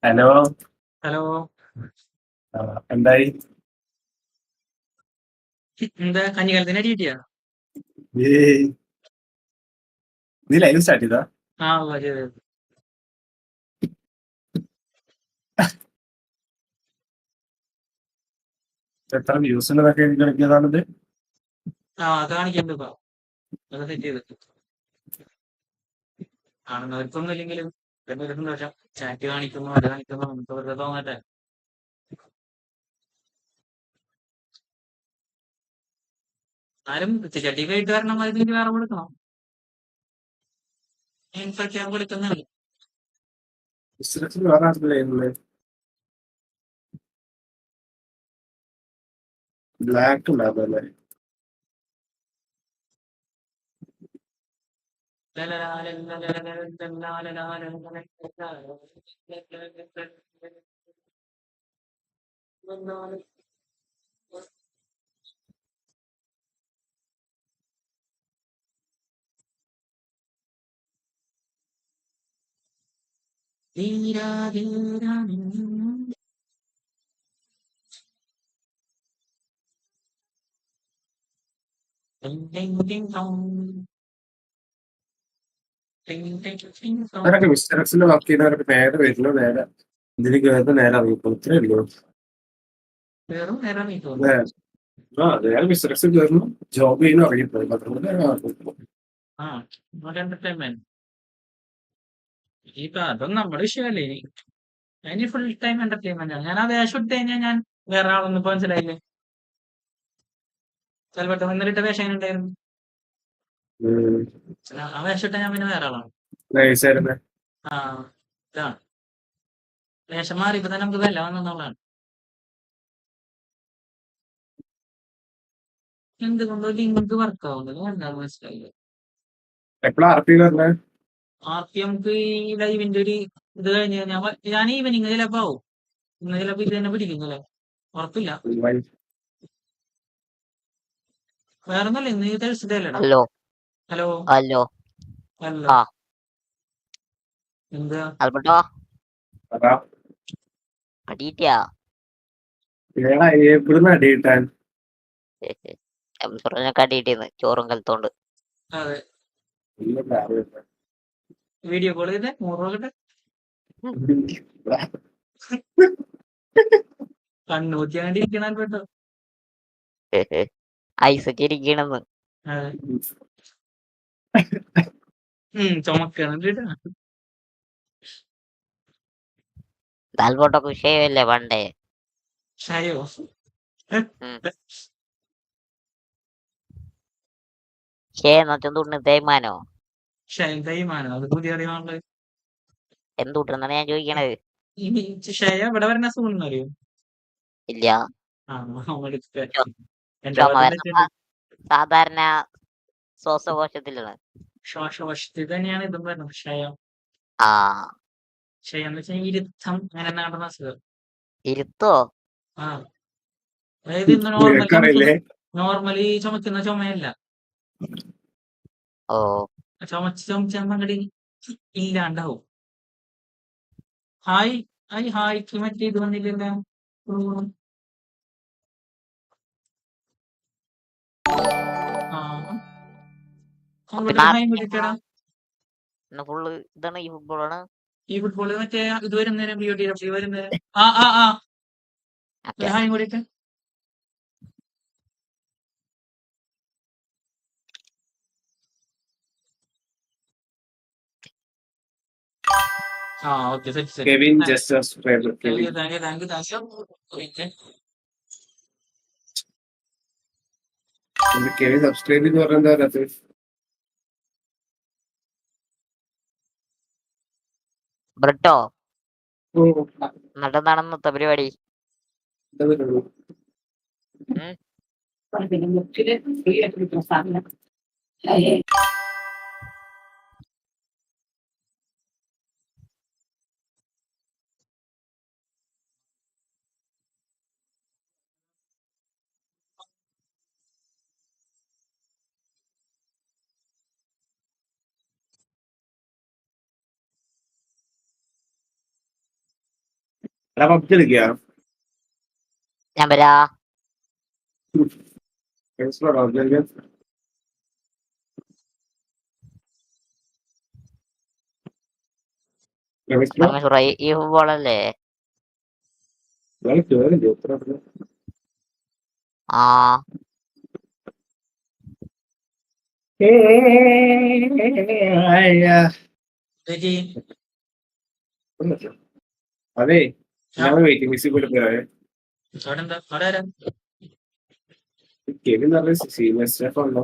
Hello. Hello. എന്തായി? എന്താ കഞ്ഞിക്കാലത്തിന് അടി കിട്ടിയാ? ഏയ്, നീ ലൈവ് സ്റ്റാർട്ട് ചെയ്താ? ആ അതെ. എത്ര വ്യൂസ് ഉള്ളതൊക്കെ കളിക്കുന്നതാണിത്? അത് കാണിക്കണ്ട് ഇപ്പൊ. അത് സെറ്റ് ചെയ്ത് കാണുന്നവർക്കൊന്നും ഇല്ലെങ്കിലും ഒരു സന്തോഷം. ചാറ്റ് കാണിക്കുന്നു, അത് കാണിക്കുന്നു, നമുക്ക് വെറുതെ തോന്നട്ടെ. ആരും ചട്ടി കയറ്റ് കാരണം അതിന് വേറെ കൊടുക്കണം. ഇൻഫെക്ഷൻ കൊടുക്കുന്നുണ്ട്. ബിസിനസ്സിൽ വേറെ ആർക്കും ചെയ്യുന്നത് ബ്ലാക്ക് ഉണ്ടാകും അല്ലേ? ധീരാ ധീരാ അവരൊക്കെ ബിസിനസ്സിൽ വർക്ക് ചെയ്യുന്നവരൊക്കെ നേരെ വരുന്നു, നേരെ ഇതിന് കയറുന്ന നേരെ അറിയിക്കും. ഇത്രേ ഉള്ളൂ. വെറും നേരം നീ അല്ലേ? തോന്നുന്നു. നേരെ ബിസിനസ്സിൽ കയറുന്നു, ജോബ് ചെയ്യുന്നു, അറിയിപ്പോയി. അതുകൊണ്ട് ആ എന്റർടൈൻമെന്റ് ഇപ്പൊ അതൊന്നും നമ്മുടെ വിഷയമല്ലേ. ഇനി ഫുൾ ടൈം എന്റർടൈൻമെന്റ് ആണ്. ഞാൻ അത് വേഷം ഇട്ട് കഴിഞ്ഞാൽ ഞാൻ വേറെ ആളൊന്നും ഇപ്പൊ മനസ്സിലായില്ലേ. ചിലപ്പോൾ ഇന്നലിട്ട വേഷം എങ്ങനെ ഉണ്ടായിരുന്നു? ആ വേഷം ഇട്ട ഞാൻ പിന്നെ വേറെ ആളാണ്. നൈസായിരുന്നു. ആ ഇതാണ് വേഷം മാറിയപ്പോ തന്നെ നമുക്ക് വില വന്നെന്നുള്ളതാണ്. എന്തുകൊണ്ടോ ലിങ്ക് വർക്ക് ആവുന്നത് എന്താ മനസ്സിലായില്ല. എപ്പോഴാ ആർപ്പി പറഞ്ഞത്? ആർത്തി നമുക്ക് ഈ ലൈവിന്റെ ഒരു ഇത് കഴിഞ്ഞ് ഞാൻ ഈവനിങ് ചിലപ്പോ ആവും. ഇന്ന് ചിലപ്പോ ഇത് തന്നെ പിടിക്കുന്നല്ലേ, ഉറപ്പില്ല. വേറെ ഒന്നല്ലേ, ഇന്ന് തേഴ്സ്ഡേ അല്ലേടാ. Hello hello. Hello hello. ആ എന്താ ആൽബർട്ടോ അതാ അടിയിട്ടാ എവിടുന്ന് അടി കിട്ടാൻ? എംസൊറൊക്കെ അടിയിട്ടേന്ന് ചോറും കലത്തോണ്ട്. അതെ വീഡിയോ കോൾ ചെയ്തേ 100 രൂപ കിട്ടെ കണ്ണൂറ്റി അങ്ങനെ ഇരിക്കണ പെട്ടോ. ഐസൊക്കെ ഇരിക്കണെന്ന്. അതെ. ചുമക്കണ ആൽബർട്ടൊക്കെ വിഷയമല്ലേ പണ്ടേ. ഷായോ എന്നൊന്നും തേയ്മാനോ ഷൈൻ തൈമാനോ? അത് പുതിയ അറിയാണല്ലോ. എന്തുട്ടെന്നാണ് ഞാൻ ചോദിക്കണത്. ഈ ഷയ ഇവിടെ വരുന്ന അസുഖം അറിയോ? ഇല്ല. ആ എന്റെ ചുമ ഭാഗത്ത് വരുന്ന സാധാരണ ശ്വാസകോശത്തിലാണ്. ശ്വാസകോശത്തിൽ തന്നെയാണ് ഇതും വരുന്നത്. ക്ഷയം. ആ ക്ഷയം എന്ന് വെച്ചാൽ ഇരുത്തം അങ്ങനെ നടന്ന അസുഖം. ഇരുത്തോ? ആ അതായത് ഇന്ന് നിനക്കറിയില്ലേ? നോർമലി ചുമക്കുന്ന ചുമയല്ല. ഓ ചുമച്ച് അങ്ങടി ഇല്ലാണ്ടാവും. ഹായ്ക്ക് മറ്റേ ഇത് വന്നില്ലല്ലോ. ഹായ് വിളിക്കടാ. ഫുള്ള് ഇതാണ് ഈ ഫുട്ബോളാണ്. ഈ ഫുട്ബോള് മറ്റേ ഇത് വരുന്നേരം വരുന്നേരം ഹായ് കൂടിയിട്ട്. Okay set. Kevin just subscriber. Thank you. Kevin subscribe എന്ന് പറഞ്ഞാൽ എന്താ? ബ്രിട്ടോ എന്നിട്ടെന്താണ് ഇന്നത്തെ പരിപാടി? പബ്ജി കളിക്കാ ഞാൻ വരാ. പരമേശ്വര ഈ ഫുട്ബോളല്ലേ? ആ അതെ ഞങ്ങൾ വെയിറ്റിംഗ് ലിസ്റ്റിൽ പോയിട്ട് പോയാ കെവിൻ പറഞ്ഞ സീനിയർ സ്റ്റാഫ് ഉണ്ടോ?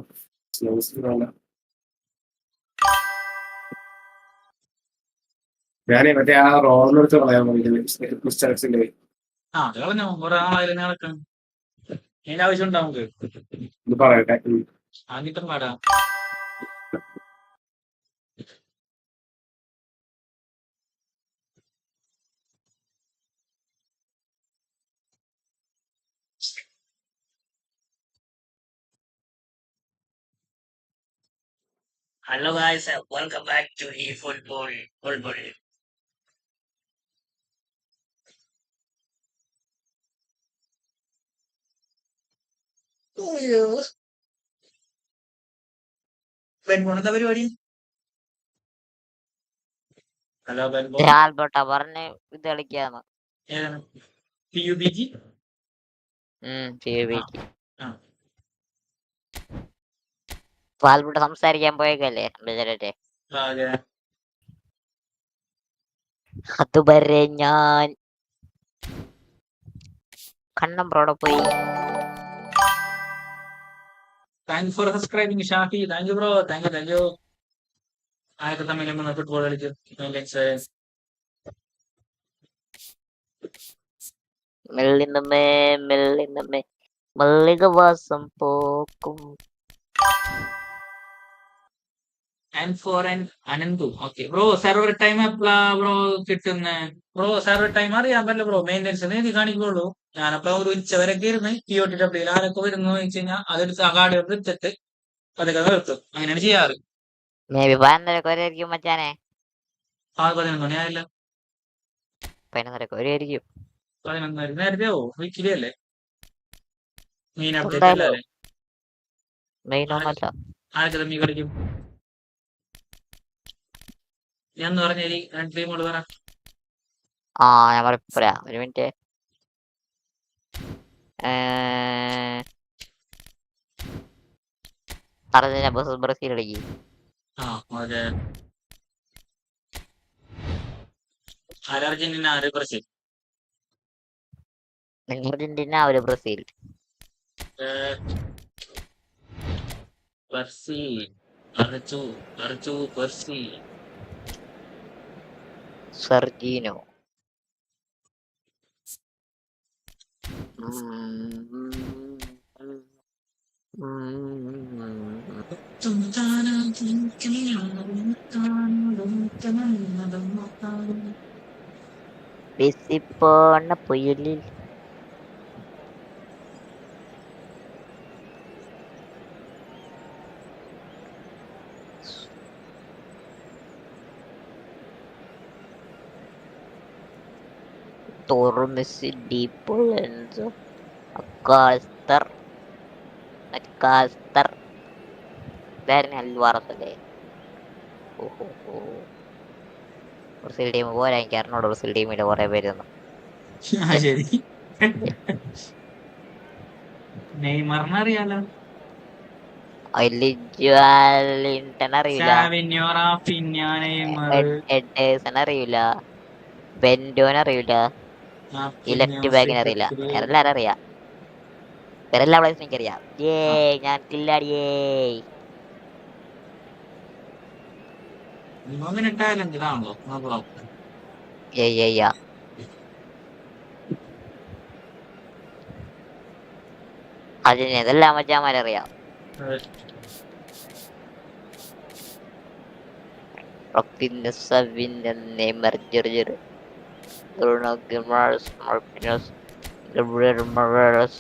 ഞാനേ മറ്റേ ആ റോളിനെ എടുത്ത് കളയാൻ വേണ്ടിട്ട് ആവശ്യം ഉണ്ടാവും ഇത് പറയട്ടെ. ആദ്യത്തെ പാടാ. Hello guys, welcome back to Efootball. എന്താ പരിപാടി? ഹലോ ആൽബർട്ടാ പറഞ്ഞ് ഇത് കളിക്കാന്ന്. ഏതാണ്? PUBG? ആൽബർട്ട് സംസാരിക്കാൻ പോയേക്കല്ലേ ബജറേ? അതുവരെ ഞാൻ കണ്ണം ബ്രോടെ പോയി. Thanks for subscribing, Shafi. Thank you, bro. Thank you. ആരൊക്കെ തമ്മിൽ ഫുട്ബോൾ കളിക്കും? മെല്ലിന്നമേ മല്ലികവാസം പോക്കും. And for an Anandu. Okay. Bro, server time എപ്പോഴാ ബ്രോ കിട്ടുന്ന? ബ്രോ സെർവർ ടൈം അറിയാൻ പറ്റില്ല ബ്രോ. മെയിൻ്റെനൻസ് നീതി കാണിക്കുള്ളൂ. ഞാനപ്പോ ഒരു ഉച്ചവരൊക്കെ ഇരുന്ന് POTW ആരൊക്കെ വരുന്നു ചോദിച്ചു കഴിഞ്ഞാൽ അതെടുത്ത് ആ കാർഡ് എടുത്തിട്ട് അതൊക്കെ നിർത്തും. അങ്ങനെയാണ് ചെയ്യാറ്. മച്ചാനെ 11 മണിയായില്ല. 11 11 നേരത്തെ ആവോ? വീക്കിലി അല്ലേ? മെയിൻ അപ്ഡേറ്റ് അല്ലേ? ആരൊക്കെ തമ്മി കളിക്കും? ഞാൻ പറഞ്ഞേരി ടീമോട് പറ. ഞാൻ പറയാ ഒരു മിനിറ്റ്. അർജന്റീന വേഴ്സസ് ബ്രസീൽ കളിക്കും. അർജന്റീന ആര്? ബ്രസീൽ. അർജന്റീന ഒരു ബ്രസീൽ. Brazil Arju Brazil. സർജീനോ പോണ പുയലിൽ Messi deep Lenzo Caster Alvarez അല്ലേ? ബ്രസീൽ ടീം പോരാ. എനിക്ക് അറിഞ്ഞൂടെ ബ്രസീൽ ടീമിലെ കുറെ പേരൊന്നും. ശരി. നെയ്മറിനെ അറിയാലോ. അറിയില്ല. ബെൻഡോനെ അറിയില്ല. ഈ ലെഫ്റ്റ് ബാക്കിനെ അറിയില്ല. എല്ലാരും അറിയാം. എല്ലാ പ്ലേയേഴ്സും എനിക്കറിയാം. ഞാൻ കില്ലാടിയേ. അതിന് ഇതെല്ലാം മച്ചാമാരറിയാം. Neymar, George, Bruno Guimaraes, Marquinhos, Gabriel Magalhaes,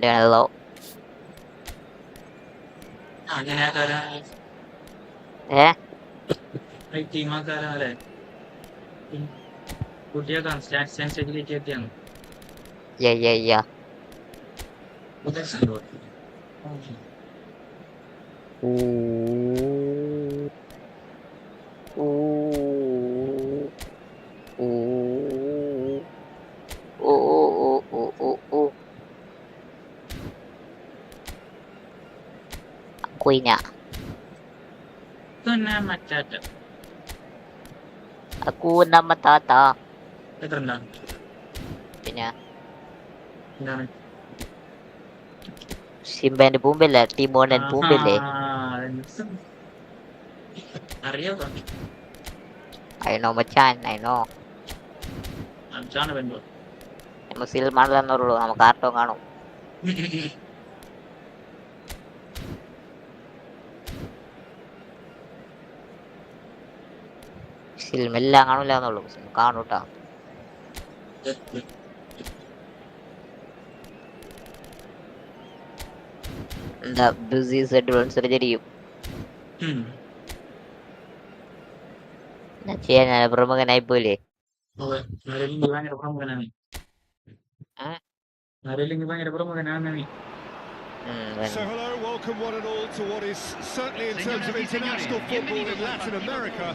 Danilo. കുട്ടിയൊക്കെ സെൻസിറ്റിവിറ്റി ഒക്കെയാണ്. Yeah. Kuinya. Aku nama Tata. എത്ര ഉണ്ടാണ്? Pinya. എന്താണ്? Simban Pumbele, Timon and Pumbele. അറിയോ? I know Machan, I know. അഞ്ചാണ് ബെൻഗോൾ. നമ്മൾ സിൽമാണെന്നുള്ളൂ, നമുക്ക് കാർട്ടൂൺ കാണും. സിൽമ എല്ലാം കാണൂല എന്നുള്ളൂ, കാണൂട്ടാ. എന്താ ബിസി സർജറിയും ചെയ്യാൻ പ്രമുഖനായി പോലെ. ഭയങ്കര പ്രമുഖനാണ്. ഭയങ്കര പ്രമുഖനാണ്. So hello, welcome one and all to what is certainly in terms of international football in Latin America.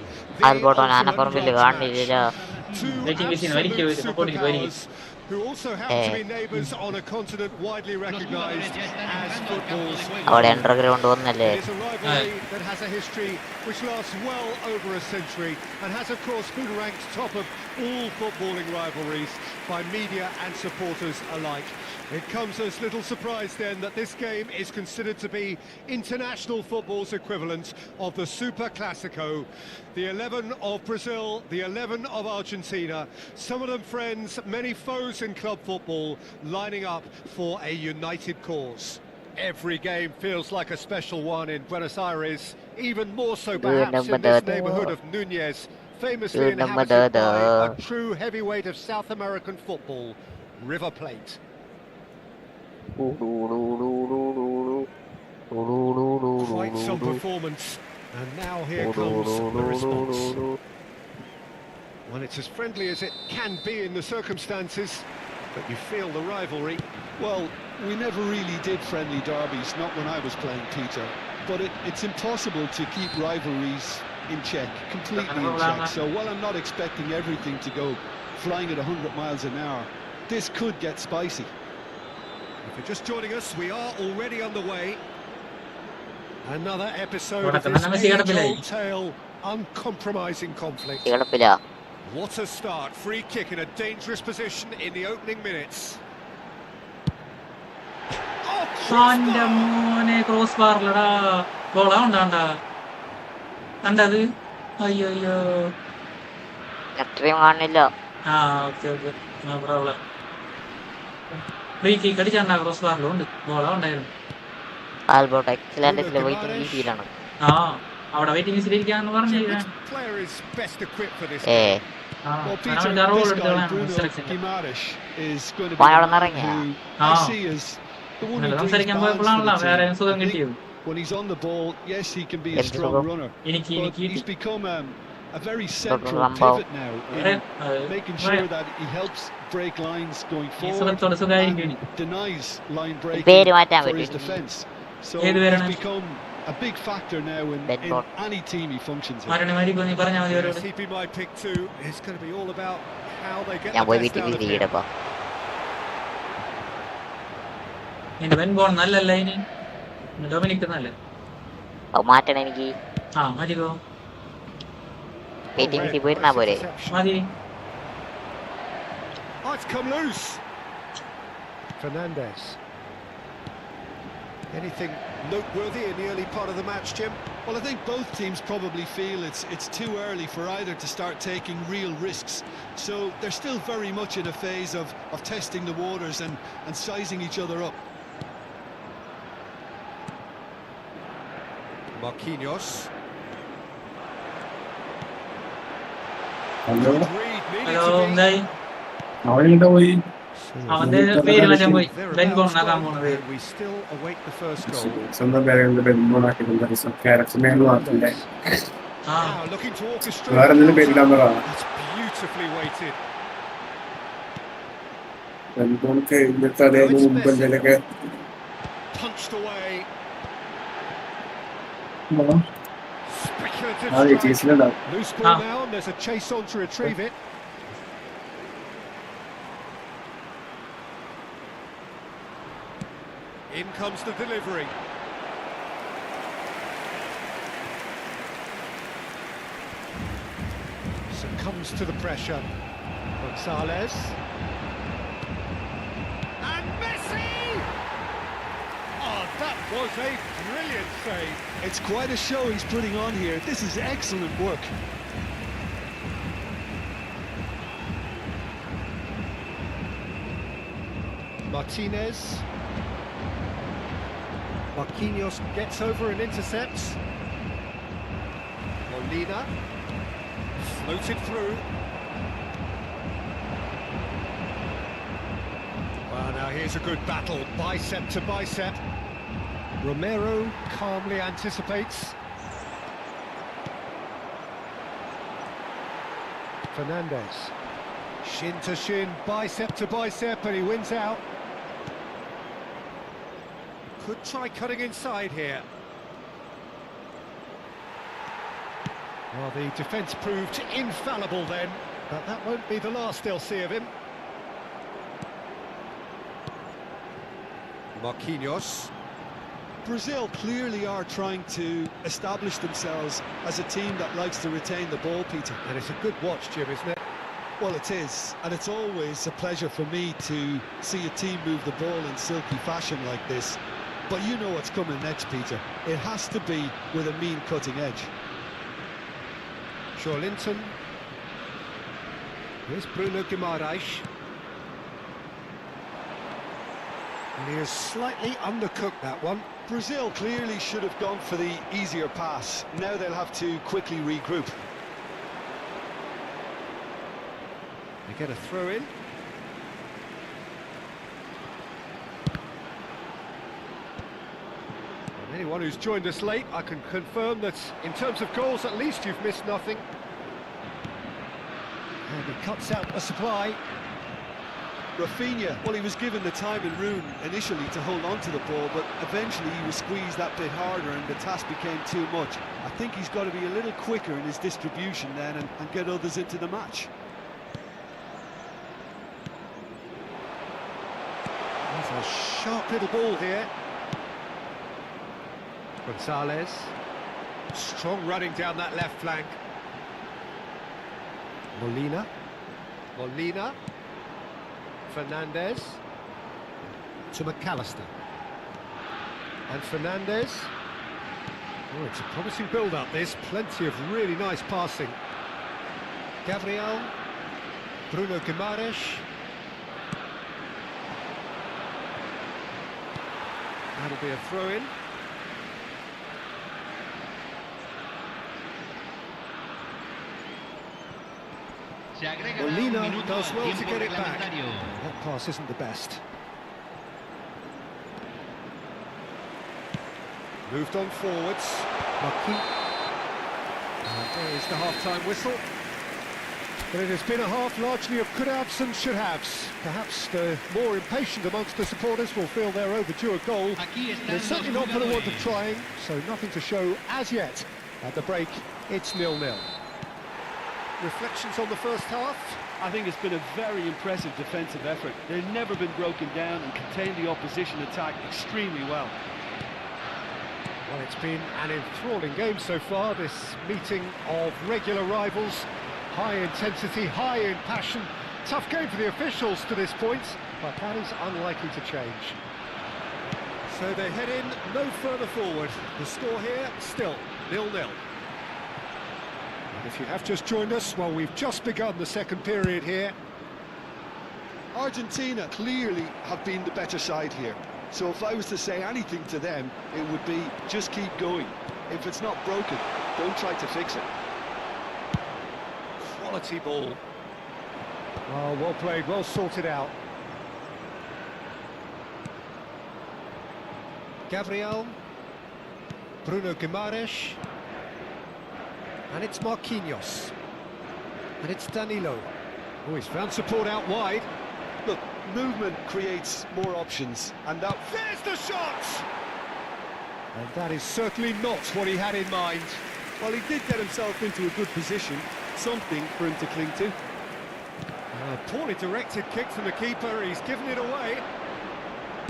Who also happen to be neighbours on a continent widely recognised as football's. It is a rivalry that has a history which lasts well over a century and has of course been ranked top of all footballing rivalries by media and supporters alike. It comes as little surprise then that this game is considered to be international football's equivalent of the Super Classico. The 11 of Brazil, the 11 of Argentina, some of them friends, many foes in club football, lining up for a united cause. Every game feels like a special one in Buenos Aires, even more so perhaps in this neighbourhood of Núñez, famously inhabited by a true heavyweight of South American football, River Plate. Quite some performance, and now here comes the response. Well, it's as friendly as it can be in the circumstances, but you feel the rivalry. Well, we never really did friendly derbies, not when I was playing, Peter. But it's impossible to keep rivalries in check, completely in check. So while I'm not expecting everything to go flying at 100 miles an hour, this could get spicy. If you're just joining us, we are already on the way. Another episode of this age-old tale, uncompromising conflict. What a start, free kick in a dangerous position in the opening minutes. Cross ബാറിലടാ ഗോളാ ഉണ്ടാണ്ടാ കണ്ടത്? അയ്യോ അത്രയും കാണില്ല. Okay no problem. Free kick അടിച്ചാണ്ടാ cross ബാറിലുണ്ട്, ഗോളാ ഉണ്ടായിരുന്നു. ആൽബർട്ട് എക്സലന്റിസിലെ വെയിറ്റിംഗ് ലിസ്റ്റിലാണ്. അവിടെ വെയിറ്റിംഗ് ലിസ്റ്റിൽ ഇരിക്കാന്ന് പറഞ്ഞു. Well, Peter, this guy, Bruno Guimaraes, is going to be the man who I see as the one who brings balance to the team. When he's on the ball, yes, he can be a strong runner, but he's become a very central pivot now, making sure that he helps break lines going forward and denies line breaking for his defence. So he's become a big factor now in any team he functions in. CP my pick too. It's going to be all about how they get the best out of him. ബെൻഗോൺ നല്ലല്ല, ഇനി Dominic നല്ല മാറ്റണം എനിക്ക്. മതിയോ? Waiting ലിസ്റ്റിൽ പോയിരുന്നാ പോരെ? മതി. It's come loose. Fernandes. Anything noteworthy in the early part of the match, Jim? Well, I think both teams probably feel it's too early for either to start taking real risks. So they're still very much in a phase of testing the waters and sizing each other up. Marquinhos. Hello. എന്തായി? അവനെന്താ പോയി? അവന്റെ പേര് മാറ്റാൻ പോയി. ബെൻഗോൺ ആക്കാൻ പോണത്. സ്വന്തം പേരുകളുടെ ബെൻഗോൺ ആക്കി ക്യാരക്ടറിനെ മാറ്റില്ല. വേറെ എന്തെങ്കിലും പേരിടാൻ പറ. Now it's Messi. Punched away. Speculative strike. Loose ball now, and there's a chase on to retrieve it. In comes the delivery. Succumbs to the pressure. Gonzalez. And Messi! Oh, that was a brilliant save. It's quite a show he's putting on here. This is excellent work. Martinez. Marquinhos gets over and intercepts. Molina. Floated through. Well, now here's a good battle, bicep to bicep. Romero calmly anticipates. Fernandez. Shin to shin, bicep to bicep, and he wins out. Could try cutting inside here. Well, the defence proved infallible then, but that won't be the last they'll see of him. Marquinhos. Brazil clearly are trying to establish themselves as a team that likes to retain the ball, Peter. And it's a good watch, Jim, isn't it? Well, it is, and it's always a pleasure for me to see a team move the ball in silky fashion like this. But you know what's coming next, Peter. It has to be with a mean cutting edge. Linton. Here's Bruno Guimaraes. And he has slightly undercooked that one. Brazil clearly should have gone for the easier pass. Now they'll have to quickly regroup. They get a throw in. And anyone who's joined us late, I can confirm that in terms of goals, at least you've missed nothing. And he cuts out a supply. Rafinha, well, he was given the time and room initially to hold on to the ball, but eventually he was squeezed that bit harder and the task became too much. I think he's got to be a little quicker in his distribution then and get others into the match. That's a sharp little ball here. Gonzalez. Strong running down that left flank. Molina. Fernandez. To McAllister. And Fernandez. Oh, it's a promising build-up, this. Plenty of really nice passing. Gabriel. Bruno Guimaraes. That'll be a throw-in. Molina does well to get it back. That pass isn't the best. Moved on forwards. And there is the half-time whistle. But it has been a half largely of could-haves and should-haves. Perhaps the more impatient amongst the supporters will feel they're overdue a goal. They're certainly not going to want to trying, so nothing to show as yet. At the break, it's 0-0. Reflections on the first half? I think it's been a very impressive defensive effort. They've never been broken down and contained the opposition attack extremely well. Well, it's been an enthralling game so far, this meeting of regular rivals. High intensity, high in passion. Tough game for the officials to this point, but that is unlikely to change. So they head in no further forward. The score here, still 0-0. And if you have just joined us, well, we've just begun the second period here. Argentina clearly have been the better side here. So if I was to say anything to them, it would be just keep going. If it's not broken, don't try to fix it. Quality ball. Oh, well played, well sorted out. Gabriel. Bruno Guimaraes. And it's Marquinhos. And it's Danilo. Oh, he's found support out wide. Look, movement creates more options, and that... There's the shot! And that is certainly not what he had in mind. Well, he did get himself into a good position, something for him to cling to. Poorly directed kick from the keeper, he's given it away.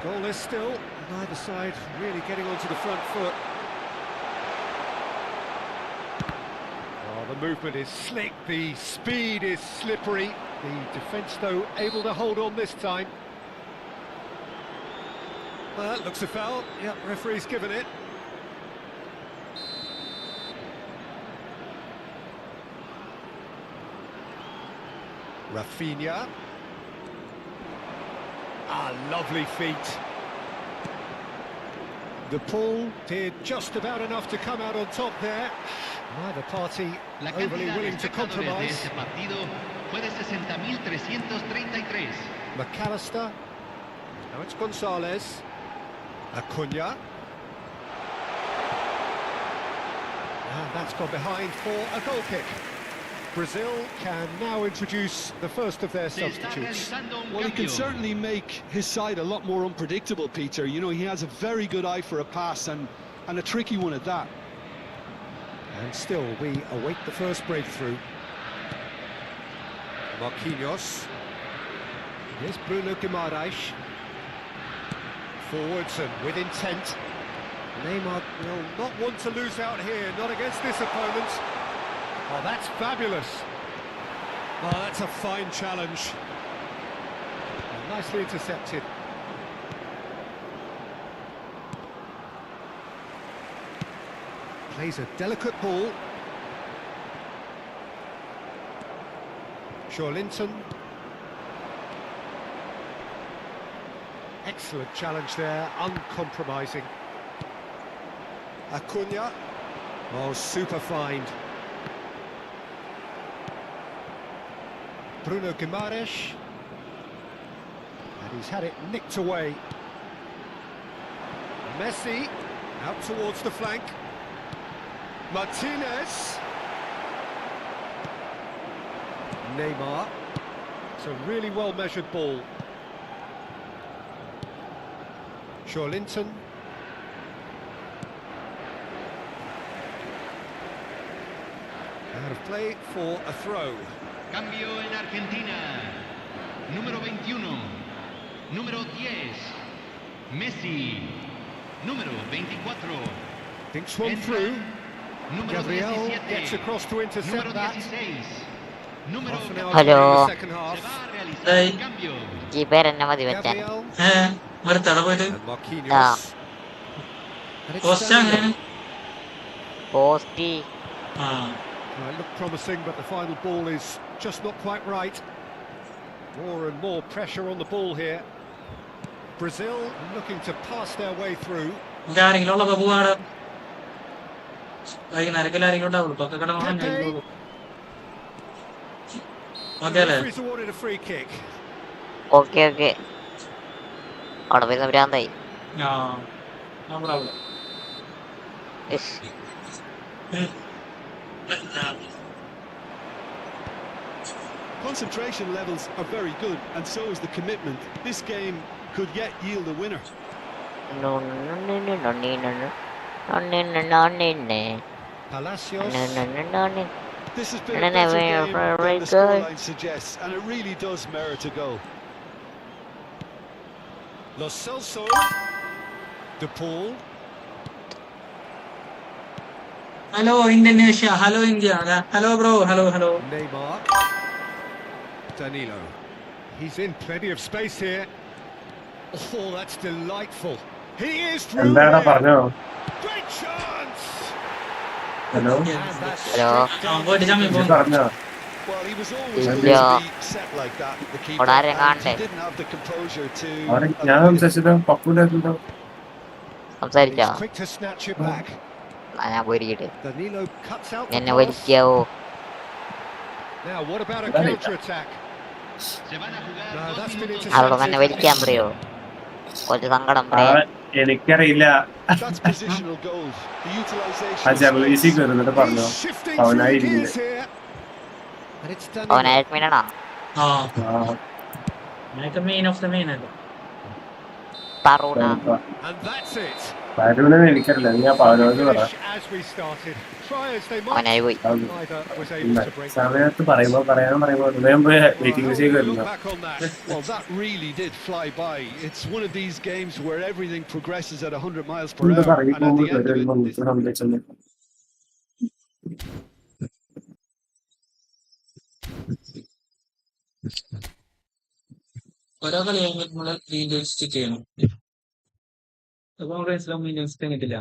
Goalless still, neither side really getting onto the front foot. Oh, the movement is slick, the speed is slippery. The defence, though, able to hold on this time. Well, that looks a foul. Yep, referee's given it. Rafinha. Lovely feet. The pull did just about enough to come out on top there. Neither party overly willing to compromise. McAllister. Now it's Gonzalez. Acuna. And that's gone behind for a goal kick. Brazil can now introduce the first of their substitutes. Well, he can certainly make his side a lot more unpredictable, Peter. You know, he has a very good eye for a pass and a tricky one at that. And still, we await the first breakthrough. Marquinhos. Here's Bruno Guimaraes. Forwards and with intent. Neymar will not want to lose out here, not against this opponent. Oh, that's fabulous. Oh, that's a fine challenge. Nicely intercepted. Plays a delicate ball. Linton. Excellent challenge there, uncompromising. Acuna. Oh, super find. Bruno Guimaraes. And he's had it nicked away. Messi. Out towards the flank. Martinez. Neymar. It's a really well-measured ball. Linton. Out of play for a throw. Cambio en Argentina. Número 21. Número 10. Messi. Número 24. Thinks one through. Gabriel gets across to intercept that. Hello. Second half. Keeper എന്നെ മതി വെച്ചാൻ. And Marquinhos. And it's Posti. It looked promising, but the final ball is just not quite right. More and more pressure on the ball here. Brazil looking to pass their way through. Referee's awarded a free kick. Okay okay. അവിടെ പോയി ഭ്രാന്തായി. Concentration levels are very good, and so is the commitment. This game could yet yield a winner. Palacios. This has been a better game than the scoreline suggests, and it really does merit a goal. Lo Celso. De Paul. Hello Indonesia, hello India, hello bro, hello. Neymar. Danilo. He's in plenty of space here. Oh, that's delightful. He is through. Great chance. Hello. Hello. Well, he was always Yeah. going to be set like that. The keeper, Odare and kante. he didn't have the composure to. സംസാരിച്ചോ? He's quick to snatch it back. ഞാൻ പോയിരിക്കട്ടെ. Danilo cuts out the എന്നെ pass. വലിക്കാവോ? Now what about a counter attack? No, that's been അവരോട് എന്നെ വലിക്കാൻ പറയോ? കുറച്ച് സങ്കടം പറയാം. എനിക്കറിയില്ല. That's positional goals. The utilization. He's shifting through gears here. And it's അവൻ Danilo. അഡ്മിനാണോ? അങ്ങനെയൊക്കെ മെയിൻ ഓഫ് ദ മെയിൻ അല്ലേ. തറൂണ And that's it. എനിക്കറിയില്ല, ഞാൻ So we പതിനോന്ന് പറ. finish as we started. Try as they might, അവനായി പോയി. neither was able to break. സമയത്ത് പറയുമ്പോ ഹൃദയം പോയി Well, waiting how list will we വരുന്നു. look back on that? Well, that really did fly by. It's one of these games where everything progresses at 100 miles per എന്താ hour, പറയും and at the end of it, സംഭവിച്ചത്? ഓരോ കളി കഴിഞ്ഞിട്ട് നമ്മള് വീണ്ടും stitch ചെയ്യണം. അപ്പൊ വീണ്ടും സ്റ്റിച്ച് കിട്ടില്ല.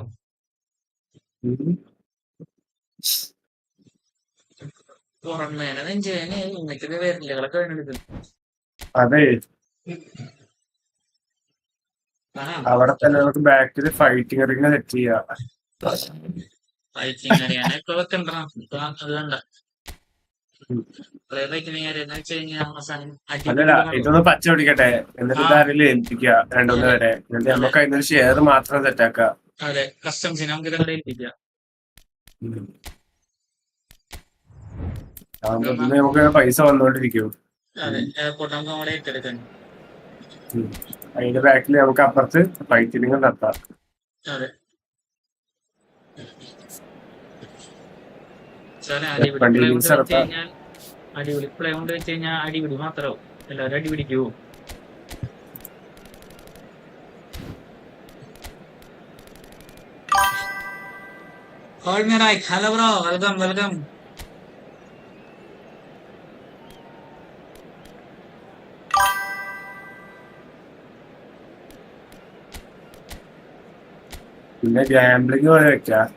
പുറമേനെ നെഞ്ചേനെ ഇന്നൊക്കെ വരില്ലകളൊക്കെ വേണ്ടി. അതെ, അവിടെ തന്നെ നമുക്ക് ബാക്കിൽ ഫൈറ്റിംഗ് റിംഗ് സെറ്റ് ചെയ്യാം. ഫൈറ്റിംഗ് അറിയാൻ ഇപ്പൊ വെക്കണ്ട, ഇപ്പൊ അത് വേണ്ട. അല്ലല്ല, ഇതൊന്ന് പച്ച പിടിക്കട്ടെ, എന്നിട്ട് ഇതാരെങ്കിലും ഏൽപ്പിക്കുക 2-1 വരെ. എന്നിട്ട് നമുക്ക് അതിനൊരു ഷെയർ മാത്രം സെറ്റാക്കാം. അതെ, കസ്റ്റംസിനെ നമുക്ക് ഇതവിടെ ഏൽപ്പിക്കാം. നമുക്ക് പൈസ വന്നോണ്ടിരിക്കും. അതെ, എയർപോർട്ട് നമുക്ക് അവിടെ ഏറ്റെടുക്കാൻ. അതിന്റെ ബാക്കിൽ നമുക്ക് അപ്പുറത്ത് ഫൈറ്റിംഗ് നടത്താം. അതെ, അടിപൊളി പ്ലേ കൊണ്ട് വെച്ച് കഴിഞ്ഞാൽ അടിപിടി മാത്രമാവും, എല്ലാവരും അടിപിടിക്കൂ. Hello bro, welcome welcome. പിന്നെ ഗാംബ്ലിംഗ് പോലെ വെക്കാം.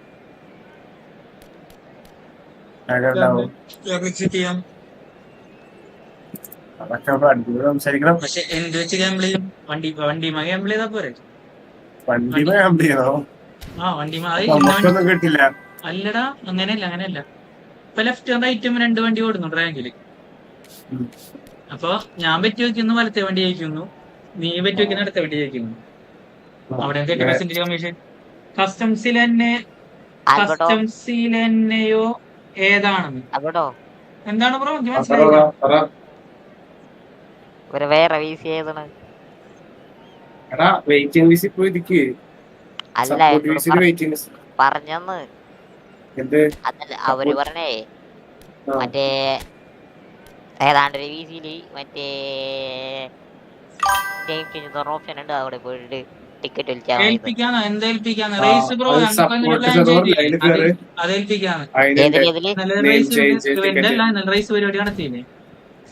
അതൊക്കെ അടിപൊളി സംസാരിക്കണം. പക്ഷെ എന്ത് വെച്ച് ഗാംബിൾ ചെയ്യും? വണ്ടിമ ഗാംബിൾ ചെയ്താ പോരെ? വണ്ടിമ ഗാംബിൾ ചെയ്യണോ? നമുക്കൊന്നും കിട്ടില്ല. അല്ലടാ, അങ്ങനെയല്ല. ഇപ്പൊ ലെഫ്റ്റും റൈറ്റും 2 വണ്ടി ഓടുന്നു റാങ്കില്. അപ്പൊ ഞാൻ പറ്റി വെക്കുന്നു വലത്തെ വണ്ടി ജയിക്കുന്നു, നീ പറ്റി വെക്കുന്ന അടുത്ത വണ്ടി ജയിക്കുന്നു. അവിടെ 30% കമ്മീഷൻ. കസ്റ്റംസിലെന്നെയോ ഏതാണെന്ന് എന്താണ് ബ്രോ എനിക്ക് മനസ്സിലായില്ല. വേറെ വീസി ഏതാണ്? വെയിറ്റിംഗ് ലിസ്റ്റ് പോയി ഇരിക്ക്. അല്ല പറഞ്ഞന്ന് അതല്ല, അവര് പറഞ്ഞേ മറ്റേ ഏതാണ്ടൊരു വീസിയില് മറ്റേ ഓപ്ഷൻ ഉണ്ട്, അവിടെ പോയിട്ട് ടിക്കറ്റ് ഏൽപ്പിക്കാന്ന്. എന്തേൽപ്പിക്കാന്ന്? റേസ് ബ്രോ, അതേൽപ്പിക്കാന്ന്. റേസ് പരിപാടി നടത്തിയില്ലേ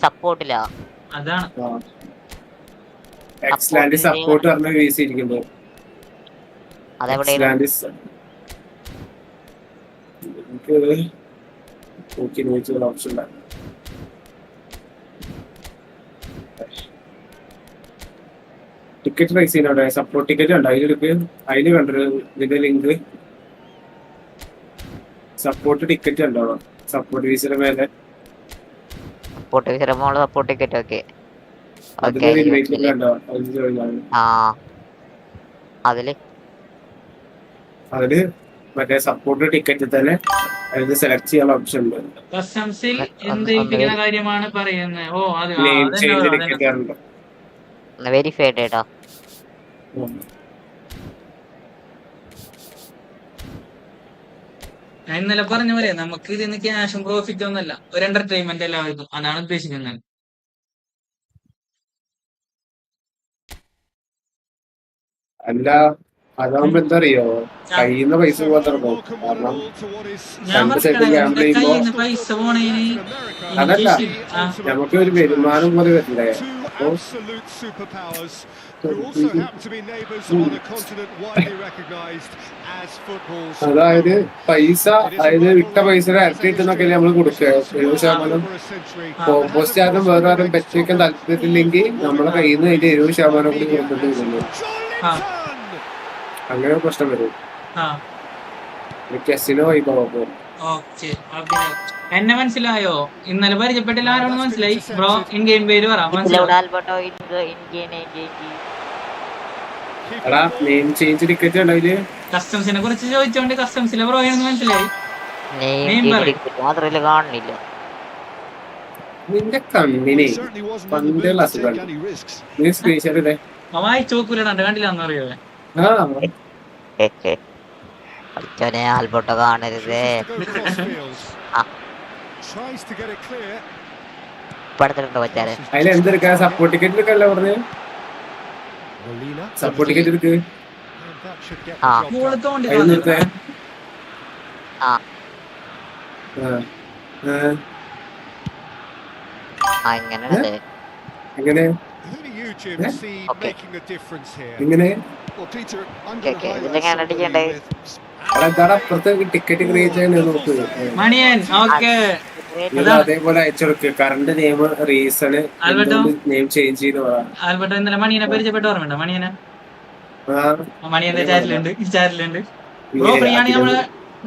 സപ്പോർട്ടിലാ? അതാണ് xlantis സപ്പോർട്ട് പറഞ്ഞ വീസി ഇരിക്കുമ്പോ അതെവിടെ ഓപ്ഷൻ. ടിക്കറ്റ് റൈസ് ചെയ്യുന്നവിടെ സപ്പോർട്ട് ടിക്കറ്റ് ഉണ്ടോ? അതിലെടുക്ക്. അതില് കണ്ടൊരു ഇതിന്റെ ലിങ്ക് സപ്പോർട്ട് ടിക്കറ്റ് ഉണ്ടോ? സപ്പോർട്ട് വീസിന്റെ മേലെ സപ്പോർട്ട് ടിക്കറ്റ്. ഓക്കെ, അതില് മറ്റേ സപ്പോർട്ട് ടിക്കറ്റ് തന്നെ അതിൽ സെലക്ട് ചെയ്യാൻ ഓപ്ഷൻ ഉണ്ട്. കസ്റ്റംസിൽ എന്തേൽപ്പിക്കുന്ന കാര്യമാണ് പറയുന്നത്. ഓ, നെയിം ചേഞ്ച് ടിക്കറ്റ് ഉണ്ട്. വെരിഫൈഡ് കേട്ടോ. ഞാൻ ഇന്നലെ പറഞ്ഞ പോലെ നമുക്ക് ഇതിന് ക്യാഷും പ്രോഫിറ്റും ഒന്നല്ല, ഒരു എന്റർടൈൻമെന്റ് എല്ലാവർക്കും, അതാണ് ഉദ്ദേശിക്കുന്നത്. അല്ല, അതാവുമ്പോ എന്താ അറിയോ, കയ്യുന്ന പൈസ പോകാത്തിറങ്ങും. കാരണം ഞാൻ കയ്യിൽ പൈസ പോണേന് അതല്ല, നമുക്ക് ഒരു വരുമാനം പോലെ വരില്ലേ. അപ്പൊ അതായത് പൈസ, അതായത് വിട്ട പൈസ ഇരട്ടി കിട്ടുന്നൊക്കെ നമ്മൾ കൊടുക്കുക. 70% ഓപ്പോസിറ്റ് ആരും വേറെ ആരും ബെറ്റ് വയ്ക്കാൻ താല്പര്യത്തില്ലെങ്കിൽ നമ്മളെ കയ്യിൽ നിന്ന് അതിന്റെ 70% കൂടി കൊടുക്കേണ്ടി വരുന്നു. അങ്ങനെ പ്രശ്നം വരും. കെസിനോ എന്നെ മനസ്സിലായോ? ഇന്നലെ പരിചയപ്പെട്ടില്ല, ആരോട് മനസ്സിലായി ബ്രോ? ഇൻ ഗെയിം പേര് പറ. കസ്റ്റംസിനെ കുറിച്ച് ചോദിച്ചോണ്ട് കസ്റ്റംസിലെ ബ്രോ ആണെന്ന് മനസ്സിലായി. നിന്റെ കണ്ണിനെ പണ്ടുള്ള അസുഖം നീ സ്ക്രീൻഷോട്ട് ഇതേ. വായിച്ചു നോക്കൂലടാ കണ്ടില്ലാന്ന് അറിയോ? ആ പഠിച്ചോനെ ആൽബർട്ടോ കാണരുതേ. പഠിത്തിട്ടുണ്ടോ പറ്റാരെ? അതിലെന്തെടുക്കാ സപ്പോർട്ട് ടിക്കറ്റ് എടുക്കല്ല പറഞ്ഞ് സപ്പോർട്ട് ടിക്കറ്റ് എടുക്ക്. അതിനെടുത്തേ. അങ്ങനെയാണല്ലേ? എങ്ങനെ എങ്ങനെ ഇതിലെങ്ങനെ അടിക്കണ്ടേ? എന്താടാ അപ്പുറത്ത് ടിക്കറ്റ് ക്രിയേറ്റ് ചെയ്യാൻ നോക്ക്. മണിയൻ ഓക്കെ അതേപോലെ അയച്ചെടുക്ക്. Current name reason name change ചെയ്ത് ആൽബർട്ടോ ഇന്നലെ മണിയനെ പരിചയപ്പെട്ട് ഓർമ്മയുണ്ടോ? മണിയനെ മണിയന്റെ ചാറ്റിലുണ്ട്. ബ്രോ ഫ്രീ ആണെങ്കിൽ നമ്മള്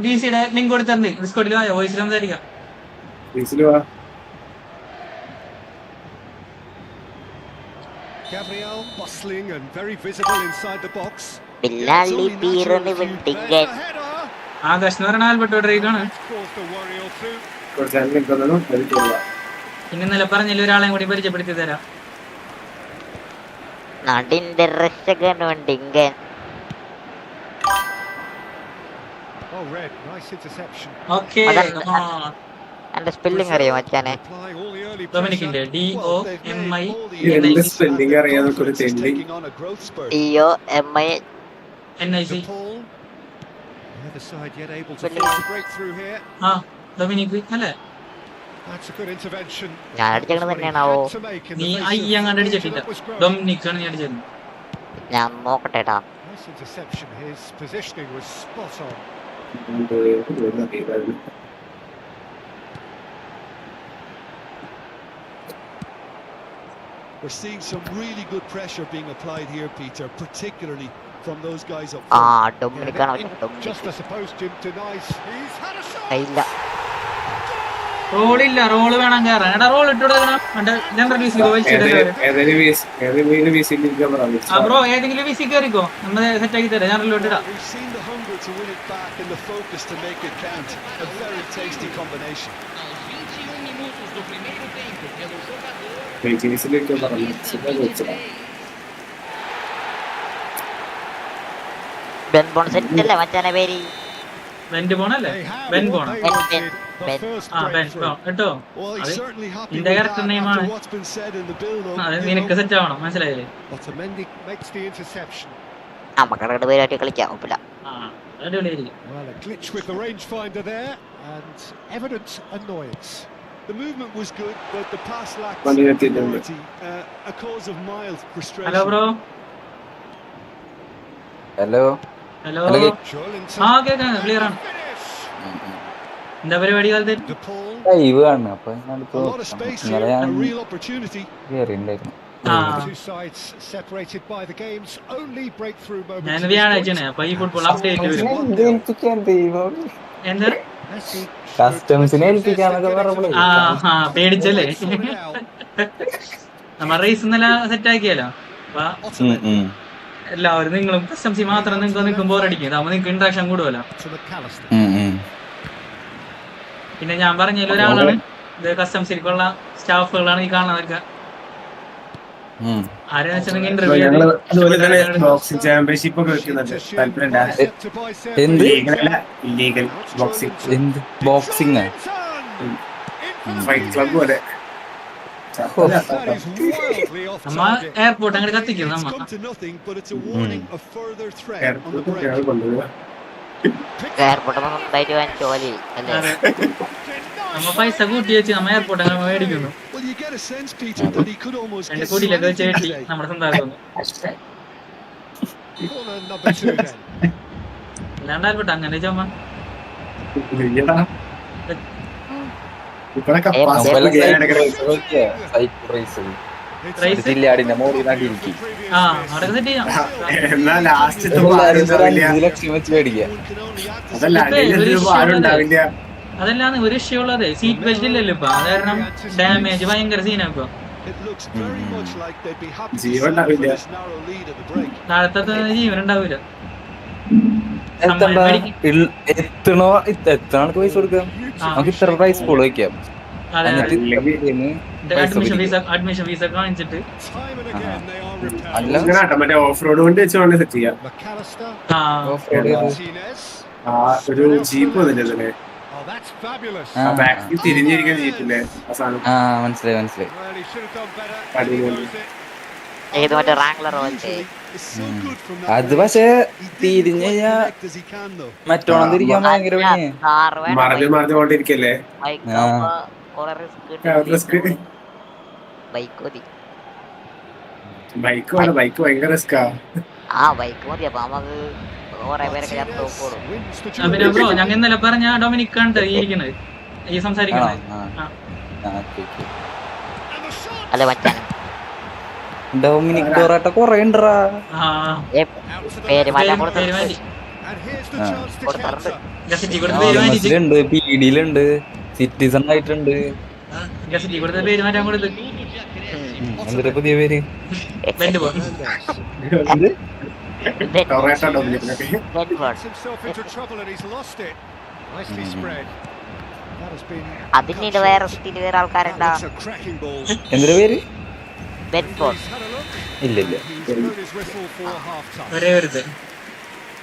ഡിസിയുടെ ലിങ്ക് കൊടുത്തിട്ടുണ്ട്. ഡിസ്കോഡിൽ വോയിസിൽ സംസാരിക്കാം. Gabriel bustling and very visible inside the box. ബില്ലാലി പീറന്ന് വിട്ടിങ്ങൻ. Akash എന്ന് പറയുന്ന ആൽബർട്ടോ ഡ്രൈവാണ്. പിന്നെ ഇന്നലെ പറഞ്ഞില്ല ഒരാളെയും കൂടി പരിചയപ്പെടുത്തി തരാം. നടിന്റെ രക്ഷകൻ വണ്ടിങ്ങൻ. ഓക്കെ എന്റെ സ്പെല്ലിംഗ് അറിയോ മച്ചാനെ? ഡൊമിനിക്കിന്റെ DOMI സ്പെല്ലിംഗ് അറിയാതെ NIC. ആ ഡൊമിനിക് അല്ലേ? ഞാൻ അടിച്ചത് തന്നെയാണാവോ? നീ അങ്ങാണ്ട് അടിച്ചിട്ടില്ല. ഡൊമിനിക് ആണ് നീ അടിച്ചത്. ഞാൻ നോക്കട്ടെട്ടാ. We're seeing some really good pressure being applied here, Peter, particularly from those guys up front. Dominic ആണ് Just I suppose Jim denies. He's had a shot. ഇല്ല. റോളില്ല, റോൾ വേണം കയറാൻ. എടാ റോൾ ഇട്ട് കൊടുക്കണം. ജനറൽ വിസി ബ്രോ ഏതെങ്കിലും VC കയറിക്കോ, നമ്മൾ സെറ്റ് ആക്കി തരാം. General ഇട്ടിടാം. We've seen the hunger to win it back and the focus to make it count. A very tasty combination. Ben Bon set അല്ലേ മച്ചാനെ പേര്? ബെൻ ബോണല്ലേ? Ben Bon. ആ ബെൻ ബോൺ കേട്ടോ. നിന്റെ കറക്റ്റ് നെയിമാണ്. അത് നിനക്ക് സെറ്റ് ആവണം, മനസ്സിലായില്ലേ? നമുക്കടെ പേരായിട്ട് കളിക്കാം. കുഴപ്പമില്ല. The movement was good, but the pass lacked clarity, a cause of mild frustration. Hello bro. Hello. Hello. ആ കേൾക്കാം, ക്ലിയർ ആണ്. എന്താ പരിപാടി കാലത്ത്? ലൈവ് ആണ്. അപ്പൊ ഇന്നലെ ഞാൻ കേറിണ്ടായിരുന്നു. ഞാൻ വ്യാഴാഴ്ചയാണ്. അപ്പൊ ഈ ഫുട്ബോൾ അപ്ഡേറ്റ് വരും. എന്താ കസ്റ്റംസിനെ ഏൽപ്പിക്കാന്നൊക്കെ പറഞ്ഞപ്പോഴേ പേടിച്ചല്ലേ? നമ്മ റേസ് ഇന്നലെ സെറ്റ് ആക്കിയല്ലോ. അപ്പൊ എല്ലാവരും നിങ്ങളും കസ്റ്റംസി മാത്രം നിങ്ങൾക്ക് നിൽക്കും ബോറടിക്കും. അതാവുമ്പോ നിങ്ങൾക്ക് ഇൻട്രാക്ഷൻ കൂടുമല്ലോ. പിന്നെ ഞാൻ പറഞ്ഞതിൽ ഒരാളാണ് ഇത് കസ്റ്റംസിലേക്കുള്ള സ്റ്റാഫുകളാണ് ഈ കാണുന്നവർക്ക്. ആരെന്ന് വെച്ചാൽ നിങ്ങൾ ഇന്റർവ്യൂ ബോക്സിംഗ് ചാമ്പ്യൻഷിപ്പ് ഒക്കെ വെക്കുന്നുണ്ട്. ബോക്സിംഗ് ഫൈറ്റ് ക്ലബ് പോലെ നമ്മ എയർപോർട്ട് അങ്ങനെ കത്തിക്കും. നമ്മ നമ്മ പൈസ കൂട്ടി വെച്ച് നമ്മ എയർപോർട്ട് അങ്ങനെ മേടിക്കുന്നു. എന്റെ കുടിയിലൊക്കെ വെച്ച് കെട്ടി നമ്മുടെ സ്വന്തമാക്കുന്നു. അല്ലാണ്ട് എയർപോർട്ട് അങ്ങനെ ചുമ അതല്ലാന്ന് ഒരു വിഷയമുള്ളത് സീറ്റ് ബെൽറ്റ് ഇല്ലല്ലോ ഇപ്പൊ. അത് കാരണം ഡാമേജ് ഭയങ്കര സീനാ. താഴത്തെ ജീവൻ ഉണ്ടാവില്ല. എത്തണോ പൈസ കൊടുക്കാം. നമുക്ക് ഇത്ര പ്രൈസ് പോൾ വയ്ക്കാം. അതെ എന്നിട്ട് അഡ്മിഷൻ ഫീസ് ഒക്കെ വാങ്ങിച്ചിട്ട് Time and again they are repelled. അല്ല ഇങ്ങനെ മറ്റേ ഓഫ് റോഡ് കൊണ്ട് വെച്ച് വേണേ സെറ്റ് ചെയ്യാം. McAllister, ആ ഓഫ് റോഡ് ചെയ്ത് Martinez. ആ ഒരു ജീപ്പ് വന്നില്ലേ, Oh, that's fabulous. ആ ബാക്കിൽ തിരിഞ്ഞിരിക്കുന്ന ജീപ്പില്ലേ ആ സാധനം. ആ മനസ്സിലായി മനസ്സിലായി. Well, he should have done better. Adio. He knows it. ഏത് മറ്റേ റാംഗ്ലർ പോലത്തെ It's so good from that അത് range. പക്ഷെ He didn't തിരിഞ്ഞ് quite കഴിഞ്ഞാ connect as he can though. മറ്റോണം തിരിക്കാൻ ഭയങ്കര പണിയാ. കാറ് വേണം മറിഞ്ഞുകൊണ്ടിരിക്കല്ലേ ബൈക്കാവുമ്പോ കൊറേ റിസ്ക് റിസ്ക്. ബൈക്ക് മതി. ബൈക്ക് വേണം, ബൈക്ക് ഭയങ്കര റിസ്കാ. ആ ബൈക്ക് മതി. അപ്പൊ നമുക്ക് കൊറേ പേരൊക്കെ ഞാൻ തോക്കോളും. Wins the പിന്നെ ബ്രോ ഞങ്ങൾ ഇന്നലെ പറഞ്ഞ ഡൊമിനിക് ആണ് ഈ ഇരിക്കുന്നത്, ഈ ആണോ? സംസാരിക്കുന്നത്. അല്ല മച്ചാനും ഡൊമിനിക് ടൊറാട്ട കൊറേ ഉണ്ടറാ. ആ പേര് മാറ്റാൻ പേര് കൊടുത്തു. മാറ്റി And here's the chance to കൊടുത്തിട്ടുണ്ട്. counter. ഗസറ്റി കൊടുത്ത പേര് മാറ്റി, ണ്ട് പീഡിയിലുണ്ട്, സിറ്റിസൺ ആയിട്ടുണ്ട്. ഗസറ്റി കൊടുത്ത പേര് മാറ്റാൻ കൊടുത്ത് എന്തൊരു പുതിയ പേര്? വെന്റ് പോ. ടൊറാട്ടോ ഡൊമിനിക്കിനൊക്കെ. Gets himself into trouble and he's lost it. Nicely spread. That has been. അതിന് വേറെ സിറ്റിയിൽ വേറെ ആൾക്കാരുണ്ടാ. It's a cracking ball. എന്തൊരു പേര്? ബെൻഫോർഡ്. He's had a look. ഇല്ലില്ല. He's blown his whistle for half time. ഒരേ ഒരു ഇത്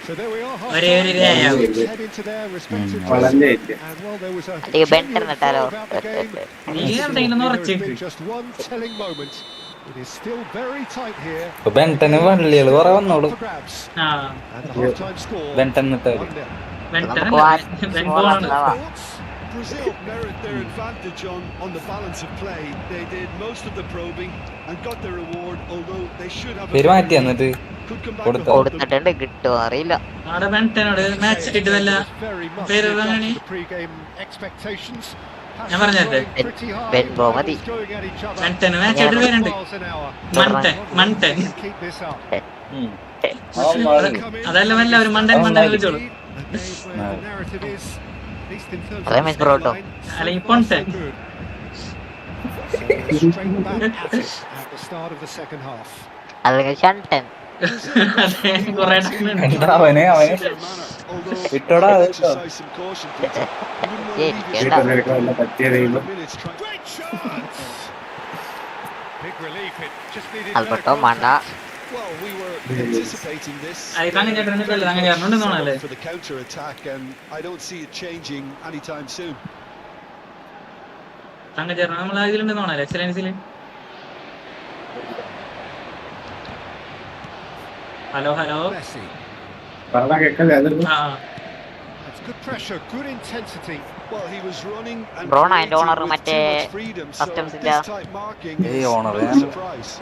So there we are. Half ഒരേ ഒരു time. Rekha. Head into their respective വളഞ്ഞേ dressing ഇല്ല. room. And well, there was a അല്ലെങ്കിൽ ബെൻറ്റർ genuine നട്ടാലോ. flow about the game. നീ There എന്തെങ്കിലും has ഉറച്ചിട്ട് been just one telling moment. It is still very tight here. ഇപ്പൊ ബെൻട്ടന് വള്ളികള് കൊറേ വന്നോളൂ. For grabs. ആ And the half-time score. ബെൻട്ടൻ ഇട്ടാല് 1-0. വെന്റാണ്. Thoughts? Brazil merit their advantage on the balance of play. They did most of the probing and got their reward, although they should have. പേര് മാറ്റി എന്നിട്ട് Could come back കൊടുത്തോ? with കൊടുത്തിട്ടുണ്ട്, കിട്ടുമോ അറിയില്ല. അവിടെ വെന്റനോട് മാച്ച് കിട്ടുന്നില്ല. very much പേര് lived up പറഞ്ഞാണി? to the pre-game expectations. ഞാൻ പറഞ്ഞിട്ടെ. Pretty high. Ben Bo മതി. Going at each other. വെന്റന് മാച്ച് ആയിട്ട് പേരുണ്ട്, Miles an hour. മൺടൻ. Keep this up. അതെല്ലാം എല്ലാവരും മണ്ടൻ വിളിച്ചോളൂ. A game where the narrative is, at least in terms of RAMEES the Broto. scoreline, അല്ലെങ്കിൽ പൊണ്ടൻ. straight back at it at the start of the second half. അല്ലെങ്കിൽ ഷണ്ടൻ. അതെ കൊറേ ടൈമുണ്ട്. എന്താ അവനെ വിട്ടോടാ അത് കേട്ടോ. വീട്ടുകാർക്കുള്ള പറ്റിയ ദൈവം. അൽബർട്ടോ മാണ്ട. അത് തങ്ങ ചേട്ടനല്ലേ തങ്ങ ചേട്ടനുണ്ടെന്നാണല്ലേ. തങ്ങ ചേട്ടൻ നമ്മൾ ഇതിലുണ്ടെന്നാണല്ലേ എക്സലൻസിൽ. Hello hello. പറഞ്ഞാ കേക്കല്ലേ അതൊരു ആ Good pressure, good intensity. Well, he was running and Brown and creating owner with മറ്റേ too much freedom. So customs this ഇല്ല. type marking ഏയ് is owner, no ഞാൻ- surprise.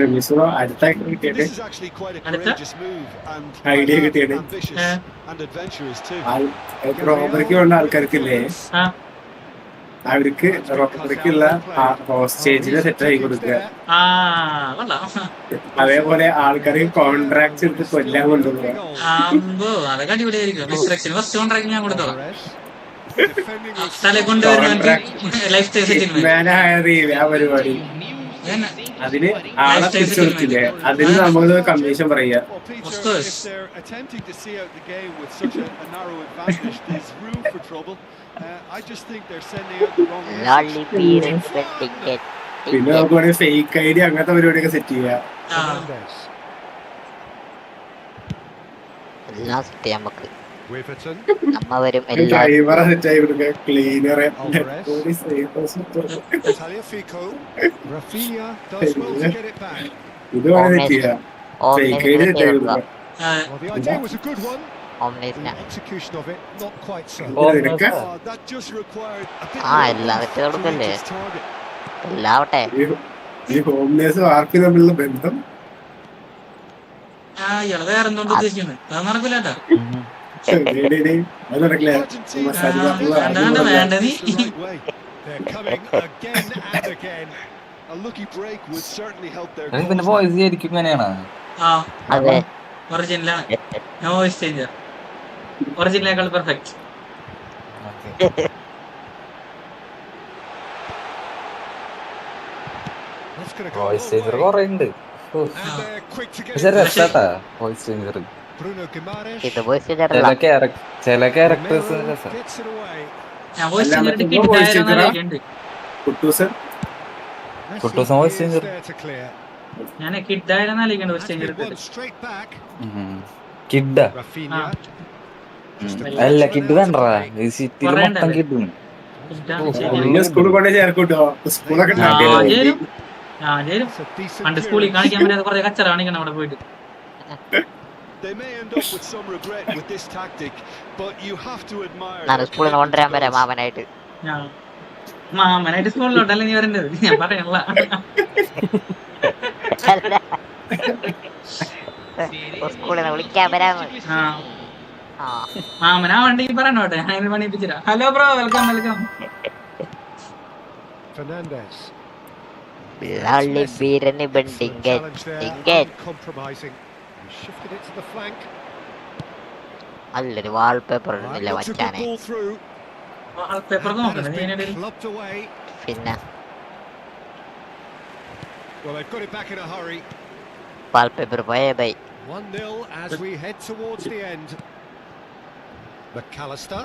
റമീസിനോ അടുത്താക്കി കിട്ടിയത് This is actually quite a അടുത്ത? courageous move and Idea കിട്ടിയത്. ambitious and adventurous too. റോബറിക്ക് വേണ്ട ആൾക്കാർക്കില്ലേ, ആ അവർക്ക് റോബറിക്കുള്ള ഹോസ്റ്റേജിനെ സെറ്റ് ആക്കി കൊടുക്കുക. ആ കൊള്ളാം. അതേപോലെ ആൾക്കാർ കോൺട്രാക്ട് എടുത്ത് കൊല്ലാൻ കൊണ്ടുപോകുക. അമ്പോ അതൊക്കെ അടിപൊളിയായിരിക്കും. എക്സ്ട്രാക്ഷൻ ഫസ്റ്റ് കോൺട്രാക്ട് ഞാൻ കൊടുത്തോളാം. Defending with സ്ഥലം കൊണ്ടുവരുന്ന ലൈഫ് സ്റ്റൈൽ സെറ്റിൽമെന്റ്. മാനായത് ആ പരിപാടി അതിന് ആളെ തിരിച്ചു കൊടുക്കില്ലേ, അതിന് നമ്മൾ കമ്മീഷൻ പറയുക. Well, Peter, Of course. if they're attempting to see out the game with such a narrow advantage, there's room for trouble. I just think they're sending out the wrong message. ലോളി പീരൻസ് ticket. പിന്നെ നമുക്ക് വേണമെങ്കിൽ fake ID അങ്ങനത്തെ പരിപാടിയൊക്കെ set ചെയ്യുക. ആ Fernandes. എല്ലാം സെറ്റ് നമുക്ക്. Wiverton. നമ്മ വരും എല്ലാം. ഡ്രൈവറെ സെറ്റ് ആയി കൊടുക്കുക, ക്ലീനറെ, Alvarez. Tagliafico. Rafinha does well to get it back. ഇത് വേണം സെറ്റ് ചെയ്യുക. ഫേക്ക് ഐഡി സെറ്റ് ആയി കൊടുക്കുക. Well, the idea was a good one. ഓംനേസിന. The execution of it, not quite so. നിനക്ക് That just required a bit ആ more എല്ലാം set to കൊടുക്കല്ലേ. reach its target. എല്ലാം ആവട്ടെ. ഈ ഹോംനെസ്സും ആർക്കും തമ്മിലുള്ള ബന്ധം ആ ഇയാള് വേറെ എന്തുകൊണ്ട് ഉദ്ദേശിക്കുന്നത് അത് നടക്കില്ല കേട്ടോ. അത് നടക്കില്ല. മസാജ് വേണ്ട വേണ്ട നീ. Right way. They're coming again and again. A lucky break would certainly help their പിന്നെ cause. വോയിസ് ശരിക്കും ഇങ്ങനെയാണ്. ആ അതെ. ഒറിജിനലാണ്, നോ വോയിസ് ചേഞ്ചർ. ഒറിജിനലേക്കാൾ perfect. That's gonna go a voice long changer way. കൊറേ ഉണ്ട്. And they're quick to get പക്ഷെ it back. രസാട്ടാ വോയിസ് ചേഞ്ചർ. Bruno Guimaraes. ഇത് പോയി ചേട്ടല്ല. ചില ക്യാരക്ടേഴ്സ് Romero രസം. gets it away. ഞാൻ വോയിസ് ചേഞ്ചർ കിട്ടായിരുന്നു. കുട്ടൂസൻ കുട്ടൂസൻ വോയിസ് ചേഞ്ചർ ഞാൻ കിട്ടായിരുന്നു വോയിസ് ചേഞ്ചർ കിഡാ അല്ല കിഡ് വേണ്ടടാ സിറ്റിയിൽ മൊത്തം കിഡും സ്കൂളിൽ കൊണ്ടേ ചേർക്കൂട്ടോ. സ്കൂളൊക്കെ പണ്ട് സ്കൂളിൽ കാണിക്കാൻ പറ്റാതെ കുറെ കച്ചറ കാണിക്കണം അവിടെ പോയിട്ട്. സ്കൂളിൽ കൊണ്ടുവരാൻ വരാം മാമനായിട്ട്. മാമനായിട്ട് സ്കൂളിലോട്ടല്ലേ നീ വരേണ്ടത്, ഞാൻ പറയണല്ല. സ്കൂളിൽ വിളിക്കാൻ വരാമോ? മാമനാ വണ്ടി പറയണോട്ടെ, ഞാൻ പണിപ്പിച്ചിരാ. Hello bro, welcome welcome. നല്ലൊരു വാൾപേപ്പർ ഇടുന്നില്ല വച്ചാനെ. പിന്നെ വാൾപേപ്പർ പോയേ bye. 1-0 as we head towards the end. McAllister.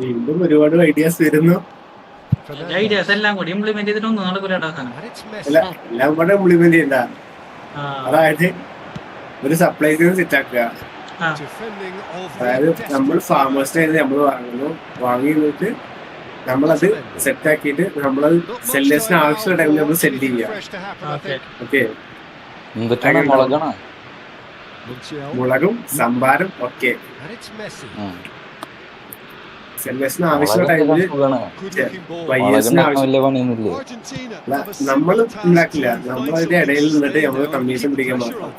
വീണ്ടും ഒരുപാട് ഐഡിയാസ് വരുന്നു. ഐഡിയാസ് എല്ലാം കൂടി ഇംപ്ലിമെന്റ് ചെയ്തിട്ട് ഒന്നും നടക്കൂല. എല്ലാം കൂടെ ഇംപ്ലിമെന്റ് ചെയ്യണ്ട. അതായത് ഒരു സപ്ലൈസിന് സെറ്റ് ആക്കുക. അതായത് നമ്മൾ ഫാമേഴ്സിനെ നമ്മൾ വാങ്ങിയിട്ട് നമ്മളത് സെറ്റ് ആക്കിയിട്ട് നമ്മളത് സെല്ലേഴ്സിന് ആവശ്യമുള്ള ടൈമിൽ നമ്മൾ സെല് ചെയ്യാം. ഓക്കെ, മുളകും സംഭാരം ഒക്കെ സെല്ലേഴ്സിന് ആവശ്യമുള്ള ടൈമില് നമ്മൾ ഉണ്ടാക്കില്ല. നമ്മളതിന്റെ ഇടയിൽ നിന്നിട്ട് നമ്മള് കമ്മീഷൻ പിടിക്കാൻ മാത്രം.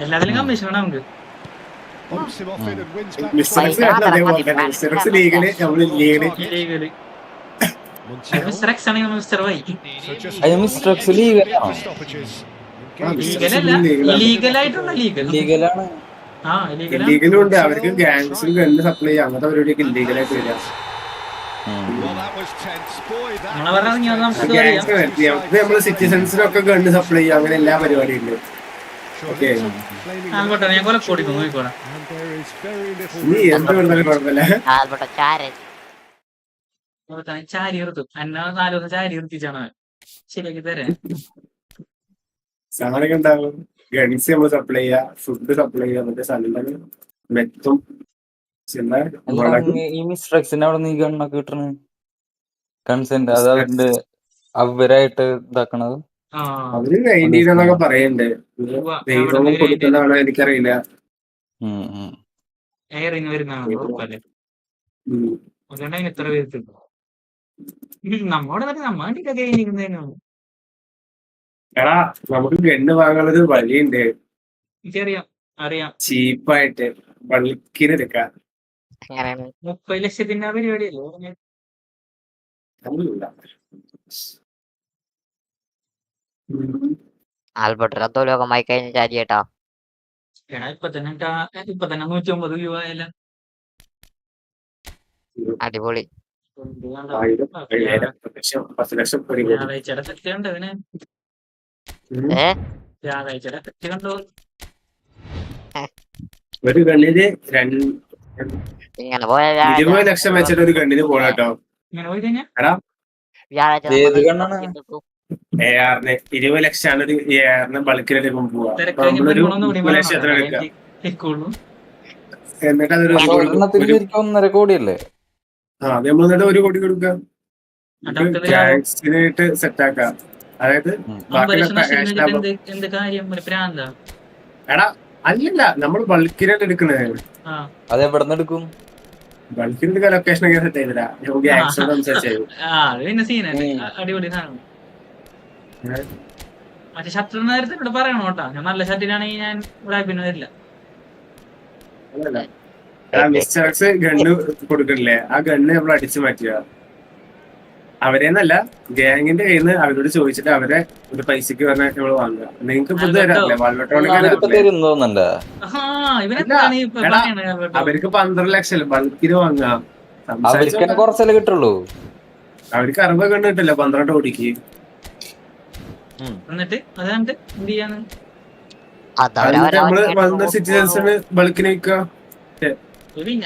എല്ലാത്തിലും കമ്മീഷൻ നമുക്ക് മിസ്റ്റർ ലീഗല് നമ്മള് ലീഗല് ഇല്ലീഗലും ഉണ്ട്. അവർക്ക് ഗാങ്സിൽ ഗണ്ണ് സപ്ലൈ ചെയ്യാം, അങ്ങനത്തെ പരിപാടിയൊക്കെ ഇല്ലീഗലായിട്ട് വരാം. നമ്മള് സിറ്റിസൺസിനൊക്കെ ഗണ്ണ് സപ്ലൈ ചെയ്യാം, അങ്ങനെ എല്ലാ പരിപാടിയും ഉണ്ട്. ഓക്കെ, നീ എന്ത് കൊടുത്താലും കുഴപ്പമില്ല. ചാരി നിർത്തും എന്നെ 4 ദിവസം ചാരി നിർത്തിച്ചാണ് ശരിയാക്കി തരാം. സാധനമൊക്കെ ഉണ്ടാവും. ഗൺസ് നമ്മൾ സപ്ലൈ ചെയ്യാ, ഫുഡ് സപ്ലൈ ചെയ്യാ, മറ്റേ സ്ഥലം മെത്തും. ഈ മിസ്ട്രക്സിന്റെ അവിടെ നീ ഗണ്ണൊക്കെ കിട്ടണ കൺസെന്റ് അത് അവരുടെ അവരായിട്ട് ഇതാക്കണത്. അവര് ഗ്രൈൻഡീന്നൊക്കെ പറയണ്ടേ, കൊടുക്കുന്നതാണോ എനിക്കറിയില്ല. എയറിന് വരുന്നതാണ് ഉറപ്പല്ലേ. അതുകൊണ്ടാണ് ഇത്ര പേര് നമ്മോട് നമ്മ എടാ നമുക്ക് ഗണ്ണ് വാങ്ങാനൊരു വഴിയുണ്ട്. എനിക്കറിയാം, അറിയാം. ചീപ്പായിട്ട് ബൾക്കിനെടുക്കാം. 30 ലക്ഷത്തിന്റെ പരിപാടിയല്ലേ. ആൽബർട്ട് അധോലോകമായി കഴിഞ്ഞ ചാരിയേട്ടാ. ഇപ്പൊ തന്നെ 150 രൂപ ആയല്ല. അടിപൊളി. വ്യാഴാഴ്ചയുടെ തെറ്റ് കണ്ടോ ഇവന്? വ്യാഴാഴ്ചയുടെ തെറ്റ് കണ്ടോ? ഒരു ഗണ്ണിന് ഇങ്ങനെ പോയ 20 ലക്ഷം വെച്ചിട്ട് ഒരു ഗണ്ണിന് പോകണം കേട്ടോ. ഇങ്ങനെ പോയി കഴിഞ്ഞാ AR-ന് 20 ലക്ഷമാണ് ഒരു AR-ന് ബൾക്കിനെടുക്കുമ്പോൾ പോവാ. നമ്മളൊരു 30 ലക്ഷത്തിന് എടുക്കാം. എന്നിട്ട് അതൊരു 1.5 കോടിയല്ലേ? അത് നമ്മൾ എന്നിട്ട് 1 കോടി കൊടുക്കാം. ടാക്സിനായിട്ട് സെറ്റ് ആക്കാം. അതായത് എടാ അല്ലല്ല, നമ്മൾ ബൾക്കിനായിട്ട് എടുക്കണേ. അത് എവിടെ നിന്ന് എടുക്കും? ബൾക്കിനെടുക്കാൻ ലൊക്കേഷൻ ഒക്കെ സെറ്റ് ചെയ്തില്ല. നമുക്ക് ആക്സിഡന്റ് സംസാരിച്ചു. അടിപൊളി സാധനം. മറ്റേ ഷട്ടർ നേരത്തെ ഇവിടെ പറയണോ കേട്ടാ. ഞാൻ നല്ല ഷട്ടിലാണെങ്കിൽ ഞാൻ ഇവിടെ പിന്നെ വരില്ല. മിസ്റ്റേക്സ് ഗണ്ണ് കൊടുക്കണില്ലേ, ആ ഗണ്ണ് നമ്മൾ അടിച്ചു മാറ്റുക. അവരെന്നല്ല, ഗ്യാങ്ങിന്റെ കയ്യിൽ നിന്ന് അവരോട് ചോദിച്ചിട്ട് അവരെ ഒരു പൈസക്ക് പറഞ്ഞാൽ നമ്മൾ വാങ്ങുക. നിങ്ങൾക്ക് ഫുഡ് തരാറില്ലേ? അവർക്ക് 12 ലക്ഷം ബൾക്കിന് വാങ്ങാം. കുറച്ചല്ലേ കിട്ടുള്ളൂ. അവർക്ക് 60 ഗണ്ണ് കിട്ടില്ല 12 കോടിക്ക്. എന്നിട്ട് അത് എന്ത് ചെയ്യാന്ന് നമ്മള് വന്ന സിറ്റിസൺസിന് ബൾക്കിന് വിൽക്കുക.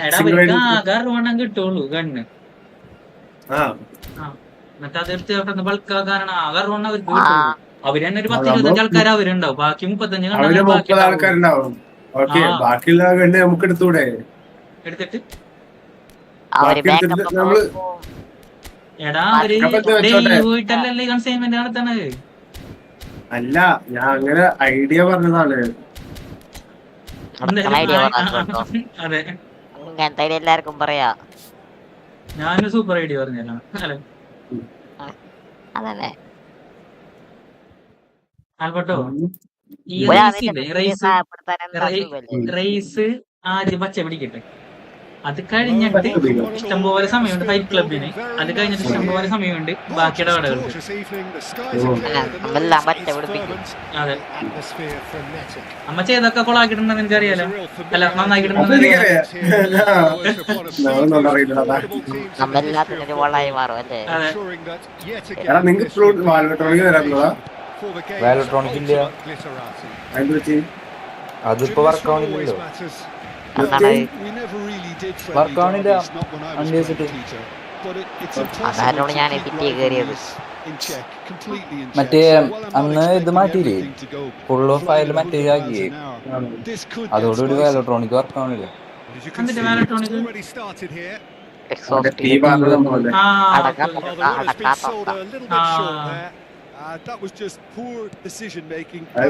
എടാ അവർക്ക് ആകെ 6 കിട്ടുള്ളൂ ഗണ്ണ്. ആ എന്നിട്ട് അത് എടുത്ത് ബൾക്കാക്കാനാണ് ആകെ 6 അവർക്ക് കിട്ടുള്ളൂ. അവര് തന്നെ ഒരു 10-25 ആൾക്കാർ അവരുണ്ടാവും, ബാക്കി 35 അവര് കണ്ടാൽ ബാക്കി 30 ആൾക്കാരുണ്ടാവും. ഓക്കെ, ബാക്കിയുള്ള കണ്ട് നമുക്ക് എടുത്തൂടെ? എടുത്തിട്ട് അവര് ബാക്കി എടുത്തിട്ട് ബാക്കപ്പ് നമ്മള് എടാ അവര് ഡെയിലി പോയിട്ടല്ലേ കൺസൈൻമെന്റ് നടത്തണത്. അല്ല, ഞാൻ അങ്ങനെ ഐഡിയ പറഞ്ഞതാണ്. ഐഡിയ പറഞ്ഞോ? അതെ, ഇങ്ങനത്തെ ഐഡിയ എല്ലാവർക്കും പറയാ. ഞാനൊരു സൂപ്പർ ഐഡിയ പറഞ്ഞല്ലോ. അതല്ലേ ആൽബർട്ടോ, ഈ റേസ് ആദ്യം പച്ച പിടിക്കട്ടെ. അത് കഴിഞ്ഞിട്ട് ഇഷ്ടംപോലെ സമയമുണ്ട് ഫൈറ്റ് ക്ലബിന്. അത് കഴിഞ്ഞിട്ട് ഇഷ്ടംപോലെ സമയമുണ്ട് ബാക്കി ഇടപെടലുണ്ട്. അതെ, അമ്മ ചെയ്തൊക്കെ കൊളാക്കിയിട്ടുണ്ടെന്ന് എനിക്കറിയാലോ. അല്ല, നന്നാക്കിയിട്ടുണ്ടെന്ന് അറിയാലോ. അതിപ്പോ വർക്കാവണില്ലല്ലോ. വർക്കാവണില്ല അതാരോട് ഞാൻ കയറിയത്. മറ്റേ അന്ന് ഇത് മാറ്റിയില്ലേ, ഫുൾ ഓഫ് ഫയൽ മറ്റേ ആക്കിയേ, അതോടുകൂടി ഇലക്ട്രോണിക് വർക്കാവണില്ല.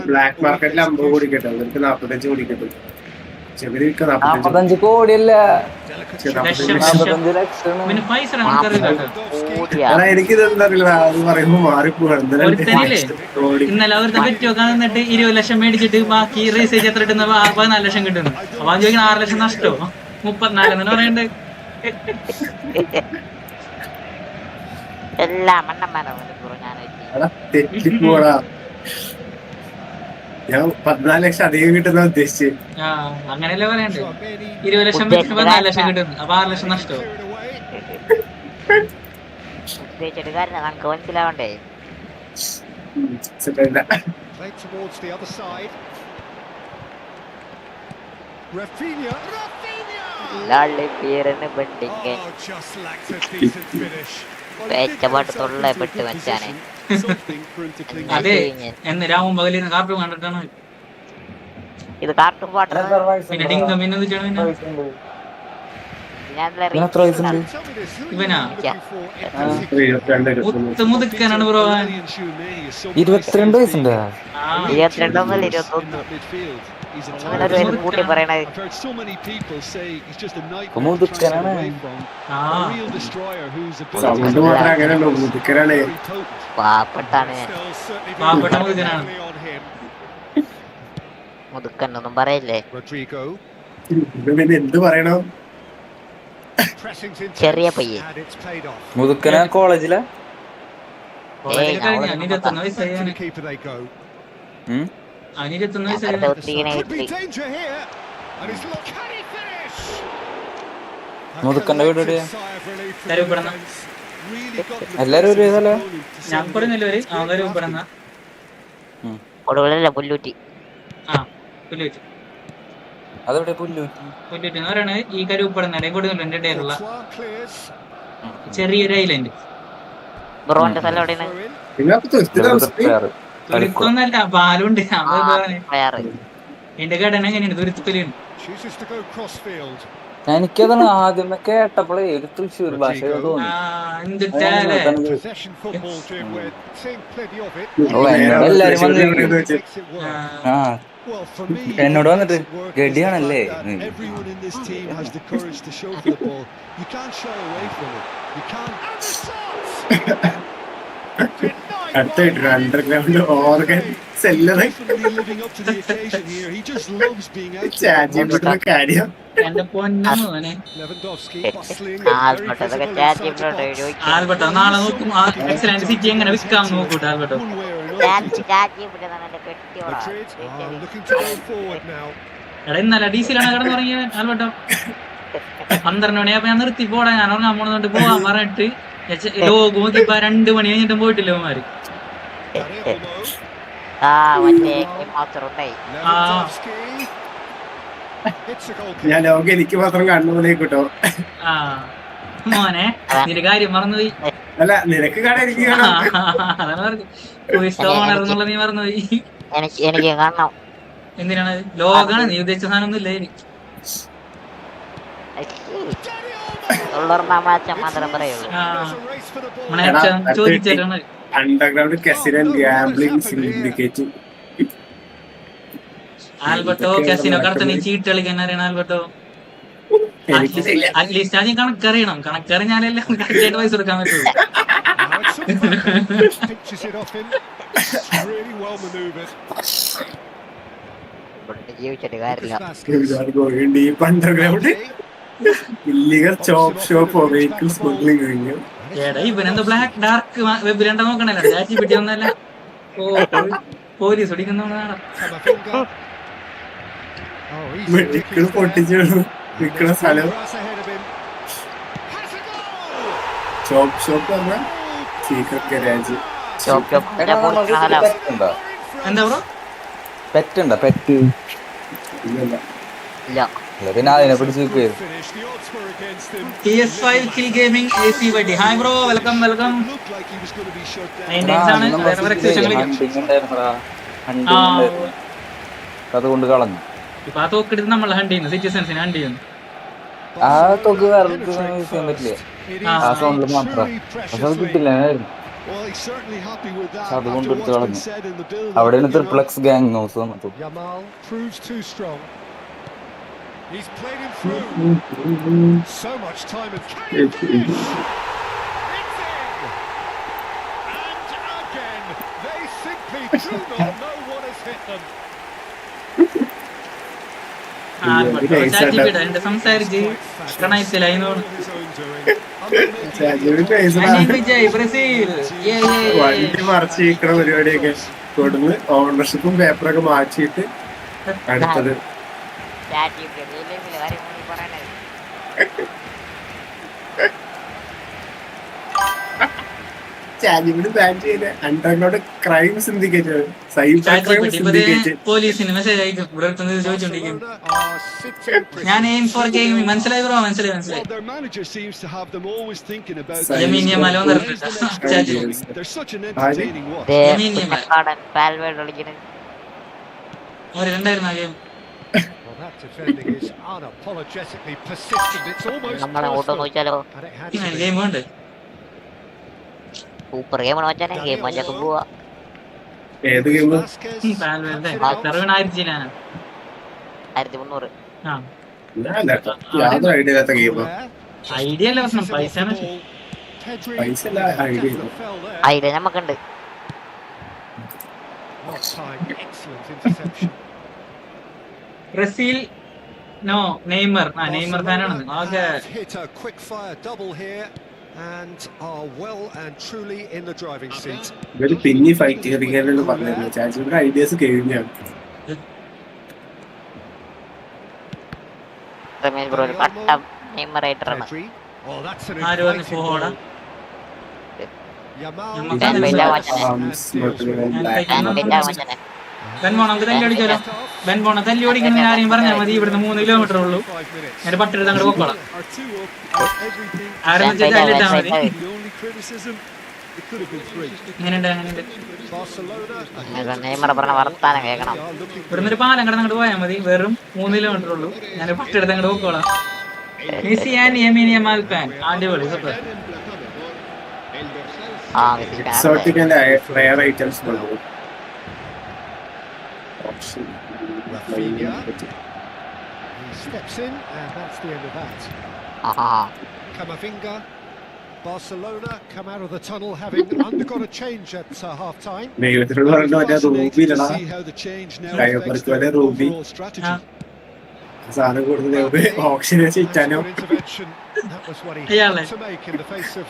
ബ്ലാക്ക് മാർക്കറ്റിൽ 50 കോടി കിട്ടും, അവർക്ക് 45 കോടി കിട്ടും. 45 കോടിയല്ല, 45 ലക്ഷം. എനിക്കിതെന്താ അറിയില്ല, അത് പറയുമ്പോ മാറിപ്പോവാണ്. ഇന്നലെ അവരുടെ പറ്റി വെക്കാൻ നിന്നിട്ട് 20 ലക്ഷം മേടിച്ചിട്ട് ബാക്കി റീസേജ് എത്ര കിട്ടുന്ന 14 ലക്ഷം കിട്ടുന്നു. അപ്പൊ അത് ചോദിക്കുന്ന 6 ലക്ഷം നഷ്ടോ 34 എന്ന് പറയണ്ട്. എല്ലാം മണ്ണന്മാരാണ്. തെറ്റിപ്പോടാ, ഞാൻ 14 ലക്ഷം അധികം കിട്ടുന്ന ഉദ്ദേശിച്ച്. അങ്ങനെയല്ലേ പറയണ്ടേ? 20 ലക്ഷം വെച്ചിട്ട് 14 ലക്ഷം കിട്ടുന്നു, അപ്പൊ 6 ലക്ഷം നഷ്ടോ? നമുക്ക് മനസ്സിലാവണ്ടേ? പെട്ട് വെച്ചാനെ. അതെ, എന്ന് രാവും പകലിരുന്ന് കാർട്ടൂൺ കണ്ടിട്ടാണ്. ഇത് കാർട്ടൂൺ പാട്ട്. പിന്നെ ഡിങ്ക പിന്നെ ഇവനാ മുതുക്കനാണ് ബ്രോ. 22 വയസ്സുണ്ട്. 22 കൂട്ടി പറയണത്. പാവപ്പെട്ടാണ് ഞാൻ. പാവപ്പെട്ട മുതുക്കനാണ്. മുതുക്കന്നൊന്നും പറയല്ലേ. പിന്നെ എന്ത് പറയണോ? ചെറിയ പയ്യൻ. മുതുക്കന കോളേജിലാ? 21 വയസ്സായി. മുതുക്കന്റെ വീട് എവിടെയാ? എല്ലാരും ഒരു ഇതല്ലേ? ഞാൻ പറയുന്നില്ല, അവരുപ്പെടുന്ന പുല്ലൂറ്റി. പുല്ലൂറ്റി. അതെവിടെ പുല്ലൂറ്റി? പുല്ലൂറ്റി എന്ന് പറയുന്നത് ഈ കരുപ്പെടുന്ന കൊടുക്കുന്നുണ്ട് എന്റെ ഇടയിലുള്ള ചെറിയൊരു ഐലൻഡ്. ബ്രോന്റെ സ്ഥലം എവിടെയാണ്? തുരുത്തൊന്നല്ല, പാലുണ്ട്. എന്റെ ഘടന എങ്ങനെയാണ്? തുരുത്തുപ്പലിയാണ്. എനിക്കതാണ് ആദ്യമേ കേട്ടപ്പോഴേ ഒരു തൃശ്ശൂർ ഭാഷ തോന്നി. എല്ലാരും വന്നിട്ട് എന്നോട് വന്നിട്ട് ഗഡിയാണല്ലേ. അടുത്തായിട്ട് അണ്ടർഗ്രൗണ്ട് ഓർഗൻ സെല്ലർ കാര്യം. ആൽബർട്ടോ നാളെ നോക്കും സിറ്റി എങ്ങനെ വിൽക്കാം നോക്കൂട്ടോ ആൽബർട്ടോ. എടാ ഇന്നലെ ഡീസിലാണ് കിടന്നു തുടങ്ങിയ ആൽബർട്ടോ. 12 മണിയായപ്പോ ഞാൻ നിർത്തി പോടാ, ഞാൻ ഉറങ്ങാൻ പോണെന്നുണ്ട് പോവാൻ പറഞ്ഞിട്ട് ലോകം നോക്കിപ്പോ 2 മണി കഴിഞ്ഞിട്ടും പോയിട്ടില്ല അവന്മാര്. ഞാൻ ലോകം എനിക്ക് മാത്രം കണ്ണുപോലെ കിട്ടോ. ആ മോനെ നിന്റെ കാര്യം മറന്നുപോയി. അല്ല നിനക്ക് കാണാൻ എനിക്ക് കാണാം. അതാണ് പറഞ്ഞു എന്നുള്ള നീ മറന്നുപോയി. എനിക്ക് കാണണം. എന്തിനാണ് ലോകാണ് നീ ഉദ്ദേശിച്ച സാധനം ഒന്നും ഇല്ല. മാത്രം പറയുള്ളൂ. ചോദിച്ചിട്ടാണ് അണ്ടർഗ്രൗണ്ട് കസിനോ ഗാംബ്ലിംഗ് സിൻഡിക്കേറ്റ്. ആൽബർട്ടോ കസിനോ കടത്ത് നീ ചീട്ട് കളിക്കാൻ അറിയണം ആൽബർട്ടോ. അറ്റ്ലീസ്റ്റ് ആദ്യം കണക്കറിയണം. കണക്കറിഞ്ഞാലല്ലേ കറക്റ്റായിട്ട് പൈസ കൊടുക്കാൻ പറ്റുള്ളൂ. ജീവിച്ചിട്ട് കാര്യമില്ല. അണ്ടർഗ്രൗണ്ട് ഇല്ലീഗൽ ചോപ്പ് ഷോപ്പ് വെഹിക്കിൾ സ്മഗ്ലിംഗ് കഴിഞ്ഞു. ഇവനെന്തോ ബ്ലാക്ക് ഡാർക്ക് വെബ് രണ്ട നോക്കണല്ലോ. ചാറ്റി പിടി ഒന്നല്ല. ഓ പോലീസ് ഓടിക്കുന്നതാണ്. പൊട്ടിച്ചു നിൽക്കുന്ന സ്ഥലം ചോപ്പ് ഷോപ്പ് പറഞ്ഞാൽ സീക്രട്ട് ഗരാജ്. എന്താ ബ്രോ പെറ്റുണ്ടോ? പെറ്റ് ഇല്ലല്ല. പിന്നെ അതിനെ പിടിച്ച് PS5 കിൽ ഗെയിമിംഗ് AC വടി. Hi bro, welcome welcome. അതുകൊണ്ട് കളഞ്ഞു. ഇപ്പൊ ആ തോക്കെടുത്ത് നമ്മൾ ഹണ്ട് ചെയ്യുന്നു. സിറ്റിസൺസിനെ ഹണ്ട് ചെയ്യുന്നു. ആ തോക്ക് വേറെ യൂസ് ചെയ്യാൻ പറ്റില്ല. ആ സൗണ്ടിൽ മാത്രം അത് കിട്ടില്ല. അതുകൊണ്ട് എടുത്ത് കളഞ്ഞു. അവിടെയാണ് ട്രിപ്ലക്സ് ഗാങ് ഹൗസ് വന്നത്. He's played him through. So much time and it's in. And again, they simply do not know what has hit them. എന്റെ സംസാരിച്ച് പ്രണയത്തിലായിരുന്നു. വണ്ടി മറച്ചിരിക്കണ പരിപാടിയൊക്കെ കൊടുന്ന് ഓണർഷിപ്പും പേപ്പറൊക്കെ മാറ്റിയിട്ട് അടുത്തത് പോലീസിന് മെസ്സേജ് അയക്കും. ഇവിടെ ചോദിച്ചോണ്ടിരിക്കും. ഞാൻ എയിം ഫോർ ഗെയിമിംഗ്. മനസ്സിലായി ബ്രോ, മനസ്സിലായി മനസ്സിലായി. രണ്ടായിരുന്നു ആ ഗെയിം. ഗെയിം ഉണ്ട്. സൂപ്പർ ഗെയിമാണ് മച്ചാനെ. ഗെയിം മച്ചാക്ക് പോവാ. ഏത് ഗെയിം? 1300. യാതൊരു ഐഡിയ ഇല്ലാത്ത ഗെയിമാ. ഐഡിയ അല്ല പ്രശ്നം, പൈസ ഐഡിയ നമുക്കുണ്ട്. Brazil no Neymar. നെയ്മർ ഫാനാണ്. ഇവര് പിന്നെ ഫൈറ്റ് ചെയ്തിരിക്കാനല്ലോ പറഞ്ഞിരുന്നു. ചാച്ചിയുടെ ഐഡിയാസ് കഴിഞ്ഞാണ്. രമേശ് ബ്രോ പട്ടം നെയ്മർ റൈറ്ററാണ്. ആര് പറഞ്ഞു പോടാ? നമുക്ക് തല്ലി ഓടിക്കാലോ. തല്ലി ഓടിക്കുന്ന ആരെയും പറഞ്ഞാൽ മതി. ഇവിടുന്ന് 3 കിലോമീറ്റർ ഉള്ളൂ. ഞാൻ പട്ടെടുത്ത് അങ്ങോട്ട് പോക്കോളാം. ആരും തല്ലിട്ടാ മതി. ഇവിടുന്ന് ഒരു പാലം അങ്ങോട്ട് പോയാൽ മതി. വെറും 3 കിലോമീറ്റർ ഉള്ളൂ. ഞാൻ പട്ടെടുത്ത് അങ്ങോട്ട് പോക്കോളാം. Messi and Lamine Yamal fan. അടിപൊളി, super. Rafinha. He steps in, and that's the end of that. Camavinga. Barcelona come out of the tunnel having undergone a change at half-time. See how the change now affects the overall strategy. Intervention. That was what he had to make in the face of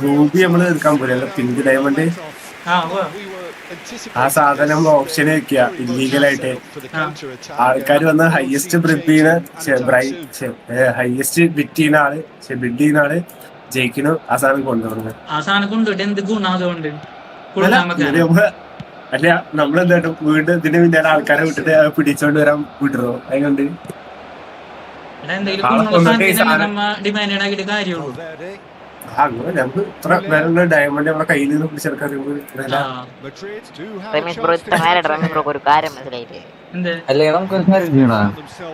Ruby നമ്മള് എടുക്കാൻ പോലെയല്ല. Pink diamond ആ സാധനം നമ്മൾ ഓപ്ഷന് വെക്കുക ഇല്ലീഗലായിട്ട്. ആൾക്കാർ വന്ന് highest highest bit ചെയ്യുന്ന ആള് ബിഡ് ചെയ്യുന്ന ആള് ജയിക്കണു. ആ സാധനം കൊണ്ടുവരുന്നത് അല്ല നമ്മളെന്തായിട്ടും വീണ്ടും ഇതിന്റെ പിന്നാലെ ആൾക്കാരെ വിട്ടിട്ട് പിടിച്ചോണ്ട് വരാൻ വിടണോ അതുകൊണ്ട് എന്തെങ്കിലും ഗുണമുള്ള സാധനത്തിനല്ലേ നമ്മ ഡിമാൻഡ് ആക്കിയിട്ട് കാര്യമുള്ളൂ. അങ്ങനെ നമുക്ക് ഇത്ര വില ഡയമണ്ട് നമ്മളെ കയ്യിൽ നിന്ന് പിടിച്ചെടുക്കാൻ റമീസ് ബ്രോ ഇത്ര നേരം റമീസ് ബ്രോ ഒരു കാര്യം മനസ്സിലായില്ലേ? അല്ലെങ്കിൽ നമുക്കൊരു കാര്യം ചെയ്യണോ,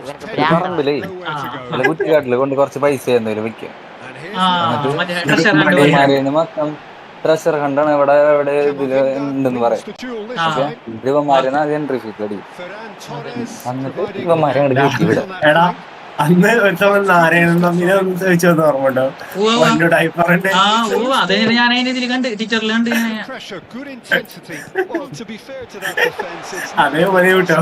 ഇവനക്ക് ഒരു ഭ്രാന്താണ്. പറമ്പിലേ അല്ല കുറ്റിക്കാട്ടില് കൊണ്ട് കുറച്ച് പൈസ എന്തെങ്കിലും വെക്കാം. എന്നിട്ട് മൊത്തം ട്രഷർ കണ്ടാണ് ഇവിടെ എവിടെ ഇതില് ഉണ്ടെന്ന് പറയാം. ഓക്കെ, ഇവന്മാരെന്ന് ആദ്യം എൻട്രി ഫീസ് അടിക്കും. എന്നിട്ട് ഇവന്മാരെ അങ്ങോട്ട് കയറ്റി വിടാം. എടാ അന്ന് ഒരുത്തവൻ നാരായണൻ തമ്മിനെ ഒന്ന് ചോദിച്ചോന്ന് ഓർമ്മണ്ടോ? ഞാൻ ഇതിൽ കണ്ട് ടീച്ചറിൽ കണ്ട് അതേപോലെ കിട്ടോ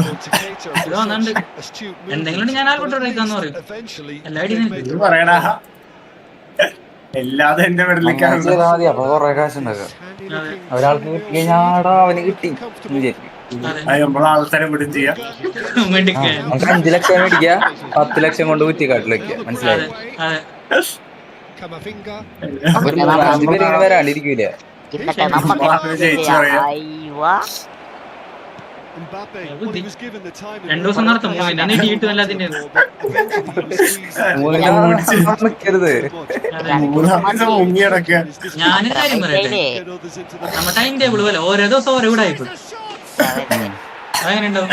എന്തെങ്കിലും ഞാൻ ആൽബർട്ടോടേക്കാന്ന് പറയും. എല്ലാവരും പറയടാ എല്ലാതെ എന്റെ അങ്ങനെ ചെയ്താൽ മതി. അപ്പൊ കൊറേ കാശ് ഉണ്ടാക്കാം. ഒരാൾക്ക് കിട്ടി കഴിഞ്ഞാടാ അവന് കിട്ടി വിചാരിക്കും. നമ്മളെ ആൾക്കാരെ വിടും ചെയ്യാം. നമുക്ക് 5 ലക്ഷം മേടിക്കുക, 10 ലക്ഷം കൊണ്ട് കുറ്റിക്കാട്ടിൽ വെക്കുക. മനസ്സിലായി? ഒരു 5 പേര് ഇങ്ങനെ വരാണ്ടിരിക്കൂല. എന്നിട്ട് നമുക്ക് രണ്ടു ദിവസം നടത്തും നീട്ടും എല്ലാത്തിന്റെ നിക്കരുത്. ഞാനും കാര്യം പറയട്ടെ, നമ്മ ടൈം ടേബിൾ പോലെ ഓരോ ദിവസം ഓരോ ഇവിടെ ആയിപ്പോഴും അങ്ങനെ ഉണ്ടാവും.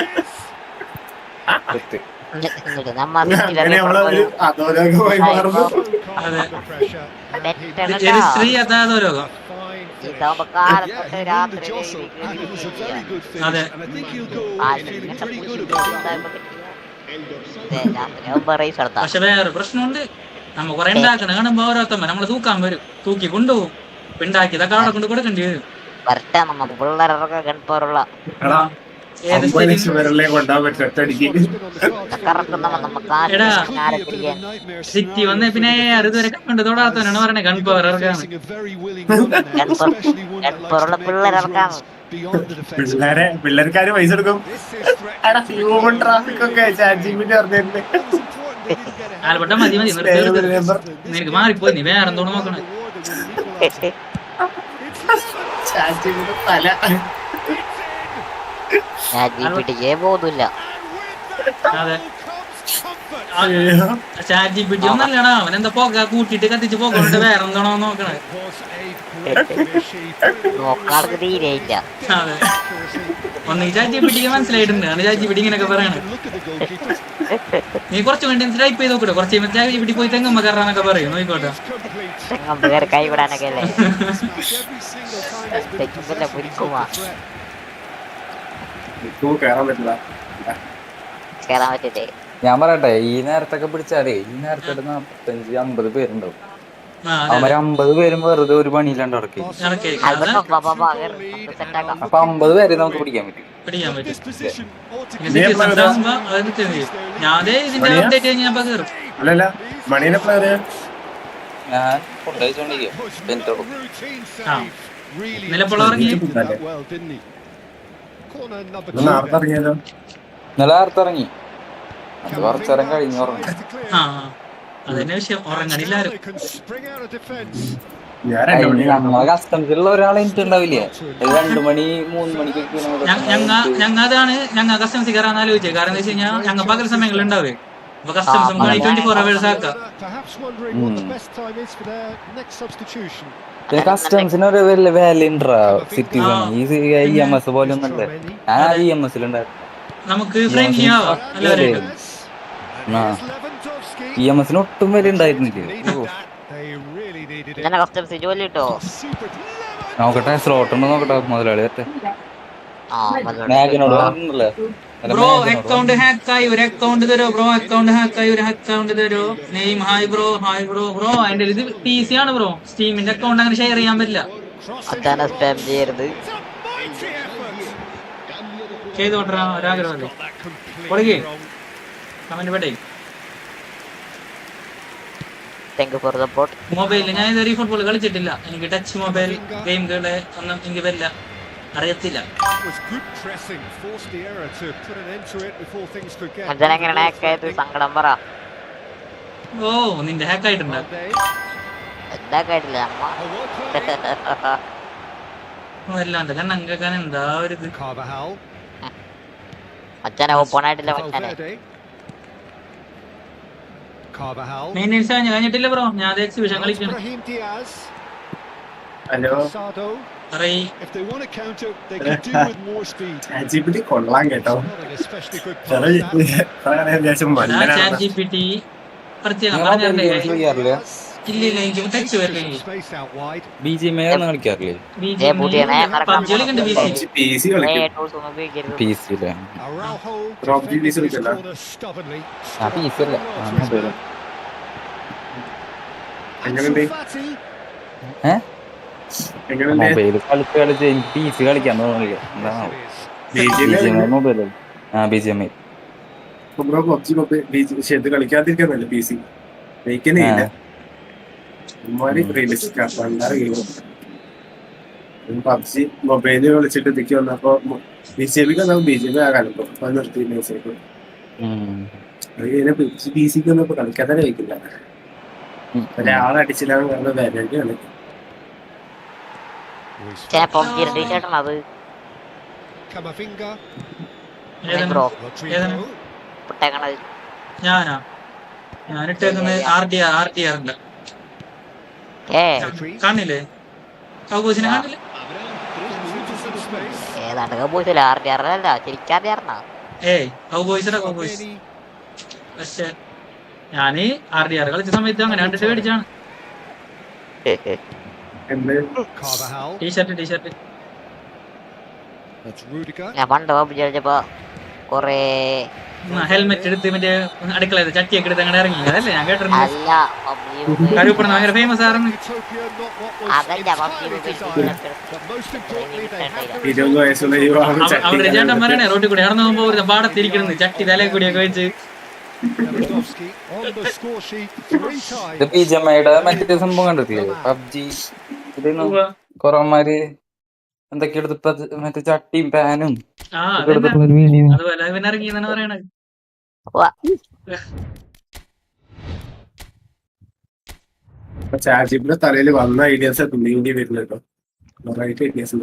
സ്ത്രീ അതാതോ രോഗം. അതെ പക്ഷെ വേറെ പ്രശ്നമുണ്ട്, നമ്മ കൊറേ ഉണ്ടാക്കണ കാണുമ്പോ ഓരോരുത്തമ്മ നമ്മളെ തൂക്കാൻ വരും, തൂക്കി കൊണ്ടുപോകും. ഉണ്ടാക്കിയതൊക്കെ അവിടെ കൊണ്ട് കൊടുക്കേണ്ടി വരും. നമുക്ക് പിള്ളേരൊക്കെ ഗൺപവറുള്ള സിറ്റി വന്നേ പിന്നെ ഇതുവരെ കണ്ട് തൊടാത്തവനാണ് പറയണേ ഗൺപവർ ഇറക്കാണ്. പിള്ളേർക്കാര് പൈസ എടുക്കും. ഹ്യൂമൻ ട്രാഫിക് ഒക്കെ ആൽബർട്ട മതി മതി നിനക്ക് മാറിപ്പോയി, നീ വേറെ എന്തോന്ന് നോക്കണേ. തല പോകില്ല. അതെ ചാറ്റ് ജിപിടി ഒന്നല്ലടാ, അവനെന്താ പോക കൂട്ടിട്ട് കത്തിച്ച് പോകണ്ട വേറെ എന്താണോ നോക്കണേ. തീരെയില്ല. അതെ ഒന്നീ ചാറ്റ് ജിപിടിക്ക് മനസ്സിലായിട്ടുണ്ട്, ആണ് ചാറ്റ് ജിപിടി ഇങ്ങനെയൊക്കെ പറയണേ. നീ കുറച്ച് വേണ്ടി ടൈപ്പ് ചെയ്ത് നോക്കട്ടെ, കുറച്ച് ചാറ്റ് ജിപിടി പോയി തെങ്ങുമ്പോ കയറാന്നൊക്കെ പറയും, നോക്കോട്ടെ. കൈവിടാനൊക്കെ ഞാൻ പറയട്ടെ, ഈ നേരത്തൊക്കെ പിടിച്ചാലേ ഈ നേരത്തെ 45-50 പേരുണ്ടാവും. അവര് 50 പേരും വെറുതെ ഒരു പണിയില്ലാണ്ട് ഇറക്കി. അപ്പൊ 50 പേരെ നമുക്ക് പിടിക്കാൻ പറ്റും. ഞാൻ ഫുഡ് കഴിച്ചോണ്ടിരിക്കും. ഇന്നലെ നേരത്തിറങ്ങി, അത് കുറച്ചേരം കഴിഞ്ഞ് ഉറങ്ങി. അതന്നെ വിഷയം, ഉറങ്ങണില്ലാരും. നമ്മളെ കസ്റ്റംസിലുള്ള ഒരാളെ എനിക്കുണ്ടാവില്ലേ, 2 മണി 3 മണിക്കൊക്കെ ഞങ്ങതാണ് ഞങ്ങ കസ്റ്റംസ് കയറാൻ ആലോചിച്ചത്. കാരണം എന്താ വെച്ച് കഴിഞ്ഞാൽ ഞങ്ങ പകൽ സമയങ്ങളിൽ ഉണ്ടാവേ. അപ്പൊ കസ്റ്റംസ് 24 hours ആക്കാം. കസ്റ്റംസിന് ഒരു വലിയ വാല്യൂ ഉണ്ടാ സിറ്റിസൺ. ഈ EMS പോലെ ഒന്നല്ലേ, ഞാൻ EMS നമുക്ക് ഫ്രണ്ട്ലി ആവാം. EMS ഒട്ടും വില ഉണ്ടായിരുന്നില്ലേ. നോക്കട്ടെ, സ്ലോട്ട് ഉണ്ടോ നോക്കട്ടെ മുതലാളി. മാഗിനോട് പറഞ്ഞില്ലേ ബ്രോ അക്കൗണ്ട് ഹാക്കായി ഒരു അക്കൗണ്ട് തരോ, ബ്രോ അക്കൗണ്ട് ഹാക്കായി ഒരു അക്കൗണ്ട് തരോ. Name hi bro, hi bro. Bro അതിന്റെ ഇത് PC ആണ് ബ്രോ, സ്റ്റീമിന്റെ അക്കൗണ്ട് അങ്ങനെ ഷെയർ ചെയ്യാൻ പറ്റില്ല. ചെയ്തോട്ടാ ഒരാഗ്രഹമല്ലേ കൊടുക്കേ കമന്റ് പെട്ടേ. മൊബൈലിൽ ഞാൻ ഇതുവരെ ഫുട്ബോൾ കളിച്ചിട്ടില്ല, എനിക്ക് ടച്ച് മൊബൈൽ ഗെയിമുകളെ ഒന്നും എനിക്ക് വരില്ല, അറിയത്തില്ല. ഓ നിന്റെ ഹാക്ക് ആയിട്ടുണ്ടോ? വല്ലാണ്ട് കണ്ണം കേൾക്കാൻ എന്താ ഒരു ഇത്. Carvajal. അച്ഛനെ ഓപ്പണായിട്ടില്ല മച്ചാനെ. Valverde. Carvajal. മെയിൻ്റെനൻസ് കഴിഞ്ഞിട്ടില്ല ബ്രോ. ഞാൻ എക്സിബിഷൻ Now it's കളിക്കണം. Brahim Diaz. Hello Sado. പറയ്. If they want to counter, they can do with more speed. ChatGPT കൊള്ളാൻ കേട്ടോ. Not an especially good pass. that. അത്യാവശ്യം മണ്ടനാണ്. ChatGPT പ്രത്യേകം നിങ്ങൾ പറഞ്ഞില്ലേ? മൊബൈൽ കളിക്കാറില്ലേ? ഇല്ലില്ല എനിക്ക് ടച്ച് വരില്ല. Space out wide. BGMI ഒന്നും കളിക്കാറില്ലേ? പബ്ജി കളിക്കണ്ട് PC. PC കളിക്കും. ടൂൾസ് ഒന്നും ഉപയോഗിക്കരുത്. PC ല്ലേ? Araujo Rob defending Gillis his കളിക്കണ്ട. corner stubbornly. ആ PC അല്ല. ആ മൊബൈൽ. എങ്ങനെയുണ്ട്? Ansu Fati. എങ്ങനെയുണ്ട്? മൊബൈൽ കളിച്ച് എനിക്ക് PC കളിക്കാൻ തോന്നുന്നില്ല. എന്താണോ? BGMI BGMI mobile. ആ BGMI. ബ്രോ പബ്ജി പക്ഷെ ഇത് കളിക്കാതിരിക്കാന്നല്ല PC. ജയിക്കുന്നില്ല. പബ്ജി മൊബൈലിൽ വിളിച്ചിട്ട് ഇതിക്ക് വന്നപ്പോ BGMI ആകാനിപ്പോ നിർത്തി മെസ്സേജ്. PC ഒന്നും കളിക്കാതെ കഴിക്കില്ല. ഒരാളടിച്ചില്ലാന്ന് പറഞ്ഞ വേദനയാണ്. പബ്ജി ടീഷർട്ടാണ് അത്. Camavinga. Bro Rodrigo. പൊട്ടേക്കണത്. ഞാനിട്ടേക്കുന്നത് RDR ഉണ്ട്. കാണില്ലേ കൗബോസിനെ കാണില്ലേ? ഏതാണ്ട് കബൂസില്ല. RDR-അല്ല ശരിക്കറിയാർന്നാ. കൗബോയ്സിന്റെ കൗബോയ്സ്. പക്ഷെ ഞാന് RDR കളിച്ച സമയത്ത് അങ്ങനെ കണ്ടിട്ട് മേടിച്ചാണ്. Carvajal. T shirt That's Rudiger. ഞാൻ പണ്ട് പബ്ജി കളിച്ചപ്പോ കൊറേ ഹെൽമെറ്റ് എടുത്ത് മറ്റേ അടുക്കള ചട്ടിയൊക്കെ എടുത്ത് അങ്ങനെ ഇറങ്ങി. അതല്ലേ ഞാൻ കേട്ടിരുന്നു. അല്ല പബ്ജി കരുപ്പണ ഭയങ്കര ഫേമസ് ആയിരുന്നു. Utopia, not what was അതല്ല PUBG desired. But most importantly, they have 20 വയസ്സുള്ള യുവാവ് അവിടെ ചേട്ടന്മാരാണ് റോഡിൽ കൂടി ഇറന്നു പോകുമ്പോ ഒരു പാടത്തിരിക്കുന്നു ചട്ടി തലേ കൂടിയൊക്കെ വെച്ച്. Lewandowski on the score sheet 3 times. ഇത് BGMIയുടെ മറ്റേ സംഭവം കണ്ടിട്ടില്ലേ? പബ്ജി ഇതിന് കൊറമാര് എന്തൊക്കെ എടുത്ത് മറ്റേ ചട്ടിയും പാനും അതുപോലെ പിന്നെ ഇറങ്ങിയെന്നാണ് പറയണത്. ചാർജിപ്പിന്റെ തലയിൽ വന്ന ഐഡിയാസ് നീണ്ടി വരുന്നുണ്ടോ? ഐഡിയാസ്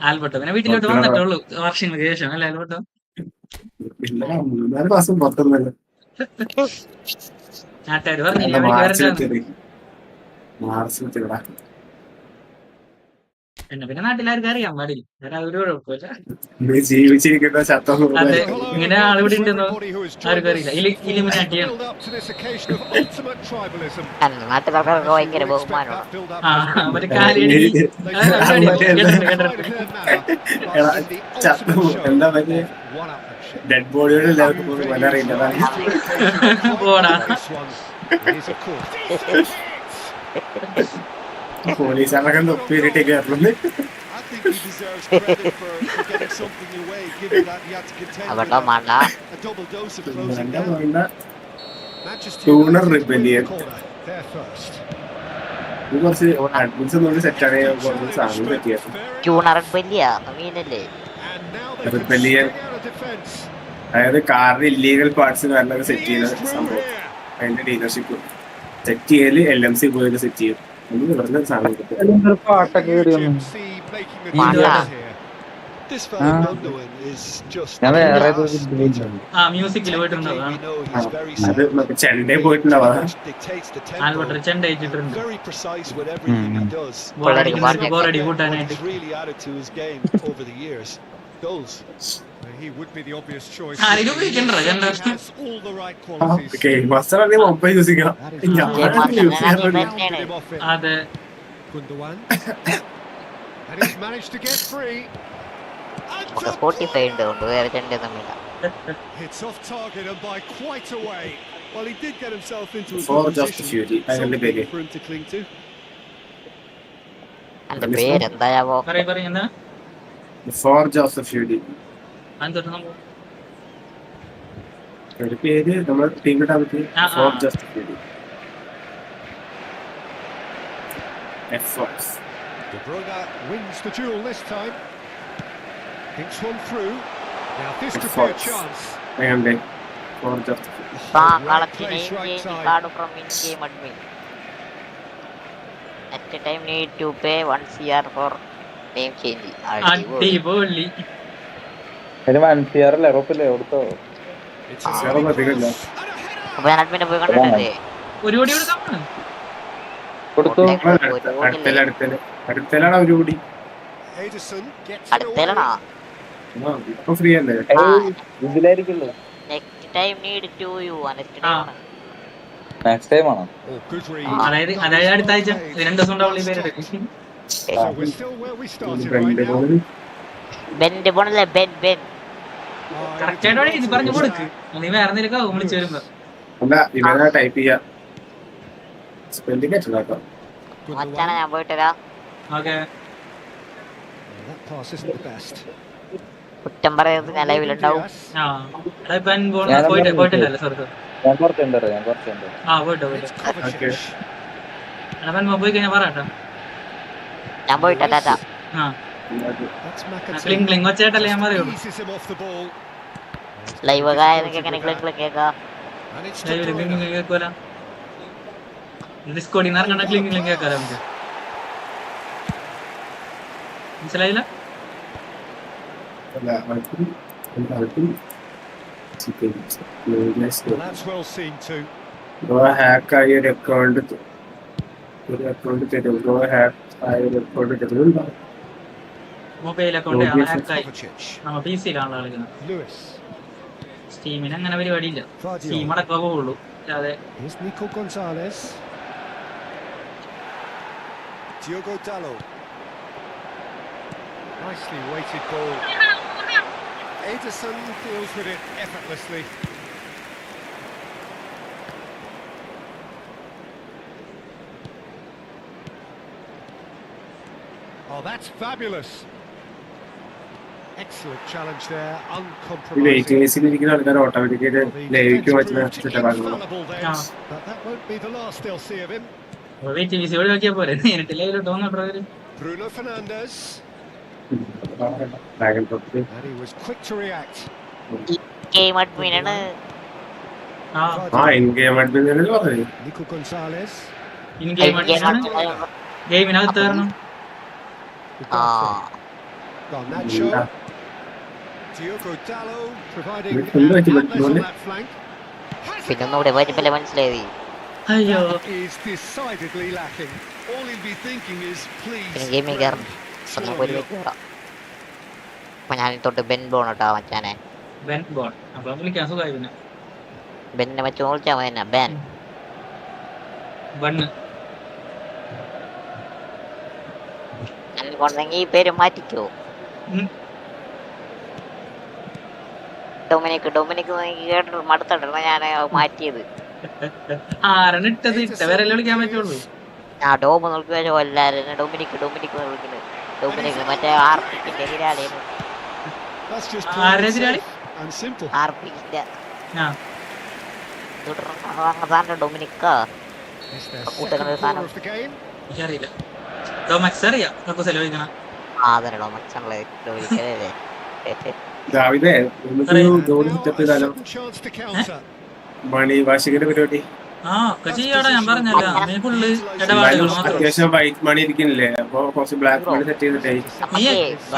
ആൽബർട്ടോ പിന്നെ വീട്ടിലോട്ട് വന്നിട്ടുള്ളൂ വർഷങ്ങൾക്ക് ശേഷം അല്ലേ ആൽബർട്ടോ? 3-4 മാസം പുറത്തുനിന്നല്ലോ. നാട്ടുകാര് പറഞ്ഞില്ല. പിന്നെ നാട്ടിലാർക്ക് അറിയാൻ പാടില്ല. അതൊരു കുഴപ്പമില്ല. ജീവിച്ചിരിക്കുന്ന ശത്രു അതെ ഇങ്ങനെ ആളിവിടെ ഉണ്ടെന്നോ ആർക്കും അറിയില്ല. ഇലിമിനാറ്റിയാണ്. നാട്ടുകാർക്കൊക്കെ ഭയങ്കര ബഹുമാനമാണ്. മറ്റേ കാലടി ശത്രു എന്താ പറ്റിയ ഡെഡ് ബോഡിയോട് എല്ലാവർക്കും വല്ല അറിയില്ല. പോടാ പോലീസുകാരൊക്കെ ഒപ്പിയിട്ടേക്ക് കയറുന്നത്. അവിടെ മണ്ട ട്യൂണർ റിബലിയൻ കുറച്ച് അഡ്മിൻസ് ഒന്നുകൂടി സെറ്റാണ് കുറച്ച് സാധനം പറ്റിയത്. ട്യൂണർ വലിയ മീനല്ലേ റിബലിയൻ അതായത് കാറിന് ഇല്ലീഗൽ പാർട്സ് കാരണം സെറ്റ് ചെയ്യുന്ന സംഭവം. അതിന്റെ ഡീലർഷിപ്പ് സെറ്റ് ചെയ്യല് LMC പോയി സെറ്റ് ചെയ്യും. പാട്ടൊക്കെ ഞാൻ വേറെ മ്യൂസിക്കിൽ പോയിട്ടുണ്ടാവും. അത് ചെണ്ടേ പോയിട്ടുണ്ടാവാ. ആൽബർട്ടോ ചെണ്ട അയച്ചിട്ടുണ്ട് ബോറടി കൂട്ടാനായിട്ട്. He would be the obvious choice. ആരെങ്കിലും വിളിക്കണ്ടോ ചെണ്ട? All the right qualities. Mobile use ചെയ്യാം. അതെ Gundogan. And he's managed to get free. Spotify ഉണ്ട് കൊണ്ട് വേറെ ചെണ്ട തമ്മില്ല. It's off target and by quite a way. Well, he did get himself into a For good just position. Fury. Something for him to cling to. എന്റെ പേരെന്തായാവോ? പറയുന്ന forge of the Fury ഒരു പേര് നമ്മൾ ടീമിട്ടാൻ പറ്റി. Forge of the Fury. Efforts. De Bruyne wins the duel this time. Thinks one through. Now this could be a chance. Ayande. Forge of the Fury. കളത്തിനെ card from in game admin. At a time need to pay 1 CR for name change. അടിപൊളി. അതിന് മനസ്സിയാറല്ലേ ഉറപ്പില്ലേ കൊടുത്തോ? അപ്പൊ ഞാൻ അഡ്മിനെ പോയി കണ്ടിട്ടല്ലേ ഒരു കോടി കൊടുക്കാൻ കൊടുത്തു. അടുത്തലാണ് ഒരു കൂടി അടുത്തേലാണോ? ഇപ്പൊ ഫ്രീ അല്ലേ? ഇതിലായിരിക്കുള്ളൂ. Next time need to you next time ആണ്. നെക്സ്റ്റ് ടൈം ആണോ? അതായത് അടുത്ത ആഴ്ച 2 ദിവസം ഉണ്ടാവുള്ള ഈ പേര് ബെന്റ് പോണല്ലേ ബെൻ കറക്റ്റ് ആയിട്ട് ഇത് പറഞ്ഞു കൊടുക്ക്. നീ വേറെ എന്തെങ്കിലും വിളിച്ചു വരുമ്പോ അല്ല ഇവനെ ടൈപ്പ് ചെയ്യാ സ്പെല്ലിംഗ് കേട്ടോ. മച്ചാനെ ഞാൻ പോയിട്ടരാ. ഓക്കെ കുറ്റം പറയുന്നത് ഞാൻ ലൈവിലുണ്ടാവും. പോയിട്ടില്ലല്ലോ സാർ. ഞാൻ കുറച്ചുണ്ട്. പോയിട്ടോ പോയി കഴിഞ്ഞാ പറയട്ടോ. ഞാൻ പോയിട്ടാ ടാറ്റാ. ക്ലിങ് ഒച്ചയായിട്ടല്ലേ ഞാൻ പറയുള്ളൂ. ലൈവ് എങ്ങനെ ക്ലിങ് കേൾക്കാം. കേൾക്കൂല. ഡിസ്കോഡിൽ നിന്ന് ഇറങ്ങണ ക്ലിങ് കേൾക്കാലോ നമുക്ക്. മനസ്സിലായില്ല? ഹാക്കായി ഒരു അക്കൗണ്ട് തരും. മൊബൈൽ അക്കൗണ്ട് ഹാക്കായി നമ്മ PC-യിലാണ് കളിക്കുന്നത്. സ്റ്റീമിന് അങ്ങനെ പരിപാടിയില്ല. സ്റ്റീം അടക്കം പോവുള്ളൂ. അല്ലാതെ Nicely weighted ball. Ederson deals with it effortlessly. Oh, that's fabulous. Excellent challenge there, uncompromising. ആൾക്കാർ ഓട്ടോമാറ്റിക്കായിട്ട് ലൈവിക്ക് Infallible there, but that won't be the last they'll see of him. നോക്കിയാ പോരെ. നേരിട്ട് ലൈവിലോട്ട് വന്നിട്ട് Bruno Fernandes. And he was quick to react. Game അഡ്മിനാണ്. Nico Gonzalez. ഗെയിമിനകത്ത് Garnacho. Diogo Dalot providing an outlet on that flank. പിന്നെ ഒന്നുകൂടെ വരുമ്പല്ലേ മനസ്സിലായി. അയ്യോ Is decidedly lacking. All he'll be thinking is please. ഗെയിമിൽ കയറണം. ഒന്നും പോയി വെക്കൂടാ. അപ്പൊ ഞാൻ തൊട്ട് ബെൻ ബോണോട്ടാ മച്ചാനെ. ബെൻ ബോൺ അപ്പൊ വിളിക്കാൻ സുഖമായി. പിന്നെ ബെന്നെ വെച്ച് വിളിച്ചാ മതി തന്നെ. ബെൻ ബണ്ണ് കൊണ്ടെങ്കിൽ ഈ പേര് മാറ്റിക്കോ. ഡൊമിനിക് കേട്ടിട്ട് മടുത്തിട്ടാണ് ഞാൻ മാറ്റിയത്. ഇട്ടത് വേറെ വിളിക്കാൻ പറ്റുള്ളൂ. ആ ഡോമ് നോക്കി വെച്ച എല്ലാരും ഡൊമിനിക് വിളിക്കുന്നത്. ഡൊമിനിക് മറ്റേ ആർപിക്കിന്റെ എതിരാളിയാണ്. ആർപിക്കിന്റെ ഡൊമിനിക്കാ കൂട്ടുന്ന സാധനം. എനിക്കറിയില്ല. ഡൊമക്സ് അറിയാം. അതന്നെ ഡൊമക്സ് ആണല്ലേ ഡൊമിനിക്കല്ലേ. മണി വാർഷികന്റെ പരിപാടി ഞാൻ പറഞ്ഞല്ല. അത്യാവശ്യം വൈറ്റ് മണി ഇരിക്കുന്നില്ലേ? അപ്പൊ കുറച്ച് ബ്ലാക്ക് മണി സെറ്റ് ചെയ്തിട്ടേ നീ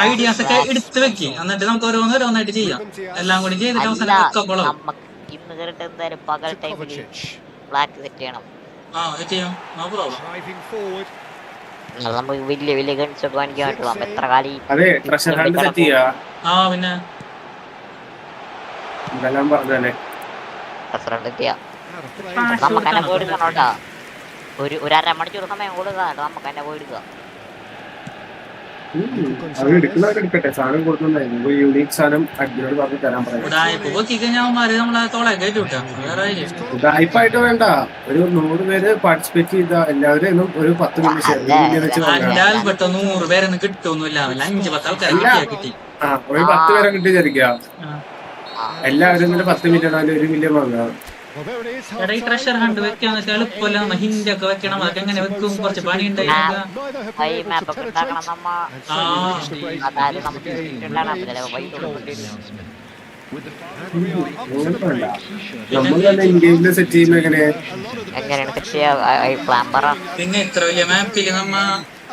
ഐഡിയാസ് ഒക്കെ എടുത്ത് വെക്ക്. എന്നിട്ട് നമുക്ക് ഓരോന്നായിട്ട് ചെയ്യാം. എല്ലാം കൂടി ചെയ്തിട്ട് അവസാനം ഇന്ന് കേറിട്ട് എന്തായാലും പകൽ ടൈമിൽ ബ്ലാക്ക് സെറ്റ് ചെയ്യണം. നമുക്ക് വലിയ ഗൺസ് ഒക്കെ കാണിക്കാൻ പറ്റുള്ളൂ. എത്ര കാലി പിന്നെ നമുക്ക് തന്നെ പോയി എടുക്കണോട്ടാ. ഒരു 1.5 മണിക്കൂർ സമയം കൊടുക്കാം. നമുക്ക് തന്നെ പോയി എടുക്കാം. എടുക്കട്ടെ. സാധനം കൊടുക്കുന്നുണ്ടായിരുന്നു. യൂണീക് സാധനം അഡ്മിനോട് പറഞ്ഞ് തരാൻ പറയാം. ഉടായ്പായിട്ട് വേണ്ട. ഒരു 100 പേര് പാർട്ടിസിപ്പേറ്റ് ചെയ്ത എല്ലാവരും ഒരു 10 മിനിറ്റ് ഒരു 10 പേരെ കിട്ടി വിചാരിക്കാം. എല്ലാവരും 10 മിനിറ്റ് 1 മില്യൺ വാങ്ങാം. ട്രഷർ ഹണ്ട് വെക്കാൻ എളുപ്പമല്ല. ഹിന്റ് ഒക്കെ വെക്കണം. അതൊക്കെ എങ്ങനെ വെക്കും? കുറച്ച് പണി നമ്മൾ തന്നെ ഇൻഗേജിൽ സെറ്റ് ചെയ്യുന്ന എങ്ങനെ? എങ്ങനെയാണ് സെറ്റ് ചെയ്യാ പ്ലാൻ പറ. പിന്നെ ഇത്ര വലിയ മാപ്പില് നമ്മ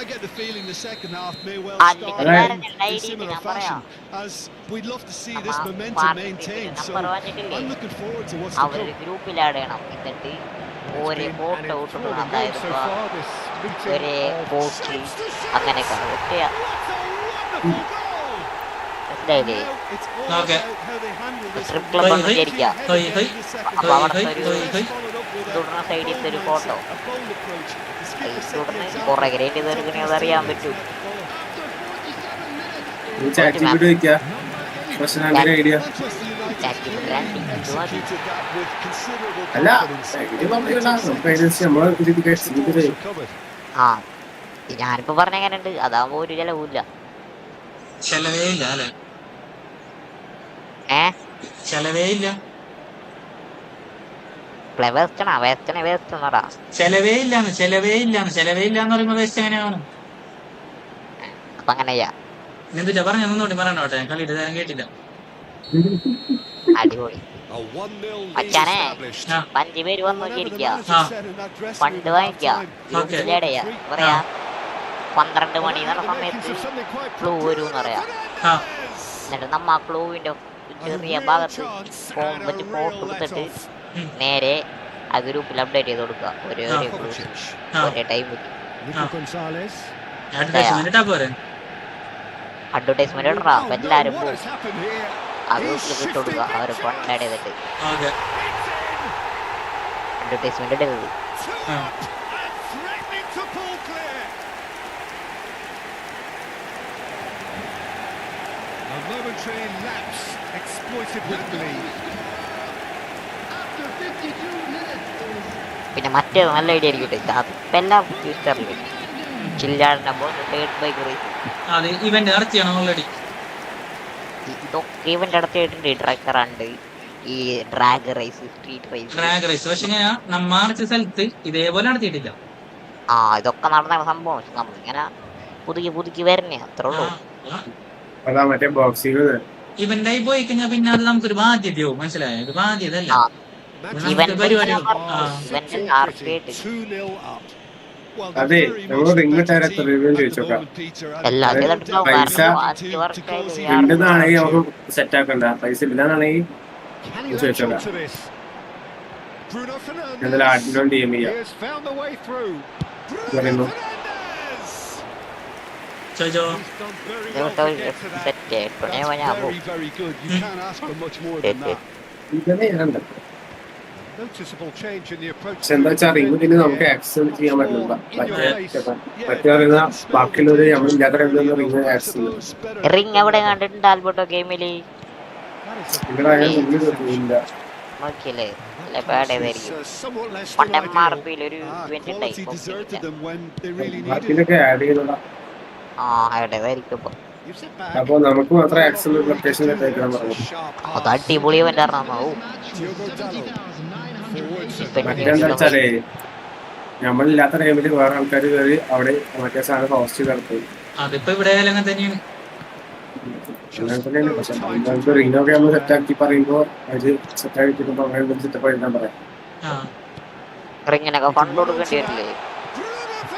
I get the feeling the second half may well അല്ലെങ്കിൽ start വേറെ in ഐഡിയ similar ഞാൻ fashion, പറയാം. as we'd love to see നമ്മ this momentum പാർട്ടിസിപ്പിന് maintained. So number വന്നിട്ടില്ലേ, I'm looking forward to what's to അവരൊരു come. ഗ്രൂപ്പിൽ add ചെയ്യണം. എന്നിട്ട് ഒരേ ഫോട്ടോ ഇട്ടിടണം. അതായത് ഇപ്പൊ ഒരേ പോസ്റ്റ് അങ്ങനെയൊക്കെ ചെയ്യാം. മനസ്സിലായില്ലേ? ഓക്കെ ട്രിപ്പിൾ ഒക്കെ ഒന്ന് വിചാരിക്കാം. അപ്പൊ അവിടുത്തെ ഒരു തുടർന്ന സൈഡിൽ ഒരു ഫോട്ടോ തുടർന്ന് കുറെ ഗ്രേറ്റ് ചെയ്തെടുക്കണേ അതറിയാൻ പറ്റും. ഐഡിയ അല്ല ആ ഞാനിപ്പോ പറഞ്ഞ എങ്ങനെയുണ്ട്, അതാവുമ്പോ ഒരു ചെലവില്ല. ചെലവേ ഇല്ല അല്ലെ? ചെലവേ ഇല്ല. വേസ്റ്റ് എന്നടാ. ചെലവേ ഇല്ലാന്ന് പറയുമ്പോ വേസ്റ്റ് എങ്ങനെയാണ്? അപ്പൊ അങ്ങനെയാ എന്തിട്ടാ പറഞ്ഞ ഒന്നുകൂടി പറയണോട്ടെ, കളിയിട്ട് ഞാൻ കേട്ടില്ല. അടിപൊളി മച്ചാനെ. 5 പേര് വന്ന് നോക്കിയിരിക്കുക, ഫണ്ട് വാങ്ങിക്കുക, ഗ്രൂപ്പിലേടെയാ പറയാ 12 മണി എന്ന സമയത്ത് ക്ലൂ വരും പറയാ. എന്നിട്ട് നമ്മ ആ ക്ലൂവിന്റെ ചെറിയ ഭാഗത്ത് ഫോട്ടോ എടുത്തിട്ട് നേരെ ആ ഗ്രൂപ്പിൽ അപ്ഡേറ്റ് ചെയ്ത് കൊടുക്കുക. ഒരേ ടൈമിൽ അഡ്വർടൈസ്മെന്റ് ഇടറാ. അപ്പൊ എല്ലാരും പോകും ആ ഗ്രൂപ്പിൽ ഇട്ട് കൊടുക്കുക. അവര് ഫണ്ട് ആഡ് ചെയ്തിട്ട് അഡ്വർടൈസ്മെന്റ് ഇടരുത്. Momentary lapse exploited with glee. പിന്നെ മറ്റേ നല്ല ഐഡിയ ആയിരിക്കും. അതെല്ലാം ഫ്യൂച്ചറിൽ ചില്ലാടിന്റെ ബൈക്ക് റേസ് ഇവന്റ് നടത്തിയാണ് ഓൾറെഡി. ഇതൊക്കെ ഇവന്റ് നടത്തിയിട്ടുണ്ട്. ട്രക്കർ ഉണ്ട്, ഈ ഡ്രാഗ് റേസ്, സ്ട്രീറ്റ് റേസ്. പക്ഷെ നമ്മ നടത്തിയ സ്ഥലത്ത് ഇതേപോലെ നടത്തിയിട്ടില്ല. ഇതൊക്കെ നടന്ന സംഭവം. പക്ഷെ നമ്മളിങ്ങനെ പുതുക്കി വരണേ, അത്രേ ഉള്ളൂ. ഇവന്റായി പോയി കഴിഞ്ഞാൽ പിന്നെ അത് നമുക്കൊരു ബാധ്യതയോ, മനസ്സിലായോ? ഒരു ബാധ്യത അല്ല, പരിപാടി. അതെ, നമ്മൾ റിംഗ് ഇട്ടാൽ എത്ര രൂപയും ചോദിച്ചോക്കാം. പൈസ ഉണ്ടെന്നാണെങ്കിൽ നമുക്ക് സെറ്റ് ആക്കണ്ട, പൈസ ഇല്ലെന്നാണെങ്കിൽ ചോദിച്ചോക്കാം. എന്തായാലും ആദ്യം DM ചെയ്യാം. പക്ഷെ എന്താ വെച്ചാൽ റിംഗ് പിന്നെ നമുക്ക് ആക്സസ് ചെയ്യാൻ പറ്റില്ല. മറ്റേ പറയുന്ന ബാക്കിയുള്ളത് നമ്മളില്ലാത്ത റിംഗ് ആക്സസ് ചെയ്യും. റിംഗ് എവിടെ കണ്ടിട്ടുണ്ട് ആൽബർട്ടോ ഗെയിമില്? നോക്കിയല്ലേ MRPയിൽ ഒരു ഇവന്റ് ഉണ്ടായി. അപ്പൊ നമുക്ക് മാത്രം ആക്സസ് ലൊക്കേഷൻ പറഞ്ഞു. അത് അടിപൊളി ഇവന്റ് ആയിരുന്നു. മറ്റെന്താ വെച്ചാലേ നമ്മളില്ലാത്ത ടൈമില് വേറെ ആൾക്കാർ കയറി അവിടെ മറ്റേ സാധനം ഹോസ്റ്റ് നടത്തും. അതിപ്പോ ഇവിടെ അങ്ങനെ തന്നെയാണ്. പക്ഷെ നമുക്ക് റിംഗൊക്കെ നമ്മൾ സെറ്റാക്കി പറയുമ്പോ അത് സെറ്റാക്കി സെറ്റപ്പ് എഴുതാൻ പറയാം. റിങ്ങിനൊക്കെ ഫണ്ട് കൊടുക്കേണ്ടി വരില്ലേ?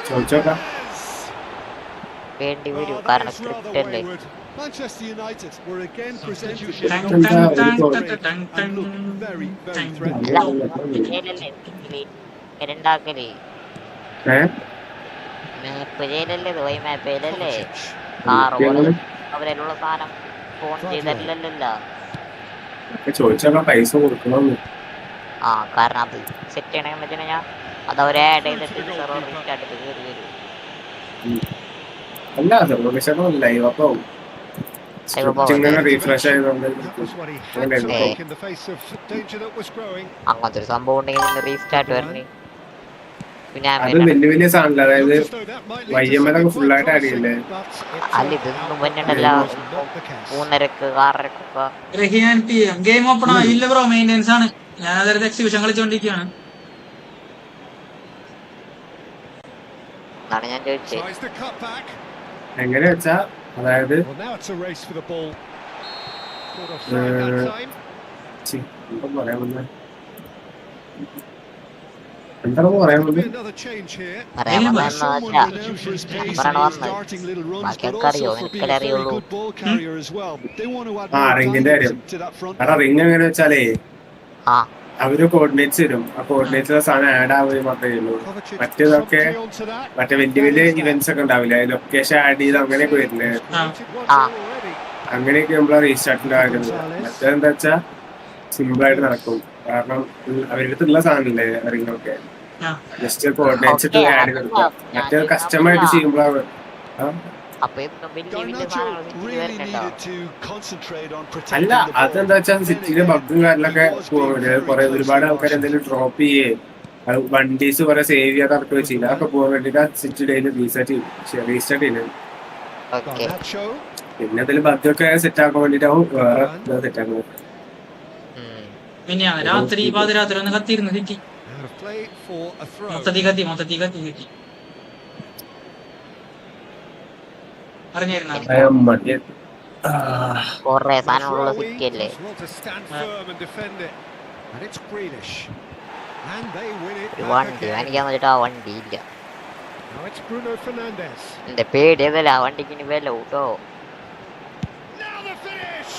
ചോദിച്ചോക്കാം. വേണ്ടി വരും, കാരണം സ്ക്രിപ്റ്റ് അല്ലേ. Manchester United were again presented with very ഉണ്ടാക്കല് മാപ്പ് ചെയ്യലല്ലേ, മാപ്പ് ചെയ്യലല്ലേ. കാറുകള് അവരിലുള്ള സാധനം ഫോൺ ചെയ്തല്ലല്ലോ. ചോദിച്ചാൽ പൈസ കൊടുക്കണം. കാരണം അത് സെറ്റ് ചെയ്യണമെന്ന് വെച്ചാൽ ഞാൻ അത് അവരെ ആഡ് ചെയ്തിട്ട് സെർവർ റീസ്റ്റാർട്ട് ചെയ്ത് കയറി വരും. അല്ല ലൈവ് അപ്പൊ റീഫ്രഷ് ആയതുകൊണ്ട് അങ്ങനത്തെ ഒരു സംഭവം ഉണ്ടെങ്കിൽ റീസ്റ്റാർട്ട് വരണേ. അത് വലിയ വലിയ സാധനം, അതായത് വൈഎംഎല്ലൊക്കെ ഫുള്ളായിട്ട് ആഡ് ചെയ്യില്ലേ? അല്ല, ഇതൊന്നും പറ്റണ്ടല്ല. 3:30 6:30 ഗെയിം ഓപ്പൺ ആയില്ല ബ്രോ, മെയിൻ്റെനൻസ് ആണ്. ഞാൻ അതായത് എക്സിബിഷൻ കളിച്ചോണ്ടിരിക്കുകയാണ്. അതാണ് ഞാൻ ചോദിച്ചത്. എങ്ങനെ വെച്ചാ, അതായത് പറയാൻ എന്താണ് പറയാൻ Could be വേണ്ടി? another change here. പറയാൻ William വന്നതെന്ന് Someone വെച്ചാ renowned for his ഞാൻ pace പറയണ and his വന്നത് darting little runs, ബാക്കി but ഒക്കെ also അറിയോ for being എനിക്കല്ലേ a very അറിയുള്ളൂ. good ball carrier as well. They want to add ആ more റിങ്ങിന്റെ കാര്യം. dynamism to that front കാരണം line. റിങ് എങ്ങനെ വെച്ചാലേ ആ അവര് കോർഡിനേറ്റ്സ് തരും. ആ കോർഡിനേറ്റ്സിലെ സാധനം ആഡ് ആവുകയും മാത്രമേ ഉള്ളൂ. Kovacic മറ്റേതൊക്കെ promptly onto that. മറ്റേ And വലിയ that വലിയ is that. ഇവന്റ്സ് ഒക്കെ ഉണ്ടാവില്ല, ലൊക്കേഷൻ ആഡ് ചെയ്ത് അങ്ങനെയൊക്കെ വരുന്നത്. He's created one Ah. goal already. അങ്ങനെയൊക്കെ നമ്മളെ റീസ്റ്റാർട്ടിന്റെ കാര്യം. മറ്റേതെന്താ വെച്ചാൽ സിമ്പിൾ ആയിട്ട് നടക്കും. കാരണം അവരുടെ അടുത്തുള്ള സാധനമില്ലേ റിങ്ങൊക്കെ, ജസ്റ്റ് കോർഡിനേറ്റ്സ് ഇട്ട് ഓക്കെ ആഡ് അതല്ല കൊടുക്കുക. ഞാൻ മറ്റേത് ചോദിക്കാൻ കസ്റ്റമായിട്ട് ചെയ്യുമ്പോഴാണ്. അപ്പൊ എന്നും വലിയ വലിയ Garnacho സാധനങ്ങൾ സിറ്റിയിൽ really വരുന്നുണ്ടോ? needed to concentrate on അല്ല, protecting the ball. അതെന്താ വെച്ചാൽ Then സിറ്റിയിലെ again, ബഗ്ഗും കാര്യങ്ങളൊക്കെ he was being very കുറെ closely ഒരുപാട് ആൾക്കാർ marshaled. എന്തെങ്കിലും ഡ്രോപ്പ് ചെയ്യേ വണ്ടീസ് കുറെ സേവ് ചെയ്യാതെ ഇറക്കി വെച്ചില്ല. അതൊക്കെ പോകാൻ വേണ്ടിട്ട് സിറ്റി ഡെയിലി റീസ്റ്റാർട്ട് ചെയ്യുന്നത്. Okay Garnacho. പിന്നെ എന്തെങ്കിലും ബഗ്ഗൊക്കെ സെറ്റ് ആക്കാൻ വേണ്ടിട്ടാവും വേറെ സെറ്റ് ആക്കുന്നത്. പിന്നെ രാത്രി പാതിരാത്രി ഒന്ന് കത്തിയിരുന്നു city. Out of play for a throw. മൊത്തത്തിൽ കത്തി സിറ്റി. അറിഞ്ഞായിരുന്നോ? കൊറേ സാധനങ്ങളുള്ള Throw-in, സിറ്റി അല്ലേ? as well to stand firm and defend it. And it's Grealish. And they win it ഒരു back വണ്ടി again. വാങ്ങിക്കാൻ വെച്ചിട്ട് ആ വണ്ടി ഇല്ല. Now it's Bruno Fernandes. എന്റെ പേടി അതല്ല ആ വണ്ടിക്ക് ഇനി വില കൂട്ടോ. Now the finish!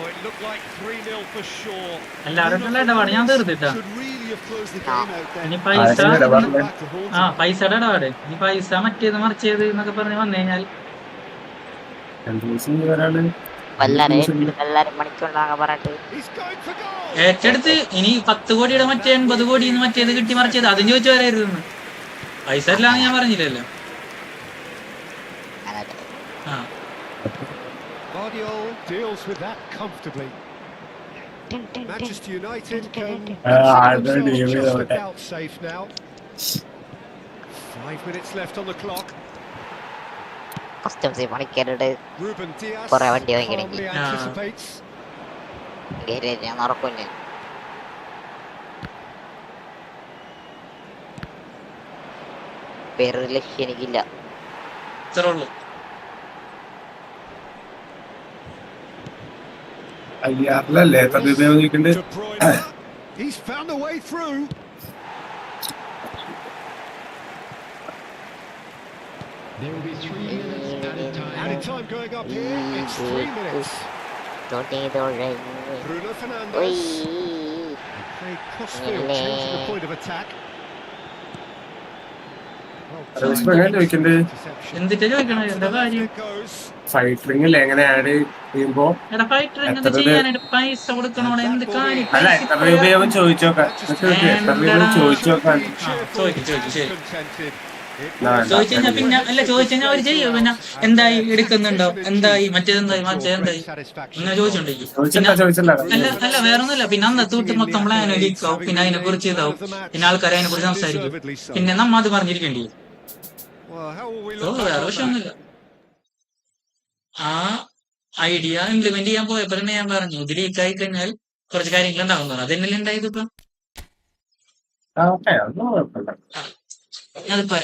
Oh, it looked like 3-0 for sure. എല്ലാവരുടെ ഇടപാട് ഞാൻ തീർത്തിട്ടാ. Should really have closed the game out then. ഇനി പൈസ Back to hold ആ it. പൈസയുടെ ഇടപാട്. ഇനി പൈസ മറ്റേത് മറിച്ചത് എന്നൊക്കെ പറഞ്ഞ് വന്നു കഴിഞ്ഞാൽ എല്ലാരും മണിക്കൊണ്ടാകെ പറഞ്ഞിട്ട് He's going for goal. ഏറ്റെടുത്ത് ഇനി 10 കോടിയുടെ മറ്റേ 80 കോടി മറ്റേത് കിട്ടി മറിച്ചത് അതും ചോദിച്ചു വരായിരുന്നു. പൈസ ഇല്ലാന്ന് ഞാൻ പറഞ്ഞില്ലല്ലോ. ആ Guardiola deals with that comfortably. Manchester United can themselves just about safe now. 5 minutes left on the clock. Customs പണിക്കാരുടെ Ruben Dias കുറെ വണ്ടി വാങ്ങിക്കണേ calmly anticipates. ഗാരേജ് ഞാൻ നടക്കൂല്ലേ. വേറൊരു ലക്ഷ്യം എനിക്കില്ല. ഇത്രേ ഉള്ളൂ. അയ്യാറിലല്ലേ എത്ര രൂപ ചോദിക്കണ്ടേ? De Bruyne. He's found a way through. There will be 3 minutes added time. Added time going up here. It's 3 minutes. Bruno Fernandes. They crossfield changing the point of attack. ചോദിക്കണ്ടേ? എന്തിട്ടാ ചോദിക്കണേ? എന്താ കാര്യം? It goes. ഫൈറ്ററിംഗ് അല്ലേ എങ്ങനെ add ചെയ്യുമ്പോ? എടാ fighter എന്ത് ചെയ്യാനായിട്ട് പൈസ കൊടുക്കണോ? എന്ത് കാര്യം? അല്ല, എത്ര രൂപയാവും ചോദിച്ചോക്കാൻ. എത്ര രൂപ ചോദിച്ചോക്കാൻ. ചോദിക്കും ശരി. Contented. ചോദിച്ചു കഴിഞ്ഞാൽ പിന്നെ അല്ല ചോദിച്ചു കഴിഞ്ഞാൽ അവര് ചെയ്യും. പിന്നെ എന്തായി എടുക്കുന്നുണ്ടോ, എന്തായി മറ്റേതെന്തായി മറ്റേതെന്തായി അങ്ങനെ ചോദിച്ചോണ്ടിരിക്കും. പിന്നെ അല്ല വേറൊന്നുമില്ല. പിന്നെ അന്നത്തെ തൊട്ട് മൊത്തം പ്ലാൻ ലീക്കാവും. പിന്നെ അതിനെ കുറിച്ച് ഇതാവും. പിന്നെ ആൾക്കാരെ അതിനെ കുറിച്ച് സംസാരിക്കും. പിന്നെ നമ്മ അത് പറഞ്ഞിരിക്കേണ്ടി വരും. വേറെ വിഷയമൊന്നുമില്ല. ആ ഐഡിയ ഇംപ്ലിമെന്റ് ചെയ്യാൻ പോയപ്പോ തന്നെ ഞാൻ പറഞ്ഞു ഇത് ലീക്ക് ആയി കഴിഞ്ഞാൽ കുറച്ച് കാര്യങ്ങൾ ഉണ്ടാവും. അതെന്നല്ലേ ഉണ്ടായത്. ഇപ്പൊ അതിപ്പോ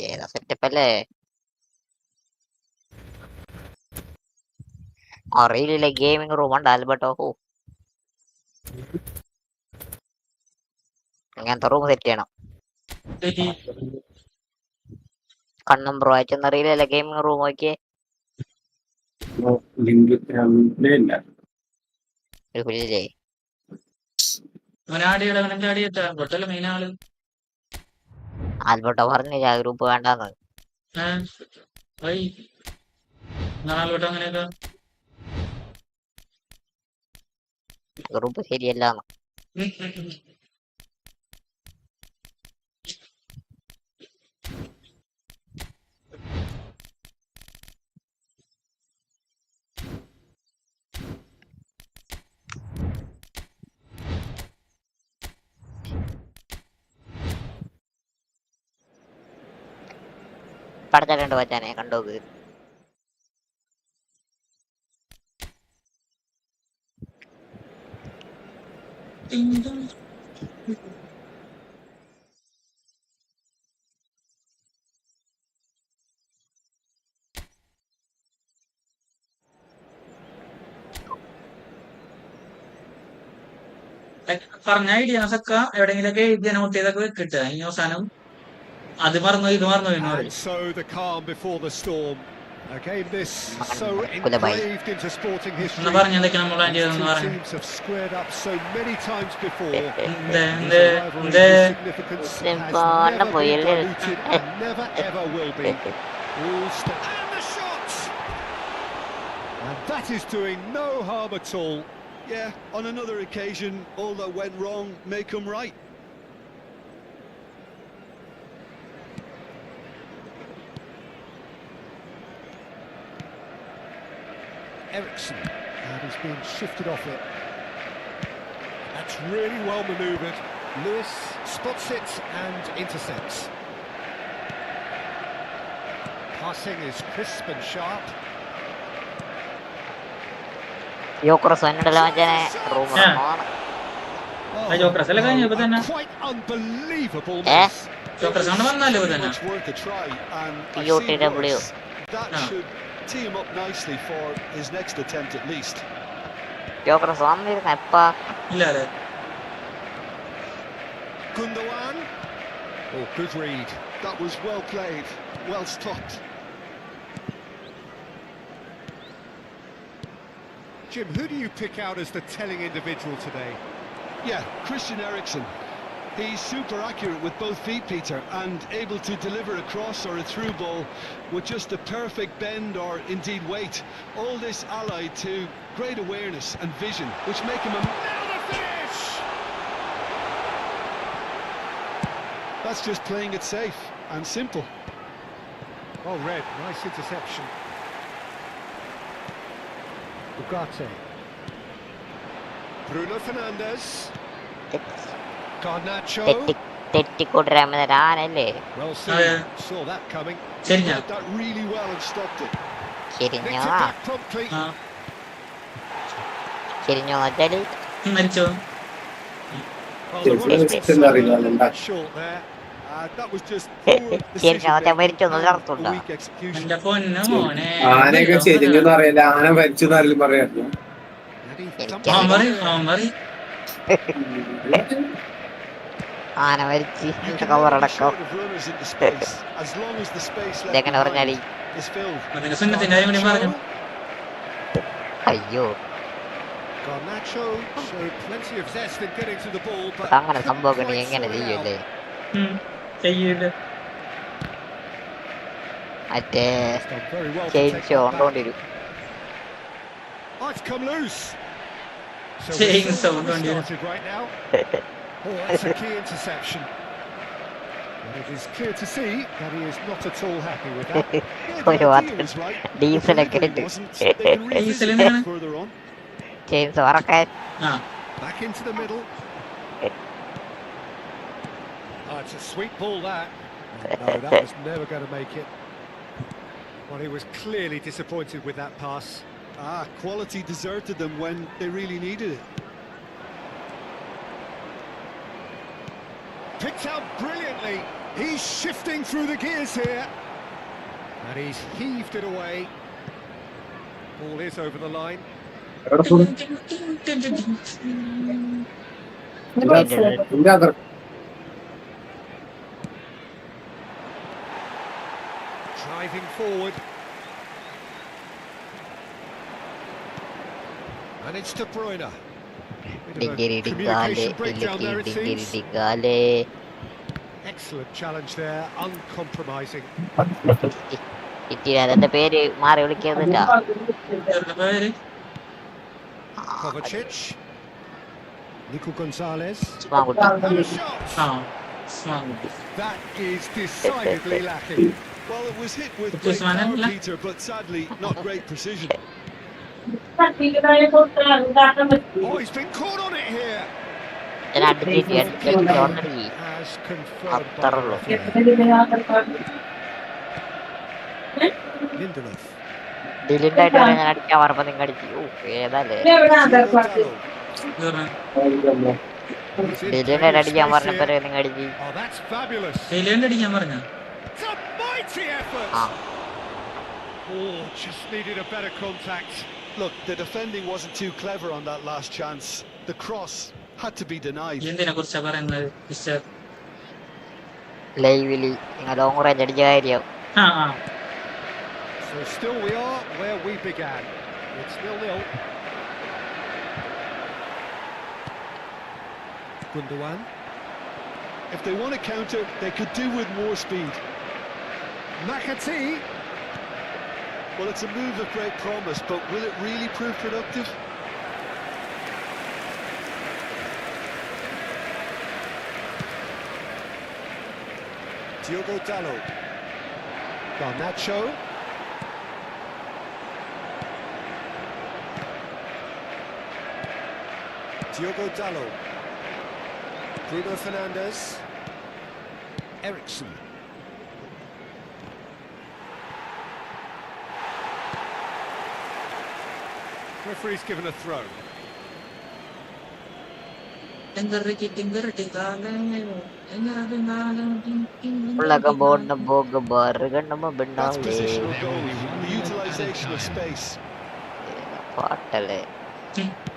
ഏതാ സെറ്റപ്പ് അല്ലേ? അറിയില്ല. ഗെയിമിംഗ് റൂം ഉണ്ട് ആൽബർട്ടോ. അങ്ങനത്തെ റൂം സെറ്റ് ചെയ്യണം. കണ്ണും ബ്രോ അയച്ചെന്നറിയില്ലല്ലേ ഗെയിമിംഗ് റൂം നോക്കിയേ. ഇല്ലേ ആൽബർട്ടോ പറഞ്ഞില്ല ഗ്രൂപ്പ് വേണ്ടാന്ന്. അങ്ങനെയൊക്കെ ഗ്രൂപ്പ് ശരിയല്ല. പടത്തിട്ടുണ്ട് വച്ചാനെ കണ്ടോക്ക്. പറഞ്ഞ ഐഡിയാസ് ഒക്കെ എവിടെയെങ്കിലൊക്കെ എഴുതി നോട്ട് ചെയ്തൊക്കെ വെക്കിട്ട് ഇനി അവസാനം അത് മറന്നു ഇത് മറന്നു എന്ന് പറയും. So the calm before the storm. A game this so engraved into sporting history. എന്ന് പറഞ്ഞ എന്തൊക്കെ നമ്മൾ ചെയ്തെന്ന് പറഞ്ഞു. Teams have squared up so many times before. Never ever will be. And the shots. And that is doing no harm at all. Yeah, on another occasion, all that went wrong may come right. Ericsson, and he's been shifted off it. That's really well manoeuvred. Lewis spots it and intercepts. Passing is crisp and sharp. യോക്രസ് എന്നോടല്ല മച്ചാനെ rumour ജോക്രസ് അല്ലേ കഴിഞ്ഞ ഇപ്പൊ തന്നെ ജോക്രസ് കൊണ്ട് വന്നാലോ ഇപ്പൊ തന്നെ POTW. യോക്രസ് വന്നിരുന്ന എപ്പാ ഇല്ല അല്ലേ. Gundogan. Oh, good read. That was well played, well stopped. Jim, who do you pick out as the telling individual today? Yeah, Christian Eriksen. He's super accurate with both feet, Peter, and able to deliver a cross or a through ball with just the perfect bend or indeed weight. All this allied to great awareness and vision, which make him a... Now the finish! That's just playing it safe and simple. Well read, nice interception. Ugarte. Bruno Fernandes. Garnacho. തെറ്റിക്കൂട്ടരാമനാണല്ലേ. Well seen. Saw that coming. ശരിയാ That really well and stopped it. ശരിഞ്ഞോ Nicked it back promptly. ശരിഞ്ഞോ വെച്ചാല് മരിച്ചോ. Well, the runner short there. That was just ശരിഞ്ഞോ വെച്ചാൽ മരിച്ചൊന്നും നടത്തുണ്ടോ. weak execution. എന്റെ പൊന്നു മോനെ ആനയൊക്കെ ശരിക്കും അറിയില്ല, ആന മരിച്ചു എന്നാലും പറയായിരുന്നു. അവൻ പറയും ആന മരിച്ച് കവറടക്കം ഇതെങ്ങനെ പറഞ്ഞാല് അതിന്റെ സുന്നത്തിന്റെ കാര്യം കൂടി പറഞ്ഞു. അയ്യോ Garnacho showed plenty of zest in getting to the ball, but അങ്ങനെ സംഭവം നീ എങ്ങനെ ചെയ്യൂല്ലേ. ചെയ്യൂല മറ്റേ done very well to chain take show that back. കൊണ്ടുകൊണ്ടിരും. Oh, it's come loose. So Chain we're sound still on you. started right now. Oh, that's a key interception. And it is clear to see that he is not at all happy with that. Yeah, the ഒരു idea വാർത്ത was right. ഡീസലൊക്കെ The ഉണ്ട്. delivery wasn't. They can revisit diesel it എന്താണ്? further on. Chains വറക്കാൻ ആ Back into the middle. Oh, it's a sweet ball that. Oh, no, that was never going to make it. Well, he was clearly disappointed with that pass. Quality deserted them when they really needed it. Picked out brilliantly. He's shifting through the gears here. And he's heaved it away. Ball is over the line. Driving forward. And it's De Bruyne. Bit of a communication breakdown there, it seems. ഡിഗാലേ Excellent challenge there, uncompromising. അതിന്റെ പേര് മാറി വിളിക്കുന്നില്ല. പേര് Kovacic. Nico Gonzalez. സ്മാകുട്ടി. ആ smart. That is decidedly lacking. Well, it was hit with great power, Peter, but sadly not great precision. Oh, he's been caught on it here. അടിച്ചിട്ട് already Has confirmed by അത്രേ the ഉള്ളൂ. referee. Lindelof. ഡിലിൻഡായിട്ട് പറയാൻ ഞാൻ അടിക്കാൻ പറഞ്ഞപ്പോ നിങ്ങൾ അടിച്ചു. ഏതല്ലേ ഡിലിൻഡായിട്ട് അടിക്കാൻ പറഞ്ഞപ്പോ നിങ്ങൾ അടിച്ചു. Oh, that's fabulous. ഡെയിലിന്റെ അടിക്കാൻ പറഞ്ഞ It's a mighty effort. ആ Oh, just needed a better contact. Look, the defending wasn't too clever on that last chance. The cross had to be denied. എന്തിനെ കുറിച്ചാ പറയുന്നത് മിസ്റ്റർ? ലൈവില് നിങ്ങൾ ലോങ് റേഞ്ച് അടിച്ച കാര്യം. ആ ആ So still we are where we began. It's 0-0. Gundogan. If they want to counter, they could do with more speed. Vakkotty. Well, it's a move of great promise, but will it really prove productive? Diogo Dalot. Garnacho. Diogo Dalot. Bruno Fernandes. Eriksen. Referee's given a throw. ഉള്ളൊക്കെ ബോർഡിന് പോക്ക് bar കണ്ണുമ്പോ That's ബിണ്ടാവേ positional goals, the utilisation of space. പാട്ടല്ലേ.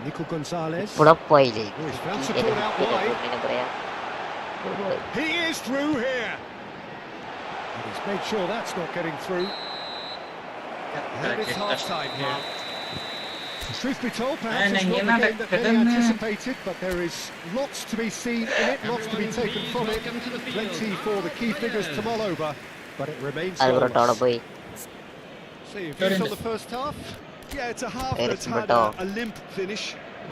Nico Gonzalez. ഇവിടെ പോയില്ലേ Oh, he's found support out wide. പറയാ. He is through here. And he's made sure that's not getting through. And it's half time here. Truth be told, perhaps it's not the game that many anticipated, but there is lots to be seen in it, lots to be taken from it. Plenty for the key figures to mull over, but it remains അതിലോട്ട് അവിടെ goalless. പോയി. See, if you saw the first half, yeah, it's a half that's had a limp finish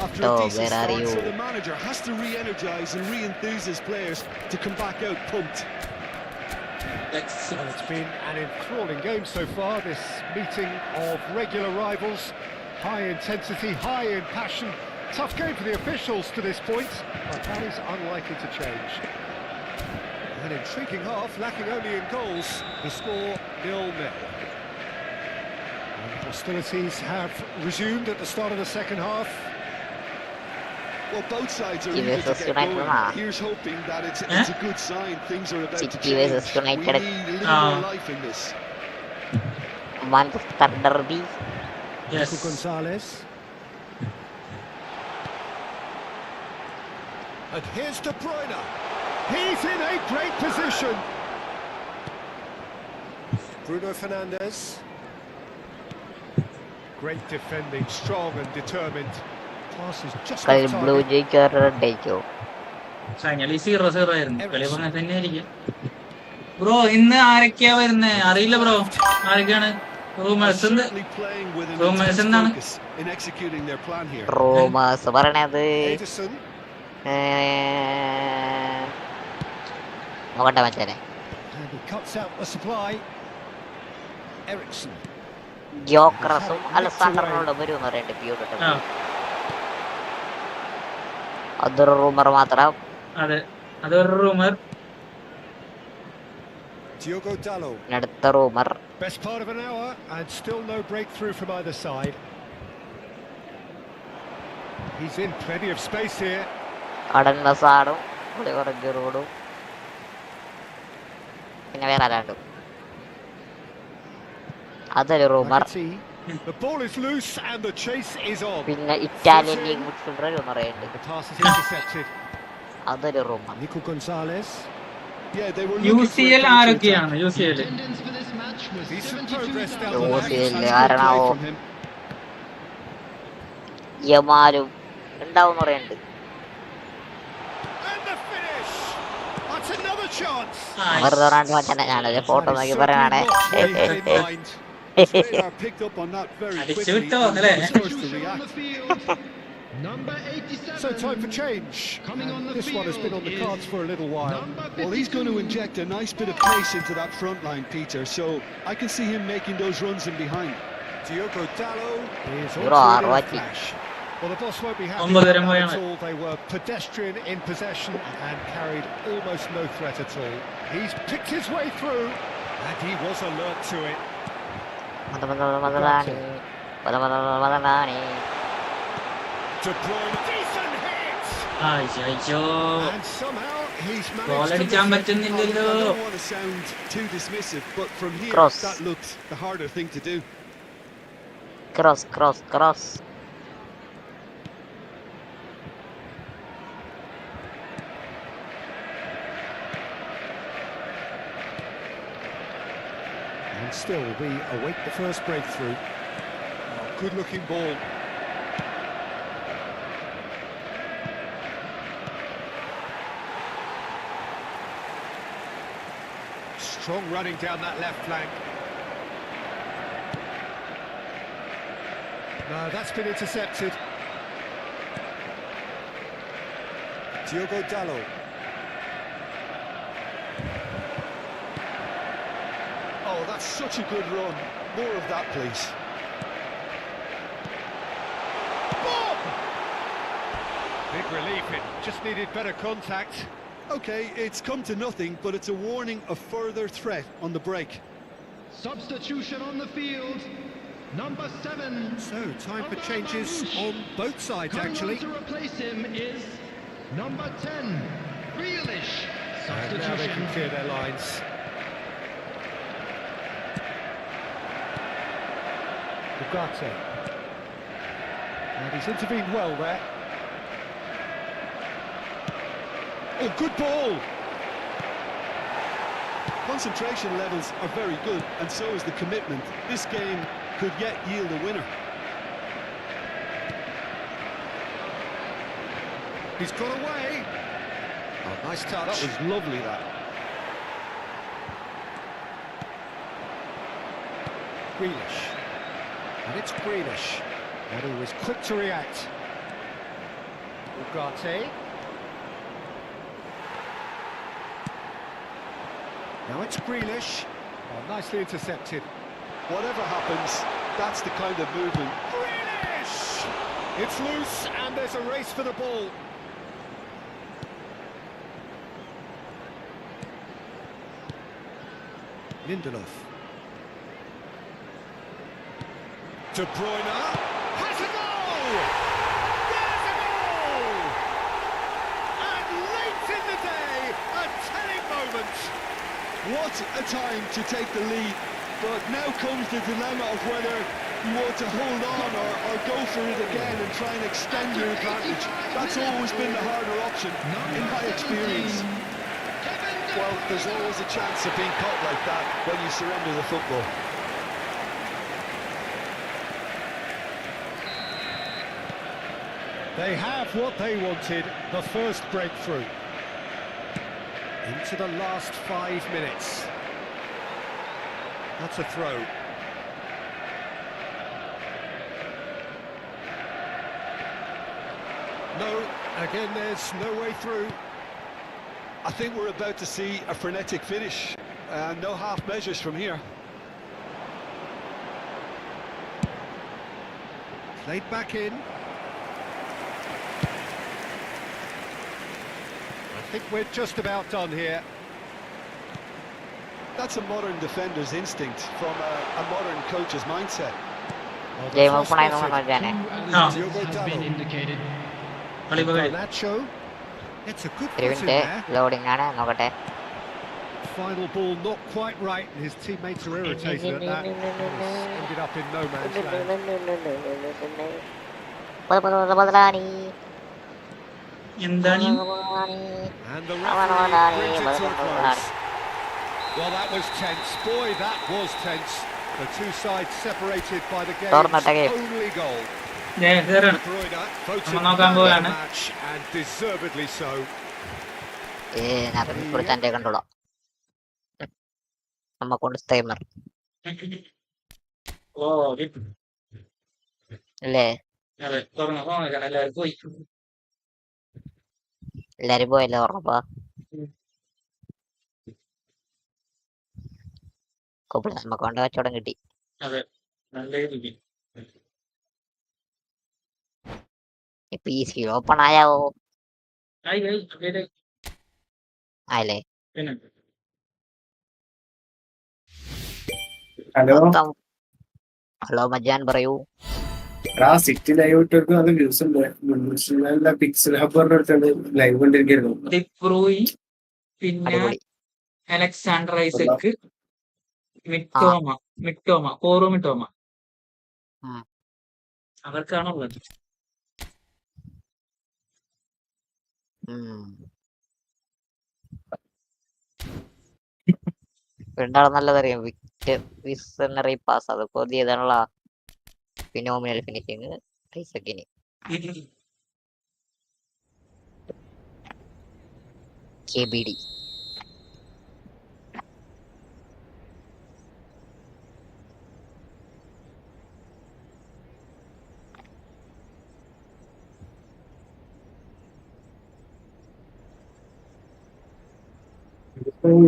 after a Oh, decent where are start, you? so the manager has to re-energise and re-enthuse his players to come back out pumped. Well, it's been an enthralling game so far, this meeting of regular rivals. High intensity, high in passion. Tough game for the officials to this point, but that is unlikely to change. An intriguing half, lacking only in goals. The score 0-0. Hostilities have resumed at the start of the second half. Well, both sides are eager to get going. Here's hoping that it's a good sign. Things are about to City change. versus We United. need a little more life in this. Manchester derby. Nico Gonzalez. And here's De Bruyne. He's in a great position. Bruno Fernandes. Great defending, strong and determined. Passes just കളി off blue target. ജയിക്കോ red ജയിക്കോ? Finally 0-0 ആയിരുന്നു. കളി പറഞ്ഞ തന്നെ ആയിരിക്കും. Bro ഇന്ന് ആരൊക്കെയാ വരുന്നേ അറിയില്ല ബ്രോ. ആരൊക്കെയാണ്? Rumours Certainly playing with an rumours intense എന്താണ്? focus in executing their plan here. Rumours പറയണത് Edison. നോക്കട്ടെ മച്ചാനെ. And he cuts out the supply. Eriksen. ഗ്യോക്രസും അലസാൻഡറിനോട് വരുമെന്ന് പറയണ്ട് പ്യൂരിട്ട്. ആ അതൊരു റൂമർ മാത്രം. അതെ അതൊരു റൂമർ. Diogo Dalot. അടുത്ത rumour. Best part of an hour and still no breakthrough from either side. He's in plenty of space here. അടൻ ബസാടും റോഡും പിന്നെ വേറെ ആരാണ്ടും. അതൊരു rumour. The ball is loose and the chase is on. പിന്നെ Italian league midfielder എന്ന് പറയുന്നുണ്ട്. The pass is intercepted. അതൊരു rumour. Nico Gonzalez. Yeah, they were UCL ആരൊക്കെയാണ്? UCL decent progress down the UCL line. ആരാണാവോ? യമാലും ഉണ്ടാവും പറയുന്നുണ്ട്. And the finish. That's another chance. വെറുതെ പറയാണ്ട് മച്ചാനെ ഞാനൊരു ഫോട്ടോ നോക്കി പറയാനാണേ. Radar picked up on that very അടിച്ചു quickly വിട്ടോ and അല്ലേ? was forced to react. Number 87. So time for change. This one has been on the cards for a little while. Well, he's going to inject a nice bit of pace into that front line, Peter, so I can see him making those runs in behind. Diogo Dalot is onto it in a flash. Well, the boss won't be happy about that at all. They were pedestrian in possession and carried almost no threat at all. He's picked his way through, and he was alert to it. De Bruyne, decent hit! And somehow he's managed to defend. I don't want to sound too dismissive, but from here, that looked the harder thing to do. Cross. And still, we await the first breakthrough. Oh, good-looking ball. Strong running down that left flank. No, that's been intercepted. Diogo Dalot. Oh, that's such a good run. More of that, please. Boom! Big relief, it just needed better contact. Okay, it's come to nothing, but it's a warning of further threat on the break. Substitution on the field. Number 7. So, time for changes on both sides, actually. Coming on to replace him is number 10, Grealish. And now they can clear their lines. Vakkotty. And he's intervened well there. Oh, good ball! Concentration levels are very good, and so is the commitment. This game could yet yield a winner. He's got away. Oh, nice touch. That was lovely, that. Grealish. And it's Grealish. And he was quick to react. Ugarte. Now it's Grealish. Oh, nicely intercepted. Whatever happens, that's the kind of movement. Grealish! It's loose, and there's a race for the ball. Lindelof. De Bruyne has a goal! There's a goal! And late in the day, a telling moment. What a time to take the lead, but now comes the dilemma of whether you want to hold on or go for it again and try and extend your advantage. That's always been the harder option, in my experience. Well, there's always a chance of being caught like that when you surrender the football. They have what they wanted, the first breakthrough. Into the last 5 minutes. That's a throw. No, again there's no way through. I think we're about to see a frenetic finish. No half measures from here. Played back in. I think we're just about done here. That's a modern defender's instinct from a modern coach's mindset. Game open Has been indicated. Nacho. It's a good pass in there. Loading Final ball not quite right, and his teammates are irritated at that. He's ended up in no man's land. എന്താണ് And the referee brings it to a close. Well, that was tense. Boy, that was tense. The two sides separated by the game's only goal. De Bruyne voted man of the match, and deservedly so. ഓ അല്ലേ അതെ തുറന്ന phone എല്ലാവരും പോയി. എല്ലാരും പോയല്ലോ ഉറപ്പാ. കൊപ്പിള നമുക്ക് കൊണ്ട് കച്ചവടം കിട്ടി. അതെ നല്ല രീതി. PC ഓപ്പൺ ആയാവോ? ആയില്ലേ? പിന്നെ ഹലോ മൊത്തം ഹലോ മജാൻ പറയൂ. സിറ്റി ലൈവ് ഇട്ടവർക്ക് നല്ല വ്യൂസ് ഉണ്ട്. പിക്സൽ ഹബ് പറഞ്ഞിടത്താണ് ലൈവ് കണ്ടിരിക്കുന്നു. ഡിബ്രൂയി, പിന്നെ അടിപൊളി. അലക്സാണ്ടർ ഐസക്, കോറോ മിറ്റോമ അവർക്കാണുള്ളത്. രണ്ടാളും നല്ലതറിയാം. വിസണറി പാസ് അത് പുതിയതാണുള്ള ഫിനോമിനൽ ഫിനിഷിങ് ഐസക്കിന്. KBD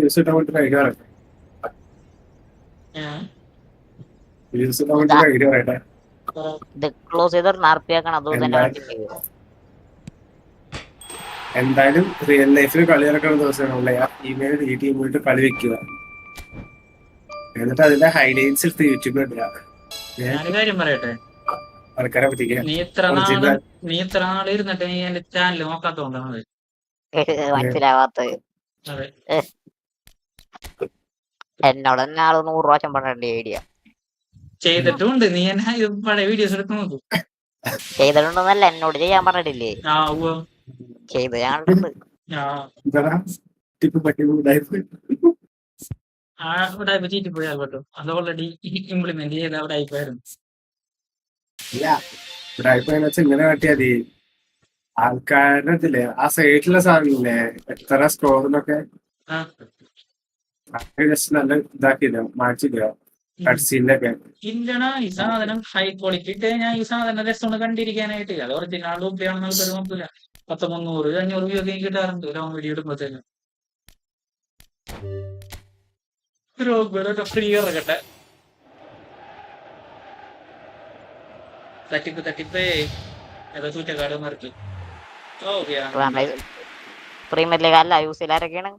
വ്യൂസ് ഇട്ടാൻ വേണ്ടി ഐഡിയ പറയട്ടെ. വ്യൂസ് ഇട്ടാൻ വേണ്ടി ഐഡിയ പറയട്ടെ. ഇത് ക്ലോസ് ചെയ്ത് നാർപ്പിയാക്കണം. അത് തന്നെ കണ്ടിന്യൂ. എന്തായാലും റിയൽ ലൈഫിൽ കളി ഇറക്കുന്ന ദിവസമാണല്ലേ ഇമെയിൽ ഈ ടീം പോയിട്ട് കളി വെക്കുക, എന്നിട്ട് അതിന്റെ ഹൈലൈറ്റ്സ് എടുത്ത് യൂട്യൂബിൽ ഇടുക. ഞാനൊരു കാര്യം പറയട്ടെ, ആൾക്കാരെ പറ്റിക്കുക. നീ ഇത്ര നാൾ ഇരുന്നിട്ട് നീ എന്റെ ചാനൽ നോക്കാത്തോണ്ടാണ് മനസ്സിലാവാത്തത്. അതെ. എന്നോട് തന്നെ ആള് 100 പ്രാവശ്യം പറഞ്ഞിട്ടുണ്ട് ഐഡിയ. ചെയ്തിട്ടുണ്ട്. നീ എന്നെ പഴയ വീഡിയോസ് എടുത്ത് നോക്കും. ചെയ്തിട്ടുണ്ടെന്നല്ല, എന്നോട് ചെയ്യാൻ പറഞ്ഞിട്ടില്ലേ? ചെയ്ത് ഞാൻ കണ്ടിട്ടുണ്ട്. അവിടെ ചീറ്റി പോയാൽ കേട്ടോ, അത് ഓൾറെഡി ഇംപ്ലിമെന്റ് ചെയ്ത് അവിടെ ആയിപ്പോയായിരുന്നു. ഇങ്ങനെ കാട്ടിയാ മതി. ആൾക്കാരുടെ ഇതില്ലേ ആ സൈഡിലുള്ള സാധനമില്ലേ എത്ര സ്കോറിനൊക്കെ ജസ്റ്റ് നല്ല ഇതാക്കിയില്ല, മാറ്റില്ല കട്സീനിലൊക്കെ. ഇല്ലടാ, ഈ സാധനം ഹൈ ക്വാളിറ്റി ഇട്ട് ഞാൻ ഈ സാധനം രസം കണ്ടിരിക്കാനായിട്ട്. അത് ഒറിജിനൽ ഡൂപ്ലിയാണെന്ന് ആൾക്കാർ നോക്കില്ല. 300-500 വ്യൂ ഒക്കെ കിട്ടാറുണ്ട് ലോങ് വീഡിയോ ഇടുമ്പോഴത്തേനും. ഫ്രീ ഇറക്കട്ടെ. തട്ടിപ്പ് ഏതോ ചൂറ്റക്കാട് മറിച്ചു. പ്രീമിയർ ലീഗ് അല്ല യൂസിൽ ആരൊക്കെയാണ്?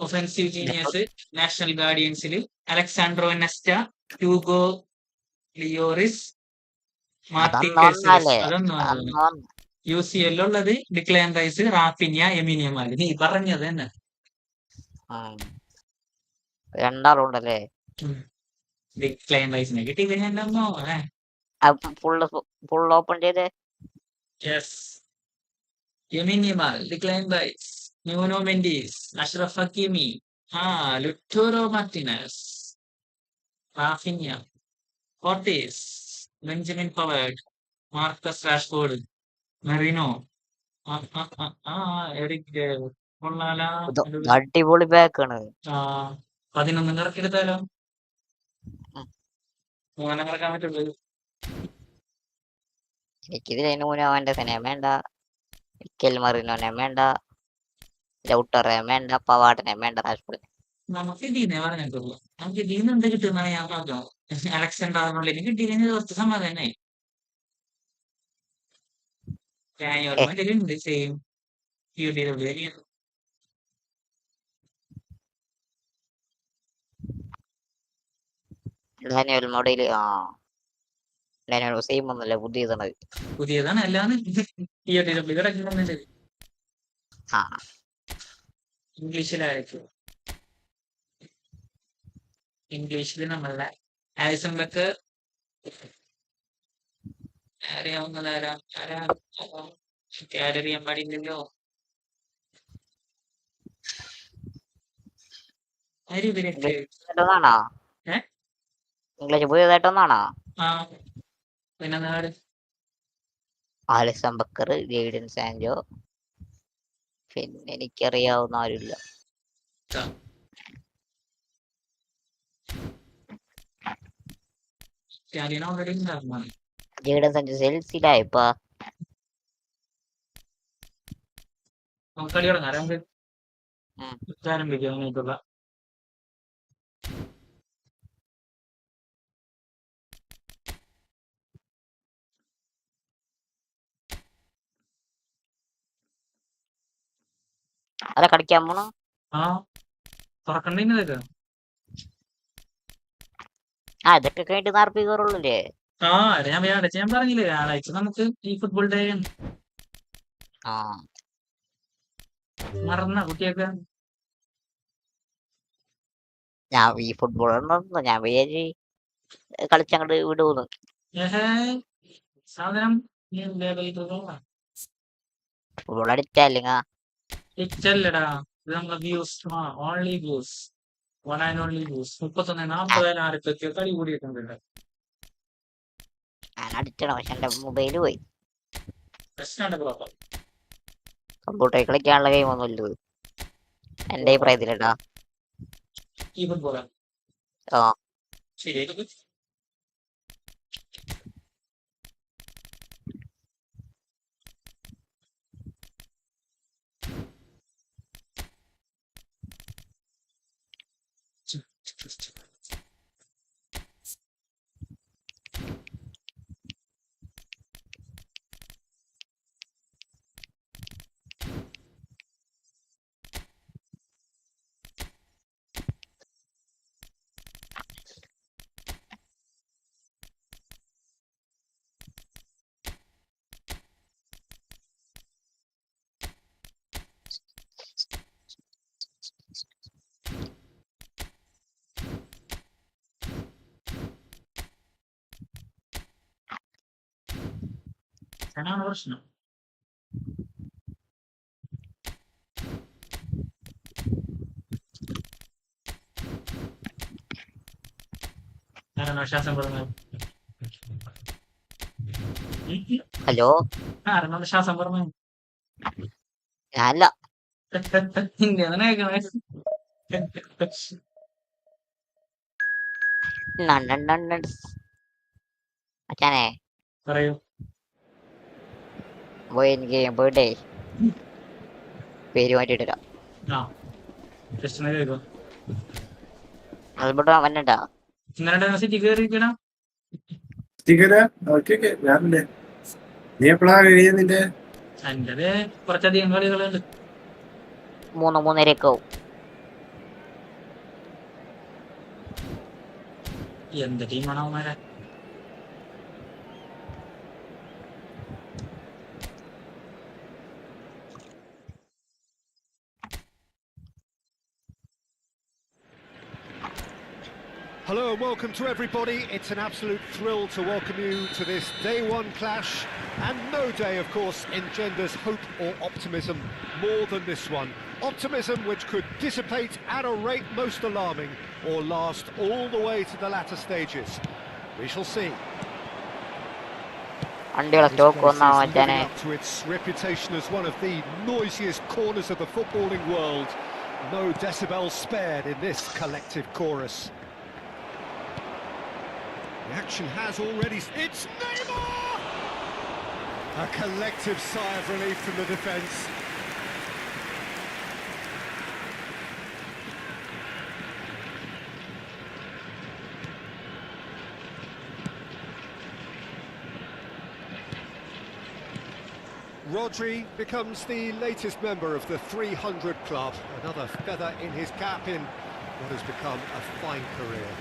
ഒഫൻസീവ് ജീനിയസ് നാഷണൽ ഗാർഡിയൻസിൽ Alessandro Nesta, Hugo Lloris, Martin Caceres. അതൊന്നും UCL ഉള്ളത് ഡിക്ലൈൻ റൈസ്, റാഫിന്യ, എമിനിയമാല്. നീ പറഞ്ഞത് തന്നെ. രണ്ടാളുണ്ടല്ലേ? ഡിക്ലൈൻ റൈസിനെ കിട്ടി കഴിഞ്ഞോ? ഫുൾ ഓപ്പൺ ചെയ്തേ. Lamine Yamal, Declan Rice, Nuno Mendes, Achraf Hakimi, Lautaro Martinez, Raphinha, Ortiz, Benjamin Pavard, Marcus Rashford, Merino, Eric അടിപൊളി ബാക്കാണ്. 11 ഇറക്കിയെടുത്താലോ? 3 ഇറക്കാൻ പറ്റുള്ളൂ. എനിക്കിതിൽ നൂനോവന്റെ തന്നെ വേണ്ട, മിക്കൽ മറിനോനെ വേണ്ട, ലൗട്ടറെ വേണ്ട, പവാട്ടിനെ വേണ്ട, റാഷ്ഫോർഡ്. നമുക്ക് ഇതിന്നെ പറഞ്ഞിട്ടുള്ളൂ. നമുക്ക് ഇതിന്ന് എന്ത് കിട്ടുന്നതാണ് ഞാൻ പറഞ്ഞു. അലക്സാണ്ടറിനുള്ളിൽ കിട്ടിയതിന് കുറച്ച് സമാധാനമായി. ഉണ്ട് same Daniel model. Daniel same ഒന്നുമല്ല, പുതിയതാണ്. അല്ലാതെ കിടക്കുന്നുണ്ട്. ഇംഗ്ലീഷിലായിരിക്കും. ഇംഗ്ലീഷിൽ നമ്മളുടെ ആലിസൺബക്ക് അറിയാൻ പാടില്ലല്ലോ. ഇംഗ്ലീഷ് പുതിയതായിട്ടൊന്നാണോ? പിന്നെ നാട് ആലിസൺ ബക്കർ, ജെയ്ഡൻ സാൻജോ, പിന്നെ എനിക്കറിയാവുന്ന ആരുമില്ല. സ്റ്റാലിയൻ ഓൾറെഡി ഉണ്ടായിരുന്നു. ജേഡൻ സഞ്ജു സെൽസിലായിപ്പ നമുക്ക് കളി തുടങ്ങാം. ആരംഭിക്കാനായിട്ടുള്ള അല്ല കളിക്കാൻ പോണോ? ആ തുറക്കണ്ടേക്ക് ഇതൊക്കെ കഴിഞ്ഞിട്ട് 40 കയറുള്ളൂല്ലേ? ഞാൻ പറഞ്ഞില്ലേ വ്യാഴാഴ്ച നമുക്ക് ഈ ഫുട്ബോൾ ഡേ മറന്ന കുട്ടിയൊക്കെ. ഞാൻ ഈ ഫുട്ബോൾ ഞാൻ വിചാരിച്ച് കളിച്ചങ്ങോട്ട് വിടുന്നു. സാധനം ഫുട്ബോൾ അടിച്ചല്ലെങ്ക ഇച്ചല്ലടാ, ഇത് നമ്മളെ views. Only views, 1 and only views. 31,40,000 ആർക്കൊക്കെ കളി കൂടിയിട്ടുണ്ട്. ഞാൻ അടിച്ചണം, പക്ഷെ എന്റെ മൊബൈല് പോയി. പ്രശ്നമുണ്ട് ബ്രോ. കമ്പ്യൂട്ടറിൽ കളിക്കാനുള്ള ഗെയിം ഒന്നും ഇല്ല എന്റെ അഭിപ്രായത്തിലേട്ടാ. ഈ ഫുട്ബോളാ ശരിയായിട്ട് പ്രശ്നം. ശ്വാസം പറഞ്ഞു. ഹലോ, ശ്വാസം പറഞ്ഞു. ഞാനല്ല. അച്ഛനെ പറയൂ. പോയി എനിക്ക് ബർത്ത്ഡേ പേര് മാറ്റിയിട്ടില്ല. വന്നിട്ടാ സിറ്റി കയറിയിരിക്കണം. നീ എപ്പോഴാ കഴിയുന്നിന്റെ? എന്റെ കുറച്ചധികം കളികളുണ്ട്. 3-3:30 എന്ത് ടീമാണോ അവന്മാരെ? Hello and welcome to everybody. It's an absolute thrill to welcome you to this day one clash, and no day of course engenders hope or optimism more than this one. Optimism which could dissipate at a rate most alarming or last all the way to the latter stages. We shall see. This place is living up to its reputation as one of the noisiest corners of the footballing world. No decibels spared in this collective chorus. The action has already... It's Neymar! A collective sigh of relief from the defence. Rodri becomes the latest member of the 300 club. Another feather in his cap in what has become a fine career.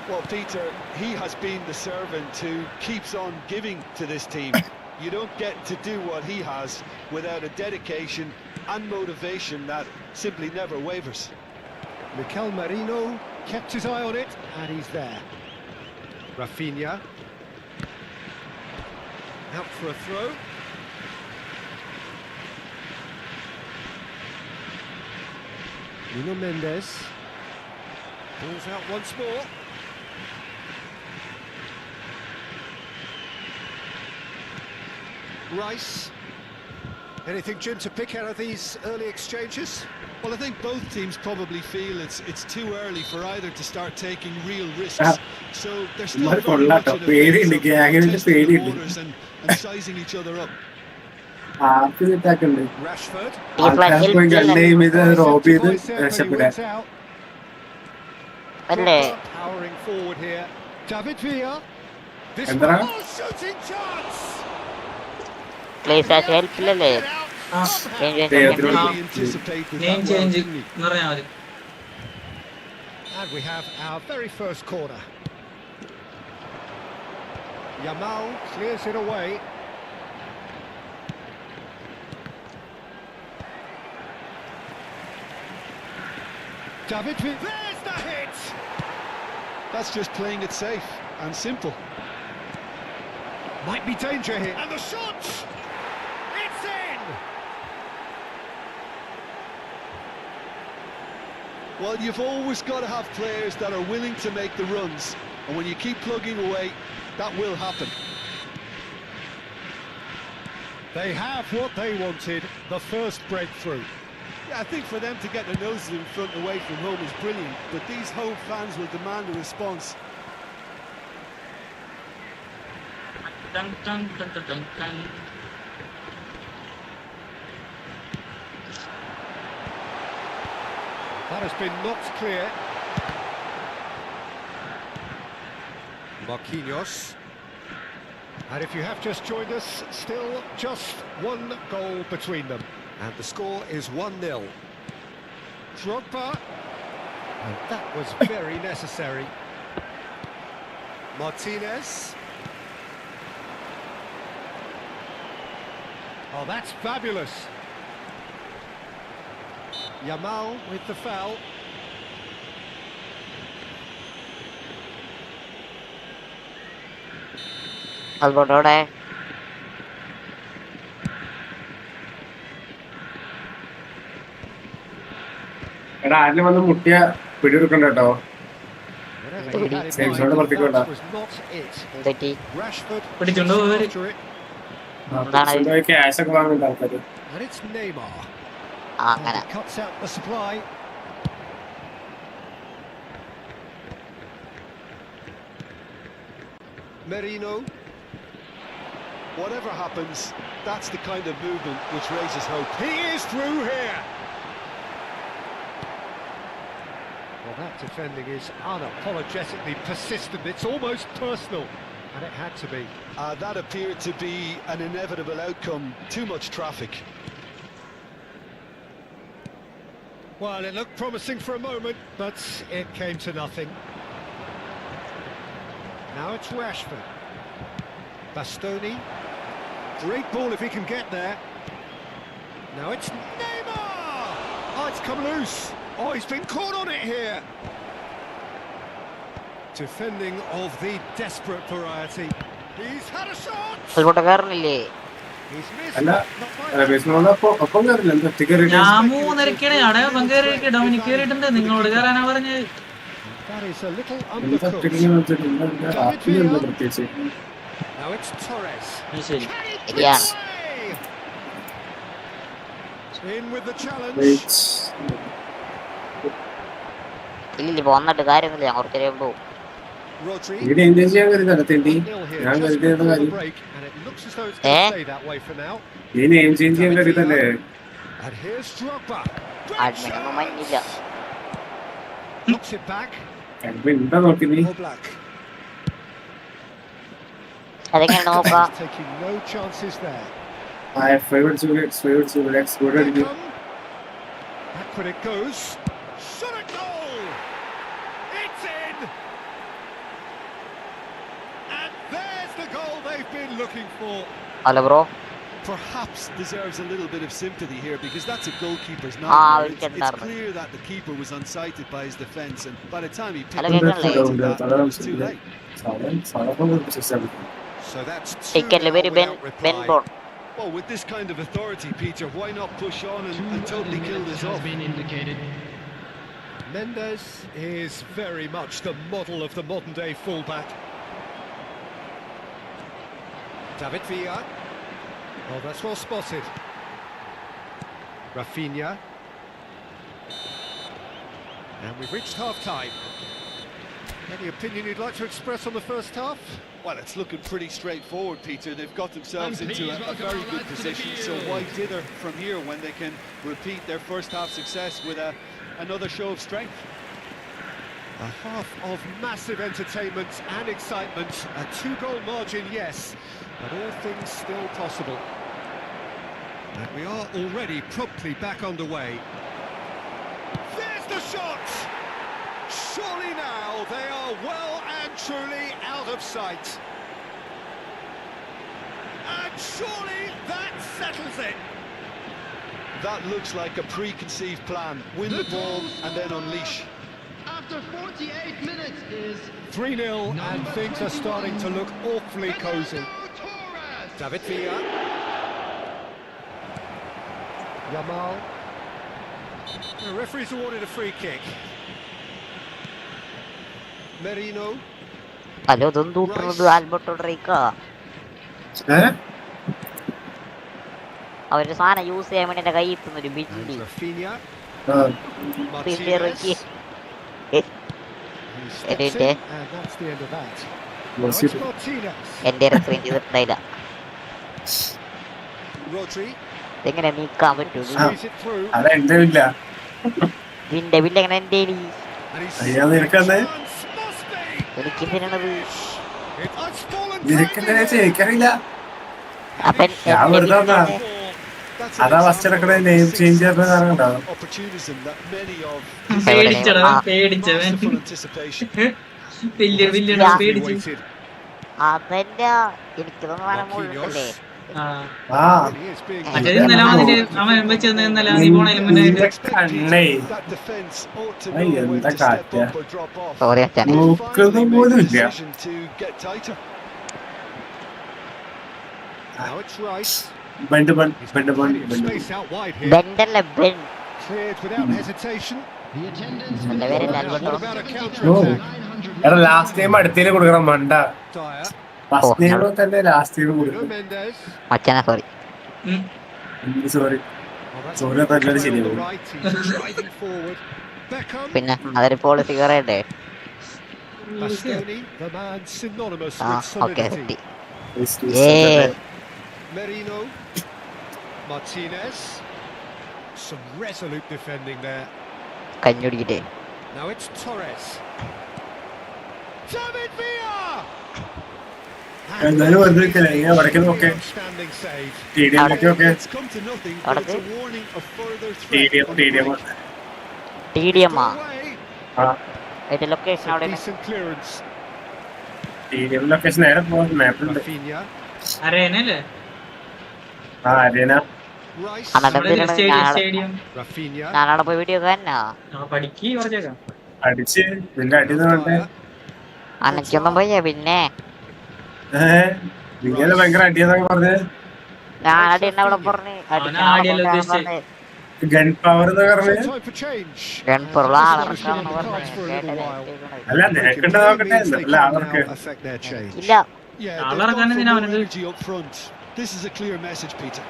Well, Peter, he has been the servant who keeps on giving to this team. You don't get to do what he has without a dedication and motivation that simply never wavers. Mikel Merino kept his eye on it, and he's there. Rafinha. Out for a throw. Nuno Mendes. Pulls out once more. Rice. Anything, Jim, to pick out of these early exchanges? Well, I think both teams probably feel it's too early for either to start taking real risks. So they're still very much in a phase of testing the waters and sizing each other up. Rashford. ആൾക്കാർ പോയി ഗണ്ണയും ഇത് Rob ചെയ്ത് രക്ഷപ്പെടാൻ. അല്ലേ Powering forward here. David Villa. This Endra? shooting chance. പ്ലേസ് ആച്ച് ഹെൽപ്പില്ലല്ലേ name change എന്ന് പറഞ്ഞാൽ മതി. And we have our very first corner. Yamal clears it away. David Villa. There's the hit. That's just playing it safe and simple. Might be danger here. And the shot. It's in. Well, you've always got to have players that are willing to make the runs, and when you keep plugging away, that will happen. They have what they wanted, the first breakthrough. Yeah, I think for them to get their noses in front away from home is brilliant, but these home fans will demand a response. Dun, dun, dun, dun, dun, dun. That has been knocked clear. Marquinhos. And if you have just joined us, still just one goal between them. And the score is 1-0. Drogba. And that was very necessary. Martinez. Oh, that's fabulous. Yamal with the foul. അതുകൊണ്ടോടെ എടാ ആരിലും വന്ന് മുട്ടിയ പിടിയെടുക്കണ്ട കേട്ടോ. Whatever he had in Saves mind, on the that was not it. തെറ്റി Rashford പിടിച്ചോണ്ട് chases പോയി. after it. Cash ഒക്കെ വാങ്ങുന്നുണ്ട് ആൾക്കാര്. And it's Neymar. അങ്ങനെ He cuts out the supply. Merino. Whatever happens, that's the kind of movement which raises hope. He is through here. Well, that defending is unapologetically persistent. It's almost personal, and it had to be. That appeared to be an inevitable outcome. Too much traffic. Well, it looked promising for a moment, but it came to nothing. Now it's Rashford. Bastoni. Great ball if he can get there. Now it's Neymar! Oh, it's come loose. Oh, he's been caught on it here. Defending of the desperate variety. He's had a shot. അതുകൊണ്ട് കയറുന്നില്ലേ He's missed. അല്ല Not by ബേസ്ബോളിന്റെ ഒപ്പം കയറില്ല, എന്താ ഒറ്റ കയറി. ഞാൻ 3:30 അവിടെ കയറിയിട്ട് ഡോമിനിക് കയറിയിട്ടുണ്ട്. നിങ്ങളോട് കയറാനാ പറഞ്ഞത്. That is a little എന്താ ഒറ്റ undercooked. റാപ്പിലുണ്ട് പ്രത്യേകിച്ച്. Now it's Torres. ശരി. ശരിയാണ് In with the challenge. ഇല്ല വന്നിട്ട് കാര്യമൊന്നുമില്ല ഞാൻ കുറച്ചു കഴിയുമ്പോ Rodri. ഇവിടെ എൻഗേജ് ചെയ്യാൻ കരുതല്ല തെണ്ടി. 1-0 here, ഞാൻ just കരുതിയത് before the കാര്യം break, and it looks as though it's going to stay that way for now. ഈ നെയിം ചേഞ്ച് ചെയ്യാൻ കരുതല്ലേ. And here's Drogba. അഡ്മിനൊന്നും മഞ്ഞില്ല Knocks it back. ഇപ്പൊ എന്താ നോക്കി നീ. Oblak. അതെങ്ങനെ നോക്കാം He's taking no chances there. Favourite goal അടിക്കും. Beckham. Backward it goes. Shot at goal. It's in. And there's the goal they've been looking for. Hello bro Perhaps deserves a little bit of sympathy here because that's a goalkeeper's Ah, nightmare. It's wicket clear that the keeper was unsighted by his defence, and by the time he picked Hello, up Wicket the Lane. that, it was too late. So that's two ടിക്കറ്റിൽ പേര് without reply. ബെൻ ബോൺ Well, with this kind of authority, Peter, why not push on and totally kill this off? Mendes is very much the model of the modern day fullback. David Villa. Oh, that's well spotted. Rafinha. And we've reached half-time. Any opinion you'd like to express on the first half? Well, it's looking pretty straightforward, Peter. They've got themselves into a very good position, so why dither from here when they can repeat their first half success with another show of strength? A half of massive entertainment and excitement. A 2-goal margin, yes, but all things still possible. And we are already promptly back underway. There's the shot! Surely now they are well and truly out of sight. And surely that settles it. That looks like a preconceived plan. Win the ball and then unleash. After 48 minutes is 3-0 and things are starting to look awfully cosy. Ronaldo Torres. David Villa. Yamal. The referee's awarded a free kick. Merino. Hello ഇതൊന്നും കൂട്ടുന്നത് Alberto ഡ്രേക്കാ. അവര് സാധനം use ചെയ്യാൻ വേണ്ടി എന്റെ കൈ എത്തുന്നൊരു Billy Rafinha. ഇറക്കി He steps in, and that's the end of that. Now it's Martinez. എന്റെ റെഫറൻസ് ചെയ്തിട്ടുണ്ടായില്ല. Rodri. ഇതെങ്ങനെ നീക്കാൻ പറ്റൂ? Squeeze it through. അതെന്റെ ഇല്ല. വിന്റെ എങ്ങനെ എന്റെ And he's അയ്യോ നിനക്കെന്ത് must be. എനിക്ക് എന്തിനാണത്? It's fallen നിനക്കെന്താ എനിക്കറിയില്ല. അപ്പൻ ഞാൻ വെറുതെ വന്നാ. That's അതാ ഫസ്റ്റ് എടുക്കണ നെയിം ചേഞ്ച് ചെയ്യുന്ന കാരണം ഉണ്ടാവും. opportunism that many of പേടിച്ചവൻ പേടിച്ചവൻ masterful anticipation. വലിയൊരു പേടിച്ചു. waited. അതല്ല എനിക്കൊന്നും സാധനം മുകളിലല്ലേ. ആ ആ He is being മറ്റേത് ഇന്നലെ അവന്റെ അവൻ വെച്ചെന്ന് ഇന്നലെ നീ പോണേലും മുന്നേ കണ്ണേ That defense ought to Ay, know when എന്താ to step കാറ്റാ. up or drop off. Sorry അച്ഛൻ. നോക്കുന്നത് പോലും ഇല്ല. Decision to get tighter. Now it's right. ബണ്ട് He's got ബണ്ട് plenty of ബണ്ട് space out wide here. ബെൻഡല്ല Ben. Cleared without hesitation. The attendance നല്ല പേരല്ല What Alberto. about a oh counter-attack? എടാ ലാസ്റ്റ് ടൈം അടുത്തേല് കൊടുക്കണം മണ്ട. Dyer. ഫസ്റ്റ് ടൈം തന്നെ ലാസ്റ്റ് ടൈം Nuno കൊടുക്കും. Mendes. അച്ഛനാ sorry. Sorry Oh, that's Sorry, I thought you were on the serious. right. He's driving forward. Beckham. പിന്നെ അതൊരു policy കയറേണ്ടേ. Bastoni, the man synonymous ആ with ഓക്കെ solidity. സെറ്റി. ഏ Merino. Martinez. Some resolute defending there. കഞ്ഞുടിക്കിട്ടേ. Now it's Torres. David Villa. എന്നാലും വെറുതെ നിൽക്കല്ലേ, ഇങ്ങനെ വടക്കേ നോക്കേ. Outstanding save. സ്റ്റേഡിയത്തിലൊക്കെ It's come to nothing, but it's a warning of further threat. Stadium on the stadium break. ടിഡിഎമ്മാ Away. ആ അതിന്റെ ലൊക്കേഷൻ അവിടെ Decent clearance. സ്റ്റേഡിയം ലൊക്കേഷൻ നേരെ പോകും മാപ്പിലുണ്ട്. Rafinha. അരേനല്ലേ ആ അരേന Rice. അന്നത്തെ എന്തിനാണ് സ്റ്റേഡിയം Rafinha. ഞാനവിടെ പോയി വീഡിയോ കാണാ. പഠിക്ക് കുറച്ചേക്കാം. അടിച്ച് നിന്റെ അടിന്ന് വേണ്ടേ. അനക്കൊന്നും പോയ പിന്നെ നിങ്ങളെ ഭയങ്കര അടിയെന്നൊക്കെ പറഞ്ഞ് ഞാൻ അടി എന്നെ അവിടെ പറഞ്ഞ് ആടിയല്ലോ ഉദ്ദേശിച്ചത്. ഗൺ പവർ എന്നൊക്കെ പറഞ്ഞ്. Time for change. ഗൺപുറമുള്ള It's ആളിറക്കാന്ന് been in the cards for a little while. പറഞ്ഞു. അല്ല നിനക്കുണ്ട് നോക്കട്ടെ അല്ല അവർക്ക്. Now affect their change. ഇല്ല Yeah, they've Alar gone ganne for dina more avanadu. energy up front. This is a clear message, Peter.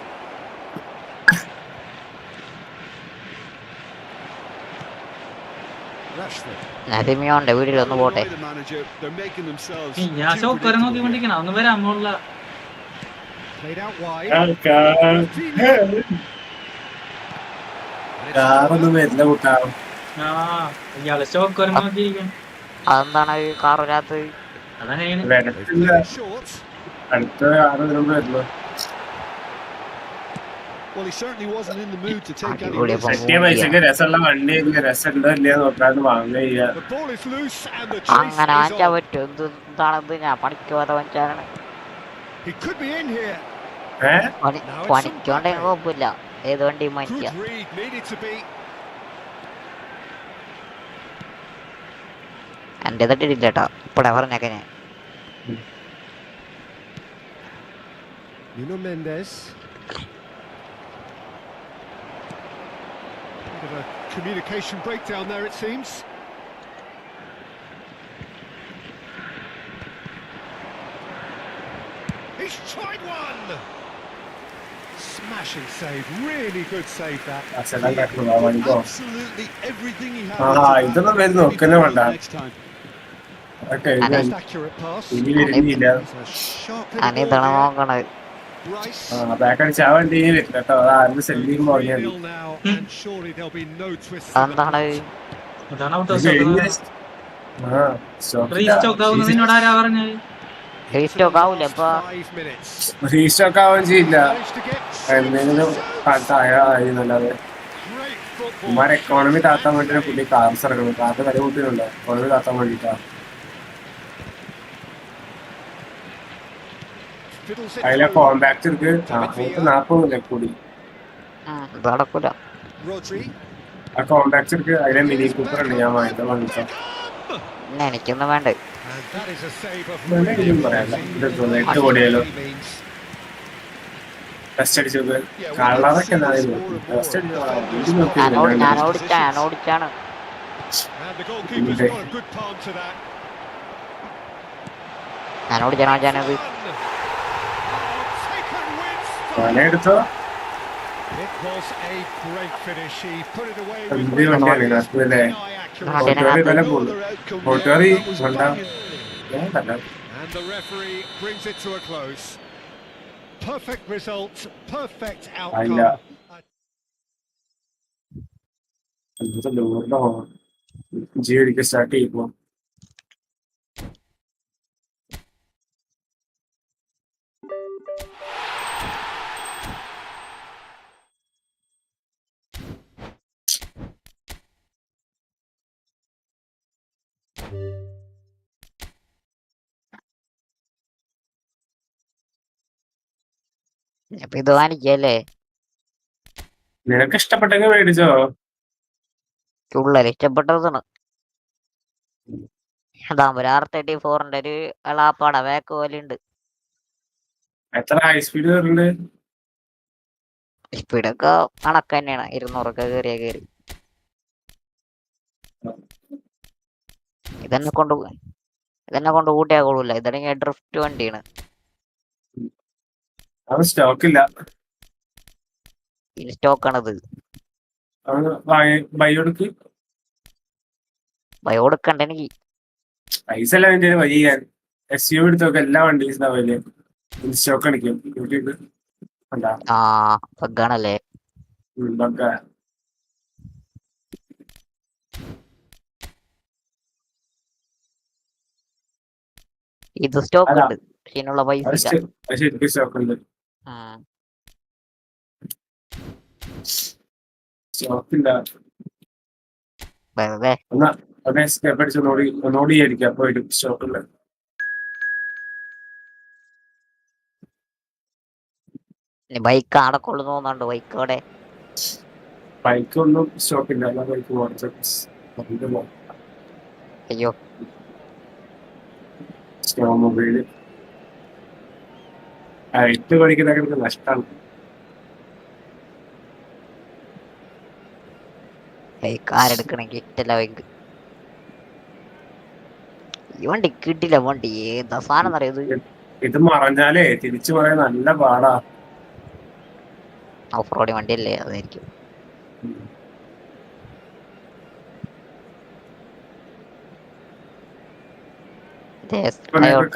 Rashford. നദിമിയോന്റെ വീട്ടിൽ ഒന്ന് പോട്ടെ. The manager, they're making themselves ഞാൻ too ഷോക്കറെ നോക്കി predictable. കൊണ്ടിരിക്കണം. ഒന്ന് വരാൻ മുള്ള Played out wide. കാറൊന്നും വരില്ല കൂട്ടാ. ആ ഇയാള് ഷോക്കറെ നോക്കിയിരിക്കും. അതെന്താണ് ഈ കാറിനകത്ത്? അതാണ് വരത്തില്ല. Short. അടുത്ത കാറ് വരുമ്പോ വരുള്ളൂ. Well, he certainly wasn't in the mood to take any അടിപൊളി risks. പറ്റിയ പൈസക്ക് രസമുള്ള വണ്ടി രസമുണ്ടോ ഇല്ലയോ നോക്കാതെ വാങ്ങുക. The ball is loose and the chase അങ്ങനെ is ആച്ചാ on. പറ്റും. എന്താണെന്ന് ഞാൻ പണിക്ക് പോകാതെ പണിച്ചാണ്. He could be in here. പണിക്കോണ്ടെങ്കിൽ കുഴപ്പമില്ല. ഏത് വണ്ടിയും Good പണിക്കാം. read, needed to be. എന്റെ തട്ടിയില്ല കേട്ടോ. ഇപ്പടെ പറഞ്ഞേക്കെ ഞാൻ. Nuno Mendes. Bit of a communication breakdown there, it seems. He's tried one. Smashing save, really good save that. Absolutely everything he had into that. ഇതൊന്നും വരുന്ന നോക്കന്നെ വേണ്ട Next time. Okay Most accurate pass. ഇനി വരുന്നില്ല It's a sharp hit Ani ball ഇതാണ് here. നോക്കണത്. Rice. ബാക്കടിച്ച് ആ വണ്ടി ഇനി വരില്ല കേട്ടോ അത് ആരും സെല്ലിങ് പറഞ്ഞാൽ 3-0 now, and surely there'll be no twists in the അതെന്താണ് അതാണ് ഔട്ട് ഓഫ് റീസ്റ്റോക്ക് ആവുന്നതിനോട് ആരാ പറഞ്ഞത്? റീസ്റ്റോക്ക് ആവൂല ഇപ്പൊ 5 minutes. റീസ്റ്റോക്ക് ആവുകയും ചെയ്യില്ല Managed to get എന്തെങ്കിലും നല്ലത് great football. ഉമ്മാരെ എക്കോണമി താത്താൻ വേണ്ടിയാണ് പുള്ളി കാർസ് ഇറങ്ങുന്നത് കാർന്ന് വില കൂട്ടിയിട്ടുണ്ട് എക്കോണമി താത്താൻ വേണ്ടിട്ടാ Fiddles it അതിലെ through. കോമ്പാക്ട് എടുക്ക് 40 കൂടി ഇത് നടക്കൂല. Rodri. ആ കോമ്പാക്ട് എടുക്ക് അതിലെ മിനി കൂപ്പർ ഉണ്ട് ഞാൻ വാങ്ങിച്ച വാങ്ങിച്ചോ പിന്നെ എനിക്കൊന്നും വേണ്ട. And that is a save of ഒന്നും പറയാനില്ല ഇത് 8 കോടിയാലോ means. ടെസ്റ്റ് അടിച്ചത് കളറൊക്കെ ടെസ്റ്റ് ഞാൻ ഓടിച്ചാണ്. And the goalkeeper's got a good palm to that. ഞാൻ ഓടിച്ചാണത്. Taken with പല എടുത്തോ It was a great finish. He put it away with എന്ത് വണ്ടിയാണ് അല്ലേ വില പോകും കൂട്ടുകാരി വേണ്ട വേണ്ടല്ല and the referee brings it to a close. Perfect result, perfect അല്ല outcome. ലോറിന്റെ ജീവിക്കാൻ സ്റ്റാർട്ട് ചെയ്യുമ്പോ ഇപ്പൊ ഇത് വാങ്ങിക്കല്ലേ നിനക്ക് ഇഷ്ടപ്പെട്ടെങ്കിൽ മേടിച്ചോ ഉള്ളല് ഇഷ്ടപ്പെട്ടതാണ്. അതാകുമ്പോ R34 ഒരു എളാപ്പാട വേക്ക് പോലെ ഉണ്ട്. എത്ര ഹൈ സ്പീഡ് കയറുണ്ട് സ്പീഡൊക്കെ കണക്ക് തന്നെയാണ്. 200 കയറി ഇതെന്നെ കൊണ്ട് കൂട്ടിയാ കൊള്ളൂല. ഇതാണെങ്കിൽ ഡ്രിഫ്റ്റ് വണ്ടിയാണ്. അത് സ്റ്റോക്കില്ല ഇനി സ്റ്റോക്കാണത്. ബൈയോടുക്ക് ഭയം കൊടുക്കണ്ട എനിക്ക്. പൈസ എല്ലാം വേണ്ടി വൈകി SUV എടുത്തൊക്കെ എല്ലാ വണ്ടീസ് ഉണ്ടാവില്ലേ സ്റ്റോക്ക് അടിക്കും യൂട്യൂബ് ഉണ്ടാ ബഗ്ഗാണല്ലേ. ബഗ്ഗാ ഇത് സ്റ്റോക്ക് ഉണ്ട്. ഇതിനുള്ള പൈസ ശരിക്കും സ്റ്റോക്ക് ഉണ്ട് സ്റ്റോക്ക് ഇല്ല വെറുതെ പഠിച്ച് ഒന്നോടി ആയിരിക്കും അപ്പൊ സ്റ്റോക്ക് ഉണ്ട് ബൈക്ക് ആടക്കൊള്ളു തോന്നുന്നുണ്ട്. ബൈക്ക് അവിടെ ബൈക്ക് ഒന്നും സ്റ്റോക്ക് ഇല്ല ബൈക്ക് അയ്യോ മൊബൈല് 8 പഠിക്കുന്നതൊക്കെ നഷ്ടമാണ്. ബൈക്ക് ആരെടുക്കണമെങ്കിൽ ഇഷ്ടല്ല ബൈക്ക്. ഈ വണ്ടി കിട്ടില്ല. വണ്ടി ഏതാ സാധനം അറിയത്. ഇത് മറഞ്ഞാലേ തിരിച്ചു പറയാൻ നല്ല പാടാ. ഓഫ് റോഡ് വണ്ടിയല്ലേ അതായിരിക്കും.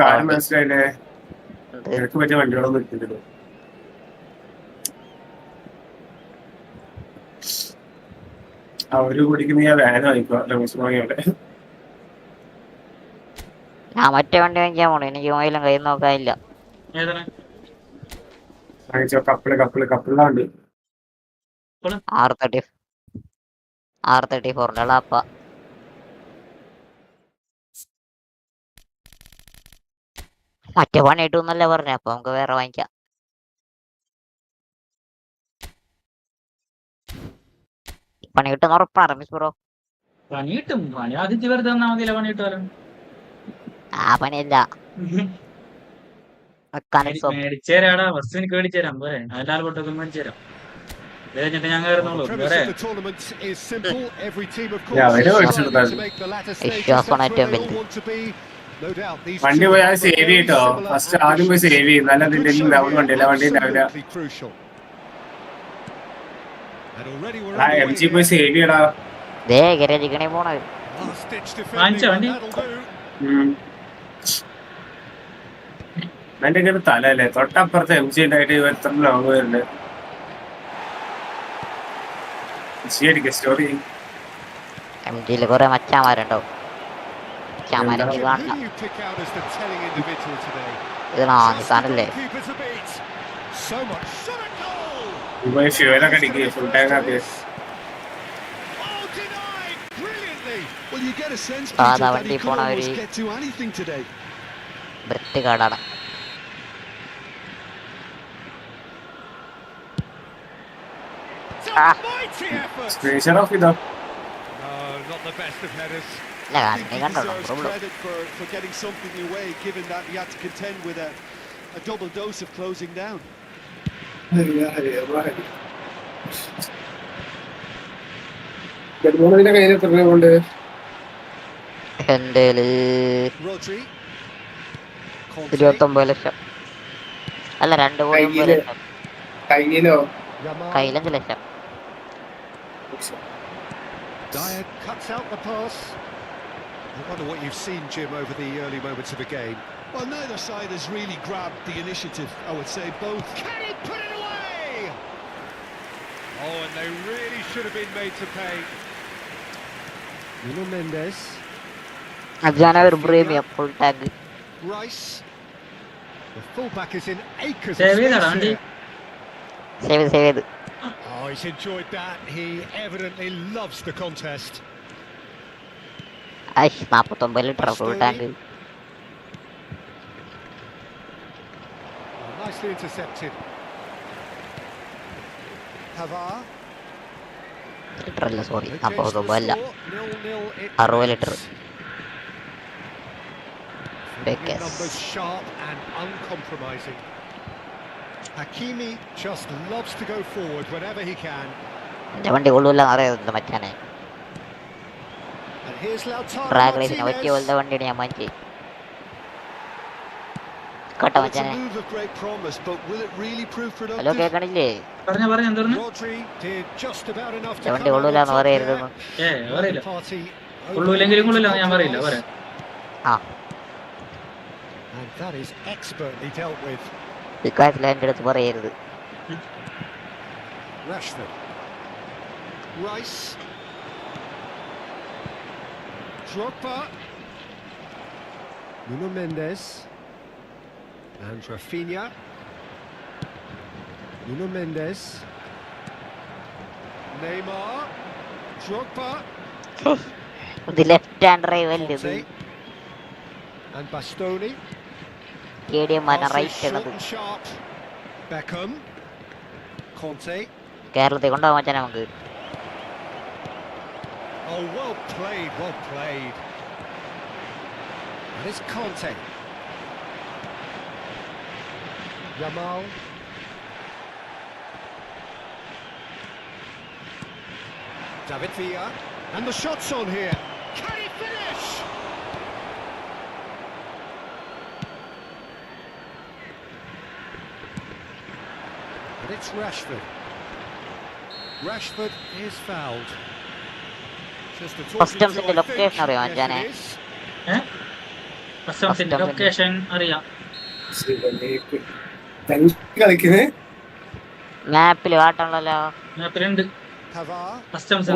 കാര്യം മനസ്സിലായില്ലേ നിനക്ക് പറ്റിയ വണ്ടികളൊന്നും ഇരിക്കുന്നില്ല. അവര് കുടിക്കുന്ന ഞാൻ വാൻ വാങ്ങിക്കോ രമേശ് വാങ്ങിയോടെ. ഞാൻ മറ്റേ വണ്ടി വാങ്ങിക്കാൻ പോണു. എനിക്ക് മൊബൈലും കയ്യിൽ നോക്കാനില്ല. വാങ്ങിച്ചോ കപ്പിളിന്റെ വണ്ടി R34 ലാപ്പ. മറ്റേ പണി കിട്ടുന്നല്ലേ പറഞ്ഞ. അപ്പൊ നമുക്ക് വേറെ വാങ്ങിക്കാം. പണി കിട്ടുന്ന ഉറപ്പാണ് റമീസ് ബ്രോ. പണി കിട്ടും. പണി ആദ്യത്തെ വെറുതെ തന്നാ മതിയില്ല. പണി കിട്ടുമല്ലോ. ആ പണിയല്ല മേടിച്ചേരാടാ. ഫസ്റ്റ് എനിക്ക് മേടിച്ചേരാം പോരെ. എല്ലാവരും പൊട്ടൊക്കെ മേടിച്ചേരാം. കഴിഞ്ഞിട്ട് ഞാൻ കയറുന്നുള്ളൂ. വിശ്വാസമാണ് ഏറ്റവും വലുത്. വണ്ടി പോയാൽ സേവ് ചെയ്യട്ടോ. ഫസ്റ്റ് ആദ്യം പോയി സേവ് ചെയ്യും. നല്ല എന്തെങ്കിലും വണ്ടി എല്ലാ വണ്ടി ഉണ്ടാവില്ല. And already we're എടാ underway എം ജി പോയി here. സേവ് ചെയ്യടാ. ദേ ഗരജിക്കണേ പോണത്. Last ditch വാങ്ങിച്ചോ defending, വണ്ടി? but that'll do. എന്റെ ഇങ്ങനെ തല അല്ലേ തൊട്ടപ്പുറത്ത് എം ജി ഉണ്ടായിട്ട് എത്ര ലോങ് വരുന്നുണ്ട്. സ്റ്റോറി എം ജിയില് കുറെ മച്ചാമാരുണ്ടാവും. എന്താ? മച്ചാമാരെ Who കാണണ്ട. do you pick out as the telling individual today? ഇത് Just the കാണല്ലേ? goalkeeper to beat. So much shot at goal. പോയി ഫ്യൂവലൊക്കെ അടിക്കുക ഫുൾ ടാങ്ക് ആക്കി. Oh, denied brilliantly. Well, you get a sense, Ah, Peter, that that he one could deep almost one, get to anything today. Britt കാടാണ്. It's a mighty effort. Screenshot of ചെയ്തോ. No, not the best of headers. ഇല്ല I കാണി think he കണ്ടോ deserves problem. credit for getting something away, given that he had to contend with a double dose of closing down. ഗഡ്മോണിന്റെ കയ്യിൽ എത്ര രൂപ കൊണ്ട്? എന്റെ Rodri. 29 ലക്ഷം. അല്ല 2,9 ലക്ഷം. കയ്യിലോ? കയ്യിൽ 5 ലക്ഷം. Dyer cuts out the pass. I wonder what you've seen, Jim, over the early moments of the game. Well, neither side has really grabbed the initiative, I would say. Both. Can he put it away? Oh, and they really should have been made to pay. Nuno Mendes. അജാന ഒരു premium full tank. Rice. The fullback is in acres of Save it, space Andy. here. Save ചെയ്ത്. Oh, he's enjoyed that. He evidently loves the contest. 49 litre full tank. Nicely intercepted. Pavard. Litre അല്ല sorry They changed the 49 അല്ല score. 0-0 it 60 litre. remains. Beckes. Numbers sharp and uncompromising. Hakimi just loves to go forward whenever he can. എന്റെ വണ്ടി കൊള്ളൂല്ല അറിയാം മച്ചാനെ. And here's Lautaro drag റേസിന് പറ്റിയ Martinez. പോലത്തെ വണ്ടിയാണ് ഞാൻ വാങ്ങിച്ചത്. കേട്ടോ Well, it's a മച്ചാനെ. move of great promise, but will it really prove hello productive? കേൾക്കണില്ലേ? പറഞ്ഞു എന്താണ്? Rodri did just about enough to എന്റെ വണ്ടി come out കൊള്ളൂല on എന്ന് top പറയരുത്. here. പറയില്ല. The party കൊള്ളൂലെങ്കിലും കൊള്ളില്ല ഞാൻ പറയില്ല പറയാം. ആ And that is expertly dealt with. ഇക്കാര്യത്തിൽ എൻ്റെ അടുത്ത് പറയരുത്. Rashford. Rice. Drogba. Nuno Mendes. And Rafinha. Nuno Mendes. Neymar. Drogba. ഇത് ലെഫ്റ്റ് ഹാൻഡ് ഡ്രൈവ് അല്ലേ ഇത്? Conte. And Bastoni. KDM ആണ് Passes റൈറ്റ് short ഉള്ളത്. and sharp. Beckham. Conte. കേരളത്തിൽ കൊണ്ടുപോകാൻ മച്ചാനെ നമുക്ക്. Oh, well played, well played. And it's Conte. Yamal. David Villa. And the shot's on here. Can he finish? And it's Rashford. Rashford is fouled. Just a കസ്റ്റംസിന്റെ location അറിയാം മച്ചാനെ. കസ്റ്റംസിന്റെ location അറിയാം. കളിക്കുന്നേ മാപ്പിൽ കാട്ടണല്ലോ. മാപ്പിലുണ്ട്. Pavard. Customs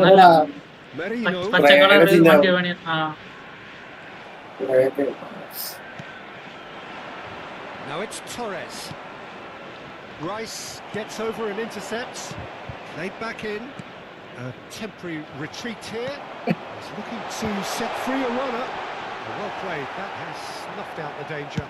Merino. പച്ച കളർ വണ്ടി പണി. ആ Now it's Torres. Rice gets over and intercepts. Played back in. A temporary retreat here. He's looking to set free a runner. Well played. That has snuffed out the danger.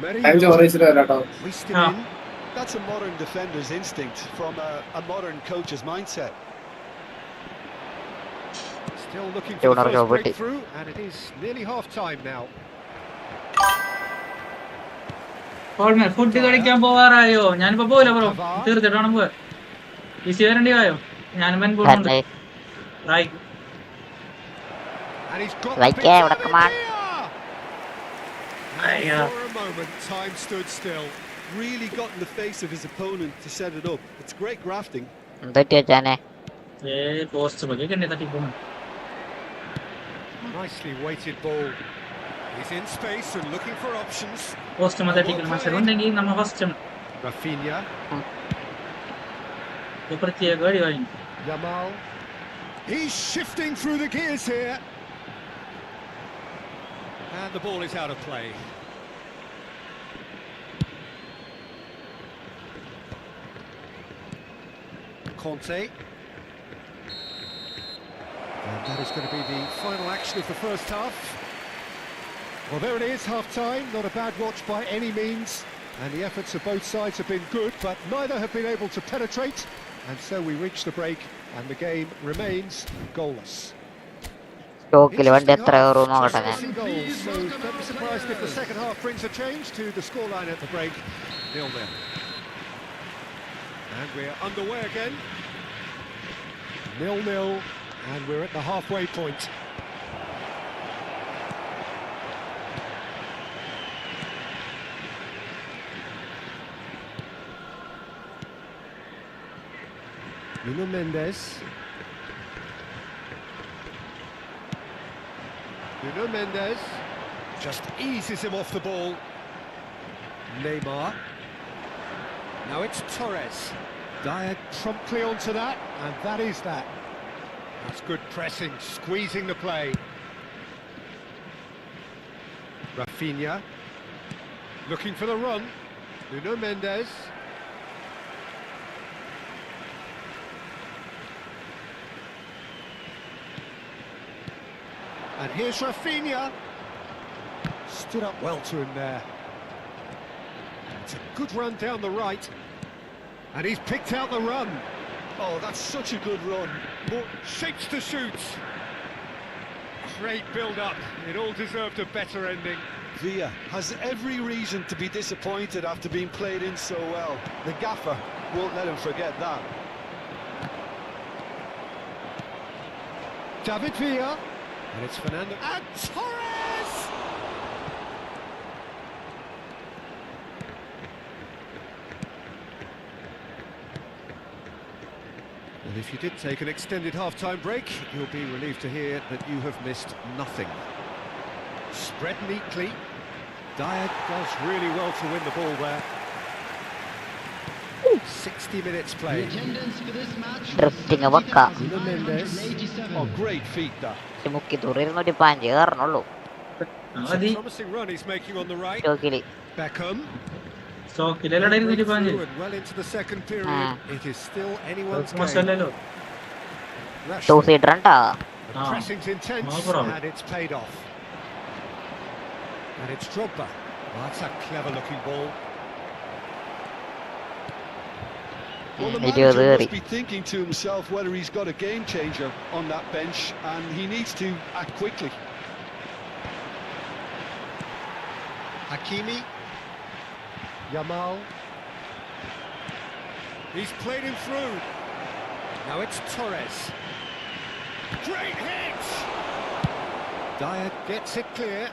Merino. Hoisted in. That's a modern defender's instinct from a modern coach's mindset. Still looking for the Leonardo first Berti. breakthrough, and it is nearly half time now. Food കഴിക്കാൻ പോവാറായോ? ഞാനിപ്പോ പോവില്ല bro, തീർച്ചയായിട്ടും പോവാ. Easy വരേണ്ടി ആയോ? ഞാനും പോകുന്നുണ്ട്. Right. And he's got Like, the yeah, big what a command. And for a moment, time stood still. Really got in the face of his opponent to set it up. It's great grafting. എന്തൊക്കെ വെച്ചാനെ post തട്ടിപ്പോണം. Nicely weighted ball. He's in space and looking for options. Post തട്ടിക്കണം മത്സരം ഉണ്ടെങ്കിൽ നമ്മ first Rafinha. പ്രത്യേക വഴി കഴിഞ്ഞു. Yamal. He's shifting through the gears here. And the ball is out of play. Conte. And that is going to be the final action of the first half. Well, there it is, half-time. Not a bad watch by any means. And the efforts of both sides have been good, but neither have been able to penetrate. And so we reach the break, and the game remains goalless. സ്റ്റോക്കിൽ വണ്ടി എത്ര കയറും നോക്കട്ടെ ഞാൻ. So don't be surprised if the second half brings a change to the scoreline at the break. 0-0. And we're underway again. 0-0, and we're at the halfway point. Nuno Mendes. Nuno Mendes just eases him off the ball. Neymar. Now it's Torres. Dyer promptly onto that, and that is that. That's good pressing, squeezing the play. Rafinha looking for the run. Nuno Mendes. And here's Rafinha. Stood up well to him there. It's a good run down the right. And he's picked out the run. Oh, that's such a good run. More shapes to shoot. Great build-up. It all deserved a better ending. Villa has every reason to be disappointed after being played in so well. The gaffer won't let him forget that. David Villa. And it's Fernando. And Torres! And if you did take an extended half-time break, you'll be relieved to hear that you have missed nothing. Spread neatly. Dyer does really well to win the ball there. 60 minutes played. Drifting വെക്ക. Nuno Mendes. Oh, great feet that. മുക്കി തുറന്ന് ഒരു Paanch കയറണുള്ളൂ It's a promising run he's making on the right. സ്റ്റോക്കില്. Beckham. സ്റ്റോക്കിലെല്ലാം Well into the second period. It is still anyone's game. മോശമല്ലല്ലോ. Two seater ഉണ്ടാ. The pressing's intense and it's paid off. And it's Drogba. Well, that's a clever-looking ball. Well, the manager must be thinking to himself whether he's got a game changer on that bench, and he needs to act quickly. Hakimi. Yamal. He's played him through. Now it's Torres. Great hit! Dyer gets it clear.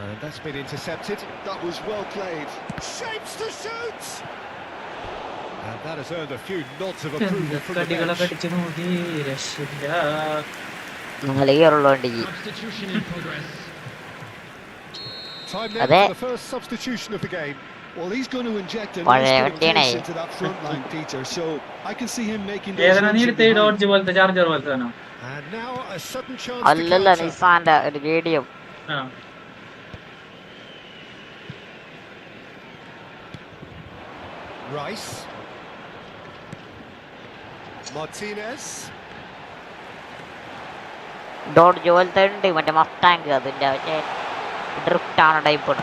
And that's been intercepted. That was well played. Shapes to shoot! And that has earned a few nods of approval from the bench. നിങ്ങൾ കയറുള്ളോണ്ട് ഈ Time now for the first substitution of the game. Well, he's going to inject a പഴയ nice bit of വണ്ടിയാണേ. pace into that front line, Peter. So I can see him making those ഏതാണ് runs നീ from എടുത്ത behind. Dodge പോലത്തെ charger പോലത്തെ ആണോ? And now a sudden chance to അല്ലല്ല counter. നിസാന്റെ ഒരു video. ആ Rice. Martinez. ഡോഡ്ജ് പോലത്തെ ഉണ്ട് മറ്റേ മസ്റ്റാങ്ക് അതിന്റെ പക്ഷേ ഡ്രിഫ്റ്റ് ആണ് ടൈപ്പ്.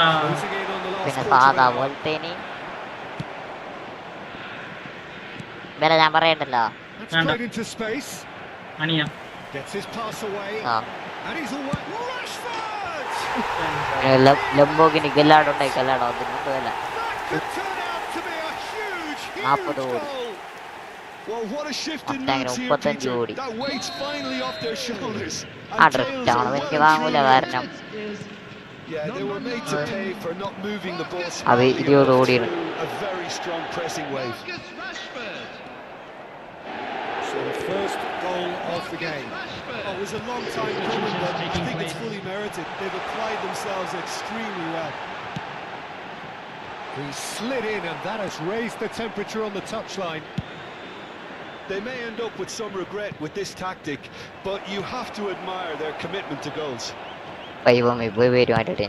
ആ Losing in on the last പിന്നെ quarter സാധാ of the hour. പോലത്തേന് വില ഞാൻ പറയണ്ടല്ലോ. That's Anda. played into space. അണിയ Gets his pass away. ആ And he's away. Rashford! Lamborghini ഗല്ലാടുണ്ടായി കല്ലാടോ അതിന് വില That could turn out to be a huge, 40 huge goal. goal. Well, what a shift in Mustang moods here, 35 Peter. ഓടി. That weight's finally off their shoulders. ആ And tails drift are ആവണത് well എനിക്ക് and താങ്ങൂല truly കാരണം Yeah, they were made to pay for not moving the ball അത് smartly 20 enough ഓടിയാണ്. through a very strong pressing wave. Marcus Rashford. So the first goal of the game. Oh, it was a long time coming, but I think it's fully merited. They've applied themselves extremely well. He slid in, and that has raised the temperature on the touchline. They may end up with some regret with this tactic, but you have to admire their commitment to goals. പൈവമ്മ പോയി വരുമായിട്ട്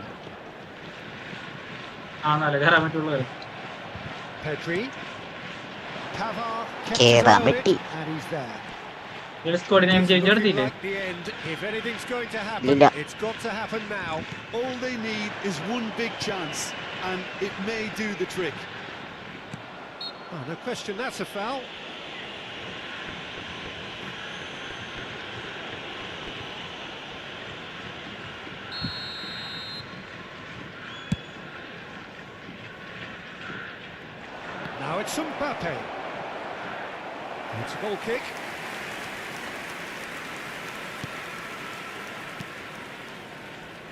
Pedri. Pavard kept കേറാൻ it പറ്റി. and he's there. സ്കോഡിനെ change Looking എടുത്തില്ലേ? like the end. If anything's going to happen, ഇല്ല. it's got to happen now. All they need is one big chance, and it may do the trick. Oh, no question, that's a foul. Now it's Mbappe. It's a goal kick.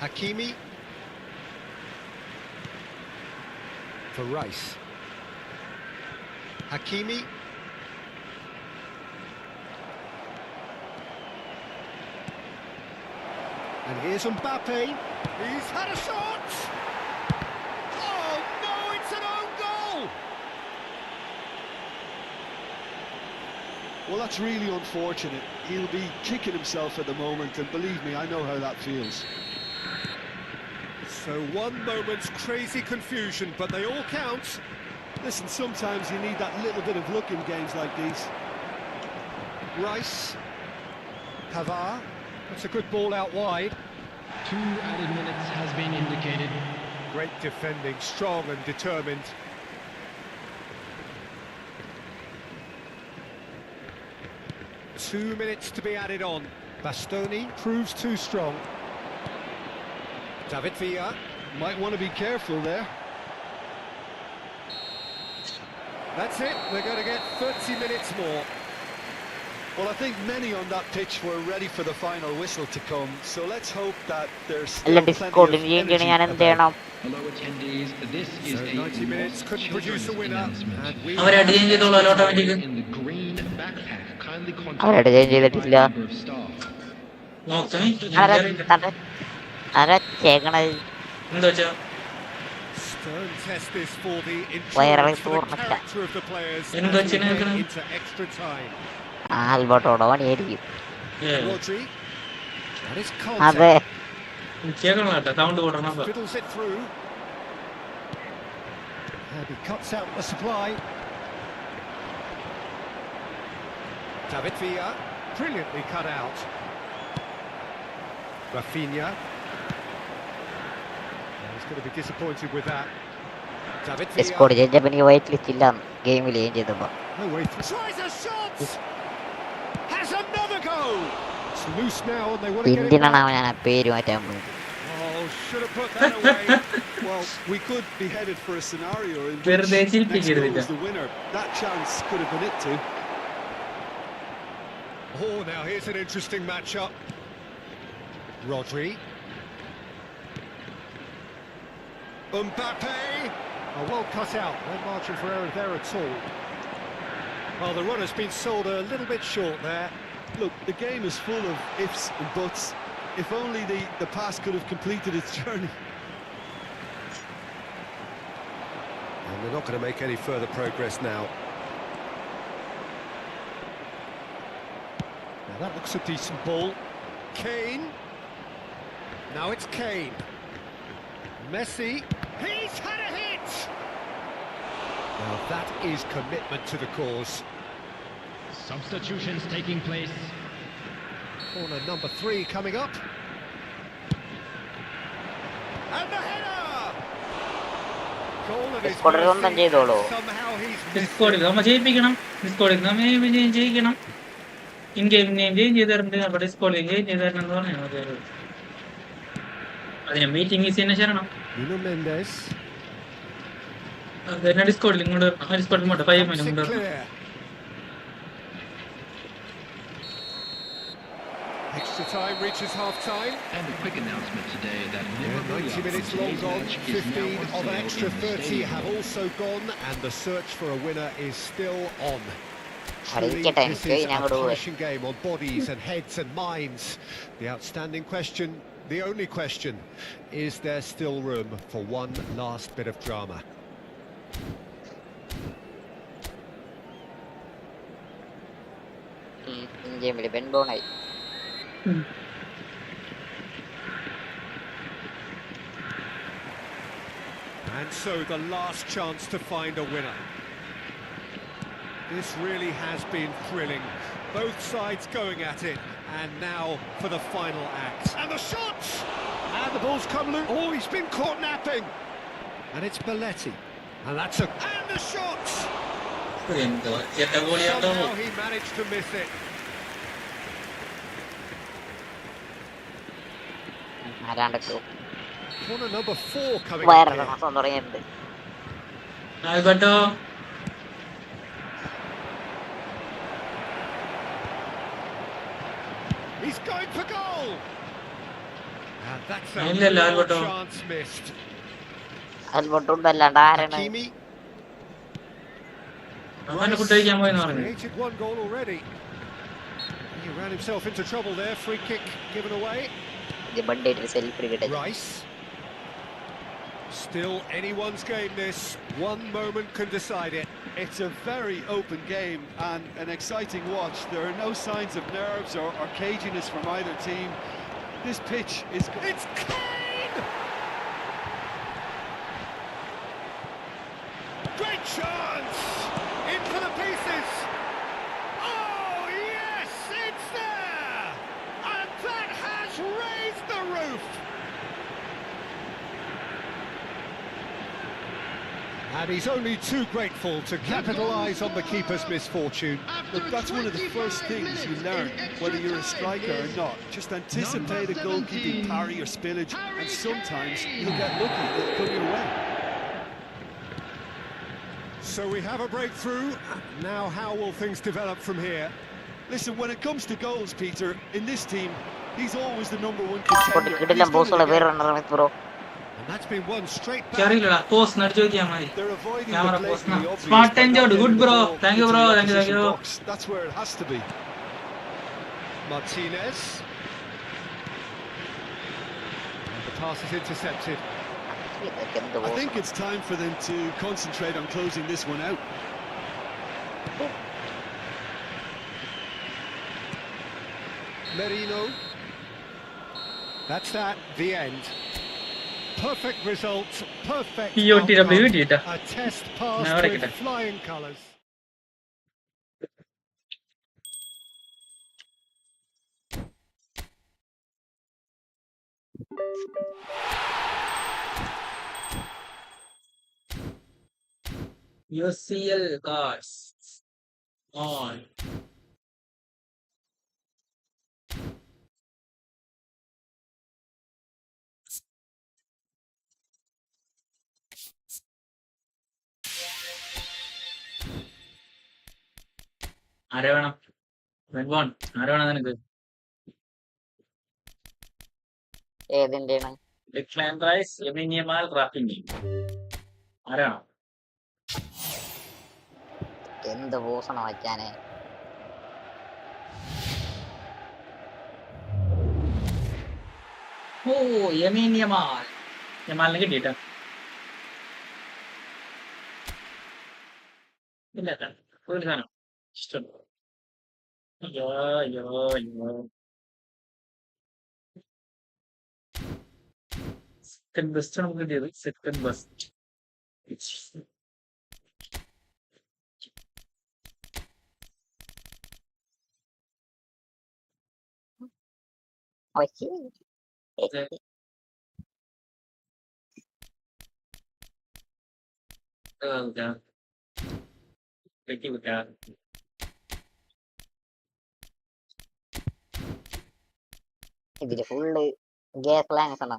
Hakimi. For Rice. Hakimi. And here's Mbappe. He's had a shot. Oh no, it's an own goal. Well, that's really unfortunate. He'll be kicking himself at the moment, and believe me, I know how that feels. So one moment's crazy confusion, but they all count. Listen, sometimes you need that little bit of luck in games like these. Rice. Pavard. That's a good ball out wide. 2 added minutes has been indicated. Great defending, strong and determined. Two minutes to be added on. Bastoni proves too strong. David Villa. Might want to be careful there. That's it, we're going to get 30 minutes more. Well, I think many on that pitch were ready for the final whistle to come, so let's hope that there's അല്ല still plenty of ഡിസ്കോഡിൽ change energy ഞാൻ എന്ത് about. ചെയ്യണം? Hello attendees, this is So a 90 minutes couldn't produce a winner. And we അവരടി change ചെയ്തോളൂ automatic. in the green backpack. Kindly അവരടി contact change ചെയ്തിട്ടില്ല. member of staff. ചേക്കണത് എന്താ വെച്ചാ stern test this for the Where endurance, is for the Bournemouth? character of the players In as the we China- head into extra time. ആൽബർട്ടോടെ പണിയായിരിക്കും. Rodri. That is അതെ contact. കേൾക്കണം കേട്ടോ sound കൂട്ടണം. Fiddles it through. And he cuts out the supply. David Villa, brilliantly cut out. Rafinha. He's going to be disappointed with that. David Villa. Discord change അപ്പൊ എനിക്ക് white list ഇല്ല ഗെയിമിൽ change ചെയ്തപ്പോ. No way through. Tries a shot. Has another go. It's loose now, and they want to get it എന്തിനാണ് back. അവൻ ഞാൻ പേര് മാറ്റാൻ പോയത്? Oh, should have put that away. Well, we could be headed for a scenario in which വെറുതെ next goal ചിരിപ്പിക്കരുത്. was the winner. That chance could have been it too. Oh, now here's an interesting matchup. Rodri. Mbappe. Oh, well cut out. No margin for error there at all. Well, the runner's been sold a little bit short there. Look, the game is full of ifs and buts. If only the pass could have completed its journey. And they're not going to make any further progress now. Now that looks a decent ball. Kane. Now it's Kane. Messi. He's had a hit! Now that is commitment to the cause. Substitutions taking place. Corner number 3 coming up. And the header! Goal at his ഡിസ്കോഡിൽ ഒന്നും mercy. ചെയ്തോളൂ. Somehow he's missed ഡിസ്കോഡിൽ it. നമ്മ ജയിപ്പിക്കണം. ഡിസ്കോഡിൽ നമ്മ ജയിക്കണം. In game name change ചെയ്ത് തരുന്നുണ്ട്. അപ്പൊ ഡിസ്കോഡിൽ change ചെയ്ത് തരണം എന്ന് പറഞ്ഞു. അതിന് മീറ്റിംഗ് ഈസ് തന്നെ ശരണം. Nuno Mendes. അത് തന്നെ ഡിസ്കോഡിൽ ഇങ്ങോട്ട് ഡിസ്കോഡിൽ ഇങ്ങോട്ട് 5 മിനിറ്റ് It ഇങ്ങോട്ട് clear. Extra time reaches half-time. And a quick announcement today that Yeah, 90 minutes long gone, 15 of an extra 30 have also gone, and the search for a winner is still on. Truly, this is a passion game on bodies and heads and minds. The outstanding question, the only question, is there still room for one last bit of drama? And so the last chance to find a winner. This really has been thrilling. Both sides going at it. And now for the final act. And the shots! And the ball's come loose. Oh, he's been caught napping. And it's Balletti. And that's a... And the shots! Somehow he managed to miss it. Corner number 4 coming up here. He's going for goal! And that's a real chance missed. Hakimi. Created one goal already. He ran himself into trouble there. Free kick given away. Rice. Still anyone's game this. One moment can decide it. It's a very open game and an exciting watch. There are no signs of nerves or caginess from either team. This pitch is... It's Kane! Great chance! In for the pieces! Oh, yes! It's there! And that has raised the roof! And he's only too grateful to capitalise on the keeper's misfortune. Look, that's one of the first things you learn, whether you're a striker or not. Just anticipate a goalkeeping parry or spillage, and sometimes you'll get lucky, it'll come your way. So we have a breakthrough. Now how will things develop from here? Listen, when it comes to goals, Peter, in this team, he's always the #1 contender. And that's been one straight back. They're avoiding Camera the post blatantly now. obvious Smart by and not good, getting the bro. ball Thank you, into bro. the Thank you, opposition thank you. box. That's where it has to be. Martinez. And the pass is intercepted. I think it's time for them to concentrate on closing this one out. Merino. That's that, the end. Perfect result, perfect POTW outcome. data. A test passed Now, with right. flying colours. UCL cards on. ആരെ വേണം? വെൺബോൺ ആരെ വേണം നിനക്ക്? ഡിക്ലാൻ rice, യമീൻ Yamal, റാഫിഞ്ഞി ആരാണോ? എന്ത് ഭൂഷണം വയ്ക്കാനേ. ഓ യമീൻ Yamal. യമാലിന് കിട്ടിയിട്ടാ ഇല്ല ഒരു സാധനം ഇഷ്ടം. അയ്യോ അയ്യോ അയ്യോ. സെക്കൻഡ് ബെസ്റ്റ് നമുക്ക് കിട്ടിയത്. Second best. വെട്ടി വിട്ടാ ഇതില് ഫുള്ള് ഗ്യാസ് ലാൻസ് ആണ്.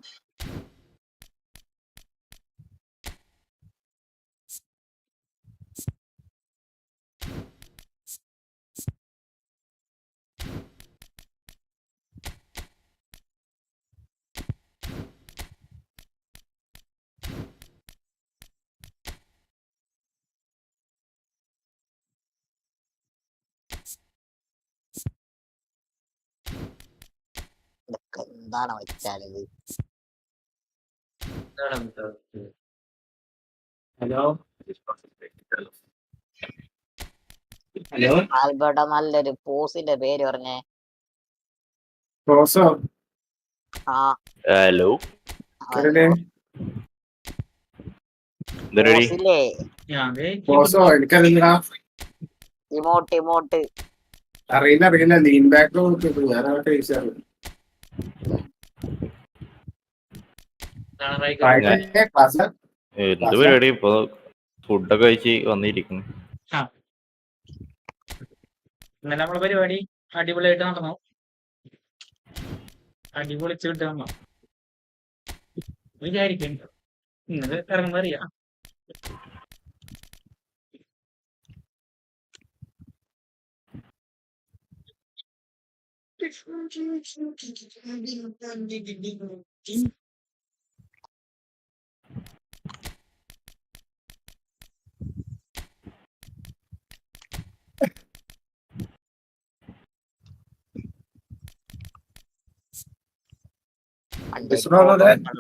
എന്താണ് വെച്ചാലിത്? ഹലോ ഹലോ ആൽബർട്ട നല്ലൊരു പോസിന്റെ പേര് പറഞ്ഞേ. റോസോ ആ ഹലോ പോസില്ലേ? റോസോ എനിക്കറിയില്ല. ഇമോട്ട് അറിയില്ല ലീൻ ബാക്ക് നോക്കിട്ട് ഞാൻ അവിടെ ചോദിച്ചാണ്. എന്ത് പരിപാടി? ഇപ്പൊ ഫുഡൊക്കെ കഴിച്ച് വന്നിരിക്കുന്നു. ഇന്നലെ നമ്മളെ പരിപാടി അടിപൊളിയായിട്ട് നടന്നു. അടിപൊളിച്ച് വിട്ട് വന്നോ വിചാരിക്കുന്നു. ഇന്നത് ഇറങ്ങുമ്പോ അറിയാം.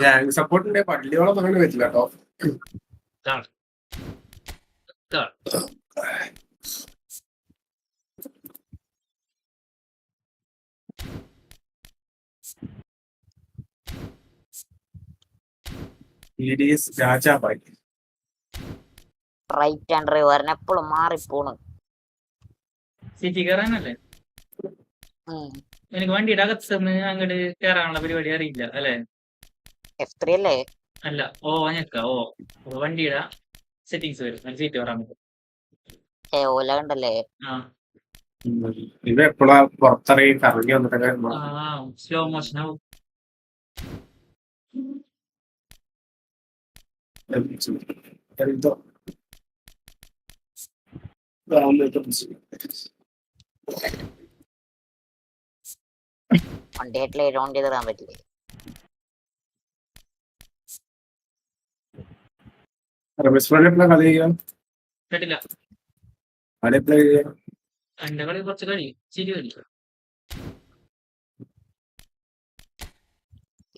ഗ്യാങ് സപ്പോർട്ടിന്റെ പള്ളിയോളം അങ്ങനെ പറ്റില്ല കേട്ടോ. രാജാബായി റൈറ്റ് ഹാൻഡ് ഡ്രൈവറിന് എപ്പോഴും മാറിപ്പോണ്. സിറ്റി കയറാനല്ലേ? എനിക്ക് വണ്ടിയുടെ അകത്തുനിന്ന് അങ്ങോട്ട് കയറാനുള്ള പരിപാടി അറിയില്ല അല്ലേ? F3 അല്ലേ? അല്ല ഞെക്ക വണ്ടിയുടെ സെറ്റിങ്സ് വരും, സീറ്റ് കയറാൻ പറ്റും. ഓല ഉണ്ടല്ലേ? ഇത് എപ്പോഴാ പുറത്തിറങ്ങി കറങ്ങി വന്നിട്ടൊക്കെ സ്ലോ മോഷൻ ആവും. വണ്ടി ഹെഡ്ലൈറ്റ് ഓൺ ചെയ്ത് ഇടാൻ പറ്റില്ലേ? കേട്ടില്ല. എന്റെ കളി കുറച്ച് കഴിയും, ശരി കഴിയും.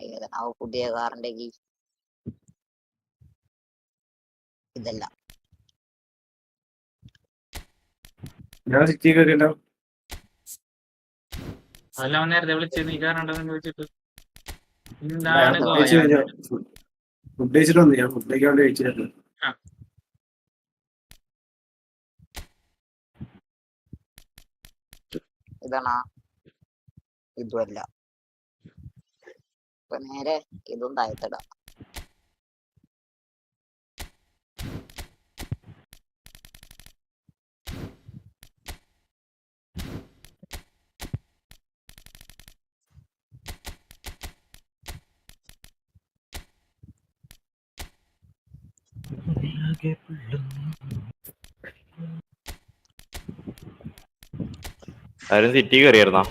ഏതാണ് പുതിയ കാറിന്റെ കീ? ഇതല്ല. അതെല്ലാം നേരത്തെ വിളിച്ച് നീ കയറണ്ടെന്ന് ചോദിച്ചിട്ട് ഫുഡ് കഴിച്ചിട്ടൊന്നും ഞാൻ ഫുഡ് കഴിക്കാണ്ട് കഴിച്ചിട്ടുണ്ട്. ഇതാണാ? ഇതുമല്ല. ഇപ്പൊ നേരെ ഇതും താഴത്തിടാം. ആരും സിറ്റി കയറിയായിരുന്നോ?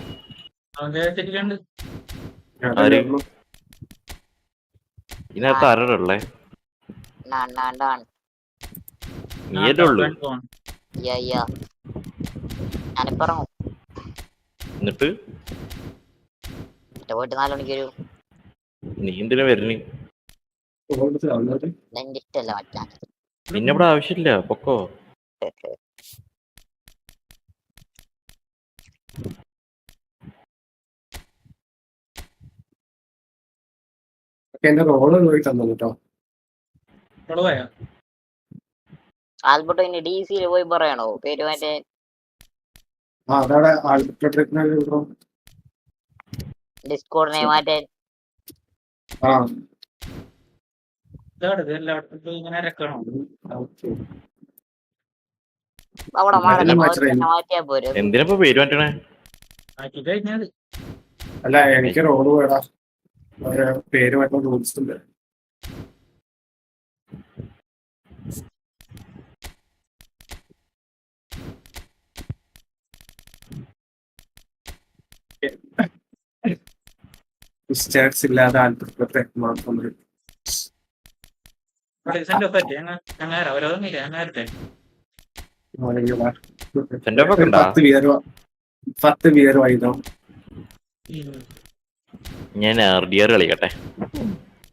ആര് ഇതിനകത്ത് ആരുള്ളേ? നീയല്ലേ ഉള്ളു. ഞാനിപ്പറങ്ങും. എന്നിട്ട് പോയിട്ട് 4 മണിക്ക് വരൂ. നീ എന്തിനാ വരണേ? എന്റെ ഇഷ്ടല്ല മറ്റാൻ. നിന്നെ ഇവിടെ ആവശ്യമില്ല, പൊക്കോ. എന്റെ റോള് പോയി തന്നു കേട്ടോ. ആൽബർട്ടോ ഇനി DC പോയി പറയണോ പേര് മറ്റേ? അതവിടെ ഡിസ്കോഡിനെ മാറ്റാൻ. അവിടെ മാറ്റിയാ പോരെ? എന്തിനാ പേര് മാറ്റണേ? അല്ല എനിക്ക് റോഡ് പോയടാ, പേര് മാറ്റാൻ റൂൾസ് ഉണ്ട്. ഇല്ലാതെ ആൽബർട്ടത്തെ മാത്രം സെൻഡ് ഓഫ് ഒക്കെ ഉണ്ടോ? 10 ബിയർ വാങ്ങിയോ? ഞാൻ RDR കളിക്കട്ടെ.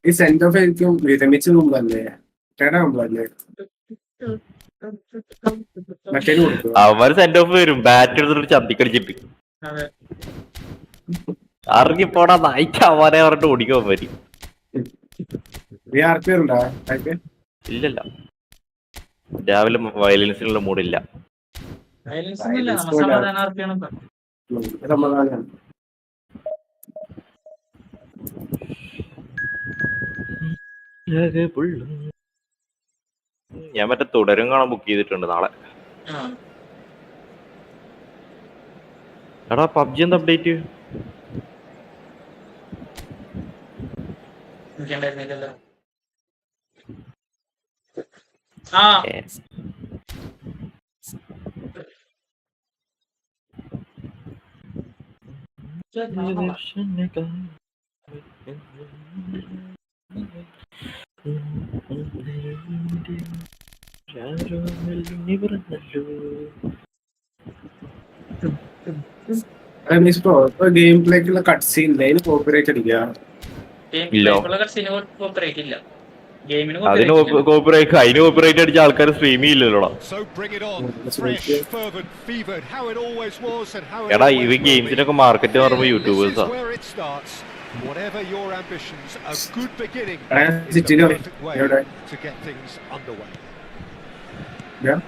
ഈ സെന്റ് ഓഫ് എനിക്കും വിരമിച്ച് മുമ്പല്ലേ മുമ്പല്ലേ മറ്റേ കൊടുക്കുക. അവന്മാര് സെന്റ് ഓഫ് വരും ബാറ്റ് എടുത്തിട്ട് ചന്തിക്കടിച്ചിട്ട് അറിഞ്ഞിപ്പോടാ നായിക്ക് അവനെ പറഞ്ഞിട്ട് ഓടിക്കാൻ വരും. ഇല്ലല്ല, രാവിലെ വയലൻസിനുള്ള മൂടില്ല. ഞാൻ മറ്റേ തുടരും കാണാൻ ബുക്ക് ചെയ്തിട്ടുണ്ട് നാളെ. എടാ PUBG എന്താ അപ്ഡേറ്റ്? ഗെയിം പ്ലേക്കുള്ള കട്ട് സീൻ കോപ്പറേറ്റ് അടിക്കുക. അതിന് കോപ്പറേറ്റ് അടിച്ച ആൾക്കാർ സ്ട്രീം ചെയ്യില്ലല്ലോടാ. എടാ ഇത് ഗെയിംസിനൊക്കെ മാർക്കറ്റ് പറയുമ്പോ യൂട്യൂബേഴ്സാ. Whatever your ambitions, a good beginning is the perfect way to get things underway. Yeah.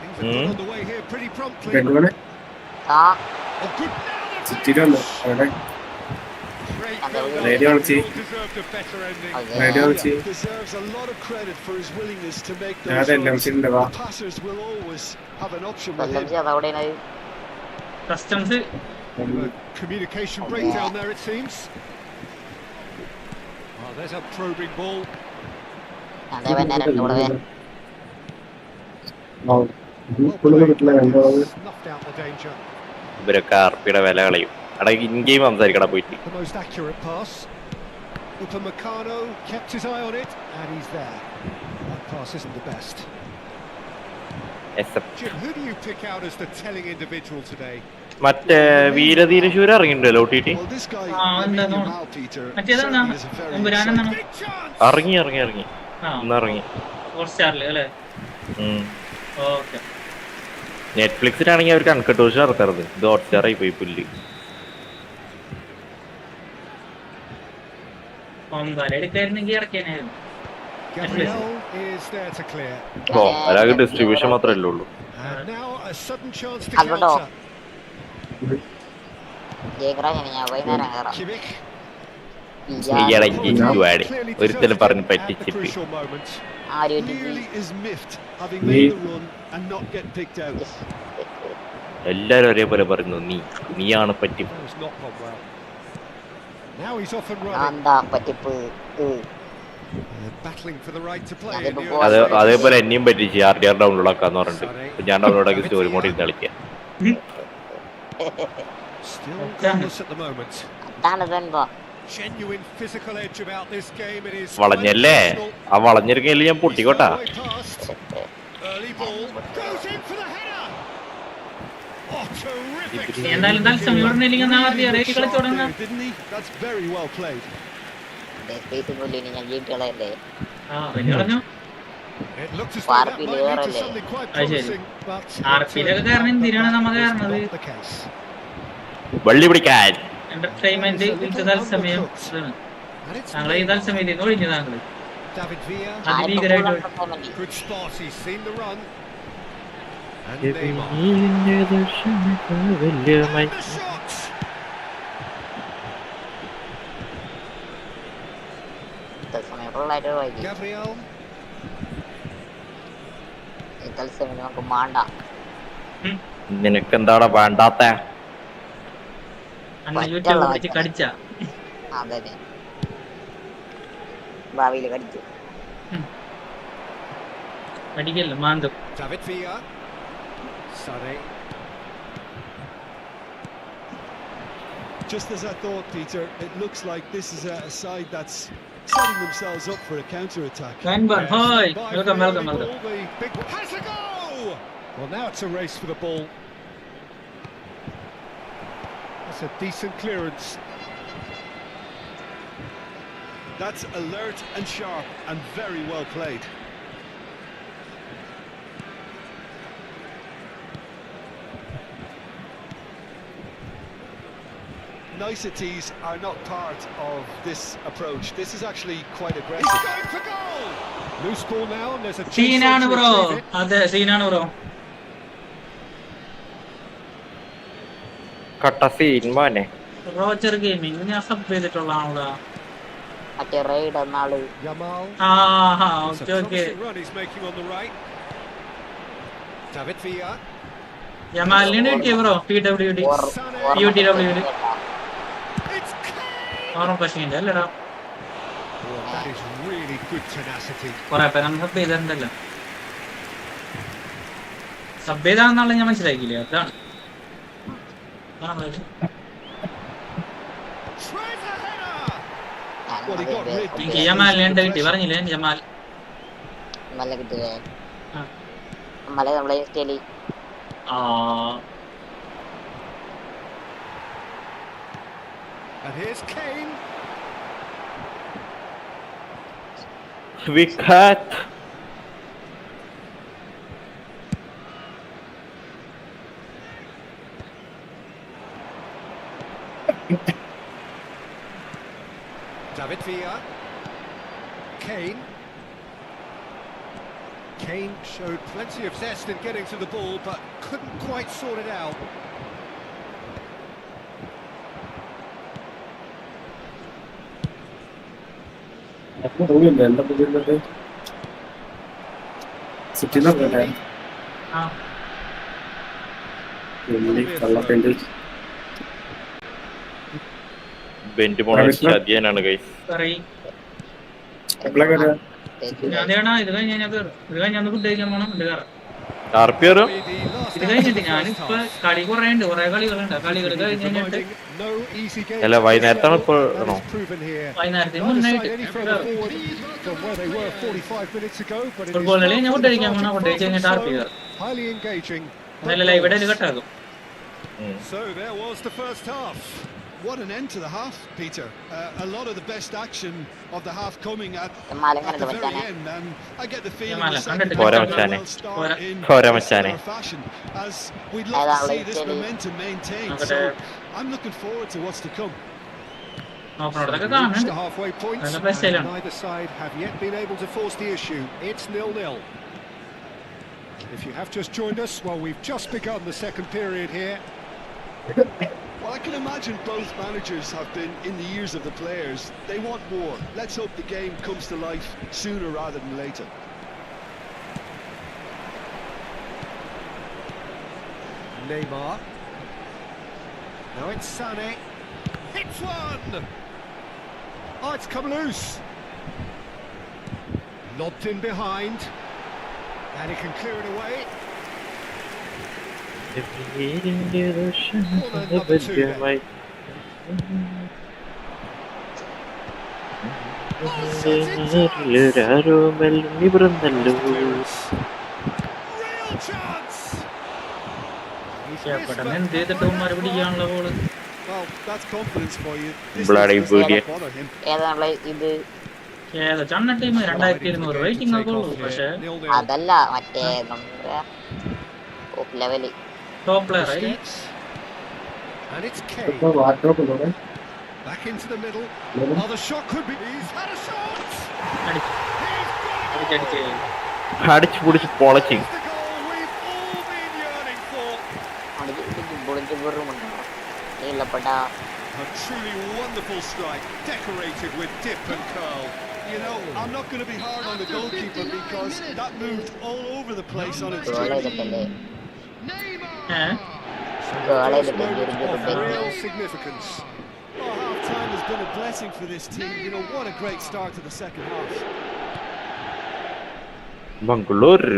Things have got underway here pretty promptly. Oh, good. Deserved a better ending. Deserves a lot of credit for his willingness to make those runs. The passers will always have an option with him. Communication breakdown there, it seems. Oh, there's a probing ball. Snuffed out the danger. ഇവരൊക്കെ RPയുടെ വില കളയും. എടാ in game സംസാരിക്കടാ പോയിട്ട്. The most accurate pass. Upamecano kept his eye on it, and he's there. That pass isn't the best. Jim, who do you pick out as the telling individual today? മറ്റേ വീരധീരശൂര ഇറങ്ങിണ്ടല്ലോ OTT. ഇറങ്ങി നെറ്റ്ഫ്ലിക്സിലാണെങ്കിൽ അവർക്ക് uncut version ഇറക്കരുത്. ഇത് ഹോട്ട്സ്റ്റാറായി പോയി പുല്ല്. ഒരാൾക്ക് distribution മാത്രമല്ലേ ഉള്ളൂ. ഒരുത്തലും പറഞ്ഞ് പറ്റിച്ചിട്ട് എല്ലാരും ഒരേപോലെ പറയുന്നു നീയാണ് പറ്റിപ്പ്. അതേപോലെ എന്നെയും പറ്റിച്ച് RDR ഡൗൺലോഡ് ആക്കാന്ന് പറഞ്ഞിട്ട് ഞാൻ ഡൗൺലോഡ് ആക്കി സ്റ്റോറി മോഡിൽ കളിക്കാം. വളഞ്ഞല്ലേ ആ വളഞ്ഞിരിക്കല് ഞാൻ പൊട്ടിക്കോട്ടാ. വള്ളി പിടിക്കാൻ എന്റർടൈൻമെന്റ് തത്സമയം താങ്കളെ ഈ തത്സമയത്ത് ഒഴിഞ്ഞു താങ്കൾ അതിഭീകരമായിട്ട് നിനക്കെന്താടാ വേണ്ടാത്ത? കടിച്ച ഭാവിയില് കടിച്ചു കടിക്കല്ല മാന്തും. Just as I thought, Peter, it looks like this is a side that's setting themselves up for a counter-attack. Hi, welcome. Has a go! Well, now it's a race for the ball. That's a decent clearance. That's alert and sharp and very well played. Niceties are not part of this approach. This is actually quite aggressive. He's going for goal! Loose ball now, and there's a Scene ആണ് bro. അതെ scene ആണ് bro. കട്ട scene മോനെ. Roger gaming ഞാൻ sub ചെയ്തിട്ടുള്ളതാണല്ലോ. മറ്റേ ride എന്നാള്. Okay okay. യമാലിനെ കിട്ടിയ ബ്രോ PWD PUTW ഓർമ്മ അല്ലടാ. കൊറേ പേരാണ് സബ് ചെയ്തിട്ടുണ്ടല്ലോ. സബ് ചെയ്താണെന്നുള്ള ഞാൻ മനസ്സിലാക്കിയില്ലേ. അതാണ് എനിക്ക് ജമാലിനെ കിട്ടി പറഞ്ഞില്ലേ. ജമാൽ കിട്ടില്ലേ നമ്മളെ ഇൻസ്റ്റയില്. And here's Kane. Wicket. David Villa. Kane. Kane showed plenty of zest in getting to the ball, but couldn't quite sort it out. Bent പോണ അധ്യയനാണ് ഗൈസ്. ഇത് കഴിഞ്ഞാൽ ഫുഡ് കഴിക്കാൻ പോണം. ഇത് കഴിഞ്ഞിട്ട് ഞാനിപ്പോ കളി കുറെ കളികളുണ്ട്. കളികൾ കഴിഞ്ഞിട്ട് അല്ല വൈകുന്നേരത്താണ് ഇപ്പോൾ വൈകുന്നേരത്തിന് മുന്നായിട്ട് ഫുട്ബോൾ കളി ഞാൻ ഫുഡ് കഴിക്കാൻ പോണം. ഫുഡ് കഴിച്ച് കഴിഞ്ഞിട്ട് RP നല്ല ഇവിടെ കട്ടാകും. So there was the first half. What an end to the half, Peter. A lot of the best action of the half coming at the very end, and I get the feeling the second half will start in similar fashion, as we'd love to see this momentum maintained. So I'm looking forward to what's to come. Reached the halfway point, and neither side have yet been able to force the issue. It's 0-0. If you have just joined us, well, we've just begun the second period here. Well, I can imagine both managers have been in the ears of the players. They want more. Let's hope the game comes to life sooner rather than later. Neymar. Now it's Sané. Hits one! Oh, it's come loose. Lobbed in behind. And he can clear it away. Well, that's confidence for you. Bloody booty. അതല്ല മറ്റേ top level top player. And it's Kane. Back into the middle. Oh, the shot could be. He's had a shot. അടിച്ചു പൊടിച്ച് പൊളച്ച്. A truly wonderful strike, decorated with dip and curl. You know, I'm not going to be hard on the goalkeeper because that moved all over the place on its turn. Real significance. Oh, half-time has been a blessing for this team. You know, what a great start to the second half. Bangalore.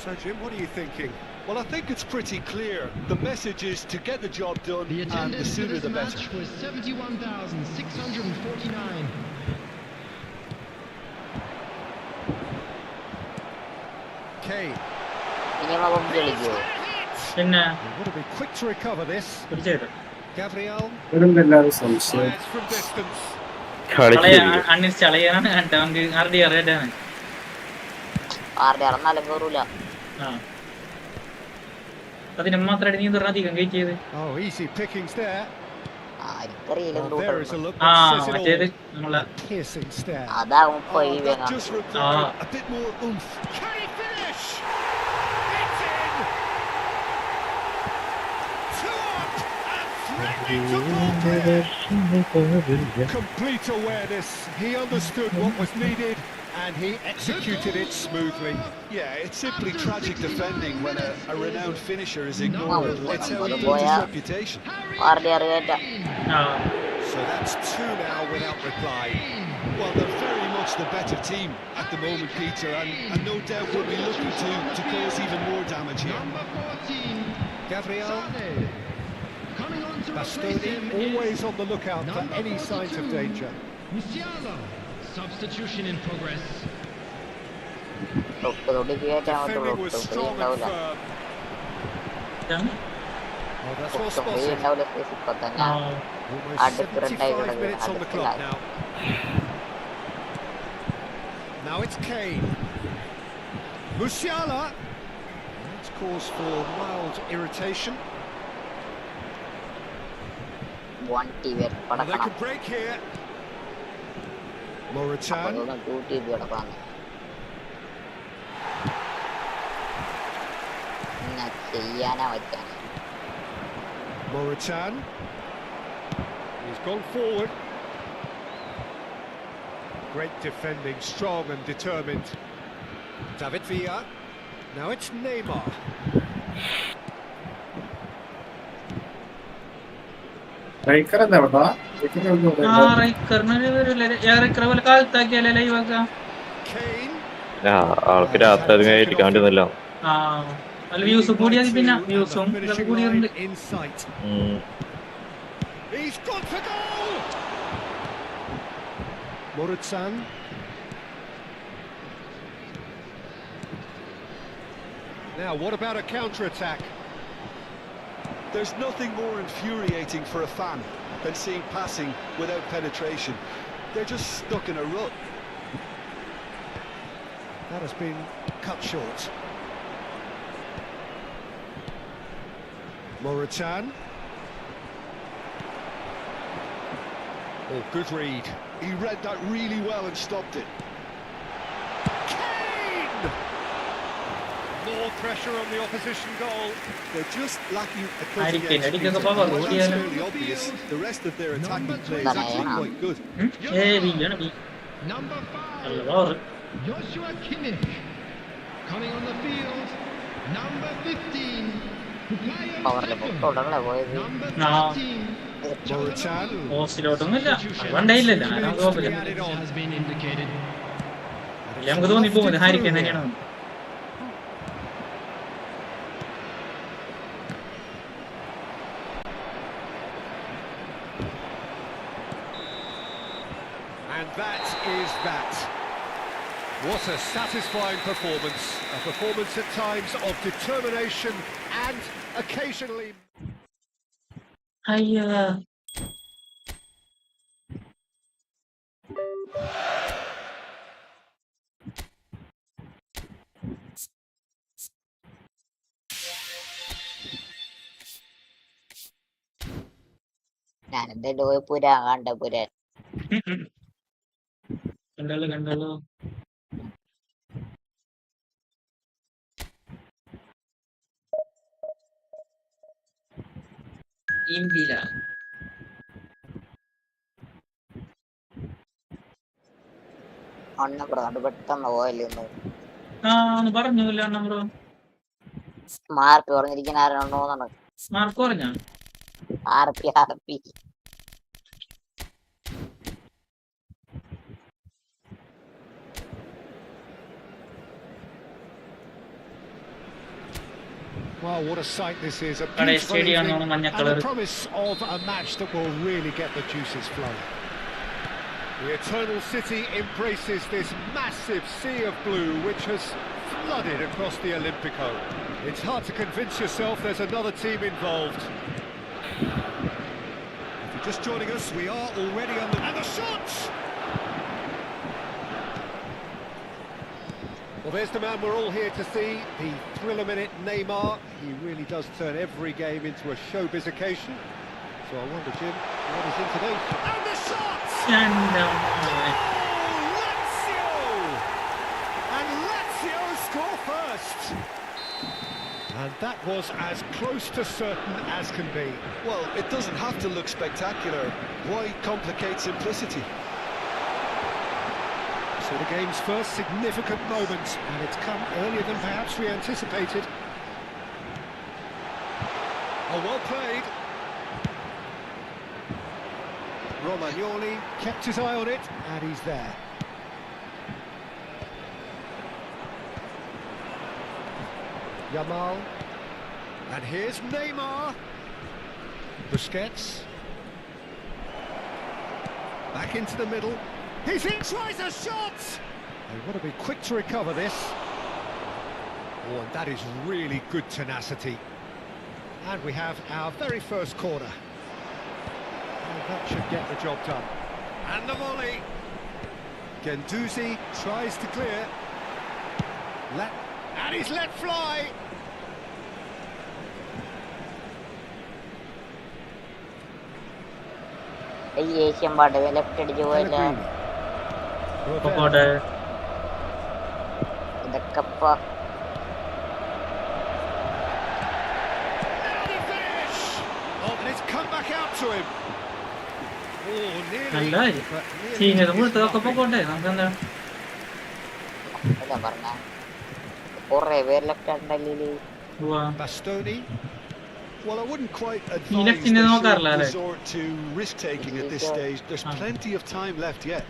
So, Jim, what are you thinking? Well, I think it's pretty clear. The message is to get the job done, and the sooner the better. The was 71,649. Kane. പിന്നെ Would have been quick to recover this. പിടിച്ചേരും. Gabriel. ഇവരെന്തെല്ലാവരും സംശയം. Fires from distance. Uninstall ചെയ്യാനാണ് അവർക്ക് RDR ആണ്. എന്നാലും കയറൂല. അതിന് മാത്രമായിട്ട് നീ എന്താണ് അധികം കയറ്റി ചെയ്ത്? മറ്റേത് നമ്മളെ അതാകും Complete awareness. He understood what was needed and he executed it smoothly. Yeah, it's simply tragic defending when a renowned finisher is ignored. It's how he built his reputation. So that's 2 now without reply. Well, they're very much the better team at the moment, Peter, and no doubt will be looking to cause even more damage here. Number 14, Gabriel. coming on to Bastoni always on the lookout for any signs of danger. Musiala. Substitution in progress. Defending was strong and firm. Oh, that's well spotted. Almost 75 minutes on the clock now. Now it's Kane. Musiala. That's cause for mild irritation. They could break here. Moritan. Moritan. He's gone forward. Great defending, strong and determined. David Villa. Now it's Neymar. ആൾക്ക് രാത്രി അതിനായിട്ട് കാണ്ടുന്നില്ല. Views കൂടിയത് പിന്നെ വ്യൂസും കൂടിയുണ്ട്. He's gone for goal. Moritan. Now what about a counter-attack? There's nothing more infuriating for a fan than seeing passing without penetration. They're just stuck in a rut. That has been cut short. Moritan. Oh, good read. He read that really well and stopped it. Kane! More pressure on the opposition goal. They're just lacking a cutting edge. That's fairly obvious. The rest of their attacking play is actually quite good. Number 5, Joshua Kimmich. Coming on the field, number 15. Has been indicated. നമുക്ക് തോന്നിപ്പോകും ഹാരിക്കൻ തന്നെയാണ്. And that is that. What a satisfying performance. A performance at times of determination and occasionally... ഞാനെന്റെ ലോയ പുരാ കണ്ട പുരാൻ കണ്ടല്ലോ ഇംബില അണ്ണ bro അത് പെട്ടെന്ന് പോയല്ലോ. പറഞ്ഞില്ല അണ്ണ ബ്രോ. മാർക്ക് പറഞ്ഞിരിക്കുന്ന ആരാണോന്നാണ്. മാർക്ക് പറഞ്ഞ RP Wow, what a sight this is. A beautiful evening and the promise of a match that will really get the juices flowing. The Eternal City embraces this massive sea of blue which has flooded across the Olympico. It's hard to convince yourself there's another team involved. If you're just joining us, we are already on the... And the shots! Well, there's the man we're all here to see, the thriller-minute Neymar. He really does turn every game into a showbiz occasion. So I wonder, Jim, what is in today's... And the shots! Lazio! And Lazio score first! And that was as close to certain as can be. Well, it doesn't have to look spectacular. Why complicate simplicity? So the game's first significant moment, and it's come earlier than perhaps we anticipated. Oh, well played. Romagnoli kept his eye on it, and he's there. Yamal. And here's Neymar. Busquets. Back into the middle. He's in, tries a shot! They want to be quick to recover this. Oh, and that is really good tenacity. And we have our very first corner. And that should get the job done. And the volley. Guendouzi tries to clear. And he's let fly. Asian border left അടിച്ചു പോയല്ലോ ഇതൊക്കെ പറഞ്ഞ കുറെ പേര് left ഉണ്ടല്ലേ Bastoni. Well, I wouldn't quite advise they resort to risk-taking at this stage. There's plenty of time left yet.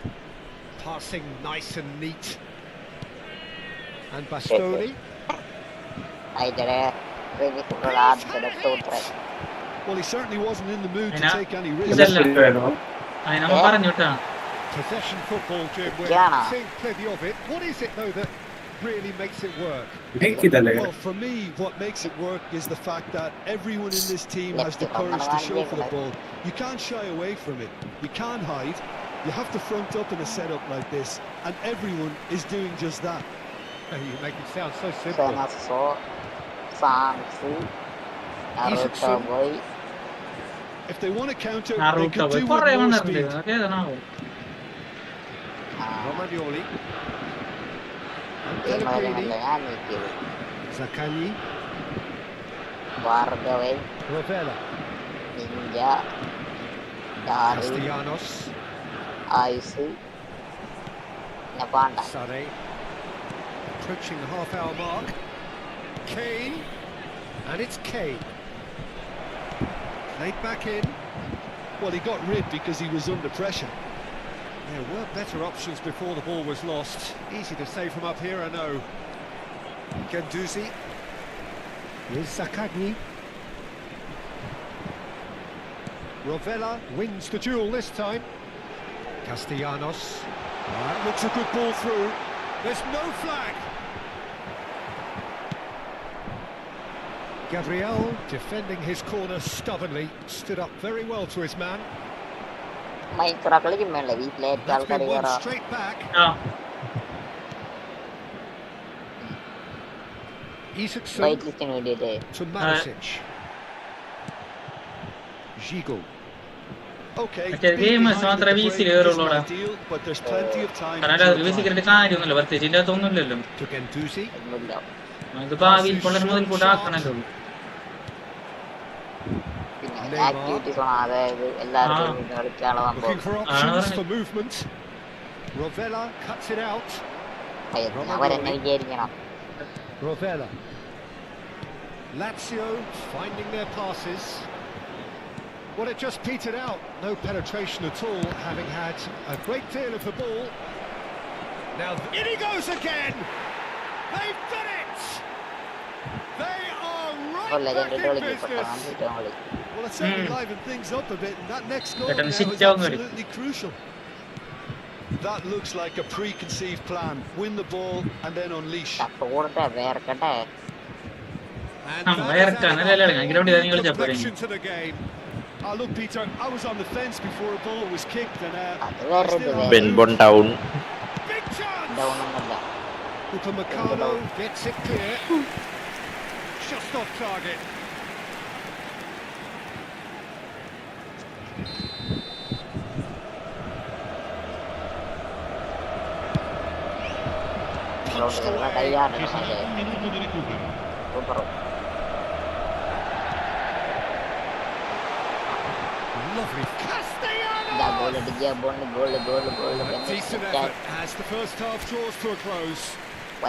Passing nice and neat. And Bastoni. Well, he certainly wasn't in the mood to take any risks. Possession football, Jim. We're seeing plenty of it. What is it, though, that really makes it work? Well, for me, what makes it work is the fact that everyone in this team has the courage to show for the ball. You can't shy away from it. You can't hide. You have to front up in a setup like this, and everyone is doing just that. You make it sound so simple. If they want to counter, they could do with more speed. Romagnoli. Pellegrini. Zaccagni. Rovella. Castellanos. Sare. Approaching the half-hour mark. Kane. And it's Kane. Played back in. Well, he got rid because he was under pressure. There were better options before the ball was lost. Easy to say from up here, I know. Guendouzi. Here's Zaccagni. Rovella wins the duel this time. Castellanos. That looks a good ball through. There's no flag. Gabriel defending his corner stubbornly. Stood up very well to his man. That's been won straight back. Isaacson to Manicic. Gigo. Okay, game is not a VC deal, but there's plenty of time. To Guendouzi. Looking for options for movement. Rovella cuts it out. Rovella. Lazio finding their passes. Well, it just petered out. No penetration at all, having had a great deal of the ball. Now, in he goes again! They've done it! They are right back in business. Well, it's certainly livened things up a bit, and that next goal now is absolutely crucial. That looks like a preconceived plan. Win the ball and then unleash. And complexion to the game. Look, Peter, I was on the fence before a ball was kicked, and Ben Bon down. big chance. Upamecano gets it clear. Just off target. Punched away. Lovely. Decent effort as the first half draws to a close. So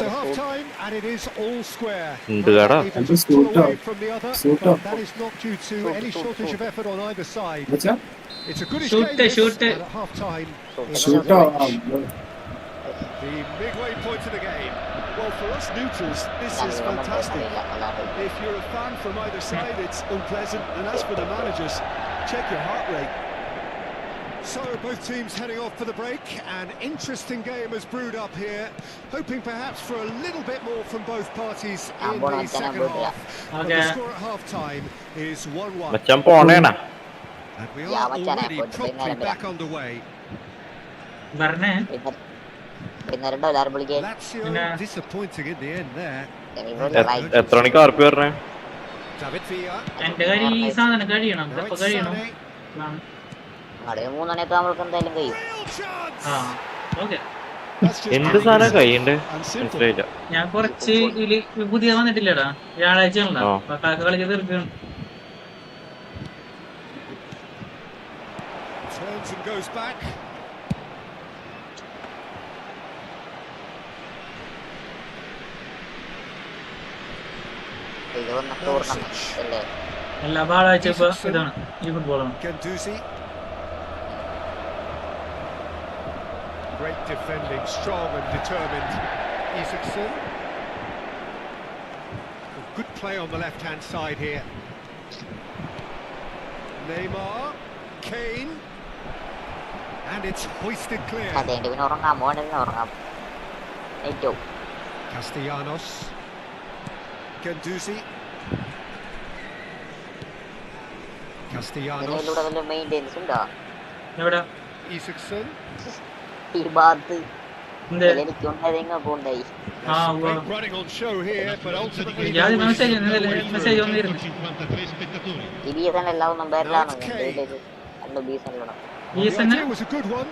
half time and it is all square. Able to pull away from the other, but that is not due to any shortage of effort on either side. It's a goodish game this, and at half time it's the midway point of the game. Well, for us neutrals, this is fantastic. If you're a fan from either side, it's unpleasant, and as for the managers, check your heart rate. So both teams heading off for the break. An interesting game has brewed up here, hoping perhaps for a little bit more from both parties in the second half. But the score at half-time is 1-1. And we are already promptly back underway. Lazio disappointing in the end there. David Villa. എന്ത് സാധനം കൈയുണ്ട് മനസ്സിലായില്ല. ഞാൻ കുറച്ച് ഇതില് പുതിയ വന്നിട്ടില്ലടാ, വ്യാഴാഴ്ച കളിക്ക് തീർക്കണം. എല്ലാ വ്യാഴാഴ്ച ഇപ്പൊ ഇതാണ്, ഈ ഫുട്ബോളാണ്. Great defending, strong and determined. Isaacson. Good play on the left-hand side here. Neymar, Kane, and it's hoisted clear. Castellanos, Guendouzi. Castellanos. Isaacson. Running on show here, but ultimately the idea was a good one.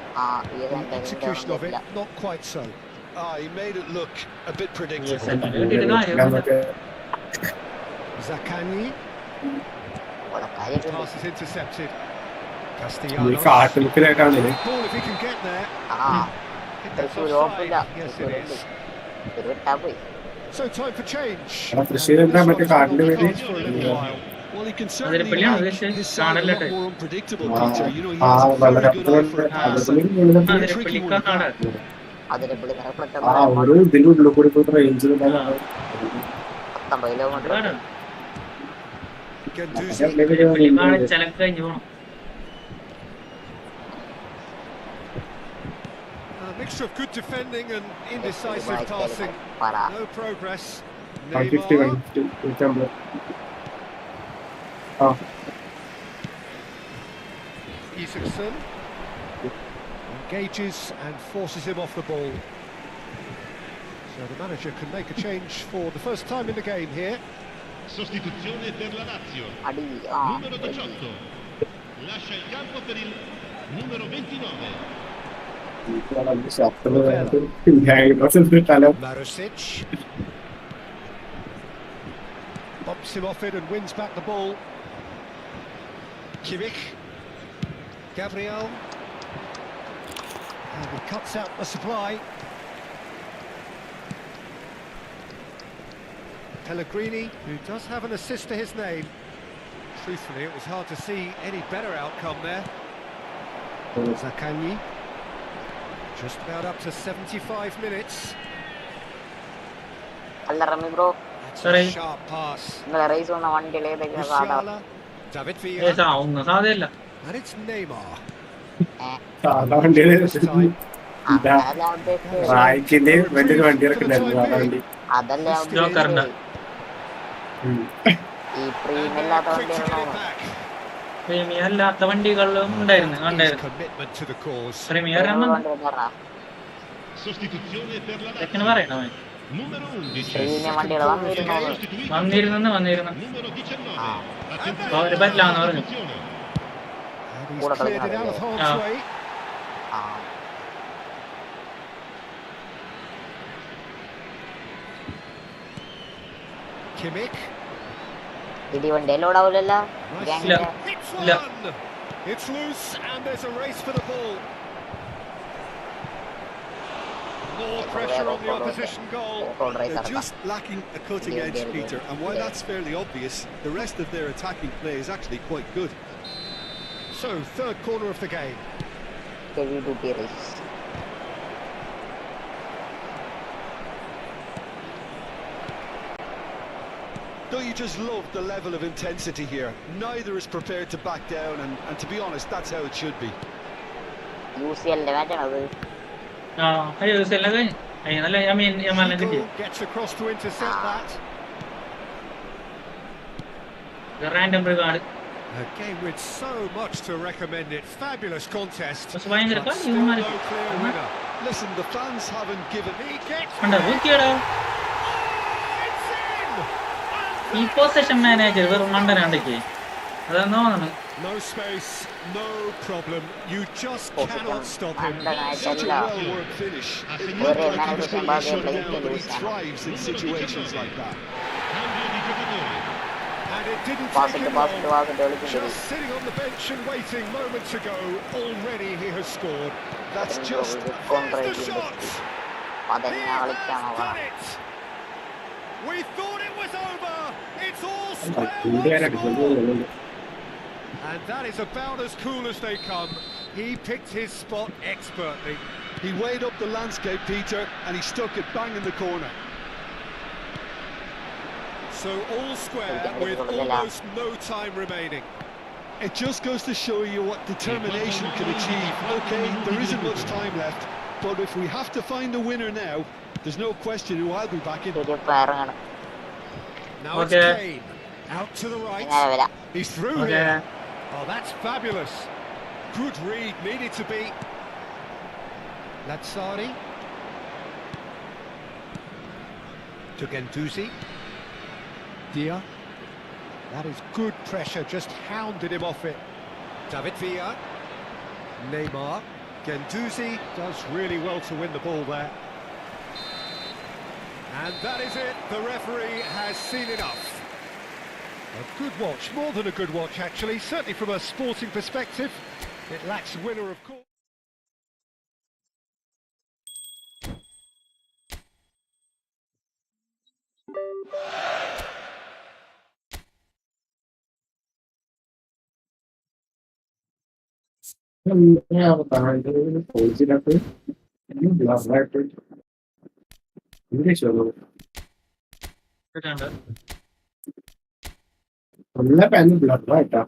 The execution of it, not quite so. He made it look a bit predictable. Zaccagni. Pass is intercepted. Castellanos. Ball if he can get there. That's offside. Yes, it is. So time for change. Well, he can certainly make his side a lot more unpredictable, Peter. You know, he has a very good eye for a pass. A tricky one. Guendouzi. Mixture of good defending and indecisive passing. No progress. Neymar. Isaacson engages and forces him off the ball. So the manager can make a change for the first time in the game here. Sostituzione per la Lazio. Numero 18. Lascia il campo per il numero 29. Marosic pops him off it and wins back the ball. Kimmich, Gabriel, and he cuts out the supply. Pellegrini, who does have an assist to his name. Truthfully, it was hard to see any better outcome there. Zaccagni. Just about up to 75 minutes. That's a sharp pass. Musiala, David Villa. And it's Neymar. Premier അല്ലാത്ത വണ്ടികളിലും ഉണ്ടായിരുന്നു. Commitment to the cause. Premier Sostituzione per la ചെക്കന് Lazio. പറയണോ Numero 11. സ്പെയിനെ വണ്ടികൾ വന്നിരുന്നത് Sostituito. വന്നിരുന്നു Numero 19. Ah. Attenzione അവര് alla പറ്റില്ലാന്ന് പറഞ്ഞു sostituzione. And he's Ora cleared it out of harm's Ah. way. ആ Kimmich. ഇടിവണ്ടി ലോഡാവൂലല്ലോ Nice Yeah. save. Hits Yeah. one. It's loose and there's a race for the ball. More pressure on the opposition goal. They're just lacking a cutting edge, Peter, and while that's fairly obvious, the rest of their attacking play is actually quite good. So, third corner of the game. Heavy duty race Don't you just love the level of intensity here? Neither is prepared to back down, and to be honest, that's how it should be. UCL മാച്ചാണത് അയ്യോ എല്ലാം കഴിഞ്ഞു അയ്യോ നല്ല യമാലിനെ കിട്ടി Zico gets across to intercept that. Random regard A game with so much to recommend it. Fabulous contest. പക്ഷെ ഭയങ്കര But കളി still ഇവന്മാര് no clear winner. Listen, the fans haven't given... He gets... കണ്ടോ നോക്കിയാടോ It's in! ഈ position manager വെറും മണ്ടനാണ്ടേക്ക് അതാന്ന് തോന്നുന്നു. No space, no problem. You just cannot stop him. Such a well-worked finish. It looked like he was going to get shut down, but he thrives in situations like that. Cambio di giocatore. And it didn't take പാസിട്ട് him പാസിട്ട് long. പാസിട്ട് കളിക്കുന്നത് Just sitting on the bench and waiting moments ago, already he has scored. That's just... There's the shot! അതെങ്ങനെ He കളിക്കാണോ has done it! We thought it was over! It's all square once more! And that is about as cool as they come. He picked his spot expertly. He weighed up the landscape, Peter, and he stuck it bang in the corner. So all square with almost no time remaining. It just goes to show you what determination can achieve. Okay, there isn't much time left, but if we have to find a winner now, there's no question who I'll be backing. ശരിയപ്പോ ഇറങ്ങണം Now Okay. it's Kane. Out to the right. ഇങ്ങനെ വരാം He's through Okay. here. Oh, that's fabulous. Good read, needed to be. Lazzari. To Gendouzi. Dia. That is good pressure, just hounded him off it. David Villa. Neymar. Gendouzi does really well to win the ball there. And that is it, the referee has seen enough. A good watch, more than a good watch actually, certainly from a sporting perspective. It lacks winner, of course. നല്ല pen ബ്ലഡായിട്ടാ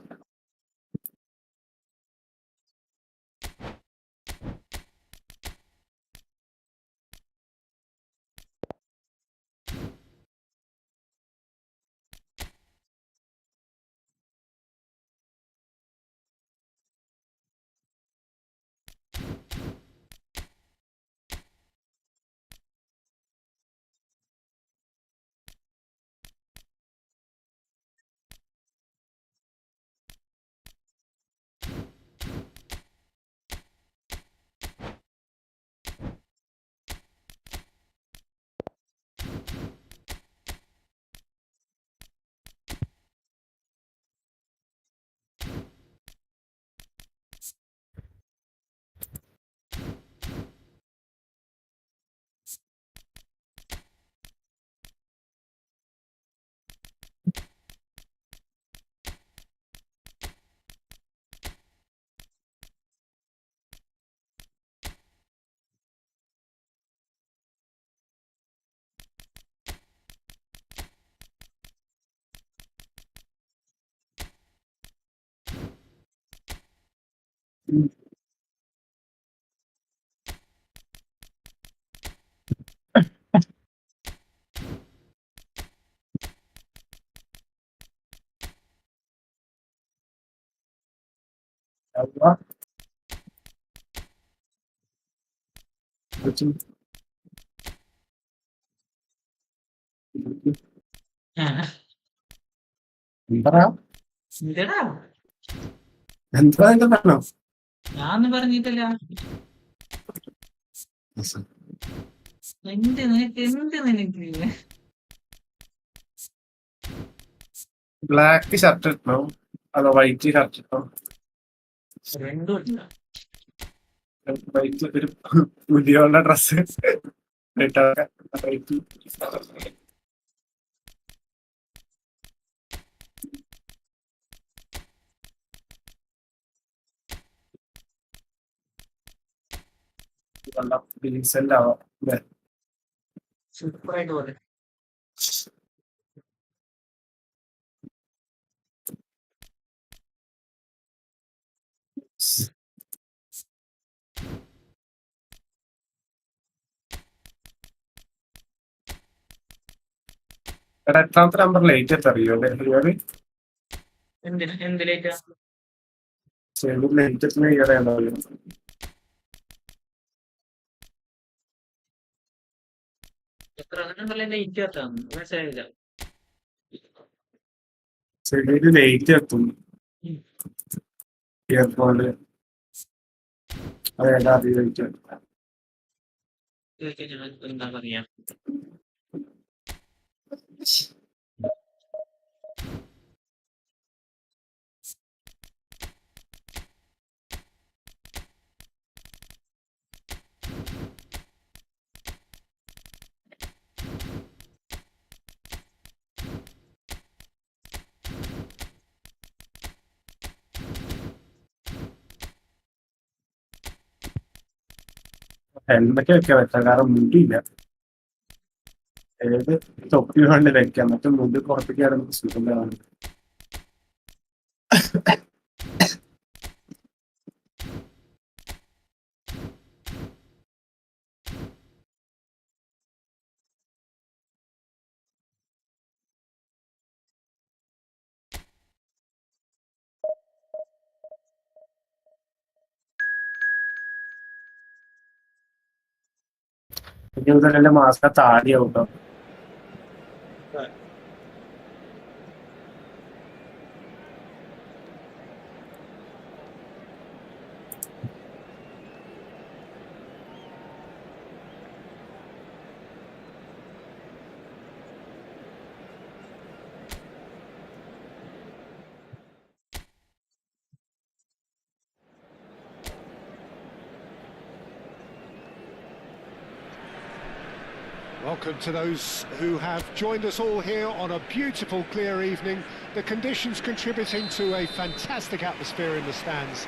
എന്താ എന്തെടാ എന്താ എന്റെ പറഞ്ഞോ? ഞാനൊന്നും പറഞ്ഞിട്ടില്ല. നിനക്ക് black shirt ഇട്ടോ അതോ വൈറ്റ് ഷർട്ട് ഇട്ടോ? രണ്ടും ഇല്ല. വൈറ്റ് ഒരു പുതിയുള്ള ഡ്രസ് ഇട്ടോ? ഡീസന്റ് ആവാം. സൂപ്പറായിട്ട് പോലെ. എടാ എത്രാമത്തെ നമ്പർ ലേറ്റ് എത്തറിയോ? എന്തിലേക്കാ? ലേറ്റ് എത്തുന്ന ഇയർ ഏതായാലും എത്ര മനസ്സിലായില്ല. ചെടിയില് ലേറ്റ് എത്തും ഇയർഫോണില്. അതേതാ അധികം എന്താ പറയാ, ഹെൽമെറ്റ് വെക്കാൻ പറ്റാം, കാരണം മുണ്ടില്ല. ഏത് തൊപ്പി കൊണ്ട് വെക്കാം, മറ്റേ മുണ്ട് പുറത്തേക്ക് നമുക്ക് സുഖമാണ്. ഇനി മുതൽ എന്റെ മാസ്ക താടിയാവും കേട്ടോ. Welcome to those who have joined us all here on a beautiful clear evening. The conditions contributing to a fantastic atmosphere in the stands.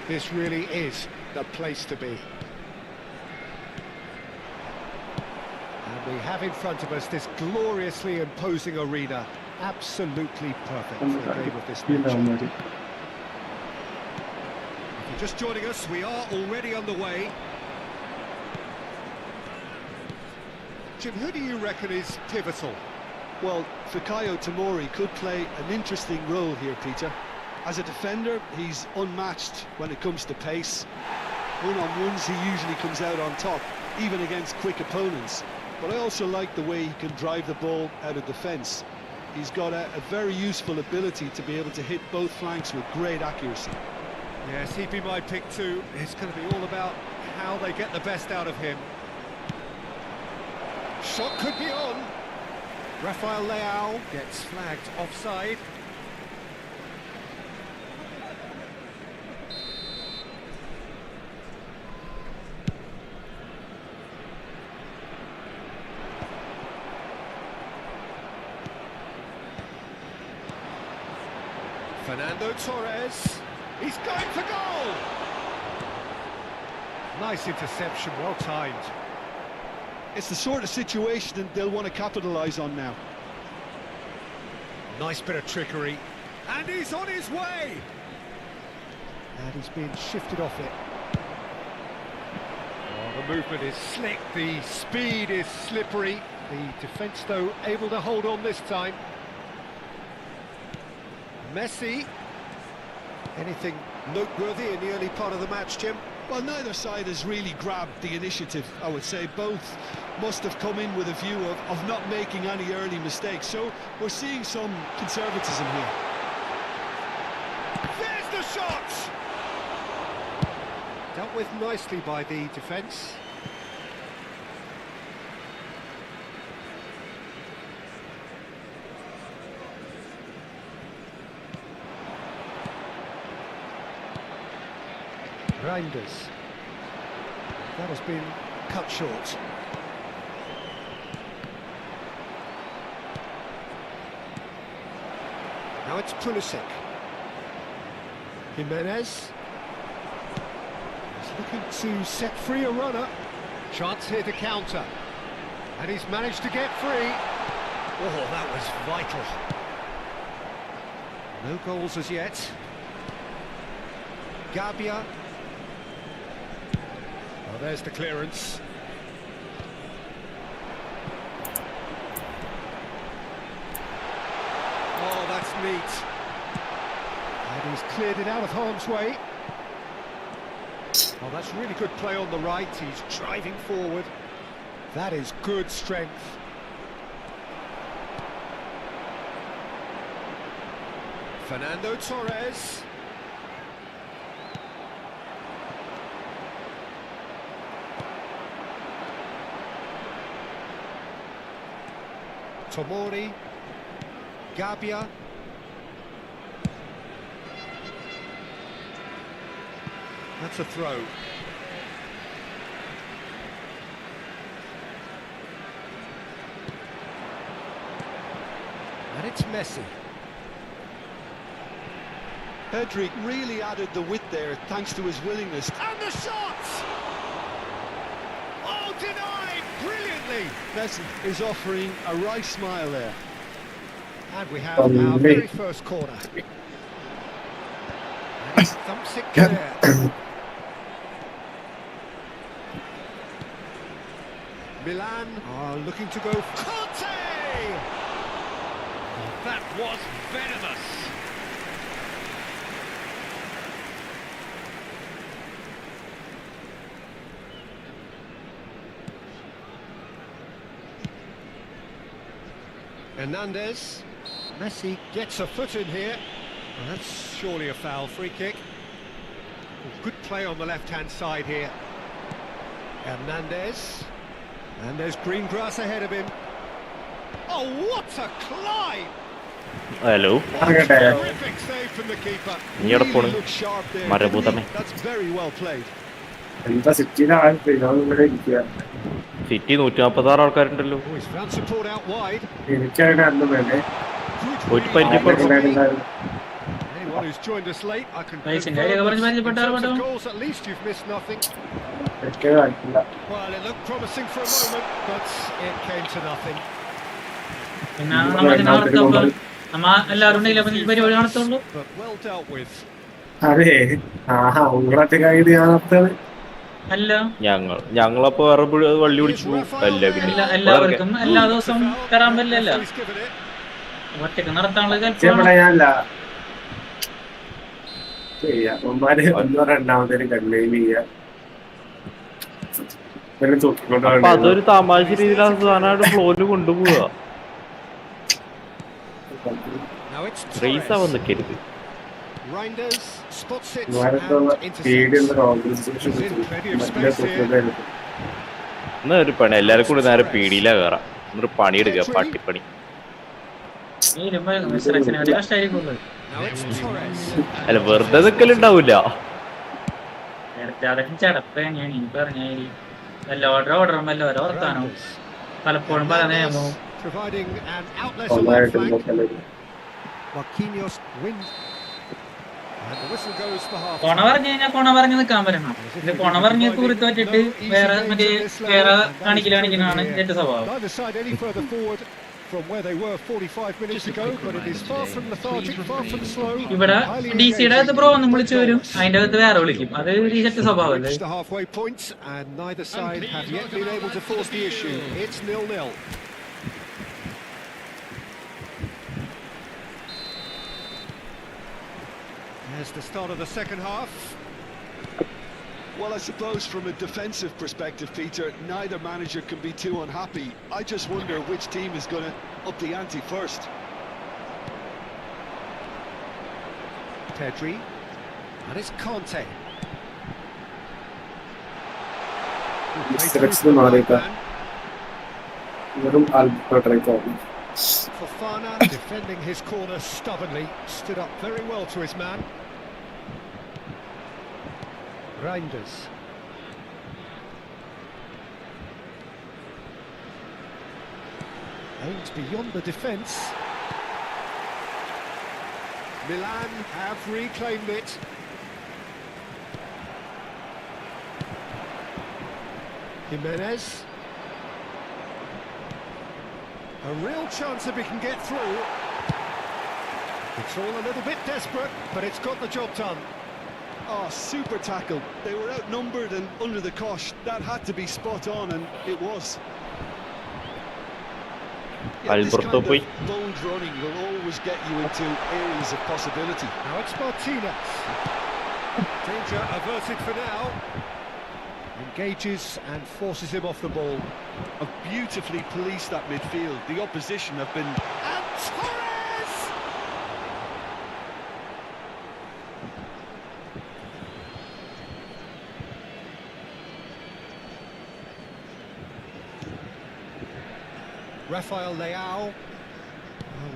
This really is the place to be. And we have in front of us this gloriously imposing arena. Absolutely perfect for a game of this nature. If you're just joining us, we are already on the way. Jim, who do you reckon is pivotal? Well, Fikayo Tomori could play an interesting role here, Peter. As a defender, he's unmatched when it comes to pace. One-on-ones, he usually comes out on top, even against quick opponents. But I also like the way he can drive the ball out of defence. He's got a very useful ability to be able to hit both flanks with great accuracy. Yes, he'd be my pick too. It's going to be all about how they get the best out of him. Shot could be on. Rafael Leao gets flagged offside. Fernando Torres. He's going for goal. Nice interception, well timed. It's the sort of situation that they'll want to capitalise on now. Nice bit of trickery. And he's on his way! And he's being shifted off it. Oh, the movement is slick, the speed is slippery. The defence, though, able to hold on this time. Messi. Anything noteworthy in the early part of the match, Jim? Well, neither side has really grabbed the initiative, I would say. Both must have come in with a view of not making any early mistakes. So we're seeing some conservatism here. There's the shot! Dealt with nicely by the defence. Reinders. That has been cut short. Now it's Pulisic. Jimenez. He's looking to set free a runner. Chance here to counter. And he's managed to get free. Oh, that was vital. No goals as yet. Gabia. Oh, there's the clearance. Oh, that's neat. And he's cleared it out of harm's way. Oh, that's really good play on the right. He's driving forward. That is good strength. Fernando Torres. Tomori, Gabia. That's a throw. And it's Messi. Pedri really added the width there thanks to his willingness. And the shot! Oh, denied brilliantly! Messi is offering a right smile there. And we have our very first corner. And he thumps it clear. Milan are looking to go. Conte! That was venomous. Hernandez. Messi gets a foot in here. Well, that's surely a foul. Free kick. Good play on the left-hand side here. Hernandez. And there's green grass ahead of him. Oh, what a climb! Hello. Terrific save from the keeper. Really looks sharp there. Marabutame. That's very well played. എന്താ സിറ്റിയിലെ ഇവിടെ ഇരിക്കുക. City 146 ആൾക്കാരുണ്ടല്ലോ. Oh, he's found support out wide. എനിക്കതിനെ അന്നും വേണ്ടേ. പോയിട്ട് പരിചയപ്പെടും. Anyone who's joined us late, I can Guys, confirm in that in terms of goals, at least you've missed nothing. Well, it looked promising for a moment, but it came to nothing. പിന്നെ നമ്മ എല്ലാവരും പരിപാടി നടത്തുള്ളൂ. But well dealt with. അതെ ആഹാ ഊറൊറ്റക്കായിട്ട് ഞാൻ നടത്താണ്. അല്ല ഞങ്ങളപ്പോ വേറെ വള്ളി പിടിച്ചു അല്ല പിന്നെ എല്ലാവർക്കും എല്ലാ ദിവസവും കയറാൻ പറ്റില്ലല്ലോ. ഒറ്റക്ക് നടത്താനുള്ള ഞാനല്ല ചെയ്യാമാര് രണ്ടാമത്തേന് കൺവെയിൻ ചെയ്യാ. അതൊരു തമാശ രീതിയിലാണ് സാധനമായിട്ട് ഫ്ലോയില് കൊണ്ടുപോവുക. റേസ് ആവാൻ നിൽക്കരുത്. എന്നാ ഒരു പണി എല്ലാരും കൂടി നേരെ പീടിയിലാ കയറാം. എന്നൊരു പണിയെടുക്കുക, പട്ടിപ്പണി. അല്ല വെറുതെ നിക്കലുണ്ടാവൂല. പലപ്പോഴും പല നിയമവും കൊണ പറഞ്ഞു കഴിഞ്ഞാൽ കൊണ പറഞ്ഞു നിൽക്കാൻ പറ്റണം. ഇത് കൊണ പറഞ്ഞ് കുറിച്ച് വെച്ചിട്ട് വേറെ മറ്റേ വേറെ കാണിക്കലാണിക്കണാണ് എന്റെ സ്വഭാവം. ഇവിടെ ഡി സിയുടെ അകത്ത് ബ്രോ ഒന്നും വിളിച്ചു വരും, അതിന്റെ അകത്ത് വേറെ വിളിക്കും. അത് റീസെറ്റ് സ്വഭാവം. There's the start of the second half. Well, I suppose from a defensive perspective, Peter, neither manager can be too unhappy. I just wonder which team is going to up the ante first. Pedri, and it's Conte. Fofana defending his corner stubbornly, stood up very well to his man. Reinders. Aims beyond the defence. Milan have reclaimed it. Jimenez. A real chance if he can get through. It's all a little bit desperate, but it's got the job done. Oh, super tackle. They were outnumbered and under the cosh. That had to be spot on, and it was. Yeah, this kind of bold running will always get you into areas of possibility. Now it's Martinez. Danger averted for now. Engages and forces him off the ball. Have beautifully policed that midfield. The opposition have been... And Torres! Rafael Leao. Oh,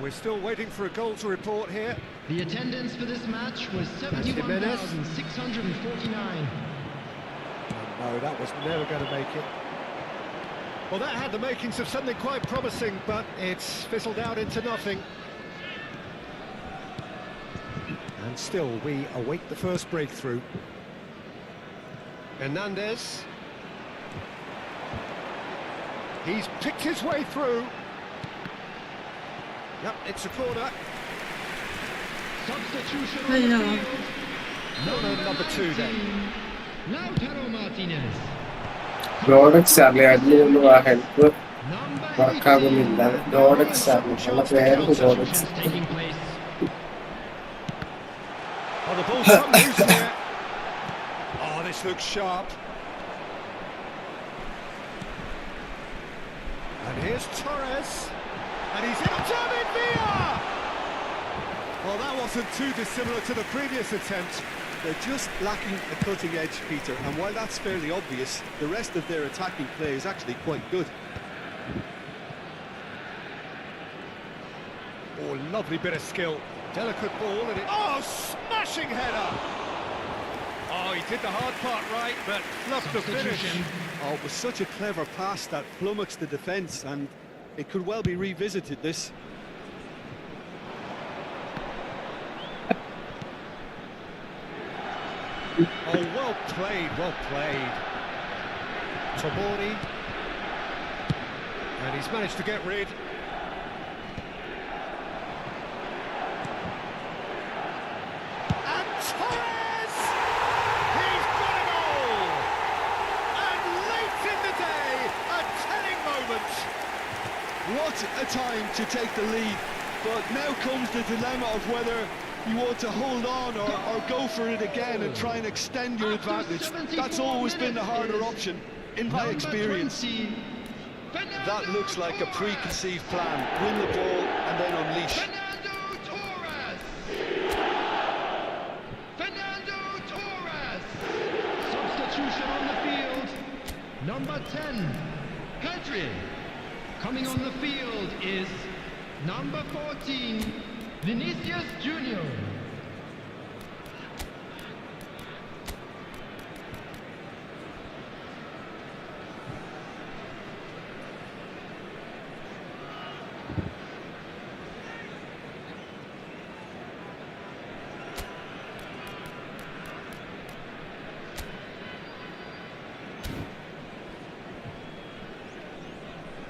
we're still waiting for a goal to report here. The attendance for this match was 71,649. No, that was never going to make it. Well, that had the makings of something quite promising, but it's fizzled out into nothing. And still, we await the first breakthrough. Hernandez. He's picked his way through. Yep, it's a corner. Substitution on the field. Number 2 then. Lautaro Martinez. Products are help workaകുന്നില്ല products are ഉള്ള പേര് products. Taking place. Oh, the ball's come loose here. Oh, this looks sharp. And here's Torres. And he's in David Villa! Well, that wasn't too dissimilar to the previous attempt. They're just lacking a cutting edge, Peter, and while that's fairly obvious, the rest of their attacking play is actually quite good. Oh, lovely bit of skill. Delicate ball, and it... Oh, smashing header! Oh, he did the hard part right, but fluffed the finish. Oh, it was such a clever pass that flummoxed the defence, and it could well be revisited, this. Oh, well played, well played. Tomori. And he's managed to get rid. And Torres! He's got a goal! And late in the day, a telling moment. What a time to take the lead, but now comes the dilemma of whether you want to hold on or go for it again and try and extend your advantage. That's always been the harder option, in my experience. That looks like a preconceived plan. Win the ball and then unleash. Fernando Torres! Substitution on the field. Number 10, Pedri. Coming on the field is number 14, Vinicius Junior.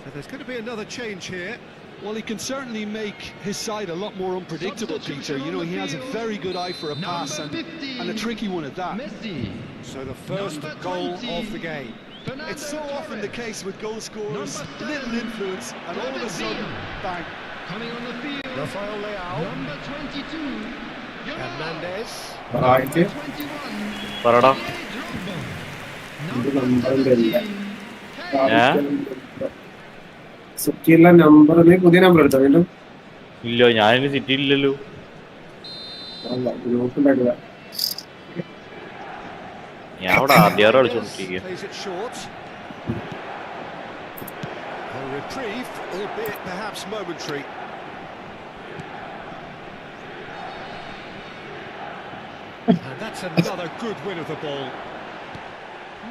So there's going to be another change here. Well, he can certainly make his side a lot more unpredictable, Peter. You know, he has a very good eye for a pass and a tricky one at that. Messi. So the first goal of the game. It's so often the case with goal scorers, little influence, and all of a sudden, bang. Coming on the field, Rafael Leao. number 22, Hernandez. ആയിട്ട് പറടാ. ഇത് നമ്പറിന്റെ ഇല്ല. ഏ സിറ്റിയിലെ number നീ പുതിയ number എടുത്തോ വീണ്ടും? ഇല്ല, ഞാനിനി സിറ്റി ഇല്ലല്ലോ. അല്ല, ഗ്രൂപ്പിലല്ല. ഞാൻ അവിടെ ആദ്യം കളിച്ചോണ്ടിരിക്കുക. Plays it short. A reprieve, albeit perhaps momentary. And that's another good win of the ball.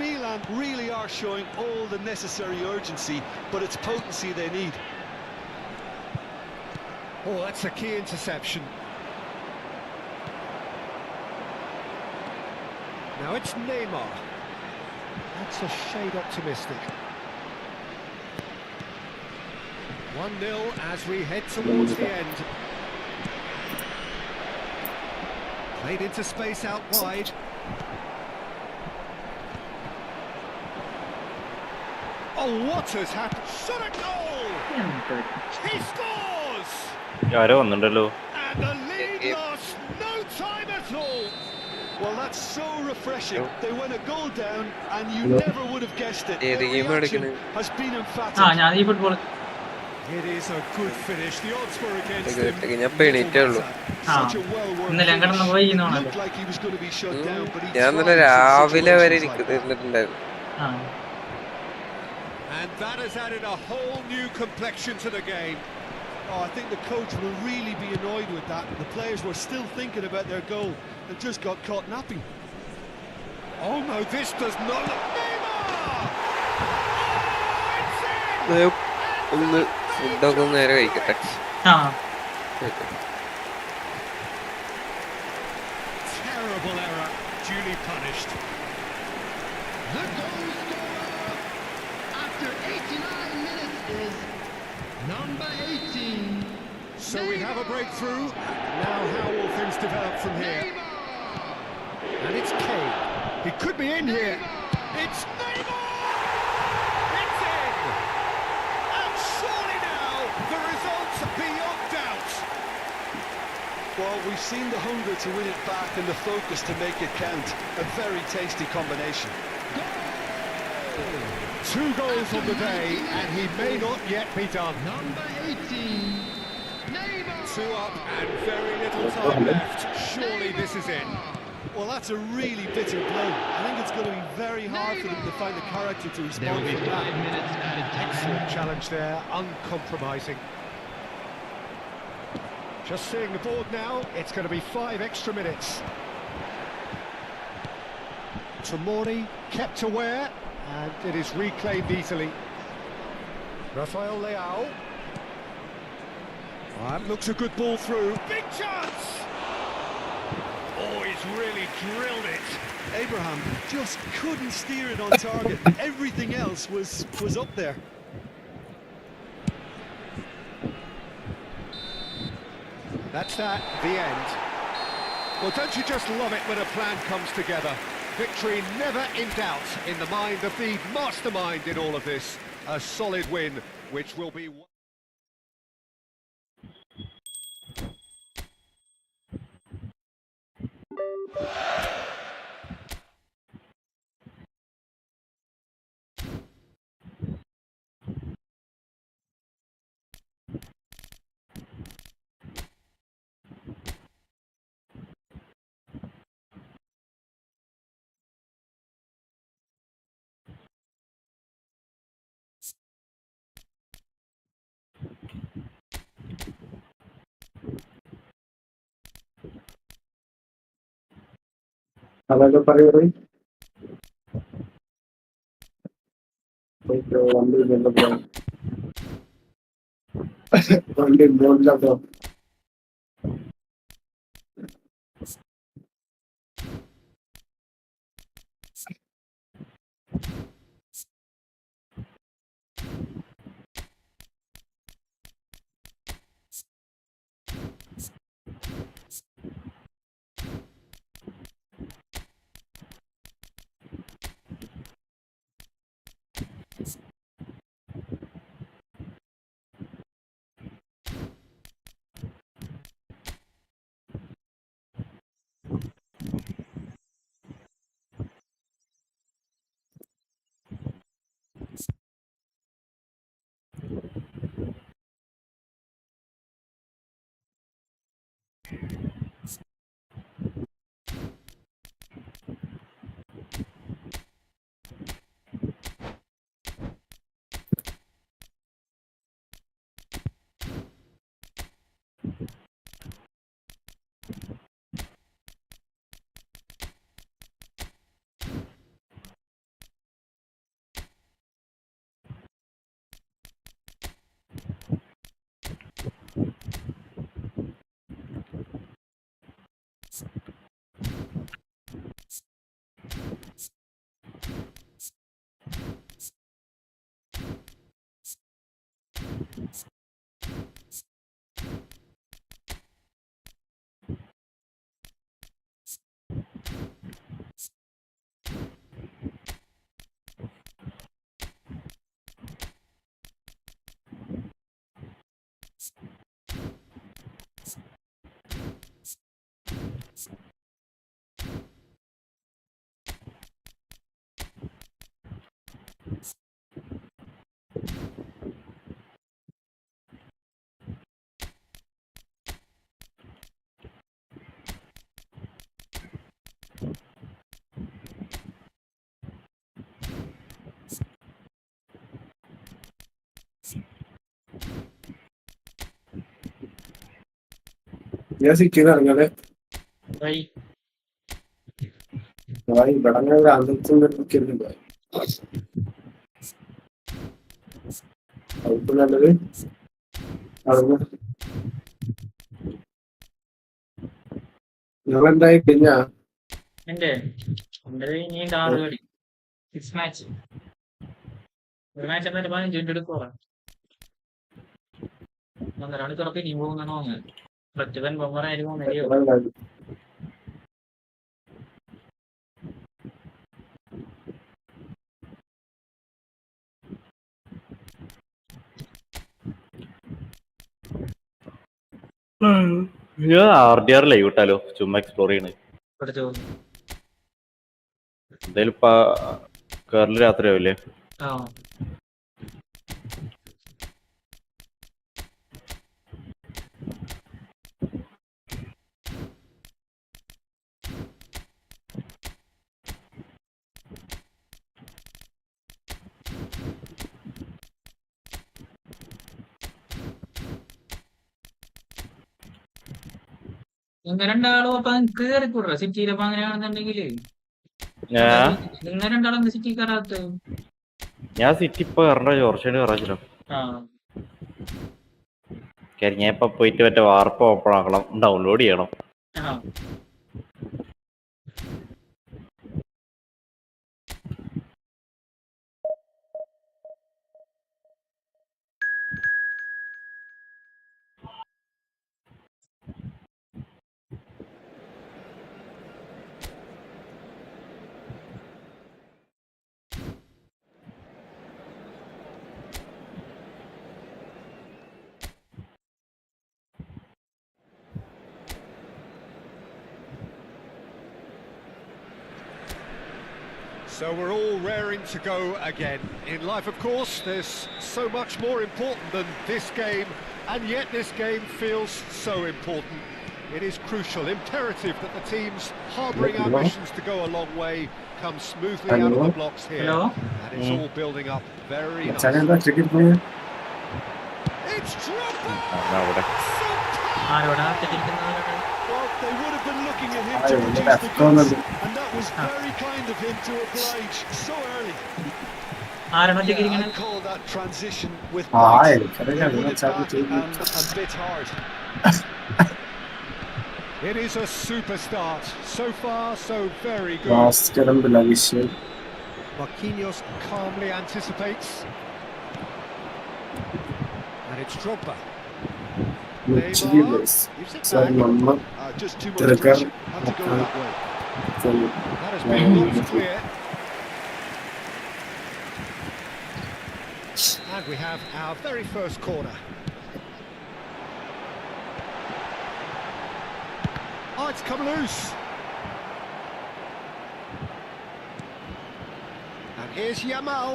Milan really are showing all the necessary urgency, but it's potency they need. Oh, that's a key interception. Now it's Neymar. That's a shade optimistic. 1-0 as we head towards the end. Played into space out wide. Oh, what has happened? Shot a goal! He scores! ആരോ വന്നിട്ടുണ്ടല്ലോ. And the lead lost no time at all. Well, that's so refreshing. They went a goal down and you never would have guessed it. Their reaction has been emphatic. It is a good finish. The odds were against him. Such a well-worked finish. It looked like he was going to be shut down, but he tried some situations. And that has added a whole new complexion to the game. Oh, I think the coach will really be annoyed with that. The players were still thinking about their goal and just got caught napping. Oh no, this does not look... Neymar! Terrible error, duly punished. The goal scorer after 89 minutes is number 18. So we have a breakthrough. Now how will things develop from here? And it's Kane. He could be in here. It's Neymar! It's in! And surely now the results are beyond doubt. Well, we've seen the hunger to win it back and the focus to make it count. A very tasty combination. 2 goals on the day, and he may not yet be done. Number 18. Neymar. 2 up and very little time left. Surely this is it. Well, that's a really bitter blow. I think it's going to be very hard for them to find the character to respond to that. 5 minutes added time. Excellent challenge there, uncompromising. Just seeing the board now, it's going to be 5 extra minutes. Tomori kept aware, and it is reclaimed easily. Rafael Leao. That looks a good ball through. Big chance! Oh, he's really drilled it. Abraham just couldn't steer it on target. Everything else was up there. That's that, the end. Well, don't you just love it when a plan comes together? Victory never in doubt in the mind of the mastermind in all of this. A solid win, which will be... അതൊക്കെ പറയുന്നത് വണ്ടി മോളിലോ ഞാൻ സിറ്റിന്ന് ഇറങ്ങാതെ ഇവിടെ അന്തരിച്ചുണ്ട് അവർക്ക് നല്ലത് അതൊന്നും നിങ്ങളെന്തായി കഴിഞ്ഞാ എന്റെ ഇനി 6 കളി 6 മാച്ച് ഒരു മാച്ച് എന്തായാലും 15 മിനിറ്റ് എടുക്കുക 1.5 മണിക്കൂറൊക്കെ ഇനി പോകുന്നോ പ്രത്യേകൻ ബൊമ്മറായിരിക്കും മതിയോ ഞാൻ RDR ലൈവ് ഇട്ടാലോ ചുമ്മാ എക്സ്പ്ലോർ ചെയ്യണേ എന്തായാലും ഇപ്പൊ കേരള രാത്രി ആവില്ലേ നിങ്ങൾ രണ്ടാളും അപ്പൊ കേറിക്കൂടാ സിറ്റിയിലപ്പോ അങ്ങനെയാണെന്നുണ്ടെങ്കില് നിങ്ങൾ രണ്ടാളും സിറ്റി കയറാത്ത ഞാൻ സിറ്റി ഇപ്പൊ കയറണ്ട ജോർഷേന് കയറാച്ചല്ലോ ഞാൻ ഇപ്പൊ പോയിട്ട് മറ്റേ വാർപ്പ് ഓപ്പൺ ആക്കണം ഡൗൺലോഡ് ചെയ്യണം So we're all raring to go again. In life, of course, there's so much more important than this game, and yet this game feels so important. It is crucial, imperative that the teams harbouring ambitions to go a long way come smoothly out of the blocks here. And it's all building up very nicely. It's Drogba! Well, they would have been looking at him to reduce the goods, and that was very kind of him to oblige so early. Yeah, I'd call that transition with bite. They won it back and a bit hard. It is a super start. So far, so very good. Marquinhos calmly anticipates. And it's Drogba. Neymar gives it back. Just too much pressure. Had to go that way. That has been looked clear. And we have our very first corner. Oh, it's come loose. And here's Yamal.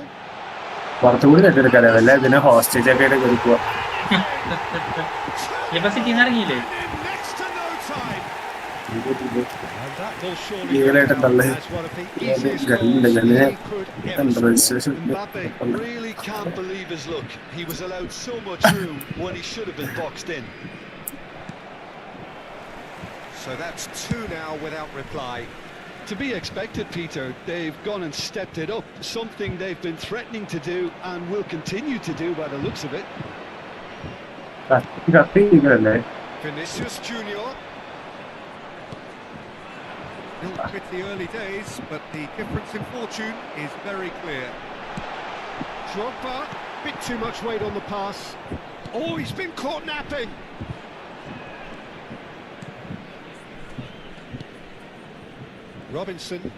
ഇപ്പൊ സിറ്റിന്ന് ഇറങ്ങിയില്ലേ time. And that will surely Yeah, go let it down be. as one of the easiest Yeah, goals yeah, he yeah. could ever And the score. registration. Mbappe really can't believe his luck. He was allowed so much room when he should have been boxed in. So that's 2 now without reply. To be expected, Peter. They've gone and stepped it up, something they've been threatening to do and will continue to do by the looks of it. Vinicius Junior. Not with the early days, but the difference in fortune is very clear. Drogba, bit too much weight on the pass. Oh, he's been caught napping. Robinson.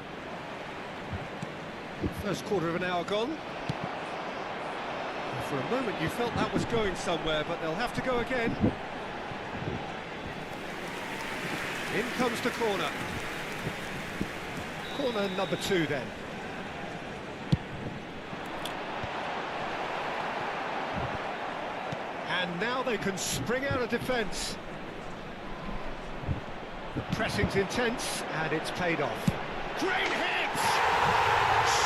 First quarter of an hour gone. For a moment you felt that was going somewhere, but they'll have to go again. In comes the corner. Corner number 2 then. And now they can spring out of defence. The pressing's intense and it's paid off. Great hit!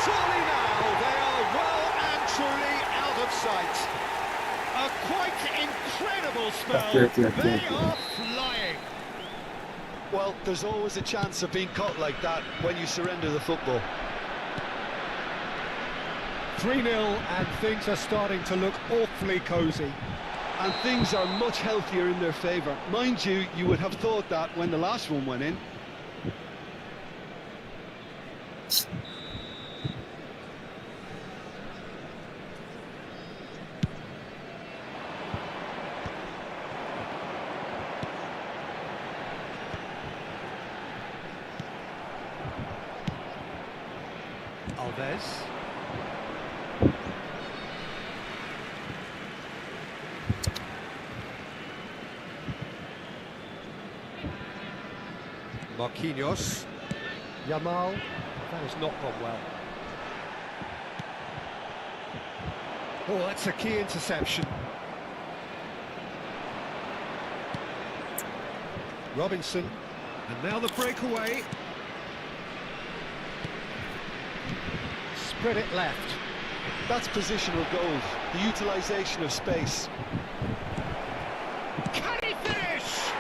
Surely now they are well and truly out of sight. A quite incredible spell. They are flying. Well, there's always a chance of being caught like that when you surrender the football. 3-0 and things are starting to look awfully cosy. And things are much healthier in their favour. Mind you, you would have thought that when the last one went in. Alves. Marquinhos. Yamal. That has not gone well. Oh, that's a key interception. Robinson. And now the breakaway. Spread it left. That's positional goals, the utilisation of space. Can he finish?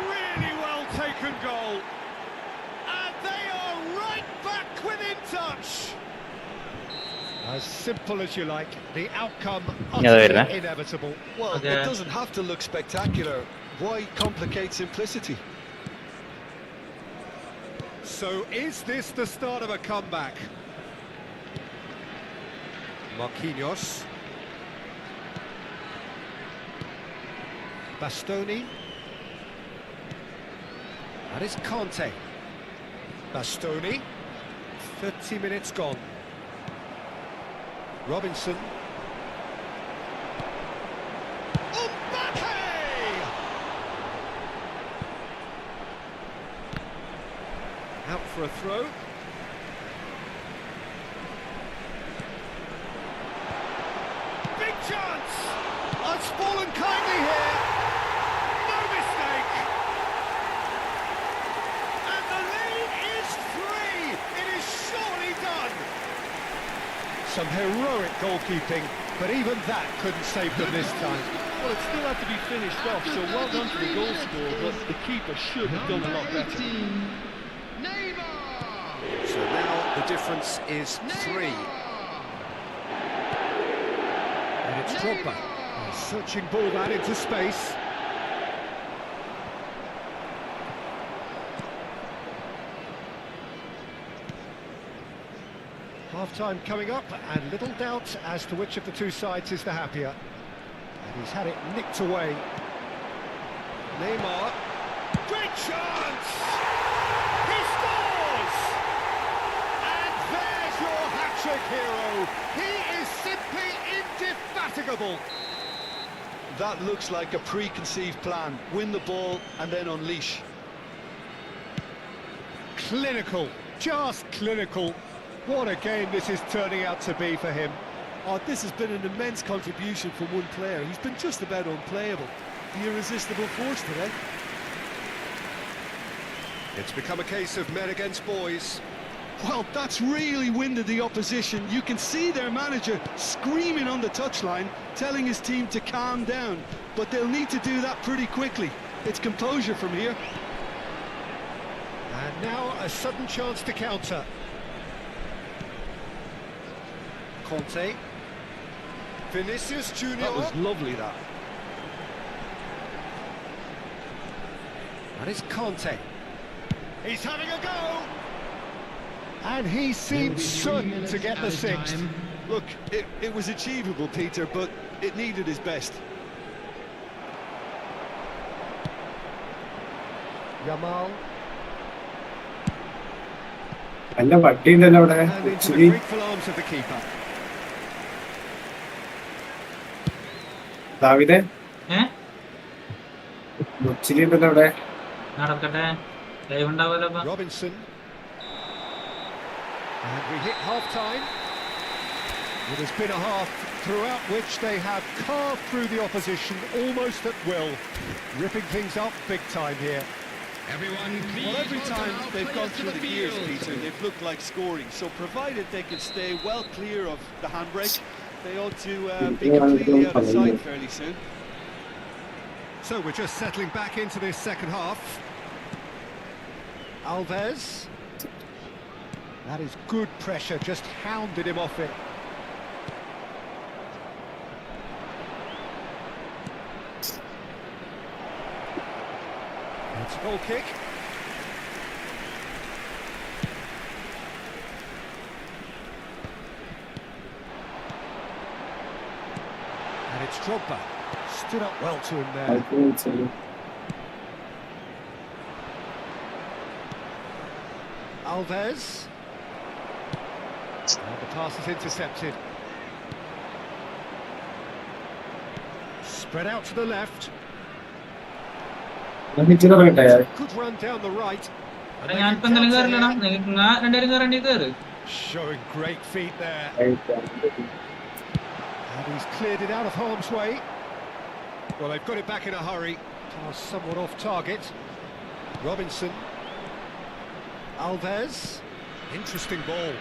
Really well taken goal. And they are right back within touch. As simple as you like, the outcome utterly inevitable. Well, it doesn't have to look spectacular. Why complicate simplicity? So is this the start of a comeback? Marquinhos. Bastoni. That is Conte. Bastoni. 30 minutes gone. Robinson. Mbappe! Out for a throw. Big chance! It's fallen kindly here. No mistake. And the lead is 3. It is surely done. Some heroic goalkeeping, but even that couldn't save them this time. Well, it still had to be finished off, so well done for the goal score, but the keeper should have done a lot better. Neymar! So now the difference is 3. And it's Drogba. Searching ball that into space. Half-time coming up, and little doubt as to which of the two sides is the happier. And he's had it nicked away. Neymar. Great chance! He scores! And there's your hat-trick hero. He is simply indefatigable. That looks like a preconceived plan. Win the ball and then unleash. Clinical, just clinical. What a game this is turning out to be for him. Oh, this has been an immense contribution from one player. He's been just about unplayable. The irresistible force today. It's become a case of men against boys. Well, that's really winded the opposition. You can see their manager screaming on the touchline, telling his team to calm down. But they'll need to do that pretty quickly. It's composure from here. And now a sudden chance to counter. Conte. Vinicius Junior. That was lovely, that. And it's Conte. He's having a go. And he seemed certain to get the sixth. Look, it was achievable, Peter, but it needed his best. Yamal. നല്ല വട്ടിയുണ്ടല്ലോ അവിടെ. And into the grateful arms of the keeper. ദാവിദേ മുച്ചിലി ഉണ്ടല്ലോ അവിടെ. നടക്കട്ടെ, live ഉണ്ടാവുമല്ലോ. Robinson. And we hit half-time. It has been a half throughout which they have carved through the opposition almost at will, ripping things up big time here. Well, every time they've gone through the gears, Peter, they've looked like scoring. So provided they can stay well clear of the handbrake, they ought to be completely out of sight fairly soon. So we're just settling back into this second half. Alves. That is good pressure, just hounded him off it. It's a goal kick. And it's Drogba. Stood up well to him there. Alves. And the pass is intercepted. Spread out to the left. Good run down the right. Showing great feet there. And he's cleared it out of harm's way. Well, they've got it back in a hurry. Pass somewhat off target. Robinson. Alves. Interesting ball.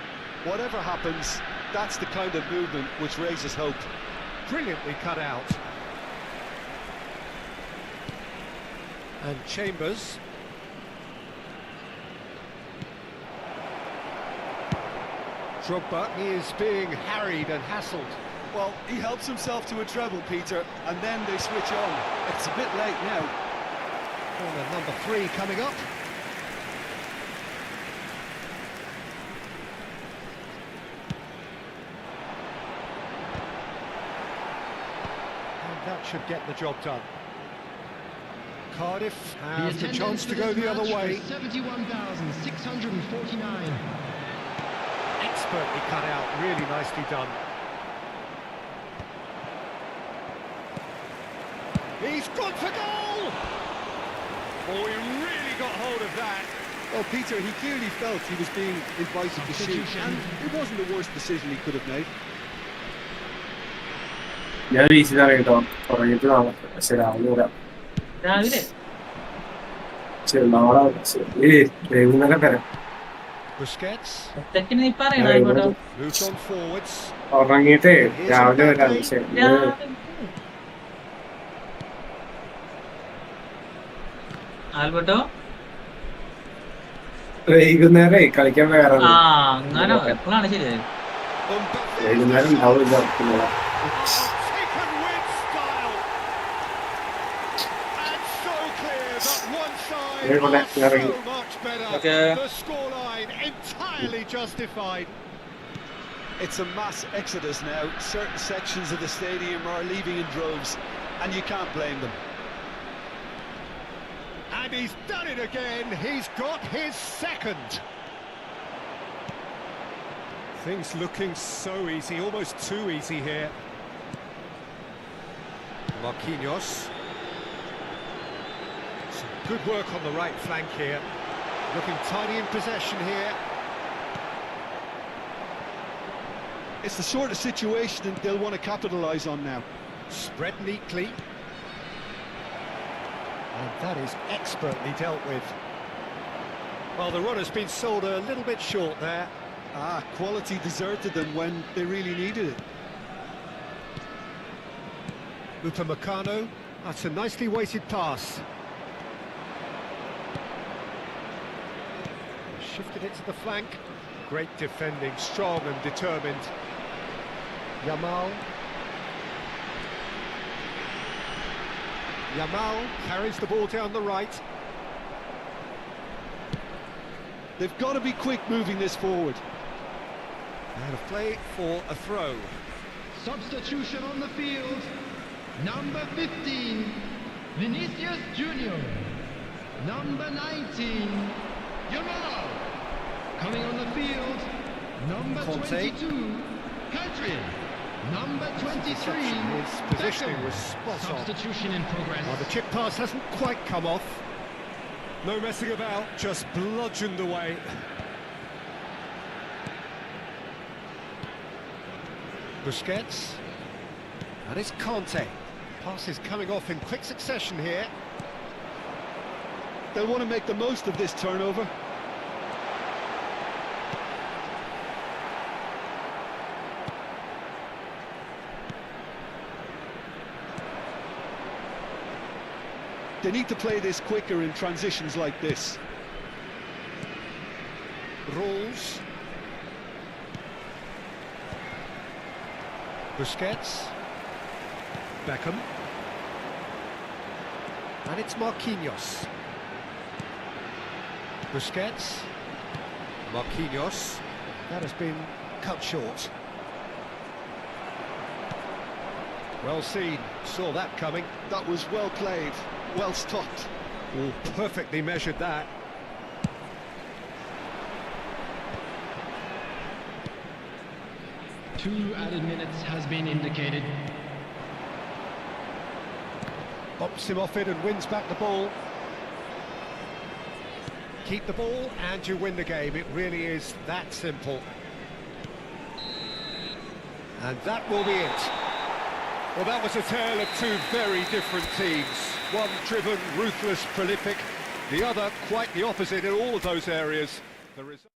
Whatever happens, that's the kind of movement which raises hope. Brilliantly cut out. And Chambers. Drogba is being harried and hassled. Well, he helps himself to a treble, Peter, and then they switch on. It's a bit late now. Corner number 3 coming up. And that should get the job done. Cardiff have the chance to go the other way. 71,649. Expertly cut out, really nicely done. He's gone for goal! Oh, he really got hold of that. Well, Peter, he clearly felt he was being invited to shoot, and it wasn't the worst decision he could have made. ഞാൻ വീശിതാണ് കേട്ടോ, പറഞ്ഞിട്ട് നാളെ ശരി രാവിലെ വരാം. ശരി നാളെ വൈകുന്നേരം വരാം. Busquets moves on forwards. ഉറങ്ങിയിട്ടേ രാവിലെ വരാം. ശരി ആൽബർട്ടോ വൈകുന്നേരേ കളിക്കാൻ വേറെ അങ്ങനെ എപ്പോഴാണ് ശരിയായത്? വൈകുന്നേരം ഉണ്ടാവില്ല. Taken with style. And so clear that one side are so much better. The scoreline entirely justified. It's a mass exodus now. Certain sections of the stadium are leaving in droves, and you can't blame them. And he's done it again. He's got his second. Things looking so easy, almost too easy here. Marquinhos. Some good work on the right flank here. Looking tidy in possession here. It's the sort of situation that they'll want to capitalise on now. Spread neatly. And that is expertly dealt with. Well, the run has been sold a little bit short there. Quality deserted them when they really needed it. Upamecano, that's a nicely weighted pass. Shifted it to the flank. Great defending, strong and determined. Yamal carries the ball down the right. They've got to be quick moving this forward. And a play for a throw. Substitution on the field. Number 15, Vinicius Junior. Number 19, Yamal. Coming on the field, number Conte. 22, Country. Number 23, His positioning Beckham. was spot on. Substitution in progress. Well, the chip pass hasn't quite come off. No messing about, just bludgeoned away. Busquets. And it's Conte. Pass is coming off in quick succession here. They'll want to make the most of this turnover. They need to play this quicker in transitions like this. Rolls. Busquets. Beckham. And it's Marquinhos. Busquets. Marquinhos. That has been cut short. Well seen. Saw that coming. That was well played, well stopped. Oh, perfectly measured that. Two added minutes has been indicated. Bops him off it and wins back the ball. Keep the ball and you win the game. It really is that simple. And that will be it. Well, that was a tale of two very different teams. One driven, ruthless, prolific. The other quite the opposite in all of those areas. The result.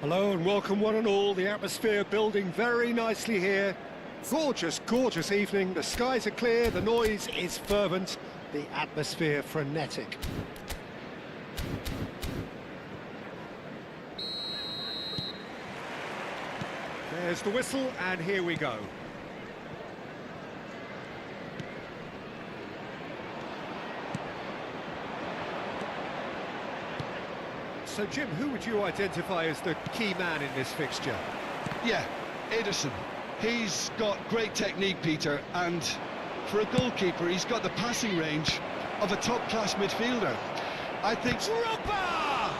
Hello and welcome one and all. The atmosphere building very nicely here. Gorgeous, gorgeous evening. The skies are clear, the noise is fervent, the atmosphere frenetic. There's the whistle and here we go. So, Jim, who would you identify as the key man in this fixture? Yeah, Ederson. He's got great technique, Peter, and for a goalkeeper, he's got the passing range of a top-class midfielder. I think... Drogba!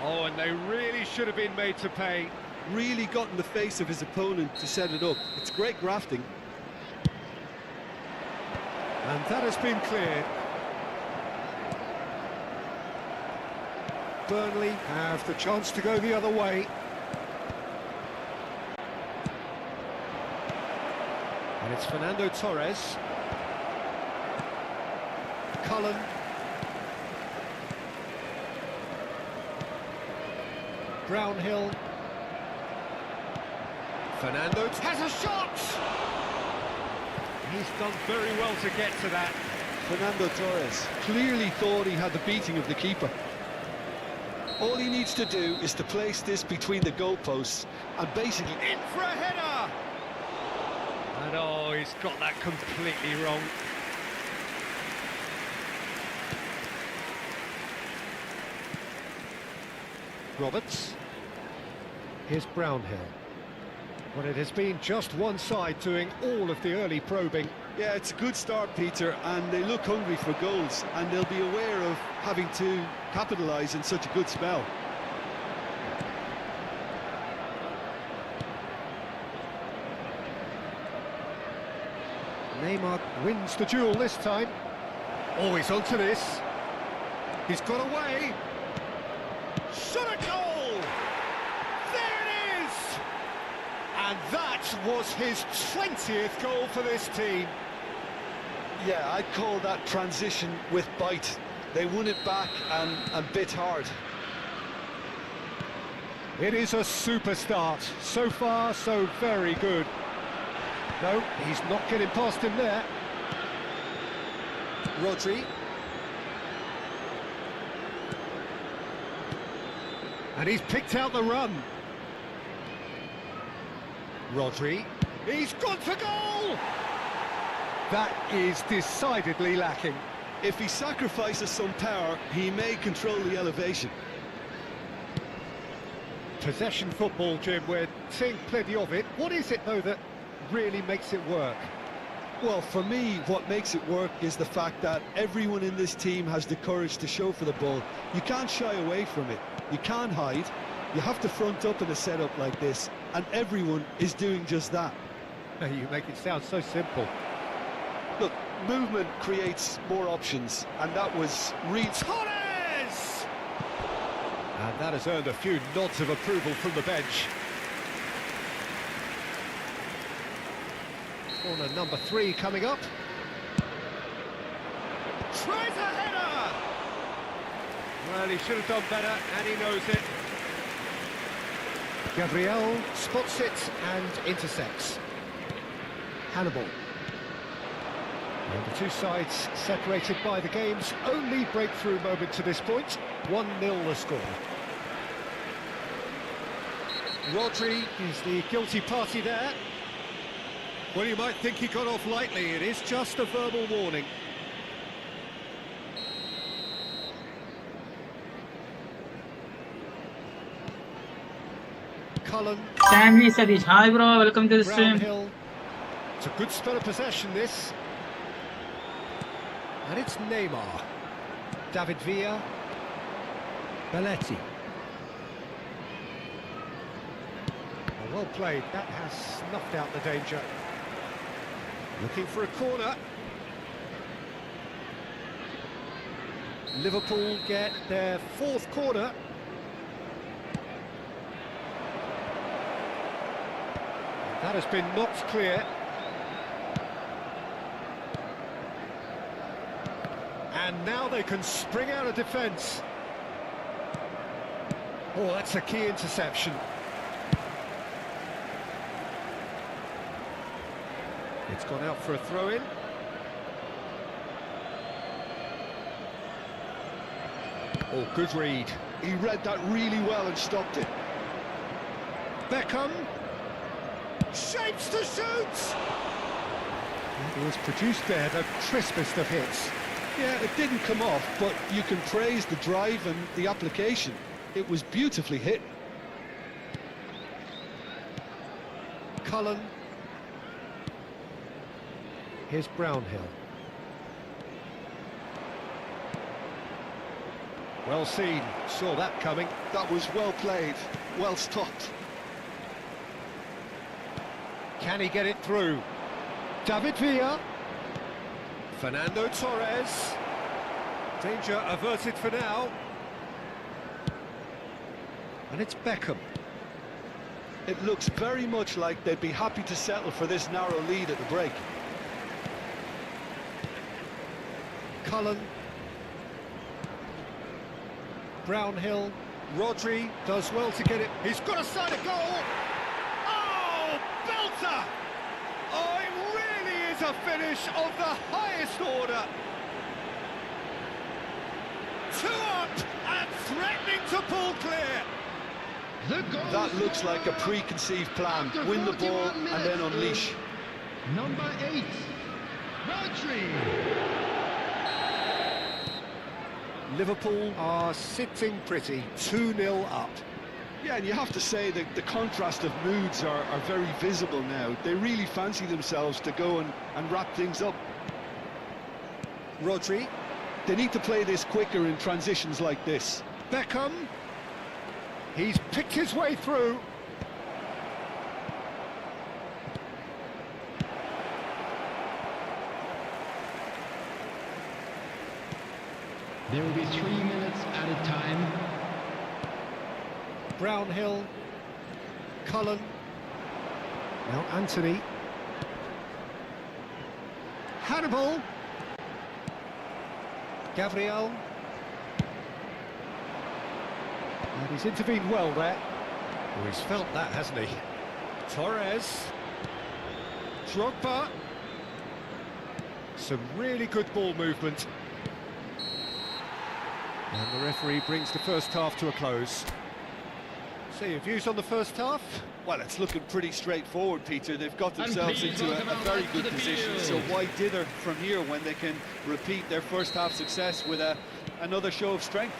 Oh, and they really should have been made to pay. Really got in the face of his opponent to set it up. It's great grafting. And that has been cleared. Burnley have the chance to go the other way. And it's Fernando Torres. Cullen. Brownhill. Fernando has a shot! He's done very well to get to that. Fernando Torres clearly thought he had the beating of the keeper. All he needs to do is to place this between the goalposts and basically... In for a header! And oh, he's got that completely wrong. Roberts. Here's Brownhill. Well, it has been just one side doing all of the early probing. Yeah, it's a good start, Peter, and they look hungry for goals, and they'll be aware of having to capitalise in such a good spell. Neymar wins the duel this time. Oh, he's onto this. He's got away. Shot a goal! There it is! And that was his 20th goal for this team. Yeah, I'd call that transition with bite. They won it back and bit hard. It is a super start. So far, so very good. No, he's not getting past him there. Rodri. And he's picked out the run. Rodri. He's gone for goal! That is decidedly lacking. If he sacrifices some power, he may control the elevation. Possession football, Jim, we're seeing plenty of it. What is it, though, that really makes it work? Well, for me, what makes it work is the fact that everyone in this team has the courage to show for the ball. You can't shy away from it. You can't hide. You have to front up in a setup like this, and everyone is doing just that. You make it sound so simple. Look, movement creates more options, and that was Reed's... Torres! And that has earned a few nods of approval from the bench. Corner number 3 coming up. Tries a header! Well, he should have done better, and he knows it. Gabriel spots it and intercepts. Hannibal. And the two sides separated by the game's only breakthrough moment to this point. 1-0 the score. Rodri is the guilty party there. Well, you might think he got off lightly. It is just a verbal warning. Cullen. Stanley Sadish. Hi, bro. Welcome to the stream. Brownhill. It's a good spell of possession, this. And it's Neymar. David Villa. Belletti. Well played. That has snuffed out the danger. Looking for a corner. Liverpool get their 4th corner. That has been knocked clear. And now they can spring out of defence. Oh, that's a key interception. It's gone out for a throw-in. Oh, good read. He read that really well and stopped it. Beckham. Shapes to shoot! It was produced there, the crispest of hits. Yeah, it didn't come off, but you can praise the drive and the application. It was beautifully hit. Cullen. Here's Brownhill. Well seen, saw that coming. That was well played, well stopped. Can he get it through? David Villa. Fernando Torres. Danger averted for now. And it's Beckham. It looks very much like they'd be happy to settle for this narrow lead at the break. Cullen. Brownhill. Rodri does well to get it. He's got a side of goal. Oh, belter! Oh, it really is a finish of the highest order. 2 up and threatening to pull clear. That looks like a preconceived plan. Win the ball and then unleash. Number 8, Rodri. Liverpool are sitting pretty, 2-0 up. Yeah, and you have to say that the contrast of moods are very visible now. They really fancy themselves to go and wrap things up. Rodri. They need to play this quicker in transitions like this. Beckham. He's picked his way through. There will be 3 minutes at a time. Brownhill. Cullen. Now Anthony. Hannibal. Gabriel. And he's intervened well there. Oh, he's felt that, hasn't he? Torres. Drogba. Some really good ball movement. And the referee brings the first half to a close. So your views on the first half? Well, it's looking pretty straightforward, Peter. They've got themselves into a very good position, so why dither from here when they can repeat their first half success with another show of strength?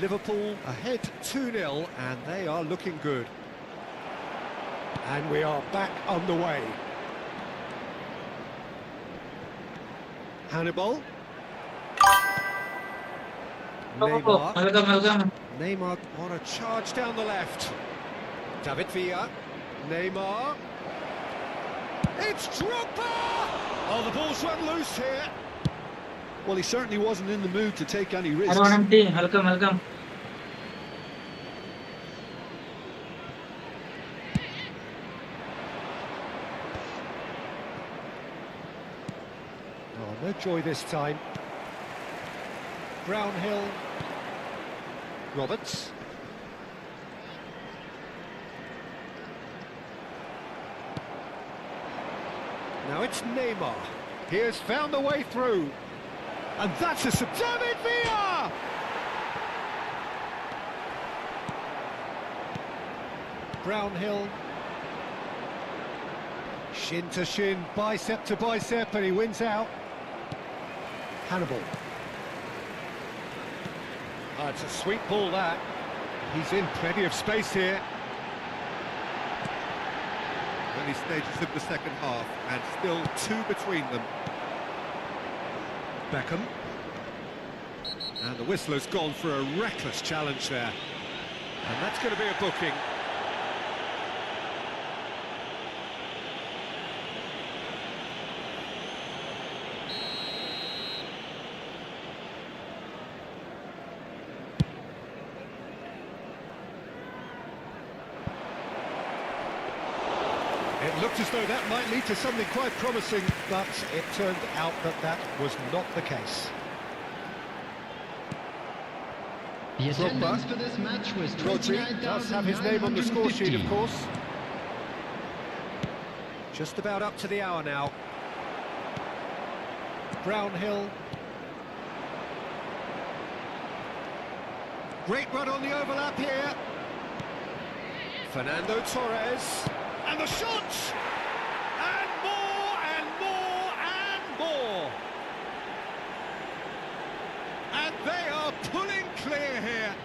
Liverpool ahead 2-0 and they are looking good. And we are back on the way. Hannibal. Neymar. Welcome. Neymar on a charge down the left. David Villa. Neymar. It's Drogba! Oh, the ball's run loose here. Well, he certainly wasn't in the mood to take any risks. Hello, empty. Welcome. Oh, no joy this time. Brownhill. Roberts. Now it's Neymar. He has found the way through. And that's a David Villa! Brownhill. Shin to shin, bicep to bicep, and he wins out. Hannibal. Oh, it's a sweet ball, that. He's in plenty of space here. Early stages of the second half, and still 2 between them. Beckham. And the whistler's gone for a reckless challenge there. And that's going to be a booking. It looked as though that might lead to something quite promising, but it turned out that that was not the case. The attendance for this match was Rodri does have his name on the score sheet, of course. Just about up to the hour now. Brownhill. Great run on the overlap here. Fernando Torres. And the shot! And more, and more, and more! pulling clear here.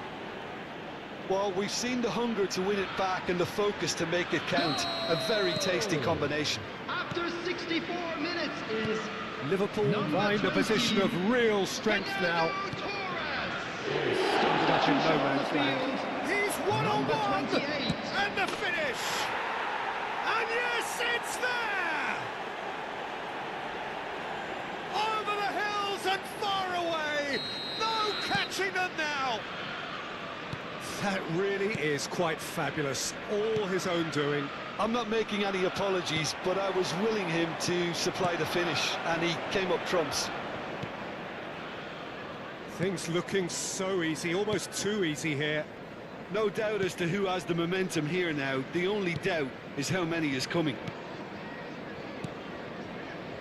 Well, we've seen the hunger to win it back and the focus to make it count. A very tasty combination. After 64 minutes is Liverpool find a position of real strength now. Standing up in no man's land. He's one-on-one! And the finish! And yes, it's there! Over the hills and far away! No catching them now! That really is quite fabulous. All his own doing. I'm not making any apologies, but I was willing him to supply the finish, and he came up trumps. Things looking so easy, almost too easy here. No doubt as to who has the momentum here now. The only doubt is how many is coming.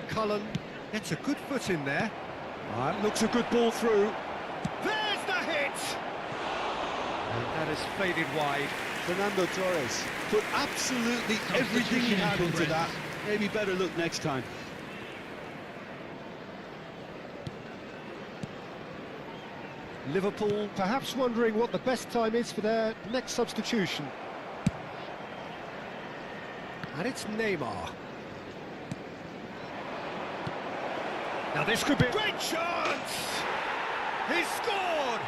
Cullen gets a good foot in there. Looks a good ball through. There's the hit! And that has faded wide. Fernando Torres put absolutely everything he had into that. Maybe better look next time. Liverpool perhaps wondering what the best time is for their next substitution. And it's Neymar. Now this could be... Great chance! He's scored!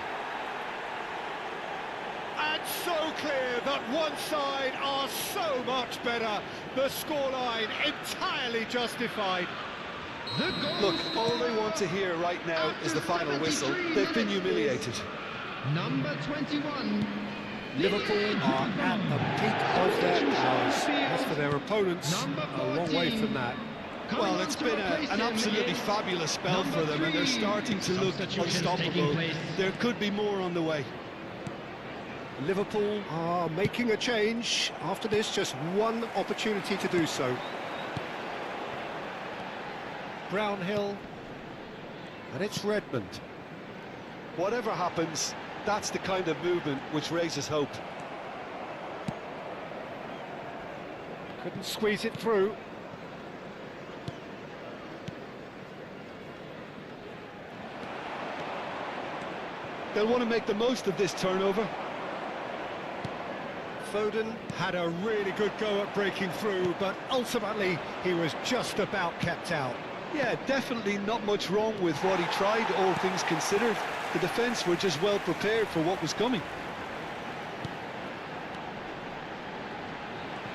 And so clear that one side are so much better. The scoreline entirely justified. Look, all they want to hear right now is the final whistle. They've been humiliated. Number 21. Liverpool are at the peak of their powers. As for their opponents, a long way from that. Well, it's been an absolutely fabulous spell for them, and they're starting to look unstoppable. There could be more on the way. Liverpool are making a change. After this, just one opportunity to do so. Brownhill, and it's Redmond. Whatever happens, that's the kind of movement which raises hope. Couldn't squeeze it through. They'll want to make the most of this turnover. Foden had a really good go at breaking through, but ultimately he was just about kept out. Yeah, definitely not much wrong with what he tried, all things considered. The defence were just well prepared for what was coming.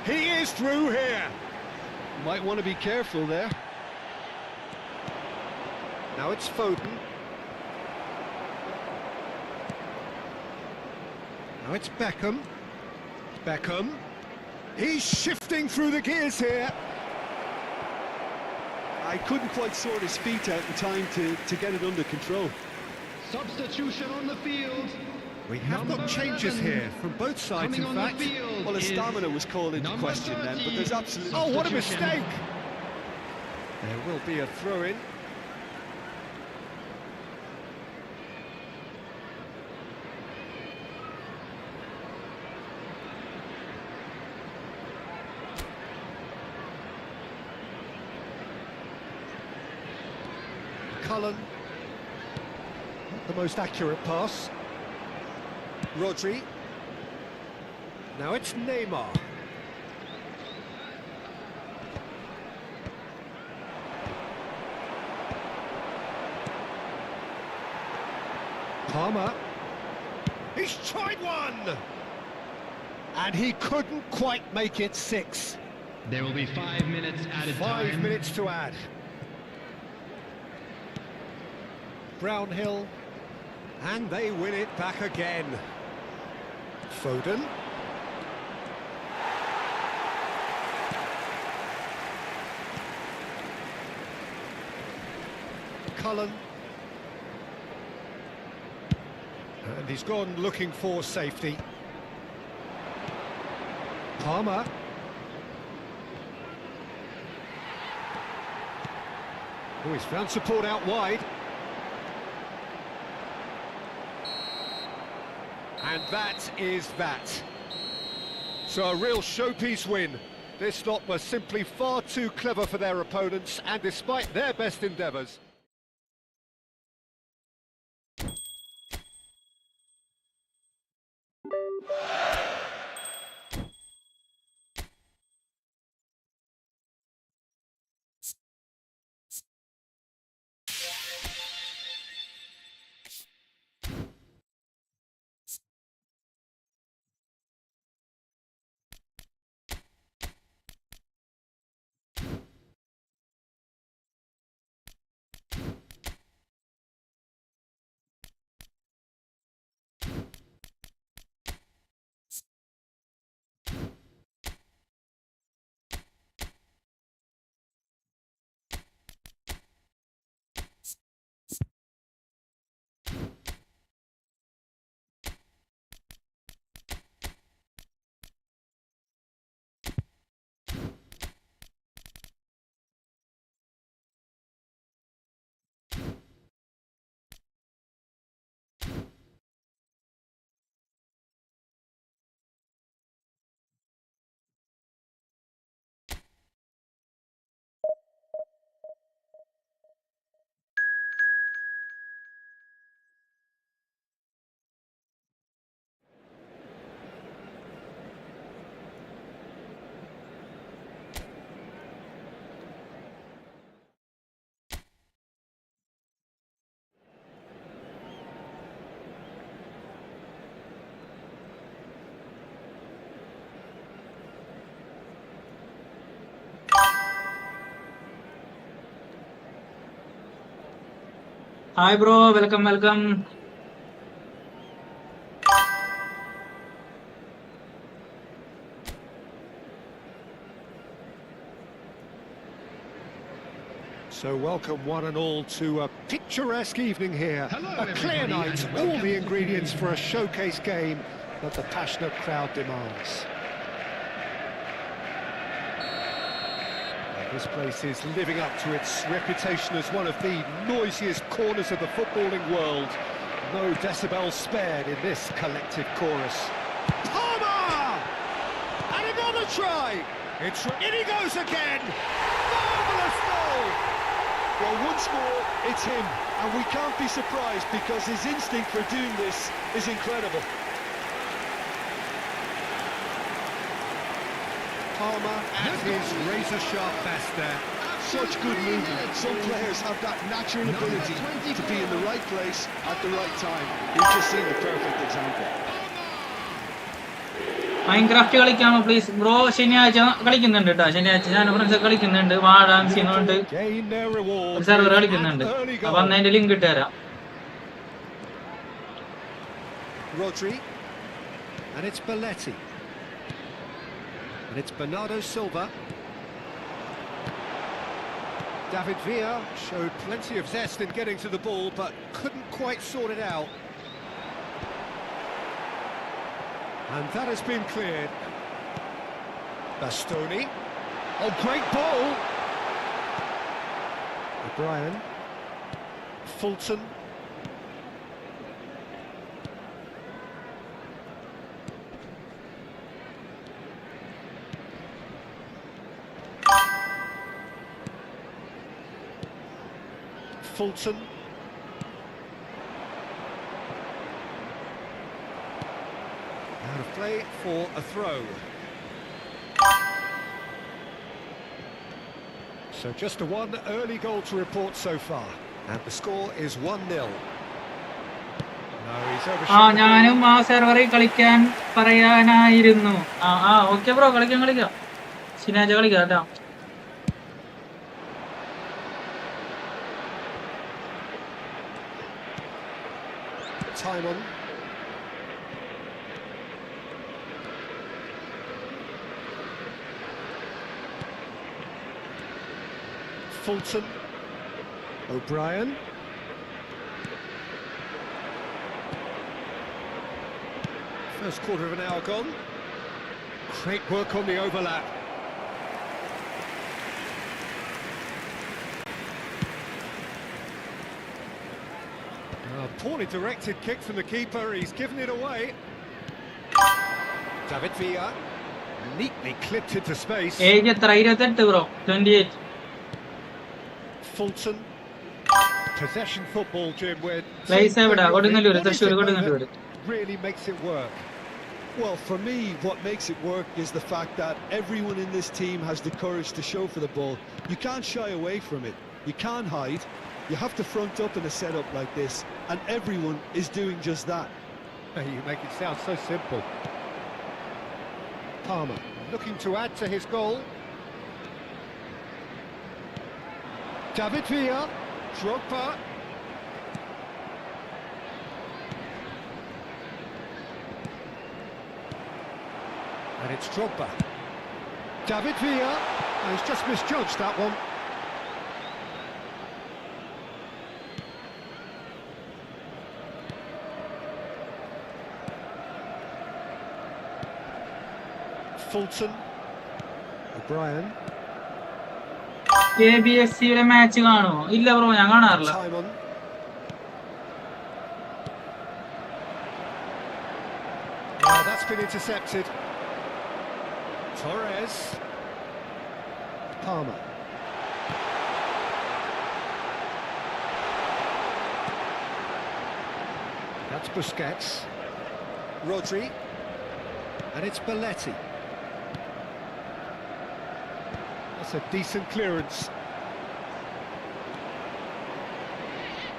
He is through here. Might want to be careful there. Now it's Foden. Now it's Beckham. Beckham. He's shifting through the gears here. I couldn't quite sort his feet out in time to get it under control. Substitution on the field. We have got changes here from both sides, in fact. Well, his stamina was called into question then, but there's absolutely... Oh, what a mistake! There will be a throw-in. Cullen, not the most accurate pass. Rodri. Now it's Neymar. Palmer. He's tried one! And he couldn't quite make it 6. There will be 5 minutes added 5 time. minutes to add. Brownhill, and they win it back again. Foden. Cullen. And he's gone looking for safety. Palmer. Oh, he's found support out wide. And that is that. So a real showpiece win. This lot was simply far too clever for their opponents, and despite their best endeavours, Hi bro, welcome. So welcome one and all to a picturesque evening here. A clear night, all the ingredients for a showcase game that the passionate crowd demands. This place is living up to its reputation as one of the noisiest corners of the footballing world. No decibels spared in this collective chorus. Palmer! And another try! In he goes again! Marvellous goal! Well, once more, it's him, and we can't be surprised because his instinct for doing this is incredible. Palmer at his razor-sharp best there. Such good movement. Some players have that natural ability to be in the right place at the right time. We've just seen the perfect example. Minecraft കളിക്കാമോ please bro? ശനിയാഴ്ച കളിക്കുന്നുണ്ട് കേട്ടോ. ശനിയാഴ്ച ഞാൻ friends കളിക്കുന്നുണ്ട്. വാഴാം സിനുണ്ട് server കളിക്കുന്നുണ്ട്. അപ്പൊ അന്ന് അതിന്റെ ലിങ്ക് ഇട്ട് തരാം. Rodri, and it's Belletti, and it's Bernardo Silva. David Villa showed plenty of zest in getting to the ball, but couldn't quite sort it out. And that has been cleared. Bastoni. Oh, great ball! O'Brien. Fulton. Fulton. Out of play for a throw. So just a one early goal to report so far. And the score is 1-0. ഞാനും ആ സെർവറിൽ കളിക്കാൻ പറയാനായിരുന്നു. Okay bro, കളിക്കാം. ശനിയാഴ്ച കളിക്കാം കേട്ടോ. Timon. Fulton. O'Brien. First quarter of an hour gone. Great work on the overlap. Poorly directed kick from the keeper, he's given it away. David Villa, neatly clipped into space. Age എത്ര? 28 bro. 28. Fulton. Possession football, Jim, where really makes it work. Well, for me, what makes it work is the fact that everyone in this team has the courage to show for the ball. You can't shy away from it. You can't hide. You have to front up in a setup like this, and everyone is doing just that. You make it sound so simple. Palmer looking to add to his goal. David Villa, Drogba. And it's Drogba. David Villa, and he's just misjudged that one. Fulton. O'Brien. KBSCയുടെ match കാണോ? ഇല്ല bro, ഞാൻ കാണാറില്ല. That's been intercepted. Torres. Palmer. That's Busquets. Rodri. And it's Belletti. That's a decent clearance.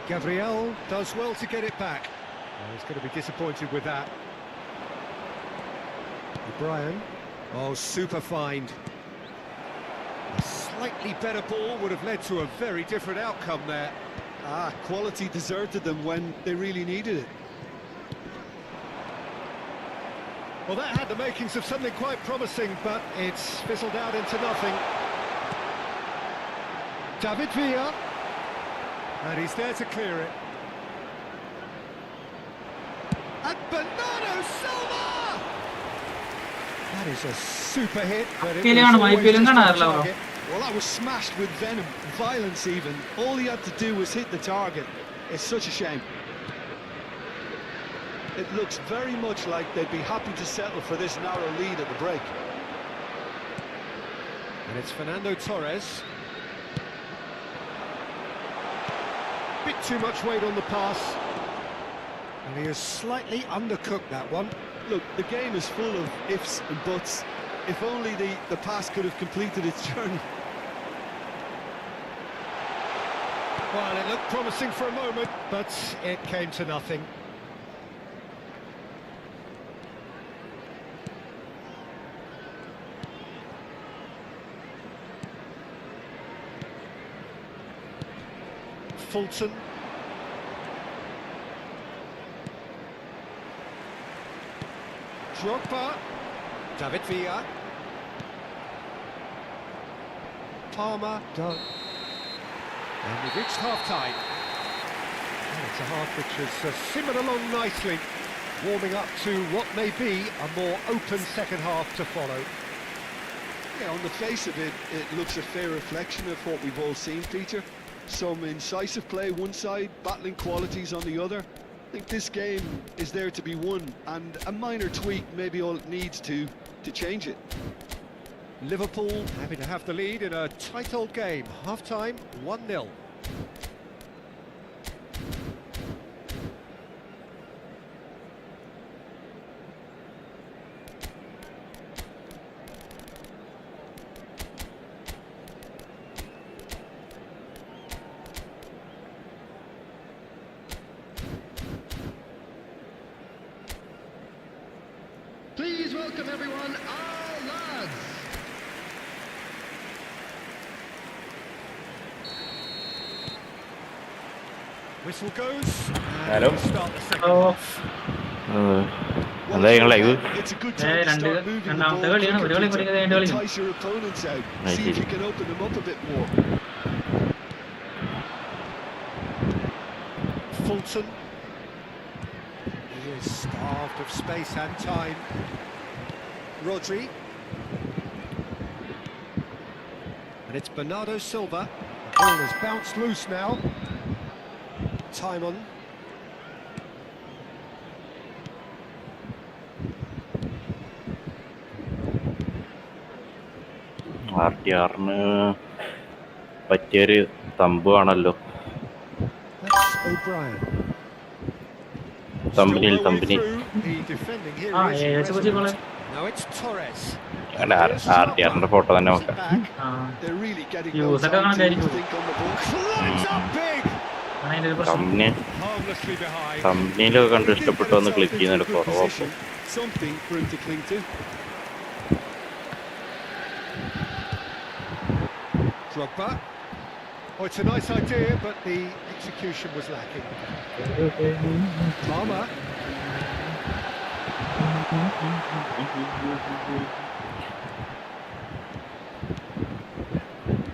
Gabriel does well to get it back. He's going to be disappointed with that. O'Brien. Oh, super find. A slightly better ball would have led to a very different outcome there. Quality deserted them when they really needed it. Well, that had the makings of something quite promising, but it's fizzled out into nothing. David Villa, and he's there to clear it. And Bernardo Silva! That is a super hit, but it was always just on target. Well, that was smashed with venom, violence even. All he had to do was hit the target. It's such a shame. It looks very much like they'd be happy to settle for this narrow lead at the break. And it's Fernando Torres. Bit too much weight on the pass. And he has slightly undercooked that one. Look, the game is full of ifs and buts. If only the pass could have completed its journey. Well, it looked promising for a moment, but it came to nothing. Fulton. Drogba. David Villa. Palmer. Done. And we've reached half-time. And it's a half which has simmered along nicely, warming up to what may be a more open second half to follow. Yeah, on the face of it, it looks a fair reflection of what we've all seen, Peter. Some incisive play one side, battling qualities on the other. I think this game is there to be won, and a minor tweak may be all it needs to change it. Liverpool happy to have the lead in a tight old game. Half-time, 1-0. Please welcome everyone, our lads. Whistle goes. Hello. And start the second half. എന്താ നിങ്ങൾ live It's a good time to start moving the ball, entice your opponents out, see if you can open them up a bit more. Fulton. He is starved of space and time. Rodri. And it's Bernardo Silva. The ball has bounced loose now. Time on. RTRന് പറ്റിയൊരു തമ്പുവാണല്ലോ That's O'Brien. തമ്പനിയിൽ Still തമ്പനി through. The defending here is resolute. Now it's Torres. RTRന്റെ photo തന്നെ നോക്കാം Back. They're really getting no time to think on the ball. Climbs up big. തമ്പനി Harmlessly behind. തമ്പനിയിലൊക്കെ കണ്ട് ഇഷ്ടപ്പെട്ടു വന്ന് ക്ലിക്ക് ചെയ്യുന്നൊരു കുറവാക്കും Something for him to cling to. Drogba. Oh, it's a nice idea, but the execution was lacking. Palmer.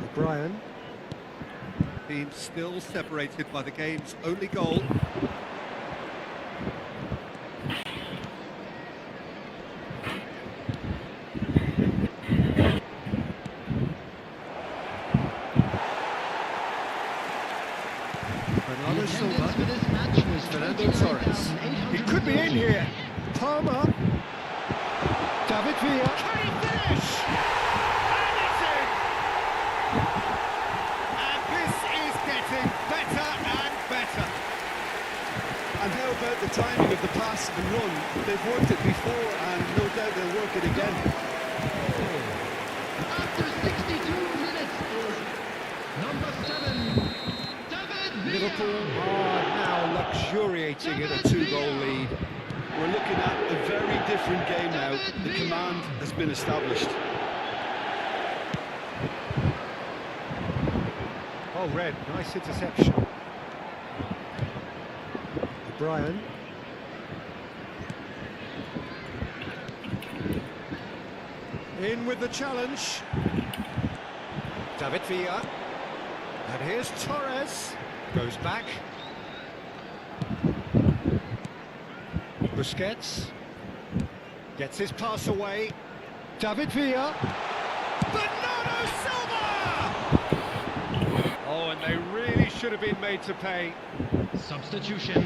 O'Brien. Team still separated by the game's only goal. Bernardo Silva. Fernando Torres. He could be in here. Palmer. David Villa. Can he finish? And it's in! And this is getting better and better. And how about the timing of the pass and run? They've worked it before, and no doubt they'll work it again. After 62 minutes, number 7, David Villa. Liverpool are now luxuriating in a 2-goal lead. We're looking at a very different game now. The command has been established. Oh, Red, nice interception. Brian. In with the challenge. David Villa. And here's Torres. Goes back. Busquets. Gets his pass away. David Villa. Bernardo Silva! Oh, and they really should have been made to pay. Substitution.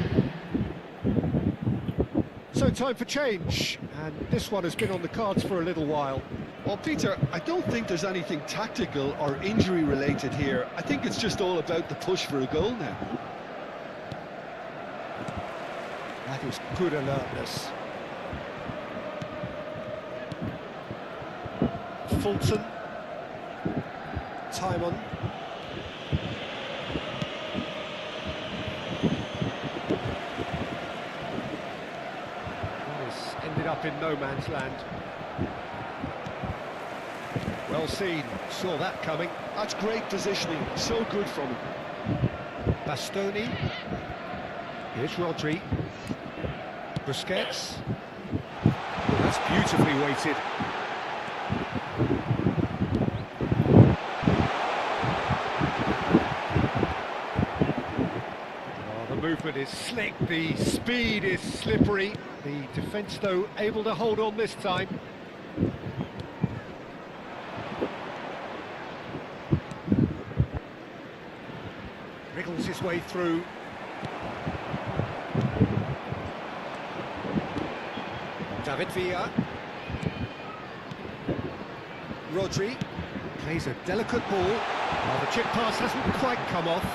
So time for change, and this one has been on the cards for a little while. Well, Peter, I don't think there's anything tactical or injury related here. I think it's just all about the push for a goal now. That is good alertness. Fulton. Timon. Ended up in no man's land. Well seen, saw that coming. That's great positioning, so good from him. Bastoni. Here's Rodri. Busquets. Oh, that's beautifully weighted. Oh, the movement is slick, the speed is slippery. The defence, though, able to hold on this time. Wriggles his way through. David Villa. Rodri plays a delicate ball. Oh, the chip pass hasn't quite come off.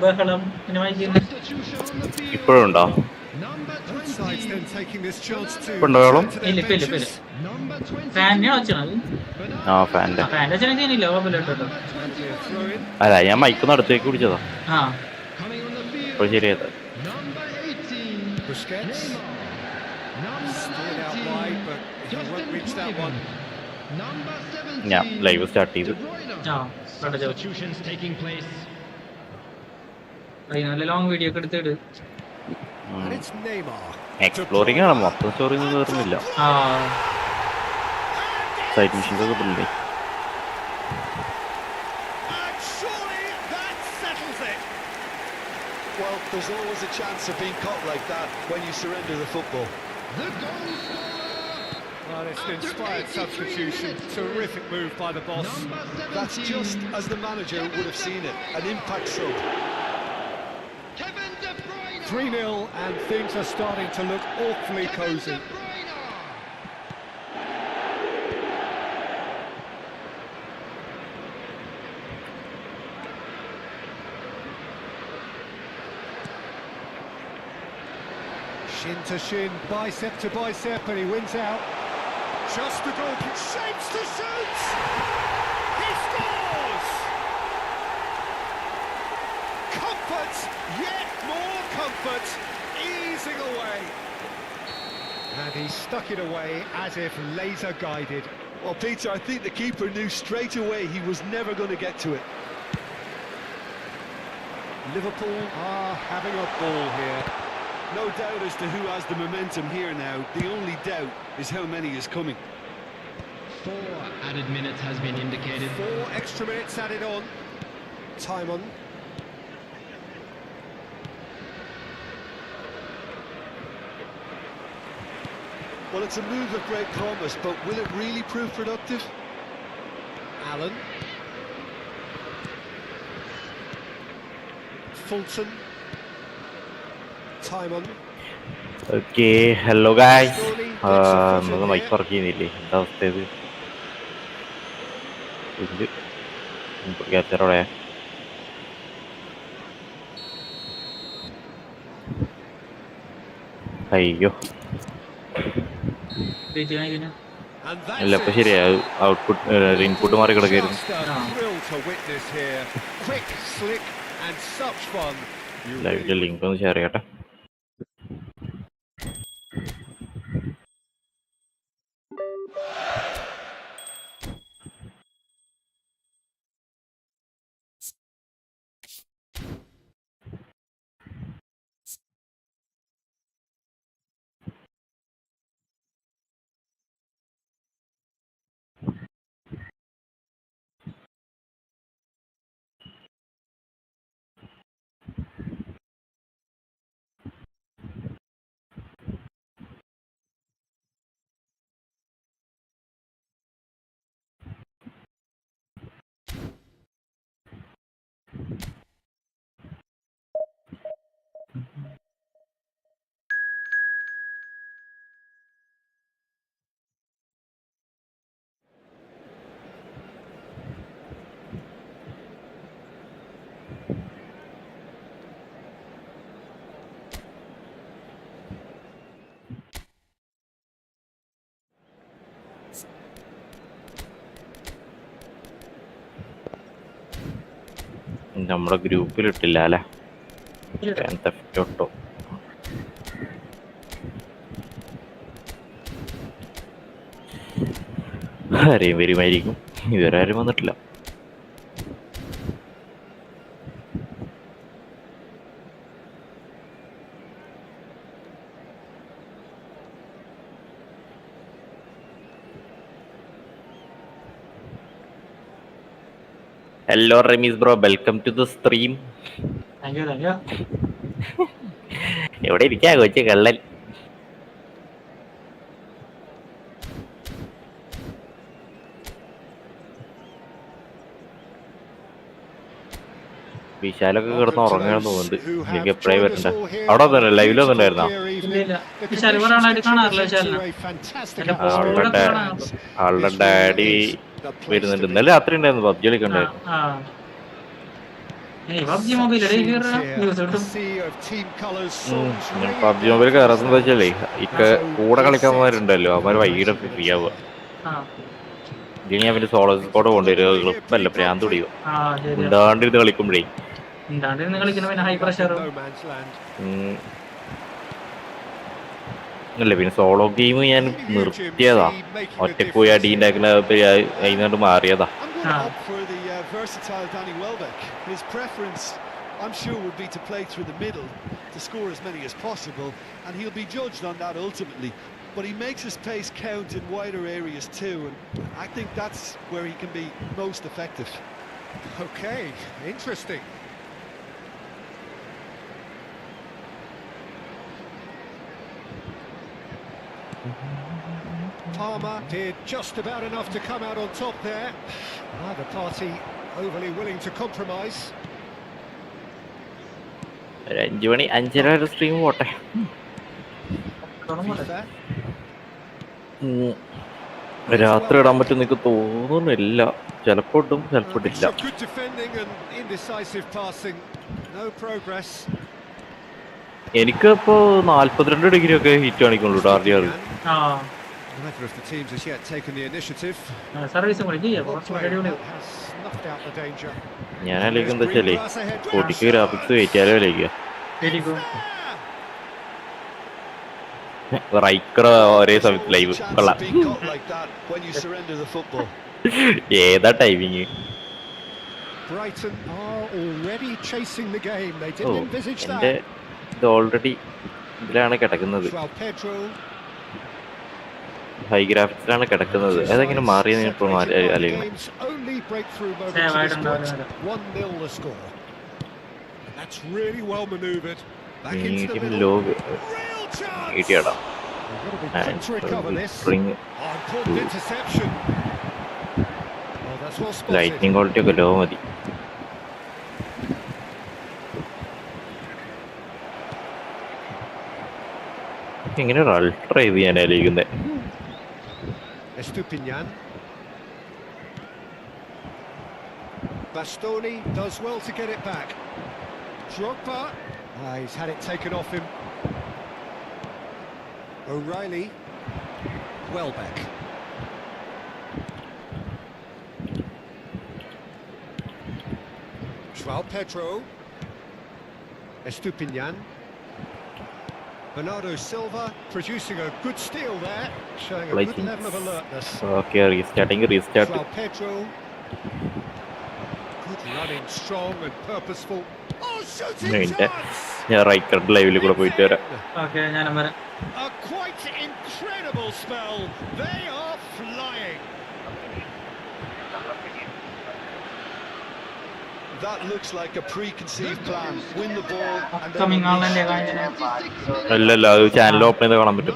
ബഹളം പിന്നെ വായിക്കുന്നത് Substitution on the field. ഇപ്പോഴും ഉണ്ടോ? Number Both sides 20. then taking this chance to Undo behളം? return to their ഇല്ല benches. Number 20. ഫാനിനാണ് വെച്ചത് ആ ഫാൻ്റെ. ഫാൻ്റെ വെച്ചാൽ ചെയ്യുന്നില്ല കുഴപ്പമില്ല കേട്ടോ. Throw in. അല്ല ഞാൻ മൈക്കൊന്ന് അടുത്തേക്ക് പിടിച്ചതാ. ആ Coming on the field. ഇപ്പോൾ ശരിയായത്. Number 18. Busquets. Number Steered out 19. wide, but he won't reach that one. Number 17. ഞാൻ ലൈവ് സ്റ്റാർട്ട് ചെയ്തു. De Bruyne. ആ കണ്ടോ Substitutions taking place. നല്ല ലോങ് വീഡിയോ ഒക്കെ എടുത്തിട്ട് And it's Neymar. എക്സ്പ്ലോറിംഗ് ആണ്, മൊത്തം സ്റ്റോറി ഒന്നും തീർന്നില്ല. ആ സൈഡ് മിഷൻസ് ഒക്കെ പുള്ളി. And surely that settles it. Well, there's always a chance of being caught like that when you surrender the football. The goal scorer. Well, it's an inspired substitution. Terrific move by the boss. Number 17. That's just as the manager would have seen it, an impact sub. Kevin De Bruyne. 3-0, and things are starting to look awfully Kevin cosy. De Bruyne. Shin to shin, bicep to bicep, and he wins out. Just the goalkeeper shapes to shoot! He scores! Comfort, yet more comfort, easing away. And he stuck it away as if laser guided. Well, Peter, I think the keeper knew straight away he was never going to get to it. Liverpool are having a ball here. No doubt as to who has the momentum here now. The only doubt is how many is coming. 4 added minutes has been indicated. 4 extra minutes added on. Timon. Well, it's a move of great promise, but will it really prove productive? Allen. Fulton. Timon. Okay hello guys, നമുക്ക് mic work ചെയ്യുന്നില്ലേ? എന്താ അവസ്ഥ ഇത്? ക്യാപ്ചറോടെ അയ്യോ അല്ല, ഇപ്പൊ ശരിയാ. Output input മാറി കിടക്കായിരുന്നു. ലൈവിന്റെ ലിങ്ക് ഒന്ന് ഷെയർ ചെയ്യട്ടെ. നമ്മുടെ ഗ്രൂപ്പിലിട്ടില്ല അല്ലേ? തെഫ്റ്റോ ആരെയും വരുമായിരിക്കും. ഇതുവരെ ആരും വന്നിട്ടില്ല. Hello Ramees bro, welcome to the stream. എവിടെ ഇരിക്കാ കൊച്ചു കള്ളൻ? വിശാലൊക്കെ കിടന്ന് ഉറങ്ങാന്ന് തോന്നുന്നുണ്ട്. എനിക്ക് എപ്പോഴേ വരണ്ട. അവിടെ വന്നല്ലേ ലൈവില് വന്നിട്ടുണ്ടായിരുന്നോ? ആളുടെ ഡാഡി വരുന്നുണ്ട്. ഇന്നലെ രാത്രി ഉണ്ടായിരുന്നു, പബ്ജി കളിക്ക് ഉണ്ടായിരുന്നു. പബ്ജി മൊബൈൽ കയറുന്നത് വെച്ചാലേ കൂടെ കളിക്കാന്മാരുണ്ടല്ലോ, അവന്മാര് വൈകിട്ട് ഫ്രീ ആവുക. ഇതിന് ഞാൻ പിന്നെ സോളോ സ്കോഡ് കൊണ്ടുവരിക എളുപ്പമല്ല, ഭ്രാന്ത് പിടിക്കും ഉണ്ടാണ്ടിരുന്ന് കളിക്കുമ്പോഴേ. അല്ല പിന്നെ സോളോ ഗെയിം ഞാൻ നിർത്തിയതാ, ഒറ്റക്ക് പോയി അടി ഉണ്ടാക്കുന്ന അതിനോട്ട് മാറിയതാ. I'm sure would be to play through the middle to score as many as possible, and he'll be judged on that ultimately. But he makes his pace count in wider areas too, and I think that's where he can be most effective. Okay, interesting. Palmer did just about enough to come out on top there. Neither party overly willing to compromise. 5 മണി 5:30 stream പോട്ടെ. രാത്രി ഇടാൻ പറ്റും എനിക്ക് തോന്നുന്നില്ല. ചിലപ്പോ ഇടും, ചിലപ്പോ ഇല്ല. എനിക്കിപ്പോ 42 ഡിഗ്രി ഒക്കെ ഹീറ്റ് കാണിക്കുള്ളൂ. ടാർജാറ് ഞാൻ അല്ലെങ്കിൽ എന്താ വെച്ചാലേ പൊട്ടിക്ക് ഗ്രാഫിക്സ് കയറ്റിയാലോ വിലയ്ക്കുക. റൈക്കറ ഒരേ സമയത്ത് ലൈവ് കൊള്ളാം. ഏതാ ടൈമിങ്? എന്റെ ഇത് ഓൾറെഡി ഇതിലാണ് കിടക്കുന്നത്, ഹൈ ഗ്രാഫിക്സിലാണ് കിടക്കുന്നത്. അതെങ്ങനെ മാറിയെന്ന് ഇപ്പോൾ ആലോചിക്കണം. മീഡിയം ലോ കിട്ടിയാടാ. ലൈറ്റിംഗ് ക്വാളിറ്റി ഒക്കെ ലോ മതി. ഇങ്ങനെ ഒരു അൾട്ര ചെയ്ത് ഞാൻ ആലോചിക്കുന്നത്. Bastoni does well to get it back. Drogba, he's had it taken off him. O'Reilly, Welbeck. João Pedro, Estupinian. Bernardo Silva producing a good steal there, showing a good level of alertness. Okay, restarting, restart. João Pedro, good running, strong and purposeful. Oh, shooting chance! ഞാൻ റൈക്കറുടെ ലൈവിൽ കൂടെ പോയിട്ട് വരാം. A quite incredible spell. They are flying. That looks like a preconceived plan. Win the ball and അല്ലല്ല, അത് channel open ചെയ്ത് കാണാൻ പറ്റും.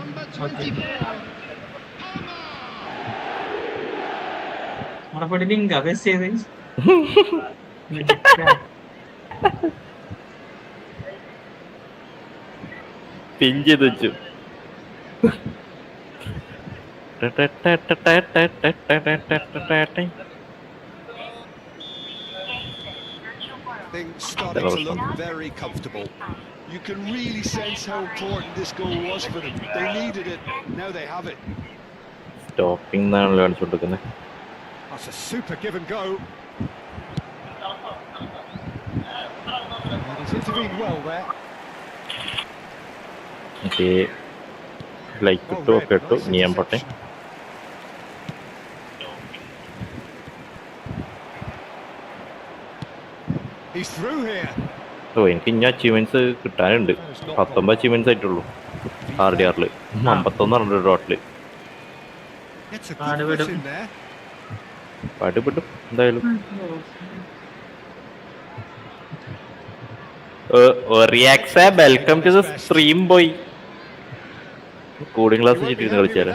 പിൻ ചെയ്ത് വെച്ചു. Things starting to look very comfortable. You can really sense how important this goal was for them. They needed it. Now they have it. Stopping എന്നാണല്ലോ കാണിച്ചുകൊണ്ടിരിക്കുന്നത്. That's a super give and go. He's intervened well there. മറ്റേ like കിട്ടോ കേട്ടോ ഇനി ഞാൻ പോട്ടെ. He's through here. എനിക്ക് ഇനി achievements കിട്ടാനുണ്ട്. 19 അച്ചീവ്മെന്റ്സ് ആയിട്ടുള്ളൂ. RDRല് 51 ടോട്ടല്. പാടുപെട്ടും എന്തായാലും. Welcome to the stream boy. Coding class ചെയ്തിരുന്ന് കളിച്ചാലോ.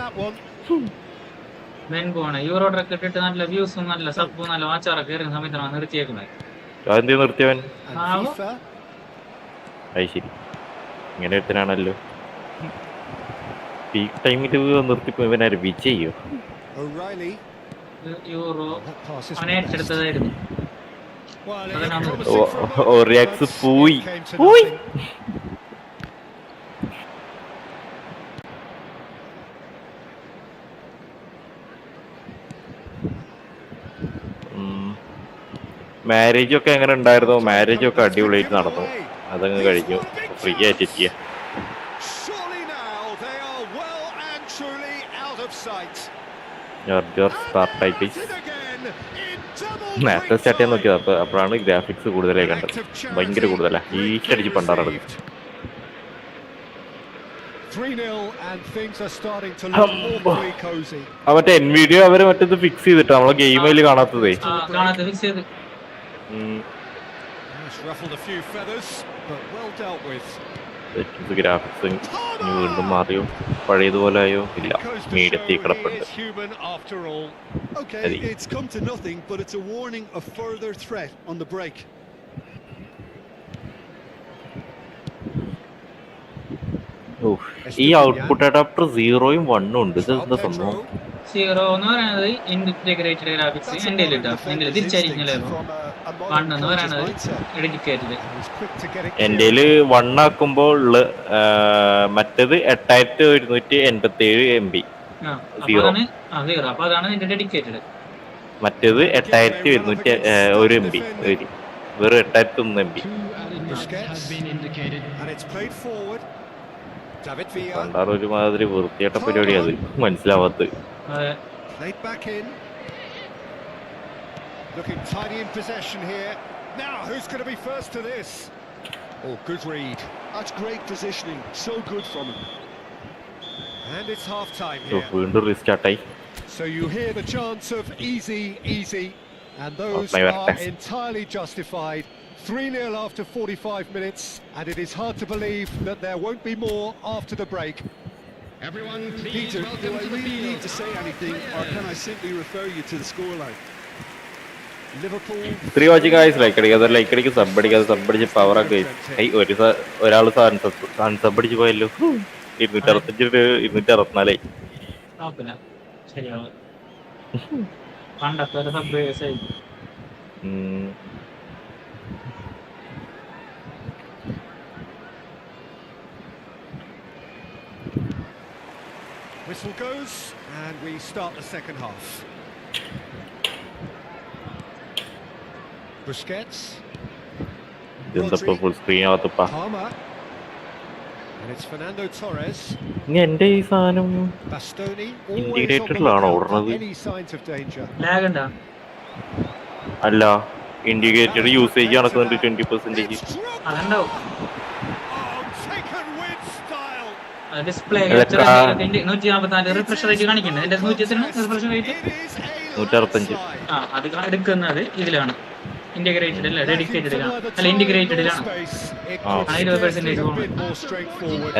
യൂറോ ട്രക്ക് ഇട്ടിട്ട് നല്ല വ്യൂസും നല്ല സബും നല്ല വാച്ചാറൊക്കെ കയറുന്ന സമയത്താണ് നിർത്തിയേക്കുന്നത്. അതെന്താ നിർത്തിയവൻ? അത് ശരി, ഇങ്ങനെ എടുത്തനാണല്ലോ. പീക്ക് ടൈമിൽ നിർത്തിപ്പോ ഇവനാര് വിജയോ? യൂറോ അവനെ ഏറ്റെടുത്തതായിരുന്നു. ഓറിയാക്സ് പോയി പോയി. മാരേജ് ഒക്കെ എങ്ങനെ ഉണ്ടായിരുന്നു? മാരേജ് ഒക്കെ അടിപൊളിയായിട്ട് നടന്നു. അതങ്ങ് കഴിഞ്ഞു, ഫ്രീ ആയിട്ടിരിക്കുക. നേരത്തെ സ്റ്റാർട്ട് ചെയ്യാൻ നോക്കിയത്, അപ്പോഴാണ് ഗ്രാഫിക്സ് കൂടുതലായി കണ്ടത്. ഭയങ്കര കൂടുതലാ, ഈച്ചടിച്ച് പണ്ടാറടങ്ങി. മറ്റേ എൻവിഡിയോ അവര് മറ്റേത് ഫിക്സ് ചെയ്തിട്ട് നമ്മളെ ഗെയിമിൽ കാണാത്തതേ. ഗ്രാഫിക്സ് വീണ്ടും മാറിയോ പഴയതുപോലെ ആയോ? ഇല്ല, മീഡിയത്തിൽ കിടപ്പുണ്ട്. ഈ ഔട്ട്പുട്ട് അഡാപ്റ്റർ 0 ഉം 1 ഉം ഉണ്ട്. ഇത് എന്താ സംഭവം? 0 എന്ന് പറയുന്നത് ഇന്റഗ്രേറ്റഡ് ഗ്രാഫിക്സ്, എന്റെ തിരിച്ചായിരിക്കും. 1 എന്ന് പറയുന്നത് ഡെഡിക്കേറ്റഡ്. എന്റെ 1 ആക്കുമ്പോൾ മറ്റേത് 8187 MB 0, അപ്പൊ അതാണ് ഇതിന്റെ ഡെഡിക്കേറ്റഡ്. മറ്റേത് 8101 MB, വെറും 8001 MB. ഒരുമാതിരി വൃത്തിയായിട്ട പരിപാടി, അത് മനസ്സിലാവാത്ത. Looking tidy in possession here. Now, who's going to be first to this? Oh, good read. That's great positioning. So good from him. And it's half-time here. So you hear the chants of easy, and those are entirely justified. 3-0 after 45 minutes, and it is hard to believe that there won't be more after the break. Everyone, please Peter, do welcome I to the really field. need to say anything, or can I simply refer you to the scoreline? Liverpool. 3 watching guys, like അടിക്കുക sub അടിച്ച് power ആക്കി. ഒരാൾ sub അടിച്ച് പോയല്ലോ. 265 ശരിയാവും. പണ്ടത്തെ ഒരു sub Whistle goes, and we start the second half. Busquets. Full screen ആവത്തപ്പാ. Palmer. And it's Fernando Torres. എന്റെ ഈ സാധനം Bastoni. ഇന്റഗ്രേറ്റഡിലാണോ ഓടുന്നത്? Any signs of danger? Lag ഉണ്ടോ? അല്ല, ഇന്റഗ്രേറ്റഡ് യൂസേജ് നടക്കുന്നുണ്ട് 20%. അതുണ്ടാവും. ഡിസ്പ്ലേ 144 റിഫ്രഷ് റേറ്റ് കാണിക്കുന്നത്. എന്റെ 100 റിഫ്രഷ് റേറ്റ് 165. അത് എടുക്കുന്നത് ഇതിലാണ്. ഇന്റഗ്രേറ്റഡ് അല്ല, ഡെഡിക്കേറ്റഡ് അല്ല, ഇന്റഗ്രേറ്റഡിലാണ്. 20%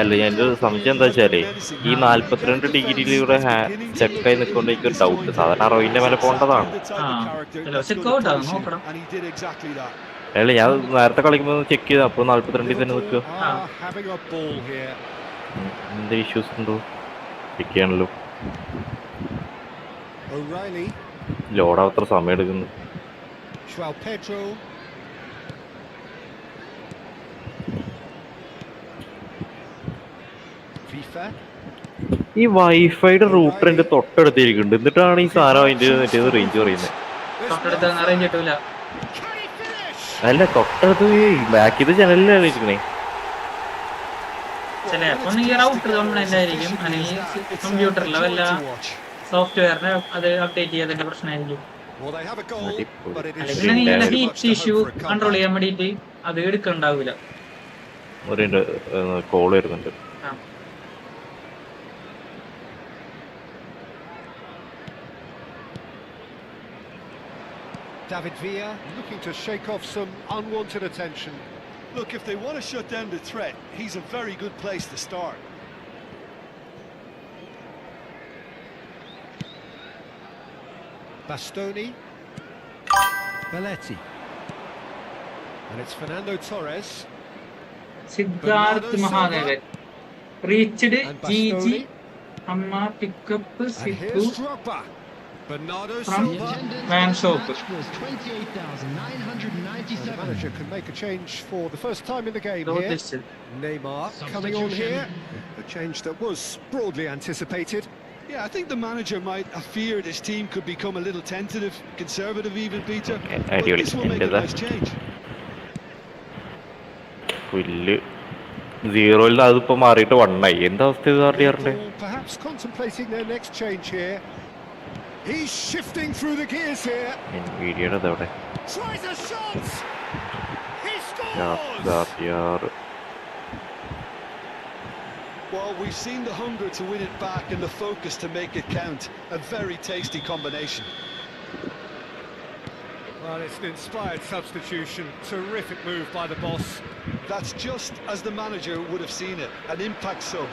അല്ല, എൻ്റെ സംശയം എന്താ വെച്ചാല് ഈ 42 ഡിഗ്രിയിലൂടെ ചെക്കായി നിൽക്കൊണ്ട് എനിക്കൊരു ഡൗട്ട്. സാധാരണ റോയിന്റെ മേലെ പോകേണ്ടതാണ്. നോക്കണം. അല്ല, ഞാൻ നേരത്തെ കളിക്കുമ്പോൾ ചെക്ക് ചെയ്ത അപ്പോൾ 42 തന്നെ നിൽക്കുക. എന്ത് ഇഷ്യൂസ് ഉണ്ടോ? ഇരിക്കുകയാണല്ലോ. O'Reilly. ലോഡാവത്ര സമയം എടുക്കുന്നു. João Pedro. FIFA. ഈ വൈഫൈയുടെ റൂട്ടർ എന്റെ തൊട്ടടുത്തിരിക്കുന്നുണ്ട്, എന്നിട്ടാണ് ഈ സാധനം അതിന്റെ റേഞ്ച് പറയുന്നത്. അല്ല, തൊട്ടടുത്ത് ബാക്ക് ചെയ്ത് ജനലിലാണ് ഇരിക്കണേ. കമ്പ്യൂട്ടറിലെ വല്ല സോഫ്റ്റ്വെയറിനെ അത് അപ്ഡേറ്റ് ചെയ്യാതിന്റെ പ്രശ്നമായിരിക്കും. അല്ലെങ്കിൽ ഇങ്ങനെ ഹീറ്റ് ഇഷ്യൂ കൺട്രോൾ ചെയ്യാൻ വേണ്ടിട്ട് അത് എടുക്കണ്ടാവൂല. കോൾ വരുന്നുണ്ട്. David Villa looking to shake off some unwanted attention. Look, if they want to shut down the threat, he's a very good place to start. Bastoni. Belletti. And it's Fernando Torres. Siddharth Mahadevan. Reached Gigi. Amma pickup And Sidhu here's Drogba. Bernardo from Silva. Van Shop. The manager can make a change for the first time in the game here. Neymar coming on here. A change that was broadly anticipated. Yeah, I think the manager might have feared his team could become a little tentative, conservative even, Peter. But this will make a nice change. സീറോയിൽ അതിപ്പോ മാറിയിട്ട് 1-ആയി. എന്താ അവസ്ഥ ഇത് അറിയാറുണ്ട്? Perhaps contemplating their next change here. He's shifting through the gears here. വീഡിയോയുടെ അതവിടെ. Tries a shot. He scores. Well, we've seen the hunger to win it back and the focus to make it count. A very tasty combination. Well, it's an inspired substitution. Terrific move by the boss. That's just as the manager would have seen it. An impact sub.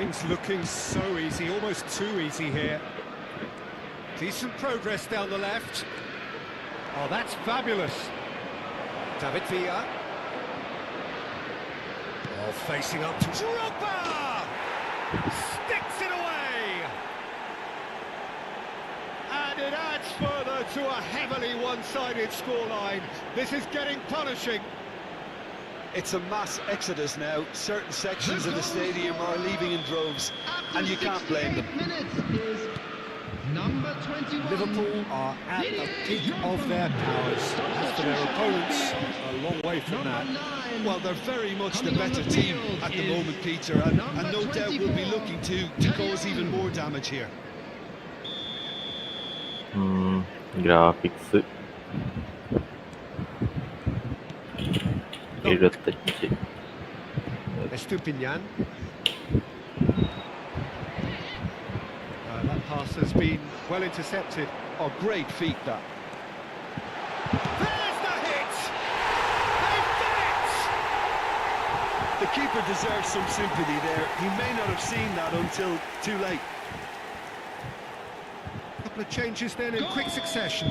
Things looking so easy, almost too easy here. Decent progress down the left. Oh, that's fabulous. David Villa. Oh, facing up to Drogba! Sticks it away! And it adds further to a heavily one-sided scoreline. This is getting punishing. It's a mass exodus now. Certain sections of the stadium are leaving in droves, and you can't blame them. Liverpool are at the peak of their powers. As for their opponents, a long way from that. Well, they're very much the better team at the moment, Peter, and no doubt will be looking to cause even more damage here. Graphics 75. Estupinian. That pass has been well intercepted. Oh, great feat that. There's the hit! They've done it! The keeper deserves some sympathy there. He may not have seen that until too late. A couple of changes then in quick succession.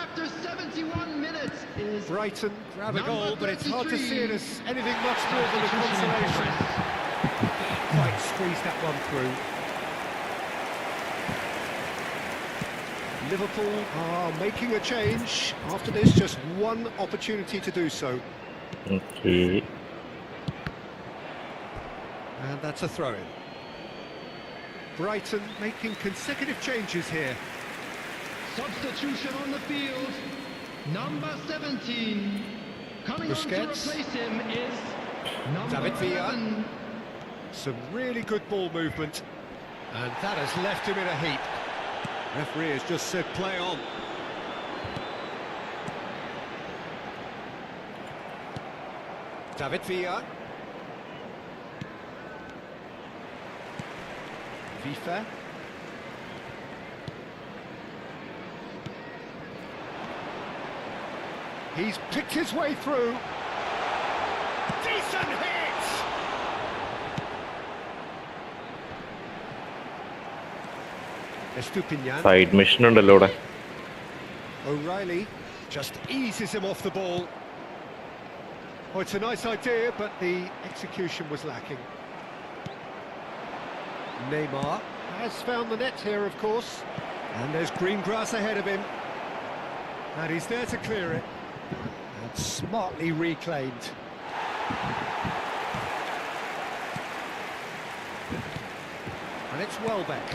After 71 minutes is Brighton grab a goal, but it's hard to see it as anything much more than a consolation. Quite squeezed that one through. Liverpool are making a change. After this, just one opportunity to do so. Okay. And that's a throw-in. Brighton making consecutive changes here. substitution on the field. Number 17. Coming on to Busquets. replace him is number David Villa. 11. Some really good ball movement. And that has left him in a heap. Referee has just said play on. David Villa. FIFA. He's picked his way through. Decent hit! Estupinian. Side mission ഉണ്ടല്ലോ ഇവിടെ. O'Reilly just eases him off the ball. Oh, it's a nice idea, but the execution was lacking. Neymar has found the net here, of course. And there's green grass ahead of him. And he's there to clear it. And smartly reclaimed. And it's Welbeck.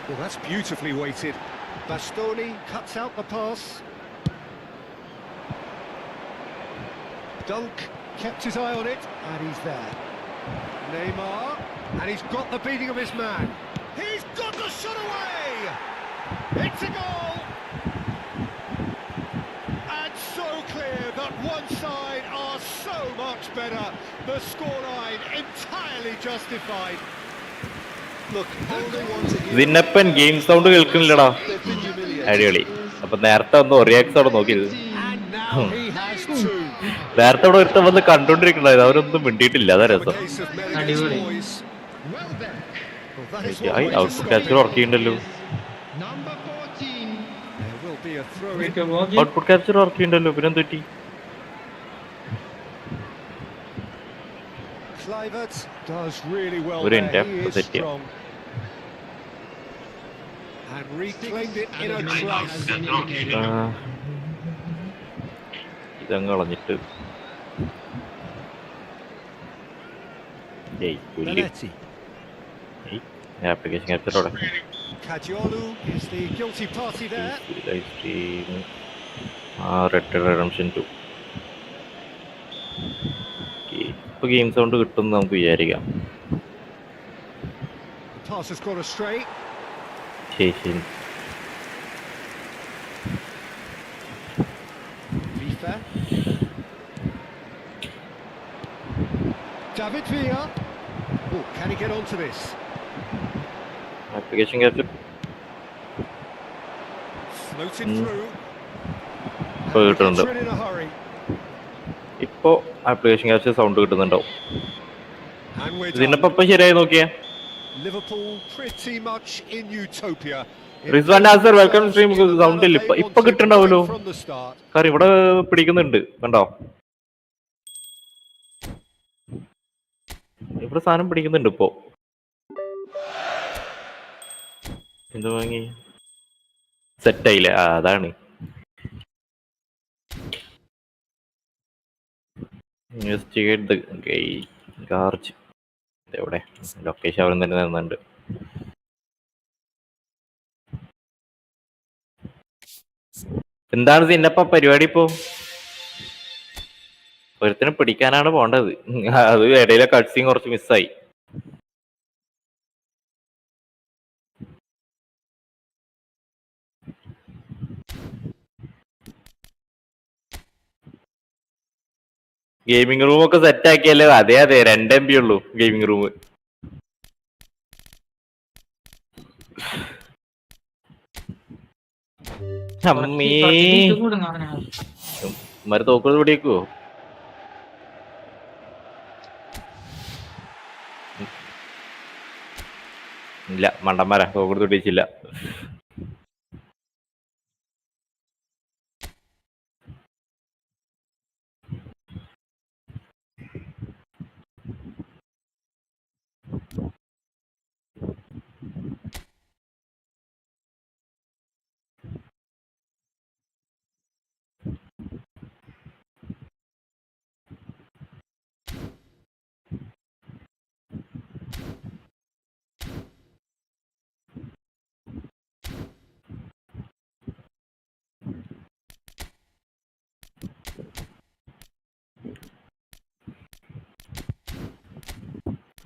Well, that's beautifully weighted. Bastoni cuts out the pass. Dunk kept his eye on it, and he's there. Neymar, and he's got the beating of his man. He's got the shot away! It's a goal! And so clear that one side are so much better. The scoreline entirely justified. Look, all they want to hear... ഇതിനപ്പൻ game sound കേൾക്കുന്നില്ലടാ. അടിപൊളി. അപ്പൊ നേരത്തെ ഒന്ന് react അവിടെ നോക്കിയത്. നേരത്തെ അവിടെ ഒരുത്തം വന്ന് കണ്ടോണ്ടിരിക്കണ്ടായത്, അവരൊന്നും മിണ്ടിയിട്ടില്ല. അതാ രസം. ഔട്ട്പുട്ട് ക്യാപ്ചർ വർക്ക് ചെയ്യണ്ടല്ലോ. ഔട്ട്പുട്ട് ക്യാപ്ചർ വർക്ക് ചെയ്യണ്ടല്ലോ, പിന്നെ എന്ത് പറ്റി? ഒരു മിനിറ്റ് സെറ്റ് ഇതങ്ങ് കളഞ്ഞിട്ട് ആപ്ലിക്കേഷൻ ക്യാപ്ചറോടെ റെഡ് റെഡംഷൻ 2 ഇപ്പൊ ഗെയിം സൗണ്ട് കിട്ടുമെന്ന് നമുക്ക് വിചാരിക്കാം. ശരി ശരി. David Villa. Oh, can he get onto this? Application capture. Floated through. In a hurry. ഇപ്പോ ആപ്ലിക്കേഷൻ ക്യാപ്ചർ സൗണ്ട് കിട്ടുന്നുണ്ടാവും. ഇതിനപ്പം ശരിയായി നോക്കിയേ. Liverpool pretty much in utopia. Rizwan Nasar welcome stream. Sound ഇല്ല ഇപ്പൊ കിട്ടുന്നുണ്ടാവുമല്ലോ. കാരണം ഇവിടെ പിടിക്കുന്നുണ്ട്, കണ്ടോ? ഇവിടെ സാധനം പിടിക്കുന്നുണ്ട് ഇപ്പോ. എന്ത് വാങ്ങി സെറ്റായില്ലേ? അതാണ് ഇൻവെസ്റ്റിഗേറ്റ് ദ ഗാർജ്. എവിടെ ലൊക്കേഷൻ അവിടെ തന്നെ നിന്നുണ്ട്. എന്താണ് ഇതിന്നപ്പ പരിപാടി? ഇപ്പോ ഒരുത്തിനെ പിടിക്കാനാണ് പോണ്ടത്. അത് ഇടയിലെ കട്ട്സീൻ കുറച്ച് മിസ്സായി. ഗെയിമിംഗ് റൂം ഒക്കെ സെറ്റ് ആക്കിയല്ലേ? അതെ അതെ, 2 MB ഉള്ളൂ ഗെയിമിംഗ് റൂം. അമ്മീ മര തോക്കൾ പിടിക്കോ? ഇല്ല, മണ്ടന്മാരാ, തോക്കൾ പിടിച്ചില്ല.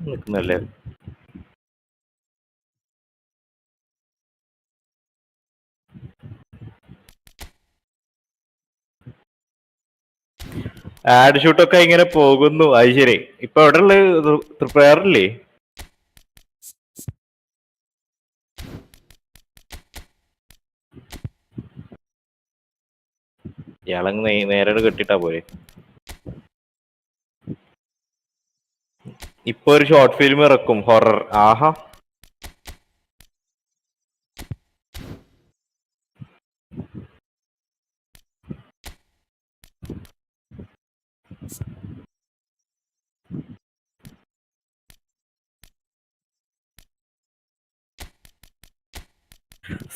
നിൽക്കുന്നല്ലേ? ആഡ് ഷൂട്ടൊക്കെ ഇങ്ങനെ പോകുന്നു. അത് ശരി. ഇപ്പൊ എവിടെ ഉള്ളത്? പ്രിപ്പയറില്ലേ? ഇയാളങ്ങ് നേരെ കെട്ടിട്ടാ പോരെ. ഇപ്പൊ ഒരു ഷോർട്ട് ഫിലിം ഇറക്കും, ഹൊറർ. ആഹാ,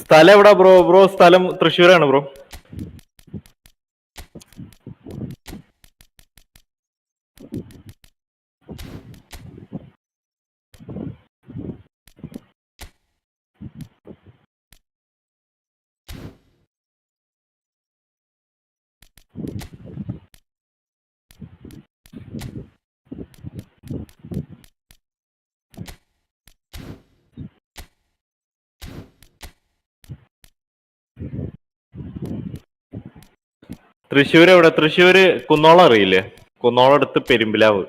സ്ഥലം എവിടാ ബ്രോ? ബ്രോ സ്ഥലം തൃശ്ശൂരാണ് ബ്രോ. തൃശ്ശൂർ എവിടെ? തൃശ്ശൂര് കുന്നോളം അറിയില്ലേ? കുന്നോളം അടുത്ത് പെരുമ്പിലാവ്.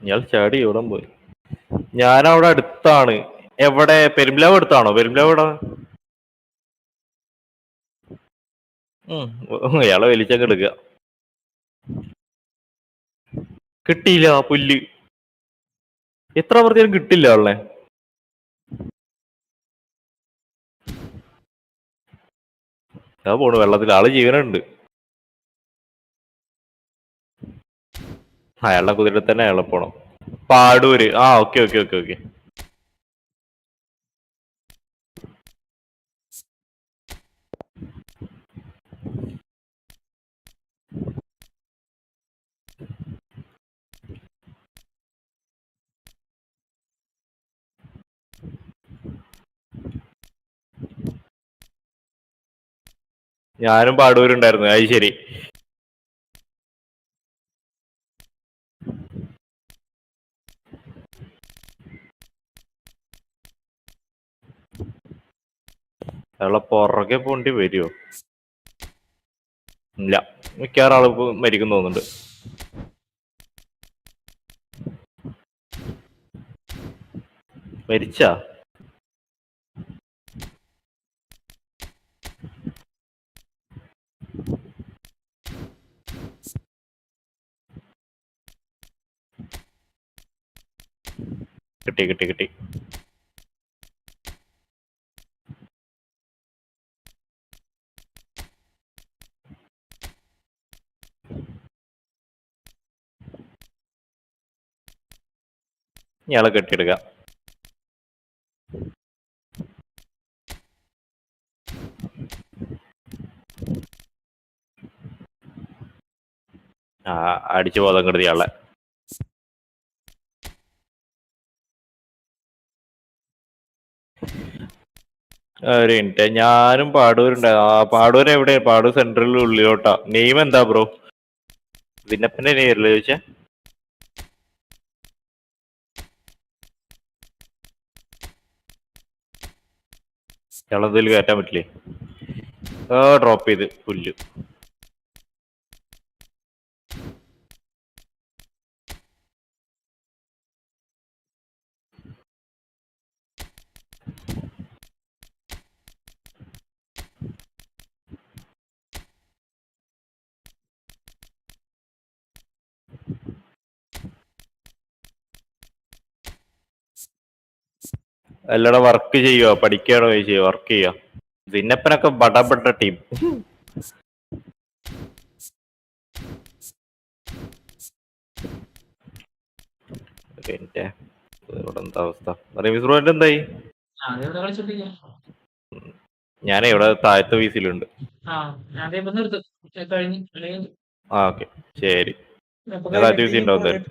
ഇയാൾ ചാടി എവിടം പോയി? ഞാനവിടെ അടുത്താണ്. എവിടെ? പെരുമ്പിലാവ് അടുത്താണോ? പെരുമ്പിലാവ് എവിടെ? ഇയാളെ വലിച്ചൊക്കെ എടുക്കുക. കിട്ടിയില്ല പുല്ല്. എത്ര പറഞ്ഞാലും കിട്ടില്ല ആളെ. ഞാൻ പോണു വെള്ളത്തിൽ. ആള് ജീവനുണ്ട്. അയാളുടെ കുതിര തന്നെ അയാളെ പോണം. Padur. Okay okay okay okay. ഞാനും പാടൂരുണ്ടായിരുന്നു. അത് ശരി. അയാളെ പുറകെ പോണ്ടി വരുമോ? ഇല്ല, മിക്കവാറും ആള് മരിക്കും തോന്നുന്നുണ്ട്. മരിച്ചാ? കിട്ടി കിട്ടി കിട്ടി. ഇയാളെ കെട്ടിയെടുക്കാം. അടിച്ചു ബോധം കെടുത്തി ആളെ. ഒരു മിനിറ്റ്, ഞാനും പാടൂരുണ്ടായിരുന്നു. പാടൂർ എവിടെ? പാടൂർ സെൻട്രലിൽ ഉള്ളിലോട്ടാ. നെയിം എന്താ ബ്രോ? വിന്നപ്പന്റെ നെയ്മല്ലേ ചോദിച്ചേ? ഇയാളെന്തെങ്കിലും കയറ്റാൻ പറ്റില്ലേ? ഡ്രോപ്പ് ചെയ്ത് പുല്ല്. അല്ലടാ, വർക്ക് ചെയ്യുവോ പഠിക്കുകയാണോ ചോദിച്ചോ? വർക്ക് ചെയ്യാ. വിന്നപ്പനൊക്കെ ബടപ്പെട്ട ടീം. ഇവിടെ എന്താ അവസ്ഥ? റമീസ് ബ്രോ എന്തായി? ഞാനേ ഇവിടെ താഴത്തെ വീസിലുണ്ട്. ഓക്കെ ശരി. താഴത്തെ വീസി ഉണ്ടോ എന്തായാലും?